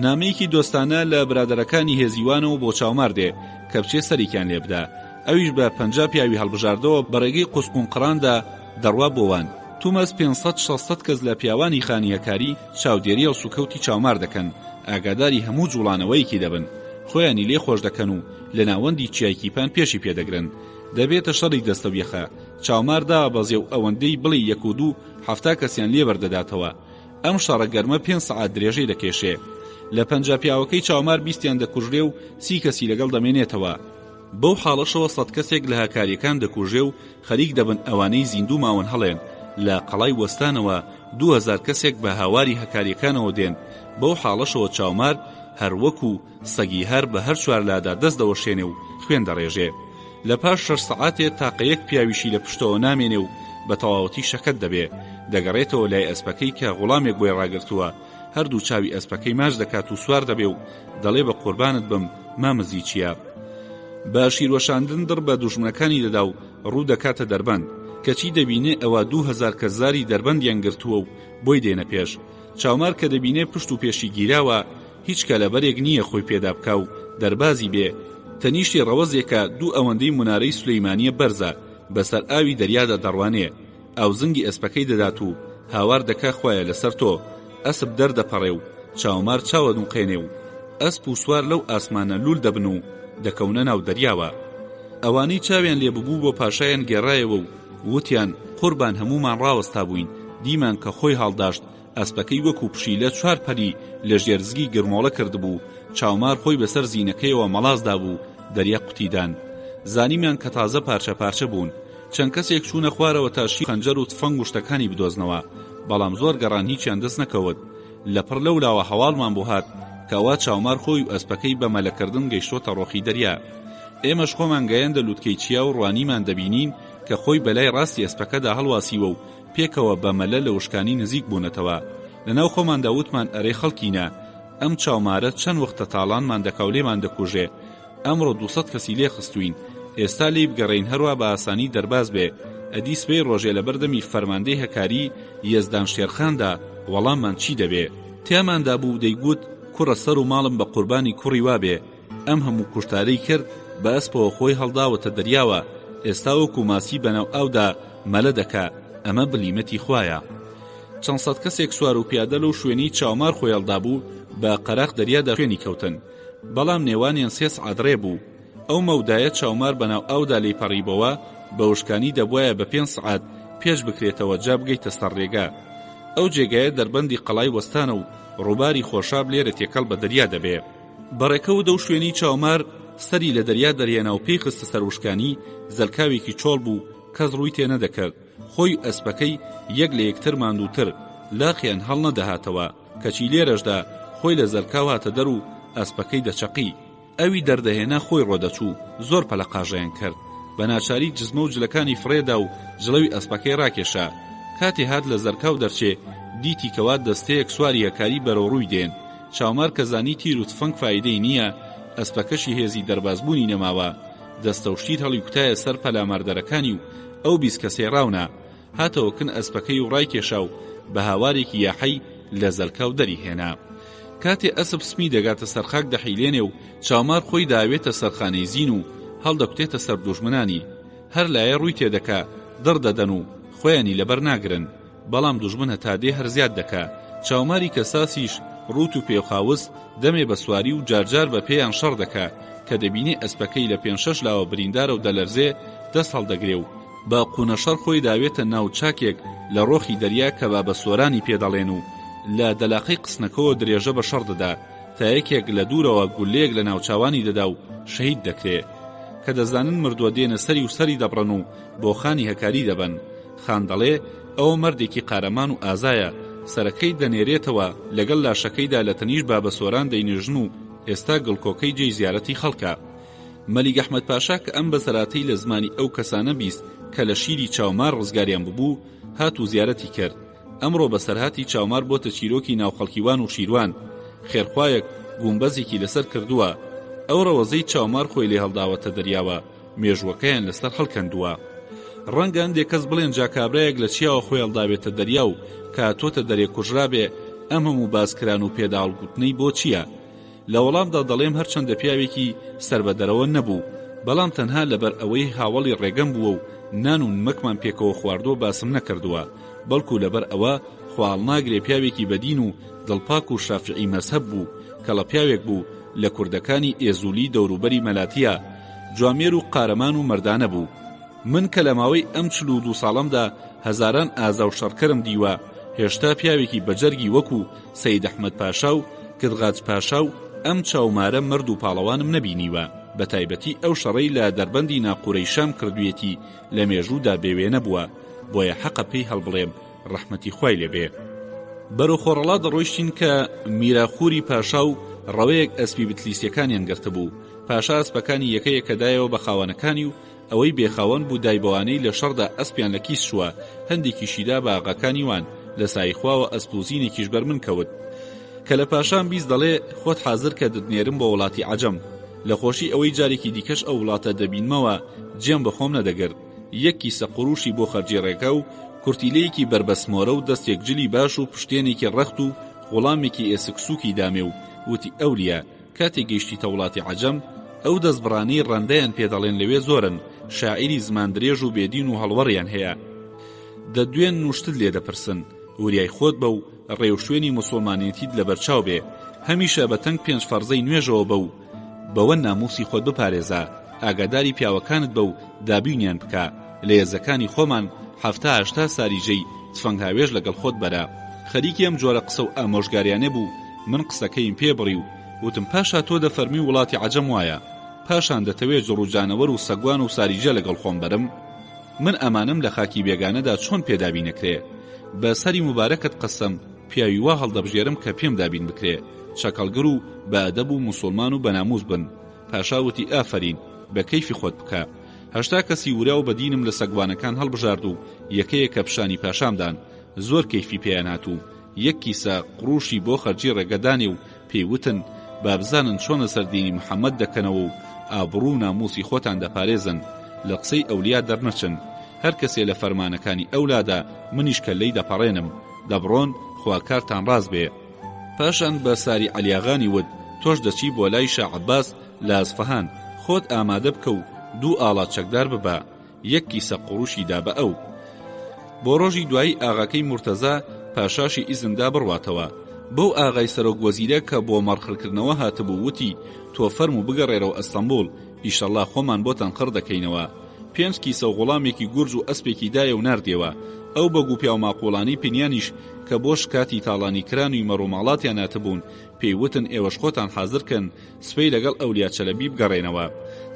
نامەیەکی دۆستانە لە برادەرەکانی هێزیوانەوە بۆ چاومار دێ کە بچێ سەریکیان لێبدا. ئەویش بە 50 پیاوی هەڵبژاردەوە بەڕێگەی قوسقونقڕاندا دەڕوا بۆوان. تومەس 500-600 کەس لە پیاوانی خانیەکاری چاودێریە و سوکەوتی چاومار دەکەن ئاگاداری هەموو جوڵانەوەیکی دەبن. خۆیانی لێ خۆش دەکەن و لە ناوەندی چیایکیپان پێشی پێدەگرن. دەبێتە شەڕی دەستەویەخە. چاوماردا بەزێ و ئەوەندەی بڵی 1 و 2 هەفتا کەسیان لێبەردەداتەوە. ئەم شەڕە گەرمە 5 سەعات درێژەی دەکێشێ. لە 50 پیاوەکەی چاومار 20یان دەکوژرێ و 30 کەسی لەگەڵ دەمێنێتەوە. بەو حاڵەشەوە 100 کەسێک لە هاکاریەکان دەکوژێ و خەریک دەبن ئەوانەی زیندوو ماون هەڵێن. لە قەڵای وەستانەوە 2000 کەسێک بە هاواری هەکاریەکانەوە دێن. بەو حاڵەشەوە چاومار هەروەکو سەگی هەر بە هەر چوار لادا دەست دەوەشێنێ و خوێن دەڕێژێ. لە پاش 6 سەعاتێ تاقەیەک پیاویشی لە پشتەوە نامێنێ و بە تەواوەتی شەکەت دەبێ. دەگەڕێتەوە لای ئەسپەکەی کە غوڵامێک بۆی ڕاگرتووە. هەردوو چاوی ئەسپەکەی ماش دەکات و سوار دەبێ و دەڵێ بە قوربانت بم مامەزی چییە. بە شیرۆشاندن دڕ بە دوژمنەکانی دەدا و ڕوو دەکاتە دەربەند. کەچی دەبینێ ئەوە 2000 کەسزاری دەربەندیان گرتووە و بۆی دێنە پێش. چاومار کە دەبینێ پشت و پێشی گیراوە هیچ کەلەبەرێک نییە خۆی پێدا بکا و دەربازی بێ. تەنیشتی ڕەوەزێکە 2 ئەوەندەی مونارەی سولەیمانیە بەرزە بەسەر ئاوی دەریادا دەڕوانێ. ئەو زنگی ئەسپەکەی دەدات و هاوار دەکا خوایە لەسەر تۆ. ئەسپ دەردەپەڕێ و چاومار چاوە دووقێنێ و ئەسپ و سوار لەو ئاسمانە لول دەبن و دەکەونە ناو دەریاوە. ئەوانەی چاویان لێببوو بۆ پاشایان گێڕایەوە و وتیان قوربان هەمومان ڕاوەستا بووین. دیمان کە خۆی هەڵداشت ئەسپەکەی وەکو پشیلە 4 پەری لە ژێرزگی گرمۆڵە کردبوو. چاومار خۆی بەسەر زینەکەیەوە مەڵازدا بوو دەریا قوتیدان. زانیمیان کە تازە پارچە پارچە بوون. چەند کەسێک چوونە خوارەوە تاشی خەنجەر و تفەنگ و شتەکانی بدۆزنەوە. بەڵام زۆر گەڕان هیچیان دەست نەکەوت. لەپڕ لەولاوە هەواڵمان بۆ هات کەوا چاومار خۆی و ئەسپەکەی بە مەلەکردن گەیشتۆتە ڕۆخی دەریا. ئێمەش خۆمان گەیاندە لووتکەی چیا و ڕوانیمان دەبینین کە خۆی بەلای ڕاستی ئەسپەکەدا هەڵواسیوە و پێکەوە بە مەلە لە وشکانی نزیک بوونەتەوە. لەناو خۆماندا وتمان ئەرێ خەڵکینە ئەم چاومارە چەند وەختە تاڵانمان دەکاولێمان دەکوژێ. ئەمڕۆ 200 کەسی لێ خستوین، ئێستا لێی بگەڕین هەروە بە ئاسانی دەرباز بێ. ئەدی سبەی ڕۆژێ لە بەردەمی فەرماندەی هەکاری یەزدان شێرخاندا وەڵاممان چی دەبێ؟ تیاماندا بوو دەیگوت کوڕە سەر و ماڵم بە قوربانی کوڕی وابێ. ئەم هەموو کوشتارەی کرد بە ئەسپەوە خۆی هەڵداوەتە دەریاوە، ئێستا وەکو ماسی بەناو ئاودا مەلە دەکا. ئەمە بلیمەتی خوایە. چەند سەد کەسێک سوار و پیادە لەو شوێنی چاومار خۆی هەڵدابوو بە قەراق دەریادا شوێنی کەوتن، بەڵام نێوانیان 3 سعات ڕێ بوو. ئەو مەودایە چاومار بەناو ئاودا لێی پەڕیبەوە بە وشکانی دەبوایە بە 5 سعات پێش بکرێتەوە جا بگەیتە سەر ڕێگا. ئەو جێگایە دەربەندی قەڵای وەستانە و ڕووباری خۆشاب لێرە تێکەڵ بە دەریا دەبێ. بەڕێکەوت دەو شوێنی چاومار سەری لە دەریا دەرێنا و پێی خستە سەر وشکانی. زەلکاوێکی چۆڵ بوو، کەس ڕووی تێ نەدەکرد. خۆی ئەسپەکەی یەک لە یەکتر ماندووتر، لاخیان هەڵ نەدەهاتەوە، کەچی لێرەشدا خۆی لە زەلکاو هاتە دەر و ئەسپەکەی دەچەقی. ئەوی دەردەهێنا خۆی ڕۆدەچوو، زۆر پەلەقاژەیان کرد. بە ناچاری جزمە و جلەکانی فڕێدا و جڵەوی ئەسپەکەی ڕاکێشا. کاتێ هات لە زەرکاو دەرچێ، دیتی کەوا دەستەیەک سواری هەکاری بەرەو ڕووی دێن. چاومار کە زانی تیر و تفەنگ فایدەی نییە، ئەسپەکەشی هێزی دەربازبوونی نەماوە، دەستە و شتیر هەڵی کوتایە سەر پەلاماردەرەکانی و ئەو 20 کەسێ ڕاونا. هاتەوە کن ئەسپەکەی و ڕایکێشا و بە هاوارێکی یاحەی لە زەلکاو دەری هێنا. کاتێ ئەسپ سمی دەگاتە سەرخاک دەحیلێنێ و چاومار خۆی داوێتە سەرخانەی زین و هەڵدەکوتێتە سەر دوژمنانی. هەر لایە ڕووی تێدەکا، دڕدەدەن و خۆیانی لەبەر ناگرن، بەڵام دوژمن هەتادێ هەر زیاد دەکا. چاوماری کە ساسیش ڕوت و پێخاوست دەمێ بە سواری و جارجار بە پێیان شەڕ دەکا کە دەبینێ ئەسپەکەی لە 5-6 لاوە بریندارە و دەلەرزێ دەست هەڵدەگرێ و با قونەشەر خۆی داوێتە ناو چاکێک لە ڕۆخی دەریا کە با بە سۆرانی پێدەڵێن و لە دەلاقەی قسنەکەوە درێژە بە شەڕ دەدا تا یەکێک لە دوورەوە گولەیەک لە ناوچاوانی دەدا و شەهید دەکرێ. کە دەزانن مردووە دێنە سەری و سەری دەبڕن و بۆ خانی هەکاری دەبن. خان دەڵێ ئەوە مردێکی قارەمان و ئازایە، سەرەکەی دەنێرێتەوە لەگەڵ لاشەکەیدا لە تەنیش با بە سۆران دەینێژن و ئێستا گڵکۆکەی جێی زیارەتی خەڵکە. مەلیک ئەحمەد پاشا کە ئەم بەسەراتەی لە زمانی ئەو کەسانە بیست کە لە شیری چاومار ڕزگاریان ببوو، هات و زیارەتی کرد. ئەمڕۆ بەسەرهاتی چاومار بۆتە چیرۆکی ناوخەڵکیوان و شیروان. خێرخوایەک گومبەزێکی لەسەر کردووە. ئەو ڕەوەزەی چاومار خۆی لێ هەڵداوەتە دەریاوە، مێژوەکەیان لەسەر هەڵکەندووە. ڕەنگە هەندێک کەس بڵێن جاکابرایەک لە چیاوە خۆی هەڵداوێتە دەریا و کاتۆتە دەرێ کوژرا بێ. ئەم هەموو باسکران و پێداڵگوتنەی بۆ چییە؟ لە وەڵامدا دەڵێم هەرچەندە پیاوێکی سربەدەرەوە نەبوو، بەڵام تەنها لەبەر ئەوەی هاوڵی ڕێگەم بووە و نان و نمەکمان پێکەوە خواردۆ باسم نەکردووە، بەڵکو لەبەر ئەوە خواڵ ناگرێ پیاوێکی بەدین و دڵپاک و شافعی مەزهەب بوو کە لە پیاوێک بوو لە کوردەکانی ئێزولی دەوروبەری مەلاتیە، جوامێر و قارەمان و مەردانە بوو. من کە لە ماوەی ئەم 42 ساڵەمدا هەزاران ئازا و شەڕکەرم دیوە، هێشتا پیاوێکی بەجەرگی وەکو سەید ئەحمەد پاشا و کدغاج پاشا و ئەم چاومارە مرد و پاڵەوانم نەبینیوە. بە تایبەتی ئەو شەڕەی لە دەربەندی ناقورەی شام کردوێتی لە مێژوودا بێوێ نەبووە، بۆیە حەقە پێی هەڵبڵێم ڕەحمەتی خوای لێبێ. بەرەو خۆڕەڵا دەڕۆیشتین کە میراخووری پاشا و ڕەوەیەک ئەسپی بتلیسیەکانیان گرتە بوو. پاشا ئەسپەکانی یەکەیە کە دایەوە بە خاوەنەکانی و ئەوەی بێخاوەن بوو دایبەوانەی لە شەڕدا ئەسپیان لە کیس شووە، هەندێکیشیدا بە ئاغاکانی وان لە سایخواوە ئەسپوزینێکیش بەر من کەوت. کە لە پاشان بیست دەڵێ خۆت حازر کە دتنێرم بۆ وڵاتی عەجەم، لە خۆشی ئەوەی جارێکی دیکەش ئەو وڵاتە دەبینمەوە جێم بەخۆم نەدەگرت. یەک کیسە قوڕوشی بۆ خەرجی ڕێگە و کورتیلەیەکی بربەسمۆرە و دەستێک جلی باش و پشتێنێکی ڕەخت و غوڵامێکی ئێسکسووکی دامێ و وتی ئەولیا کاتێک گەیشتیتە وڵاتی عەجەم ئەو دەستبڕانەی ڕەندەیان پێدەڵێن لەوێ زۆرن، شاعیری زمان درێژ و بێدین و هەڵوەڕیان هەیە. دەدوێن نوشتت لێ دەپرسن، وریای خۆت بە و ڕێوشوێنی موسڵمانێتیت لەبەرچاو بێ، هەمیشە بە تەنگ 5 فەرزەی نوێژەوە بە و بەوە ناموسی خۆت بپارێزە، ئاگاداری پیاوەکانت بە و دابینیان بکە. لە هێزەکانی خۆمان 70-80 ساریژەی تفەنگ هاوێژ لەگەڵ خۆت بەرە. خەریکی ئەم جۆرە قسە و ئامۆژگاریانێ بوو. من قسەکەیم پێ بڕی و وتم پاشا تۆ دەفەرمی وڵاتی عەجەم وایە، پاشان دەتەوێت جڕوجانەوەر و سەگوان و ساریجە لەگەڵ خۆم بەرم؟ من ئەمانم لە خاکی بێگانەدا چۆن پێدابین نەکرێ؟ بە سەری مبارەکت قەسەم پیاوی وا هەڵدەبژێرم کە پێم دابین بکرێ، چەکەڵگر و بە ئەدەب و موسڵمان و بەناموس بن. پاشا وتی ئافەرین، بە کەیفی خۆت بکە. 80 کەسی ورا و بەدینم لە سەگوانەکان هەڵبژارد و یەکەیە کە پیشانی پاشامدان زۆر کەیفی پێیان هاتوو. یەک کیسە قڕوشی بۆ خەرجی ڕێگەدانێ و پێیوتن با بزانن چۆنە سەردینی محەممەد دەکەنەوە و ئابڕوو و ناموسی خۆتان دەپارێزن لە قسەی ئەولیا دەرنەچن هەر کەسێ لە فەرمانەکانی ئەولادا منیش کەلەی دەپەڕێنم دەبڕۆن خوا کارتان ڕاست بێ. پاشان بە ساری عەلیاغانی وت تۆش دەچی بۆ لای شا عەباس لە ئەسفەهان خۆت ئامادە بکە و 2 ئاڵات چەکدار ببە 1 کیسە قوڕوشی دا بە ئەو. بۆ ڕۆژی دوایی ئاغاکەی مورتەزا پاشاشی ئیزندا بڕواتەوە. بەو ئاغای سەرۆک وەزیرە کە بۆ مەڕخڕکردنەوە هاتبوو وتی تۆ فەرمو بگەڕێرەوە ئەستەمبوڵ ئیشەڵڵا خۆمان بۆتان خڕ دەکەینەوە. 5 کیسە و غوڵامێکی گورج و ئەسپێکی دایە و ناردێەوە. ئەو بەگو پیا و ماقۆڵانی پنیانیش کە بۆ شکاتی تاڵانی کران و مەڕووماڵاتیان هاتبوون پێیوتن ئێوەش خۆتان حازرکەن سپەی لەگەڵ ئەولیا چەلەبی بگەڕێنەوە.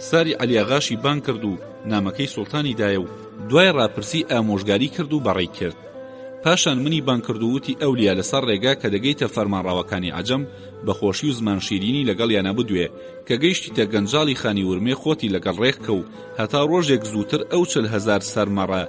ساری عەلیاغاشی بان کرد و نامەکەی سوڵتانی دایە و دوای ڕاپرسی ئامۆژگاری کرد و بەڕێی کرد. پاشان منی بان کرد و وتی ئەولیا لەسەر ڕێگا کە دەگەیتە فەرمانڕاوەکانی عەجەم بەخۆشی و زمان شیرینی لەگەڵیانە بدوێ کە گەیشتیتە گەنجاڵی خانی ورمێ خۆتی لەگەڵ ڕێککە و هەتا ڕۆژێک زووتر ئەو 40,000 سەرمەڕە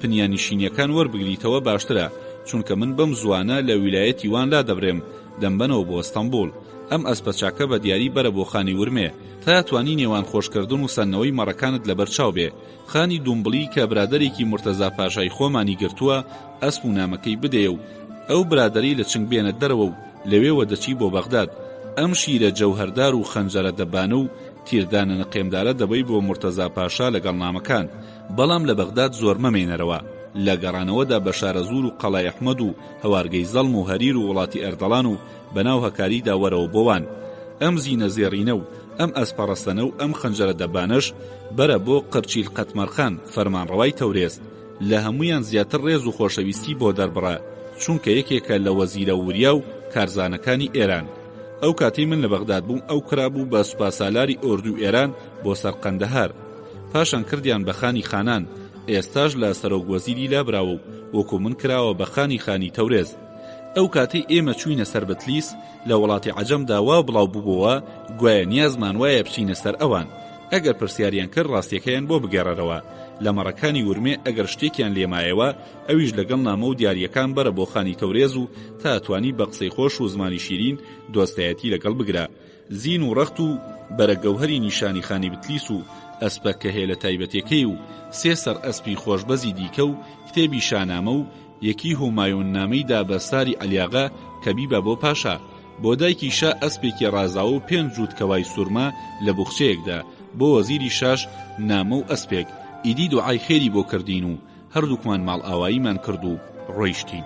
پنیانیشینیەکان وەربگریتەوە باشترە چونکە من بەم زوانە لە ویلایەتی وان لا دەبرێم دەمبەنەوە بۆ ئەستەمبوڵ. ئەم ئەسپەچاکە بە دیاری بەرە بۆ خانی ورمێ تا توانی نێوان خۆشکردن و سەرنەوەی مەڕەکانت لەبەرچاو بێ. خانی دومبڵی کە برادەرێکی مورتەزا پاشای خۆمانی گرتووە ئەسپ و نامەکەی بدێ و ئەو برادەری لە چنگ بێنە دەرەوە و لەوێوە دەچی بۆ بەغداد. ئەم شیرە جەوهەردار و خەنجەرە دەبانە و تیردانە نەقێمدارە دەبەی بۆ مورتەزا پاشا لەگەڵ نامەکان بەڵام لە بەغداد زۆر مەمێنەرەوە. لە گەڕانەوەدا بە شارەزور و قەڵای ئەحمەد و هەوارگەی زەڵم و هەریر و وڵاتی ئەردەڵان و بەناو هەکاریدا وەرەوە بۆوان. ئەم زینە زێڕینە و ئەم ئەسپەڕەستەنە و ئەم خەنجەرە دەبانەش بەرە بۆ قەرچیل قەتمەرخان فەرمانڕەوای تەورێست. لە هەمویان زیاتر ڕێز و خۆشەویستی بۆ دەربڕە چونکە یەکێکە لە وەزیرە وریا و کارزانەکانی ئێران. ئەو کاتی من لە بەغداد بووم ئەو کرابوو بە سوپاسالاری ئۆردوی ئێران بۆ سەر قەندەهار. پاشان کردیان بە خانی خانان ئێستاش لە سەرۆک وەزیری لابراوە و وەکو من کراوە بە خانی تەورێز. ئەو کاتی ئێمە چوینە سەر بتلیس لە وڵاتی عەجەمدا وا بڵاو بووبەوە گوایە نیازمان وایە بچینە سەر ئەوان. ئەگەر پرسیاریان کرد ڕاستیەکەیان بۆ بگێڕەرەوە. لە مەڕەکانی ورمێ ئەگەر شتێکیان لێمایەوە ئەویش لەگەڵ نامە و دیاریەکان بەرە بۆ خانی تەورێز و تا ئەتوانی بە قسەی خۆش و زمانی شیرین دۆستایەتی لەگەڵ بگرە. زین و ڕەخت و بەرەگەوهەری نیشانی خانی بتلیس و ئەسپە کە هێلە تایبەتەکەی و 3 سەر ئەسپی خۆشبەزی دیکە و کتێبی شانامە و یەکی هومایون نامەیدا بە ساری عەلیاغا کە بیبە بۆ پاشا. بۆ دایکی شا ئەسپێکی ڕازاوە و 5 جووت کەوای سوورما لە بوخچەیەکدا بۆ وەزیری شاش نامە و ئەسپێک. ئیدی دوعای خێری بۆ کردین و هەردووکمان ماڵ ئاواییمان کرد و ڕۆیشتین.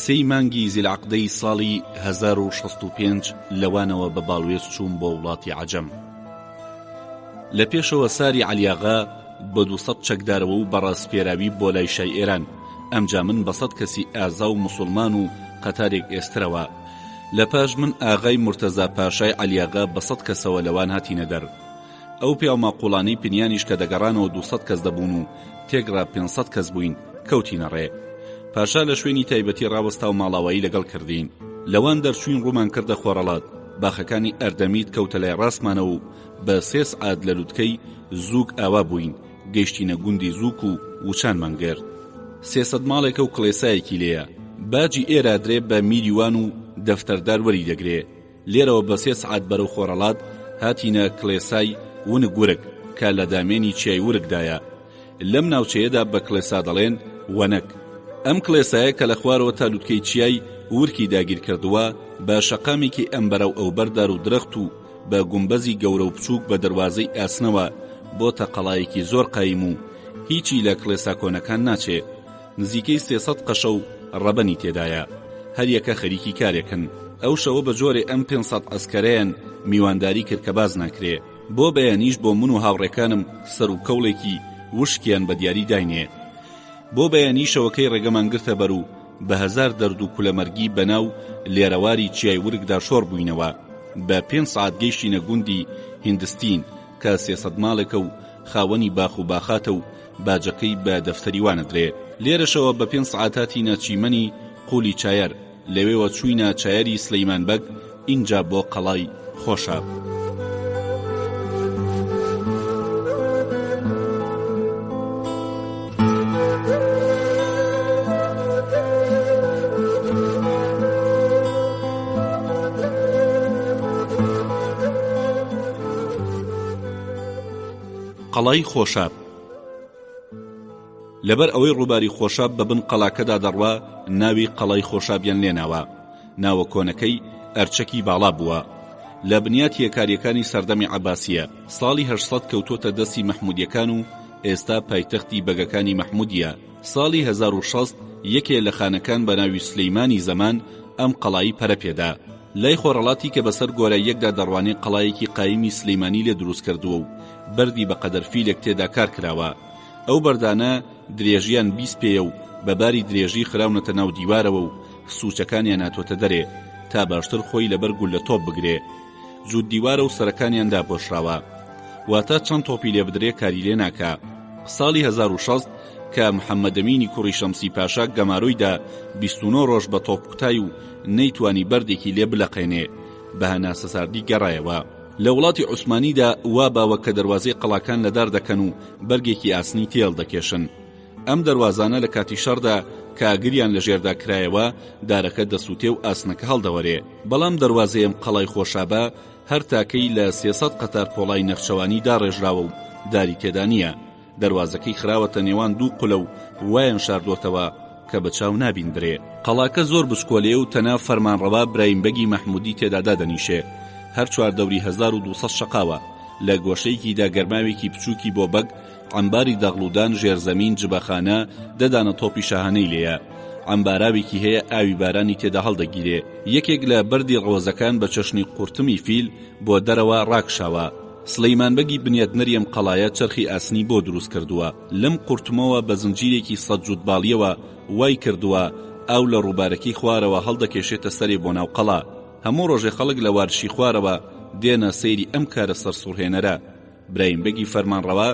سەی مانگی زیلعەقدەی ساڵی 1065 لەوانەوە بە باڵوێز چوون بۆ وڵاتی عەجەم. لە پێشەوە ساری عەلیاغا بە 200 چەکدارەوە و بەڕاستپێراوی بۆ لای شای ئێران. ئەمجا من بە 100 کەسی ئازا و موسڵمان و قەتارێک ئێسترەوە. لە پاش من ئاغای مورتەزا پاشای عەلیاغا بە 100 کەسەوە لەوان هاتینە دەر. ئەو پیا و ماقوڵانەی پنیانیش کە دەگەڕانەوە 200 کەس دەبوون و تێگرا 500 کەس بووین کەوتینە ڕێ. پاشا لە شوێنی تایبەتی ڕاوەستا و ماڵاوایی لەگەڵ کردین. لەوان دەرچوین ڕوومان کردە خۆڕەڵات. باخەکانی ئەردەمیت کەوتە لای ڕاستمانە و بە 3 سعات لە لووتکەی زووک ئاوا بووین. گەیشتینە گوندی زووک و وچانمان گرت. 300 ماڵێکە و کڵێسایەکی لێیە. باجی ئێرە درێ بە میلیوان و دەفتەردار وەری دەگرێ. لێرەوە بە 3 سعات بەرەو خۆڕەڵات هاتینە کڵێسای ونگ ورگ کە لە دامێنی چیای ورگدایە. لەم ناوچەیەدا بە کڵێسا دەڵێن وەنەک. ئەم کڵێسایە کە لە خوارەوە تا لووتکەی چیای ورکی داگیر کردووە بە شەقامێکی ئەمبەرە و ئەوبەردار و درەخت و بە گومبەزی گەورە و بچووک بە دەروازەی ئاسنەوە بۆتە قەڵایەکی زۆر قایم و هیچی لە کڵێسا کۆنەکان ناچێ. نزیکەی 300 قەشە و ڕەبەنی تێدایە. هەر یەکە خەریکی کارێکن. ئەو شەوە بە جۆرێ ئەم 500 ئەسکەرەیان میوانداری کرد کە باز ناکرێ. بۆ بەیانیش بۆ من و هاوڕێکانم سەر و کەوڵێکی وشکیان بە دیاری داینێ. بۆ بەیانی شەوەکەی ڕێگەمان گرتە بەر و بە 1000 دەرد و کولەمەرگی بەناو لێرەواری چیای ورگدا شۆڕ بووینەوە. بە 5 سعات گەیشتینە گوندی هیندستین کە 300 ماڵێکە و خاوەنی باخ و باخاتە و باجەکەی بە دەفتەریوانە درێ. لێرەشەوە بە 5 سعاتاتی نەچیمەنی قولی چایەر. لەوێوە چووینە چایەری سلەیمان بەگ اینجا بۆ قەڵای خۆشاب. قەڵای خۆشاب. لەبەر ئەوەی ڕووباری خۆشاب بەبن قەڵاکەدا دەڕوا ناوی قەڵای خۆشابیان لێناوە. ناوە کۆنەکەی ئەرچەکی باڵا بووە. لە بنیات یەکاریەکانی سەردەمی عەباسیە ساڵی 800 کەوتۆتە دەستی مەحمودیەکان و ئێستا پایتەختی بەگەکانی مەحمودیە. ساڵی 1060 یەکێ لە خانەکان بە ناوی سلەیمانی زەمان ئەم قەڵایی پەرەپێدا. لای خۆڕەڵاتی کە بەسەر گۆرە یەکدا دەڕوانێ قەڵایەکی قایمی سلەیمانی لێ دروست کردووە و بەردی بە قەدەرفیلێک تێدا کار کراوە. ئەو بەردانە درێژیان 20 پێیە و بەباری درێژی خراونەتە ناو دیوارەوە و سوچەکانیان هاتۆتە دەرێ تا باشتر خۆی لەبەر گول لە تۆپ بگرێ. جوود دیوارە و سەرەکانیان داپۆشراوە، واتە چەند تۆپی لێ بدرێ کاری لێ ناکا. ساڵی 1060 کە محەممەدەمینی کوڕی شەمسی پاشا گەماروویدا 29 ڕۆژ بە تۆپ کوتای و نەیتوانی بەردێکی لێ بلەقێنێ بە هەناسەساردی گەڕایەوە. لە وڵاتی عوسمانیدا وا باوە کە دەواازەی قەڵاکان لەدار دەکەن و بەرگێکی ئاسنی تێڵ دەکێشن. ئەم دەواازانە لە کاتی شەڕدا کاگریان لە ژێردا کرایەوە دارەکە دەسووتێ و ئاسنەکە هەڵدەوەرێ. بەڵام دەواازەیەم قەڵای خۆشابە هەر تاکەی لە 300 قەتار پۆڵای نەخشەوانی داڕێژراوە و داری تێدا نییە. دەواازەکەی خراوەتە نێوان دوو قولە و وایان شاردوتەوە کە بە چاو نابیندرێ. قەڵاکە زۆر بچکۆلێ و تەنها فەرمانڕەوا براهیمبەگی مەحمودی تێدا دادەنیشێ. هەر چواردەوری 1200 شقاوە. لە گۆشەیەکیدا گەرماوێکی بچووکی بۆ بەگ عەمباری دەغڵودان ژێرزەمین جبەخانە دەدانە تۆپی شاهانەی لێیە. عەمباراوێکی هەیە ئاوی بارانی تێدا هەڵدەگیرێ. یەکێک لە بەردی ڕۆزەکان بە چەشنی قورتمی فیل بۆ دەرەوە ڕاکشاوە. سلەیمانبەگی بنیەتنەری ئەم قەڵایە چەرخی ئاسنی بۆ دروست کردووە. لەم قورتمەوە بە زنجیرێکی 100 جووتباڵیەوە وای کردووە ئاو لە ڕووبارەکەی خوارەوە هەڵدەکێشێتە سەرێ بۆ ناو قەڵا. هەموو ڕۆژێ خەڵک لە وارشی خوارەوە دێنە سەیری ئەم کارە سەرسوڕهێنەرە. براهیمبەگی فەرمانڕەوا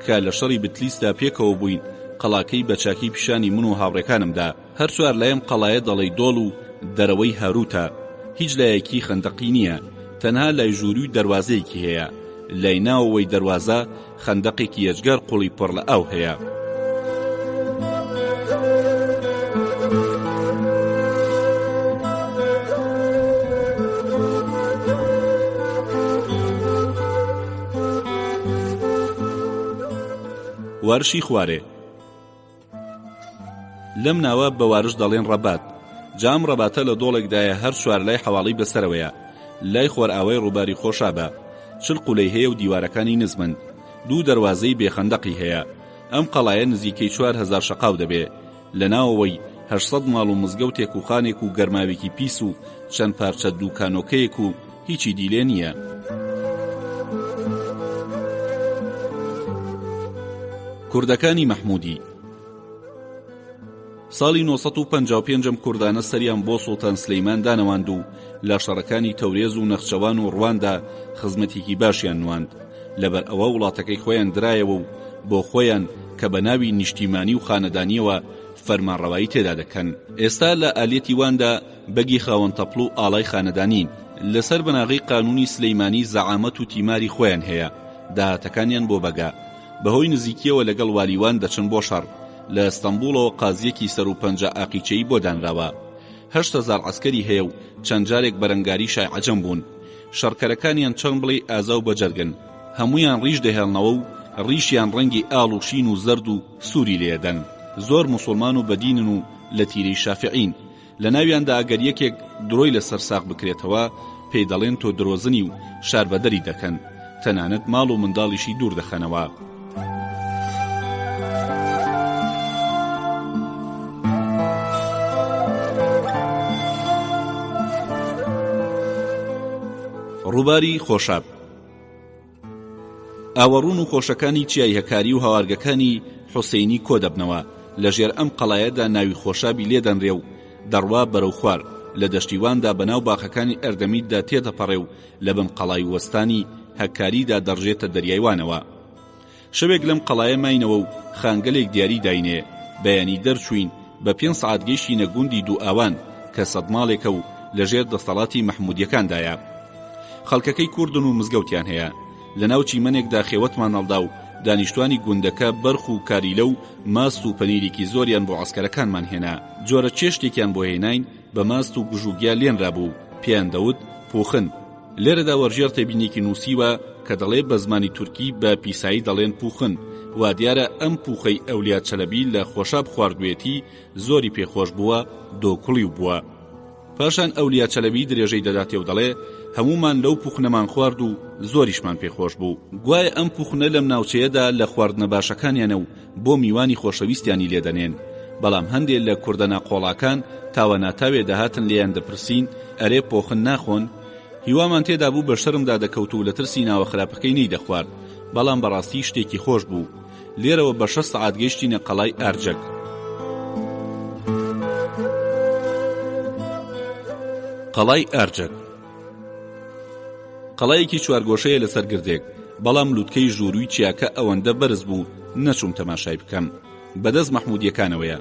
کە لە شەڕی بتلیستا پێکەوە بووین قەڵاکەی بە چاکی پیشانی من و هاوڕێکانمدا. هەر چوار لایەم قەڵایە دەڵێی دۆڵ و دەرەوەی هاروتە. هیچ لایەکی خەندەقی نییە، تەنها لای ژووری و دەواازەیەکی هەیە. لای ناوەوەی دەواازە خەندەقێکی یەجگار قوڵی پڕ لە ئاو هەیە. وارشی خوارێ لەم ناوە بە وارش دەڵێن ڕەبات. جام ڕەباتە لە دۆڵێکدایە هەر چوار لای حەواڵی بەسەرەوەیە. لای خۆر ئاوای ڕووباری خۆشابە. چل قولەی هەیە و دیوارەکانی نزمن. دوو دەواازەی بێخەندەقی هەیە. ئەم قەڵایە نزیکەی 4000 شقاو دەبێ. لە ناوەوەی 800 ماڵ و مزگەوتێک و خانێک و گەرماوێکی پیس و چەند پارچە دووکانۆکەیەک و هیچی دیلێ نییە. کوردەکانی مەحمودی ساڵی 955 کوردانە سەریان بۆ سوڵتان سلەیمان دانەواند و لە شەڕەکانی تەورێز و نەخچەوان و ڕواندا خزمەتێکی باشیان نواند. لەبەر ئەوە وڵاتەکەی خۆیان درایەوە و بۆ خۆیان کە بە ناوی نیشتیمانی و خانەدانیەوە فەرمانڕەوایی تێدا دەکەن. ئێستا لە ئالێتی واندا بەگی خاوەن تەپڵ و ئاڵای خانەدانین. لەسەر بناغی قانونی سلەیمانی زەعامەت و تیماری خۆیان هەیە. داهاتەکانیان بۆ بەگا. بەهۆی نزیکیەوە لەگەڵ والیوان دەچن بۆ شەڕ. لە ئەستەمبوڵەوە قازیەکی سەر و پەنجە ئاقیچەی بۆ دانراوە. 8000 عەسکەری هەیە و چەند جارێک بەرەنگاری شای عەجەم بوون. شەڕکەرەکانیان چەند بڵێ ئازا و بەجەرگن. هەمویان ڕیش دەهێڵنەوە و ڕیشیان ڕەنگی ئاڵ و شین و زەرد و سووری لێدەن. زۆر موسڵمان و بەدینن و لە تیرەی شافعین. لە ناویاندا ئەگەر یەکێک درۆی لەسەر ساق بکرێتەوە پێی دەڵێن تۆ درۆزنی و شاربەدەری دەکەن. تەنانەت ماڵ و منداڵیشی دوور دەخەنەوە. ڕووباری خۆشاب ئاوەڕوون و خۆشەکانی چیای هەکاری و هەوارگەکانی حوسێنی کۆ دەبنەوە. لە ژێر ئەم قەڵایەدا ناوی خۆشابی لێدەنرێ و دەڕوا بەرەو خوار. لە دەشتیواندا بەناو باخەکانی ئەردەمیددا تێدەپەڕێ و لە بن قەڵای وەستانی هەکاریدا دەڕژێتە دەریایوانەوە. شەوێک لەم قەڵایە ماینەوە و خانگەلێک دیاری داینێ. بەیانی دەرچوین بە 5 سەعات گەیشتینە گوندی دوو ئاوان کە 100 ماڵێکە و لەژێر دەسەڵاتی مەحمودیەکاندایە. خەڵکەکەی کوردن و مزگەوتیان هەیە. لە ناو چیمەنێکدا خێوەتمان هەڵدا و دانیشتوانی گوندەکە بەرخ و کاریلە و ماست و پەنیرێکی زۆریان بۆ عەسکەرەکانمان هێنا. جۆرە چێشتێکیان بۆ هێناین بە ماست و گژوگیا لێنرا بوو. پێیان دەوت پۆخن. لێرەدا وەرژێر تێبینێکی نووسیوە کە دەڵێ بە زمانی تورکی بە پیسایی دەڵێن پوخن وا دیارە ئەم پوخەی ئەولیا چەلەبی لە خۆشاب خواردوێتی زۆری پێخۆش بووە دۆکڵی بووە. پاشان ئەولیا چەلەبی درێژەی دەداتێ و دەڵێ هەمومان لەو پوخنەمان خوارد و زۆریشمان پێخۆش بوو. گوایە ئەم پوخنە لەم ناوچەیەدا لە خواردنە باشەکانیانە و بۆ میوانی خۆشەویستیانی لێدەنێن. بەڵام هەندێک لە کوردە ناقۆڵاکان تاوە ناتاوێ دەهاتن لێیان دەپرسین ئەرێ پۆخن ناخۆن. هیوامان تێدا بوو بە شەرمدا دەکەوت و لە ترسی ناوە خراپەکەی نەی دەخوارد، بەڵام بەڕاستی شتێکی خۆش بوو. لێرەوە بە 6 سەعات گەیشتینە قەڵای ئارجەک. قەڵای ئارجەک قەڵایەکی چوارگۆشەیە لەسەر گردێک، بەڵام لووتکەی ژووروی چیاکە ئەوەندە بەرز بوو نەچووم تەماشای بکەم. بەدەست مەحمودیەکانەوەیە.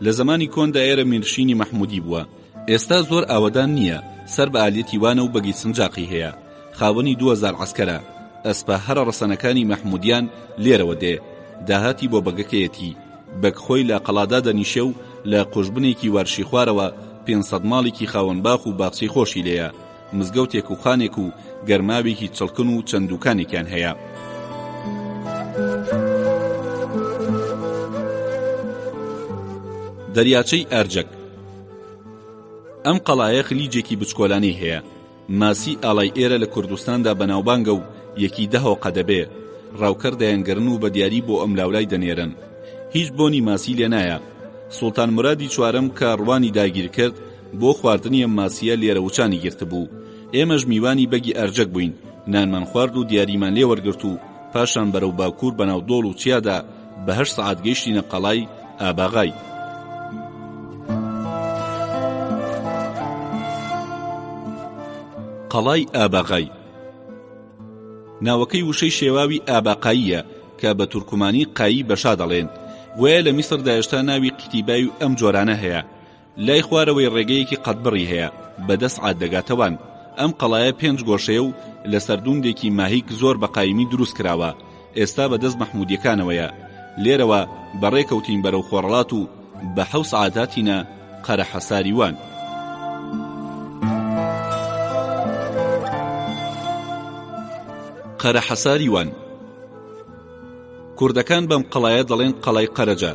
لە زمانی کۆندا ئێرە میرشینی مەحمودی بووە. ئێستا زۆر ئاوەدان نییە، سەر بە ئالێتی وانە و بەگی سنجاقی هەیە. خاوەنی 2000 عەسکەرە. ئەسپە هەرە ڕەسەنەکانی مەحمودیان لێرەوە دێ. داهاتی بۆ بەگەکەیەتی. بەکخۆی لە قەڵادا دەنیشە و لە قوشبنێکی وارشی خوارەوە 500 ماڵێکی خاوەنباخ و باخچەی خۆشی لێیە. مزگەوتێک و خانێک و گەرماوێکی چڵکن و چەند دوکانێکیان هەیە. دەریاچەی ئارجەک. ئەم قەڵایە خلیجێکی بچکۆلانەی هەیە. ماسی ئاڵای ئێرە لە کوردستاندا بەناوبانگە و یەکی 10 هۆقە دەبێ. ڕاوکەر دەیانگەرن و بە دیاری بۆ ئەم لاولای دەنێرن. هیچ بۆنی ماسی لێ نایە. سوڵتان مرادی چوارەم کە ڕوانی داگیر کرد بۆ خواردنی ئەم ماسیە لێرە وچانی گرت بوو. ئێمەش میوانی بەگی ئارجەک بووین. نانمان خوارد و دیاریمان لێ وەرگرت و پاشان بەرەو باکوور بەناو دۆڵ و چیادا بە 8 سەعات گەیشتینە قەڵای ئاباغای. قەڵای ئاباغای ناوەکەی وشەی شێواوی ئاباقاییە کە بە تورکمانی قایی بەشا دەڵێن. وەیە لە میسردا هێشتا ناوی قیتیبای و ئەم جۆرانە هەیە. لای خوارەوەی ڕێگەیەکی قەتبڕی هەیە بە 10 سەعات دەگاتەوان. ئەم قەڵایە 5 گۆشەیە و لە سەردوندێکی ماهیک زۆر بە قایمی دروست کراوە. ئێستا بەدەست مەحمودیەکانەوەیە. لێرەوە بەڕێکەوتین بەرەو خۆڕەڵات و بە 7 سەعات هاتینە قەرە حەساریوان. قەرە حەساریوان کوردەکان بەم قەڵایە دەڵێن قەڵای قەرەجە.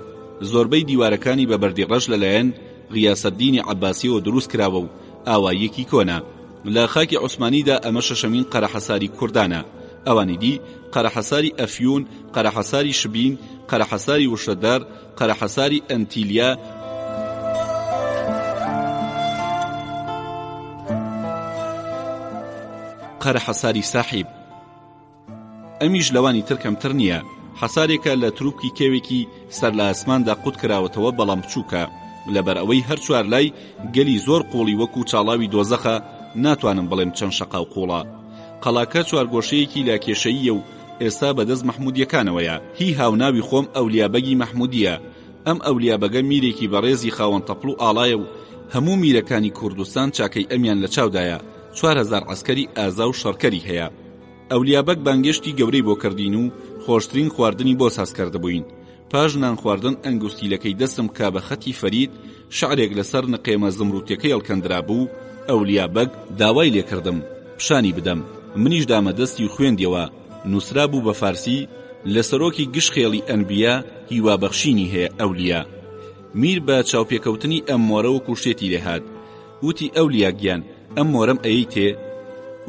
زۆربەی دیوارەکانی بە بەردی ڕەش لەلایەن غیاسەددینی عەباسیەوە دروست کراوە و ئاواییەکی کۆنا. لە خاکی عوسمانیدا ئەمە شەشەمین قەرە حەساری کوردانە. ئەوانی دی قەرە حەساری ئەفیون، قەرە حەساری شبین، قەرە حەساری وشەدار، قەرە حەساری ئەنتیلیا، قەرە حەساری ساحیب. ئەمیش لەوانی تر کەمتر نییە. حەسارێکە لە تروپکی کێوێکی سەر لە ئاسماندا قوت کراوەتەوە بەڵام بچووکە. لەبەر ئەوەی هەر چوار لای گەلی زۆر قوڵی وەکو چاڵاوی دۆزەخە ناتوانم بڵێم چەند شەقا و قوڵە. قەڵاکە چوارگۆشەیەکی لا کێشەییە و ئێستا بەدەست مەحمودیەکانەوەیە. هی هاوناوی خۆم ئەولیابەگی مەحمودیە. ئەم ئەولیابەگە میرێکی بەڕێزی خاوەن تەپڵ و ئاڵایە و هەموو میرەکانی کوردستان چاکەی ئەمیان لە چاودایە. 4000 عەسکەری ئازا و شەڕکەری هەیە. ئەولیابەک بانگێشتی گەورەی بۆ کردین و خۆشترین خواردنی بۆ ساز کردبووین. پاش نان خواردن ئەنگوستیلەکەی دەستم کا بە خەتی فەرید شعرێک لەسەر نقێمە زمڕوتەکەی هەڵکەندرا بوو. ئەولیابەک داوای لێکردم پیشانی بدەم. منیش دامە دەستی و خوێندیەوە. نووسرا بوو بە فارسی. لە سەرۆکی گشتخێڵی ئەنبیا هیوابەخشینی هەیە ئەولیا. میر بە چاوپێکەوتنی ئەم مۆرە و کوشتێتی لێهات. وتی ئەولیا گیان ئەم مۆرەم ئەیەی تێ؟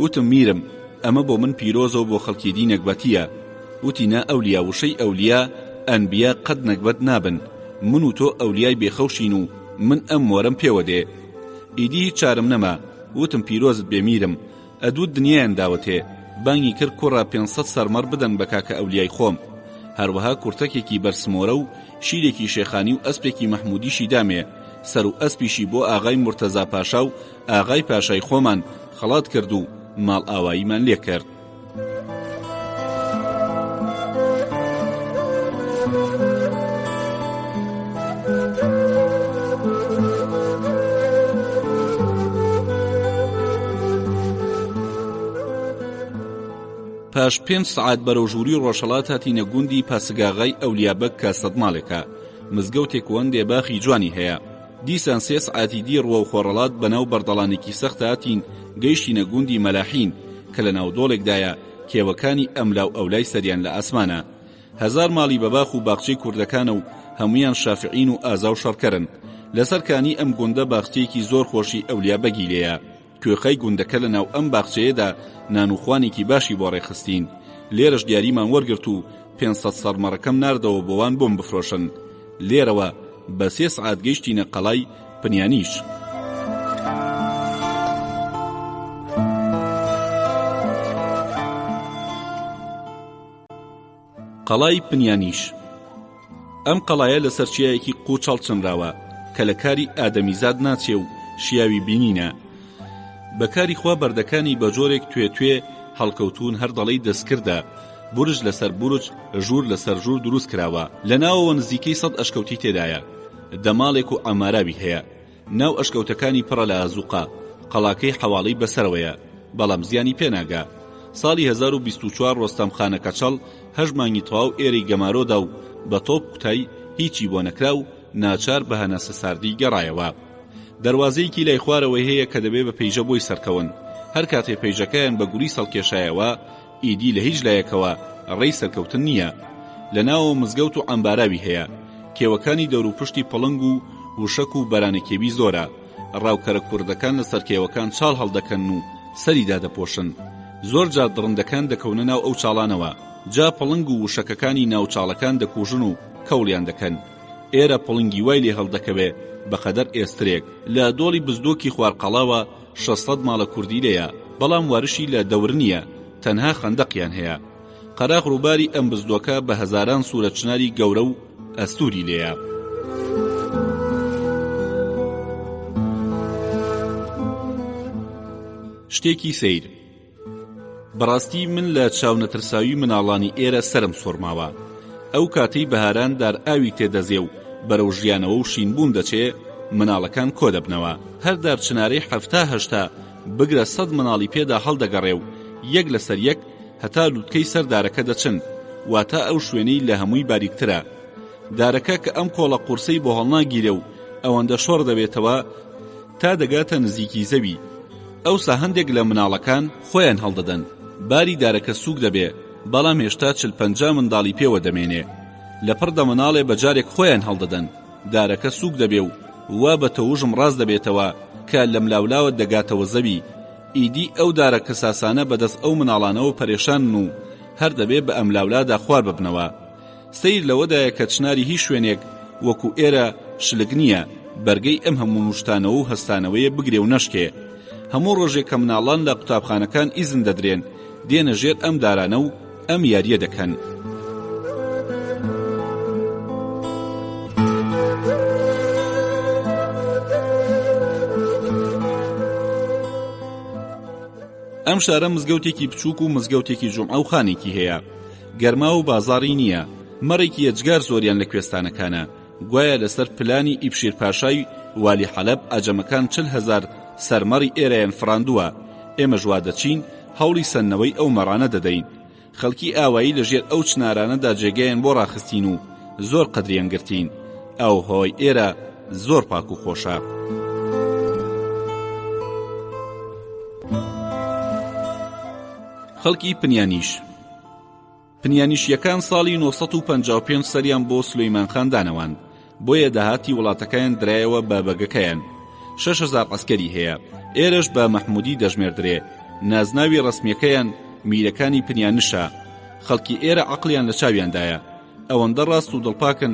وتم میرم ئەمە بۆ من پیرۆزە و بۆ خەڵکی دی نەکبەتیە. وتی نا ئەولیا وشەی ئەولیا ئەنبیا قەت نەکبەت نابن. من و تۆ ئەولیای بێخەوشین و من ئەم مۆرەم پێوە دێ. ئیدی هیچ چارم نەما. وتم پیرۆزت بێمیرم ئەدوو دنیایان داوەتێ. بانگی کرد کوڕا 500 سەرمەڕ بدەن بە کاکە ئەولیای خۆم. هەروەها کورتەکێکی بەرسمۆرە و شیرێکی شێخانی و ئەسپێکی مەحمودیشی دامێ. سەر و ئەسپیشی بۆ ئاغای مرتەزا پاشا و ئاغای پاشای خۆمان خەڵات کرد و ماڵ ئاواییمان لێ کرد. پاش 5 سەعات بەرەو ژووری ڕۆژهەڵات هاتینە گوندی پاسگاغای ئەولیابەک کە 100 ماڵێکە. مزگەوتێک وەندێ باخی جوانی هەیە. دیسان 3 سەعاتی دی ڕوە و خۆڕەڵات بەناو بەردەڵانێکی سەخت هاتین گەیشتینە گوندی مەلاحین کە لە ناو دۆڵێکدایە کێوەکانی ئەملاو ئەولای سەریان لە ئاسمانە. 1000 ماڵی بەباخ و باخچەی کوردەکانە و هەمویان شافعین و ئازا و شەڕکەرن. لەسەر کانی ئەم گوندە باخچەیەکی زۆر خۆشی ئەولیا بەگی لێیە. کوێخەی گوندەکە لە ناو ئەم باخچەیەدا نانوخوانێکی باشی بۆ ڕێخستین. لێرەش دیاریمان وەرگرت و 500 سەرمەڕەکەم ناردەوە بۆوان بۆم بفرۆشن. لێرەوە بە 3 سعات گەیشتینە قەڵای پنیانیش. قەڵای پنیانیش ئەم قەڵایە لە سەرچیایەکی قوچەڵ چنراوە کە لە کاری ئادەمیزاد ناچێ و شیاوی بینینە. بەکاری خوا بەردەکانی بە جۆرێک توێ هەڵکەوتون هەر دەڵی دەستکردە. بورج لەسەر بورج، ژوور لەسەر ژوور دروست کراوە. لە ناوەوە نزیکەی 100 ئەشکەوتی تێدایە. دەماڵێک و ئاماراوی هەیە. ناو ئەشکەوتەکانی پڕە لە ئازوقا. قەڵاکەی حەواڵەی بەسەرەوەیە، بەڵام زیانی پێناگا. ساڵی 1024 ڕۆستەم خانە کەچەڵ 8 مانگی تەواو ئێرەی گەمارۆدا و بە تۆپ کوتای هیچی بۆ نەکرا و ناچار بە هەناسە ساردی گەڕایەوە. دەواازەیەکی لای خوارەوەی هەیە کە دەبێ بە پەیژە بۆی سەرکەون. هەر کاتێ پەیژەکەیان بە گوری سەڵکێشایەوە ئیدی لە هیچ لایەکەوە ڕێی سەرکەوتن نییە. لە ناوە مزگەوت و ئەمباراوی هەیە. کێوەکانی دەور و پشتی پڵنگ و وشەک و بەرانێکێوی زۆرە. ڕاوکەرە کوردەکان لەسەر کێوەکان چاڵ هەڵدەکەن و سەریدا دەپۆشن. زۆر جار دڕندەکان دەکەونە ناو ئەو چاڵانەوە. جا پڵنگ و وشەکەکانی ناوچاڵەکان دەکوژن و کەوڵیان دەکەن. ئێرە پڵنگی وای لێ هەڵدەکەوێ بەقەدەر ئێسترێک. لە دۆڵی بزدۆکی خوارقەڵاوە 600 ماڵە کوردی لێیە، بەڵام وارشی لە دەور نییە، تەنها خەندەقیان هەیە. قەراغ ڕووباری ئەم بزدۆکە بە هەزاران سوورە چناری گەورە و ئەستوری لێیە. شتێکی سەیر. بەڕاستی من لە چاونەترساوی مناڵانی ئێرە سرم سۆرماوە. ئەو کاتەی بەهاران دار ئاوی تێدەزێ و بەرەو ژیانەوە و شینبوون دەچێ، مناڵەکان کۆ دەبنەوە. هەر دارچنارەی 70-80 بگرە 100 مناڵی پێدا هەڵدەگەڕێ و یەک لەسەر یەک هەتا لووتکەی سەر دارەکە دەچن، واتە ئەو شوێنەی لە هەمووی باریکترە. دارەکە کە ئەم کۆڵە قورسەی بۆ هەڵناگیرێ و ئەوەندە شۆڕ دەبێتەوە تا دەگاتە نزیکی زەوی. ئەوسا هەندێک لە مناڵەکان خۆیان هەڵدەدەن. باری دارەکە سووک دەبێ، بەڵام هێشتا 40-50 منداڵی پێوە دەمێنێ. لە پڕدە مناڵێ بەجارێک خۆیان هەڵدەدەن. دارەکە سووک دەبێ و وا بە تەوژم ڕاز دەبێتەوە کە لە ملاولاوە دەگاتەوە زەوی. ئیدی ئەو دارەکە ساسانە بەدەست ئەو مناڵانەوە پەرێشانن و هەر دەبێ بە ئەم لاولادا خوار ببنەوە. سیر لەوەدایە کە چناری هیچ شوێنێک وەکو ئێرە شلگ نییە، بەرگەی ئەم هەموو نوشتانەوە و هەستانەوەیە بگرێ و نەشکێ. هەموو ڕۆژێک کە مناڵان لە قوتابخانەکان ئیزن دەدرێن، دێنە ژێر ئەم دارانە و ئەم یاریە دەکەن. ئەم شارە مزگەوتێکی بچووک و مزگەوتێکی جومعە و خانێکی هەیە. گەرما و بازاڕی نییە. مەڕێکی یەجگار زۆریان لە کوێستانەکانە. گوایە لەسەر پلانی ئیبشیر پاشای والی حەلەب ئاجەمەکان 40,000 سەرمەڕی ئێرەیان فراندووە. ئێمە ژوا دەچین هەوڵی سەننەوەی ئەو مەڕانە دەدەین. خەڵکی ئاوایی لەژێر ئەو چنارانەدا جێگەیان بۆ ڕاخستین و زۆر قەدریان گرتین. ئەو هۆی ئێرە زۆر پاک و خۆشە. خەڵکی پنیانیش. پنیانیشیەکان ساڵی 955 سەریان بۆ سولەیمان خان دانەوان، بۆیە داهاتی وڵاتەکەیان درایەوە بە بەگەکەیان. 6,000 عەسکەری هەیە. ئێرەش بە مەحموودی دەژمێردرێ. نازناوی ڕەسمیەکەیان میرەکانی پنیانشە. خەڵکی ئێرە عەقڵیان لە چاویاندایە. ئەوەندە ڕاست و دڵپاکن،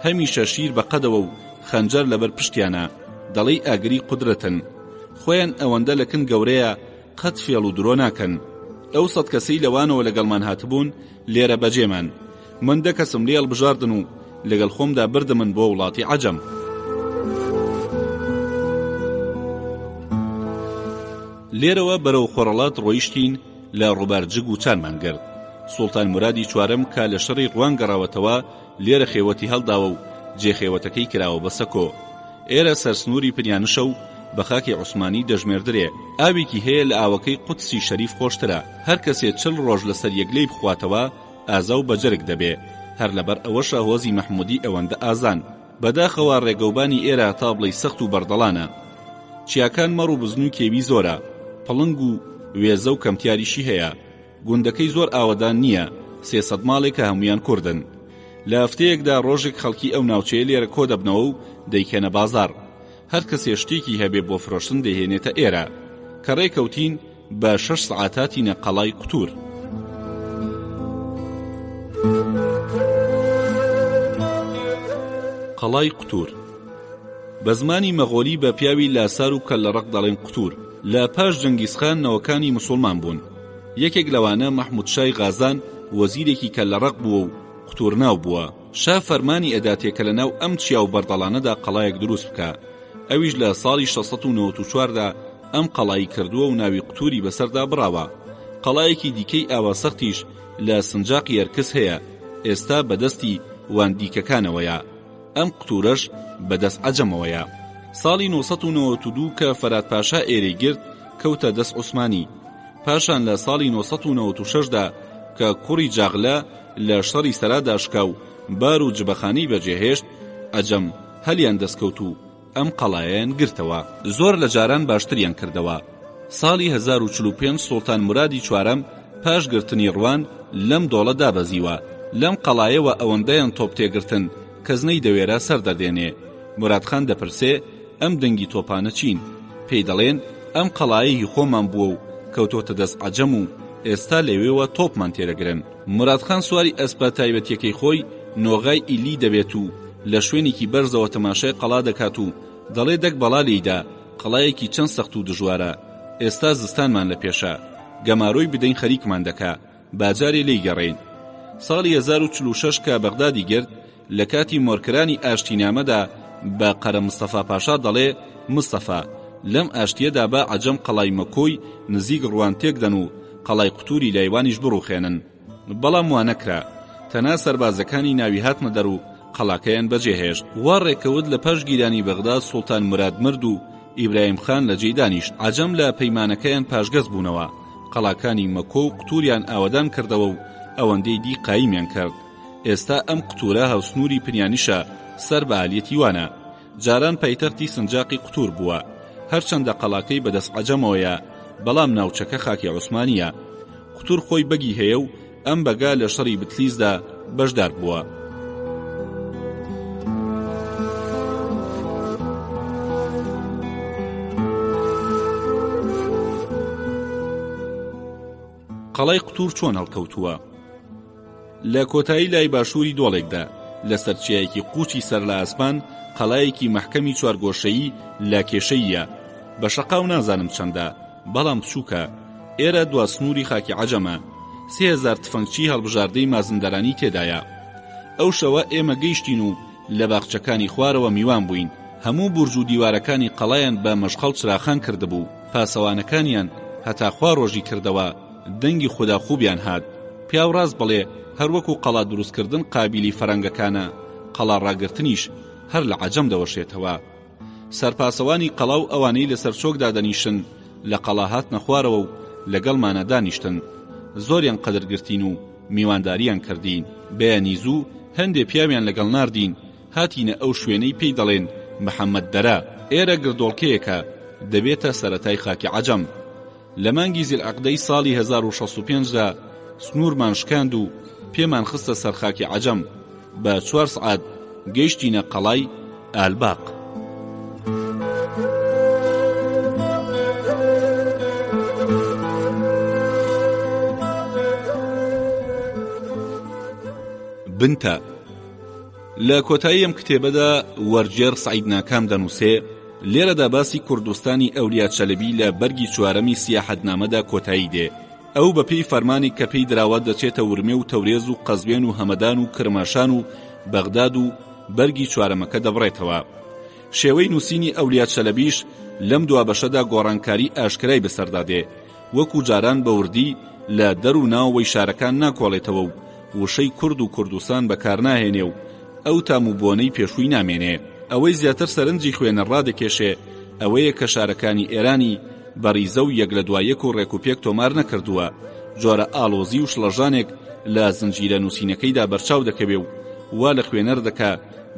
هەمیشە شیر بە قەدەوە و خەنجەر لەبەر پشتیانە. دەڵێی ئاگری قودرەتن. خۆیان ئەوەندە لەکن گەورەیە قەت فێڵ و درۆ ناکەن. ئەو 100 کەسەی لەوانەوە لەگەڵمان هاتبوون لێرە بەجێمان. من 10 کەسم لێ هەڵبژاردن و لەگەڵ خۆمدا بردمن بۆ وڵاتی عەجەم. لێرەوە بەرەو خۆڕەڵات ڕۆیشتین لە ڕووبارجگ و چانمان گرت. سوڵتان مورادی چوارەم کا لە شەڕی ڕوان گەڕاوەتەوە لێرە خێوەتی هەڵداوە و جێخێوەتەکەی کراوە بە سەکۆ. ئێرە سەرسنووری پنیانشە و بە خاکی عوسمانی دەژمێردرێ. ئاوێکی هەیە لە ئاوەکەی قودسی شەریف خۆشترە. هەر کەسێ 40 ڕۆژ لەسەر یەکلەی بخواتەوە ئازا و بەجەرگ دەبێ. هەر لەبەر ئەوەشە هۆزی مەحموودی ئەوەندە ئازان. بەداخەوە ڕێگەوبانی ئێرە تابڵی سەخت و بەردەڵانە. چیاکان مەڕ و بزن و کێوی زۆرە. پڵنگ و وێزە و کەمتیاریشی هەیە. گوندەکەی زۆر ئاوەدان نییە، 300 ماڵێک کە هەمویان کوردن. لە هەفتەیەکدا ڕۆژێک خەڵکی ئەو ناوچەیە لێرە کۆ دەبنەوە و دەیکەنە بازاڕ. هەر کەسێ شتێکی هەبێ بۆ فرۆشتن دەهێنێتە ئێرە، کە ڕێکەوتین بە 6 سەعاتاتینە قەڵای قوتور. قەڵای قوتور بە زمانی مەغۆلی بە پیاوی لاسار و کەللەڕەق دەڵێن قوتور. لە پاش جەنگیزخان نەوەکانی موسڵمان بوون. یەکێک لەوانە مەحموود شای غازان وەزیرێکی کەللەڕەق بووە و قوتور ناو بووە. شا فەرمانی ئەداتێ کە لەناو ئەم چیا و بەردەڵانەدا قەڵایەک دروست بکە. ئەویش لە ساڵی 694دا ئەم قەڵایی کردووە و ناوی قوتوری بەسەردا بڕاوە. قەڵایەکی دیکەی ئاواسەختیش لە سنجاقی ئەرکس هەیە، ئێستا بەدەستی واندیکەکانەوەیە. ئەم قوتورەش بەدەست عەجەمەوەیە. ساڵی 992 کە فەرات پاشا ئێرەی گرت کەوتە دەست عوسمانی. پاشان لە ساڵی 996دا کە کوڕی جاغلە لە شەڕی سەرادا شکا و بار و جبەخانی بەجێهێشت، ئەجەم هەلیان دەستکەوت و ئەم قەڵایەن گرتەوە. زۆر لە جاران باشتریان کردەوە. ساڵی 1045 سوڵتان مرادی چوارەم پاش گرتنی ڕوان لەم دۆڵە دابەزیوە. لەم قەڵایەوە ئەوەندەیان تۆپ تێگرتن کە زنەی دەوێرە سەر دەدێنێ. مرادخان دەپرسێ ئەم دەنگی تۆپانە چین؟ پێی دەڵێن ئەم قەڵایەی خۆمان بووە و کەوتۆتە دەست عەجەم و ئێستا لەوێوە تۆپمان تێرەگرن. مرادخان سواری ئەسپە تایبەتیەکەی خۆی نۆغای ئیلی دەبێت و لە شوێنێکی بەرزەوە تەماشای قەڵا دەکات و دەڵێ دەک بەڵا لێیدا، قەڵایەکی چەند سەخت و دژوارە. ئێستا زستانمان لە پێشە، گەماڕۆی بدەین خەریکمان دەکا، باجارێ لێی گەڕێین. ساڵی 1046 کە بەغدادی گرت، لە کاتی مۆرکرانی ئاشتینامەدا بە قەرە مستەفا پاشا دەڵێ مستەفا لەم ئاشتیەدا بە عەجەم قەڵای مەکۆی نزیک ڕوان تێکدەن و قەڵای قوتوری لایوانیش بڕوخێنن. بەڵام وانەکرا، تەنا سەربازەکانی ناوی هاتنە دەر و قەڵاکەیان بەجێهێشت. وا ڕێکەوت لە پاش گیرانی بەغداد سوڵتان مراد مرد و ئیبراهیم خان لە جێی دانیشت. عەجەم لە پەیمانەکەیان پاشگەز بوونەوە. قەڵاکانی مەکۆ و قوتوریان ئاوەدان کردەوە و ئەوەندەی دی قایمیان کرد. ئێستا ئەم قوتورە هەوسنووری پنیانیشە سەر بە عالیەتی وانە. جاران پایتەختی سنجاقی قوتور بووە. هەرچەندە قەڵاکەی بەدەست عەجەمەوەیە، بەڵام ناوچەکە خاکی عوسمانیە. قوتور خۆی بەگی هەیە و ئەم بەگا لە شەڕی بتلیزدا بەشدار بووە. قەڵای قوتور چۆن هەڵکەوتووە؟ لە کۆتایی لای باشووری دۆڵێکدا لە سەرچیایەکی قوچی سەر لە ئاسمان قەڵایەکی مەحکەمی چوارگۆشەیی لا کێشەییە. بە شەقاو نازانم چەندە، بەڵام بچووکە. ئێرە دوا سنووری خاکی عەجەمە. 3000 تفەنگچی هەڵبژاردەی مازندەرانی تێدایە. ئەو شەوە ئێمە گەیشتین و لە باخچەکانی خوارەوە میوان بووین. هەموو بورج و دیوارەکانی قەڵایان بە مەشقەڵ چراخان کردبوو. پاسەوانەکانیان هەتا خوا ڕۆژی کردەوە دەنگی خوددا خوبیان هات. پیاو ڕاست بڵێ هەروەکو قەڵا دروستکردن قابیلی فەرەنگەکانە، قەڵا ڕاگرتنیش هەر لە عەجەم دەوەشێتەوە. سەرپاسەوانی قەڵا و ئەوانەی لە سەرچۆکدا دەنیشن لە قەڵا هاتنە خوارەوە و لەگەڵمانە دانیشتن. زۆریان قەدرگرتین و میوانداریان کردین. بەیانی زوو هەندێ پیاویان لەگەڵ ناردین، هاتینە ئەو شوێنەی پێی دەڵێن محەممەد دەرا. ئێرە گردۆڵکەیەکە دەبێتە سەرەتای خاکی عەجەم. لە مانگی زیلعەقدەی ساڵی 1065دا سنوورمان شکاند و پێمان خستە سەر خاکی عەجەم. بە 4 سعات گەیشتینە قەڵای ئالباق. بنتە لە کۆتایی ئەم کتێبەدا وەرجێر سعید ناکام دەنووسێ لێرەدا باسی کوردستانی ئەولیا چەلەبی لە بەرگی چوارەمی سیاحەتنامەدا کۆتایی دێ. ئەو بەپێی فەرمانی کە پێی دراوە دەچێتە ورمێ و تەورێز و قەزوێن و هەمەدان و کرماشان و بەغداد و بەرگی چوارەمەکە دەبڕێتەوە. شێوەی نووسینی ئەولیا چەلەبیش لەم دوا بەشەدا گۆڕانکاری ئاشکرای بەسەردادێ. وەکو جاران بە وردی لە دەر و ناوەوەی شارەکان ناکۆڵێتەوە و وشەی کورد و کوردستان بەکارناهێنێ و ئەو تاموبۆنەی پێشووی نامێنێ. ئەوەی زیاتر سەرنجی خوێنە ڕادەکێشێ ئەوەیە کە شارەکانی ئێرانی بەریزە و یەک لە دوایەک و ڕێک و پێک تۆمار نەکردووە. جۆرە ئالۆزی و شڵەژانێک لە زنجیرە نووسینەکەیدا بەرچاو دەکەوێ و وا لە خوێنەر دەکا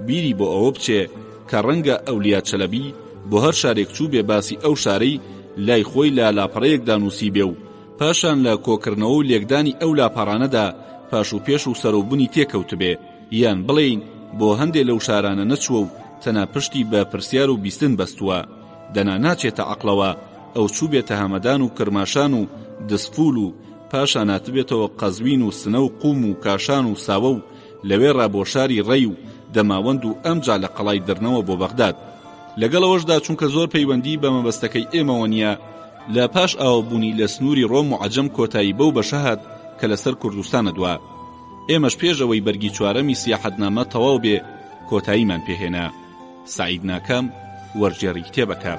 بیری بۆ ئەوە بچێ کە ڕەنگە ئەولیا چەلەبی بۆ هەر شارێک چوو بێ باسی ئەو شارەی لای خۆی لە لاپەڕەیەکدا نووسی بێ و پاشان لە کۆکردنەوە و لێکدانی ئەو لاپەڕانەدا پاش و پێش و سەرۆبوونی تێکەوتبێ، یان بڵێین بۆ هەندێک لەو شارانە نەچووە و تەنها پشتی بە پرسیار و بیستن بەستووە، دەنا ناچێتە عەقڵەوە ئەو چوو بێتە هەمەدان و کرماشان و دسفول و پاشان هاتبێتەوە قەزوین و سنە و قوم و کاشان و ساوە و لەوێ ڕابۆشاری ڕێی و دەماوەند و ئەمجا لە قەڵای درنەوە بۆ بەغداد. لەگەڵەوەشدا چونکە زۆر پەیوەندی بە مەبەستەکەی ئێمەوە نییە، لە پاش ئاوابوونی لە سنووری ڕۆم و عەجەم کۆتایی بەو بەشە هات کە لەسەر کوردستانە دوا. ئێمەش پێشەوەی بەرگی چوارەمی سیاحەتنامە تەواو بێ کۆتاییمان پێهێنا. سعید ناکام، وەرجێڕی کتێبەکە.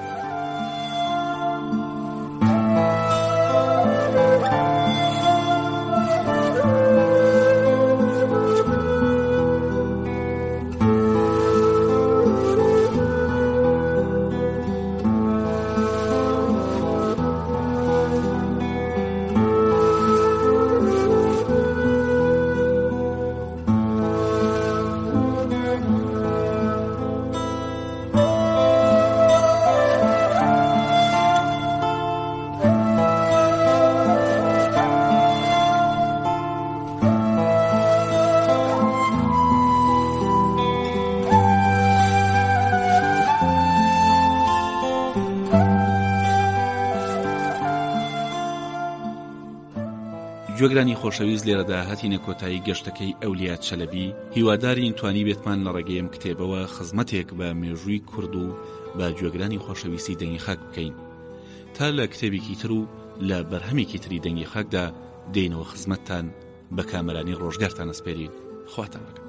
گوێگرانی خۆشەویست، لێرەدا هاتینە کۆتایی گەشتەکەی ئەولیات چەلەبی. هیوادارین توانی بێتمان لە ڕێگەی ئەم کتێبەوە خزمەتێک بە مێژووی کورد و بە گوێگرانی خۆشەویستی دەنگی خاک بکەین. تا لە کتێبێکی تر و لە بەرهەمێکی تری دەنگی خاکدا دێنەوە خزمەتتان، بە کامەرانی ڕۆژگارتان ئەسپێرین. خواتان بکەم.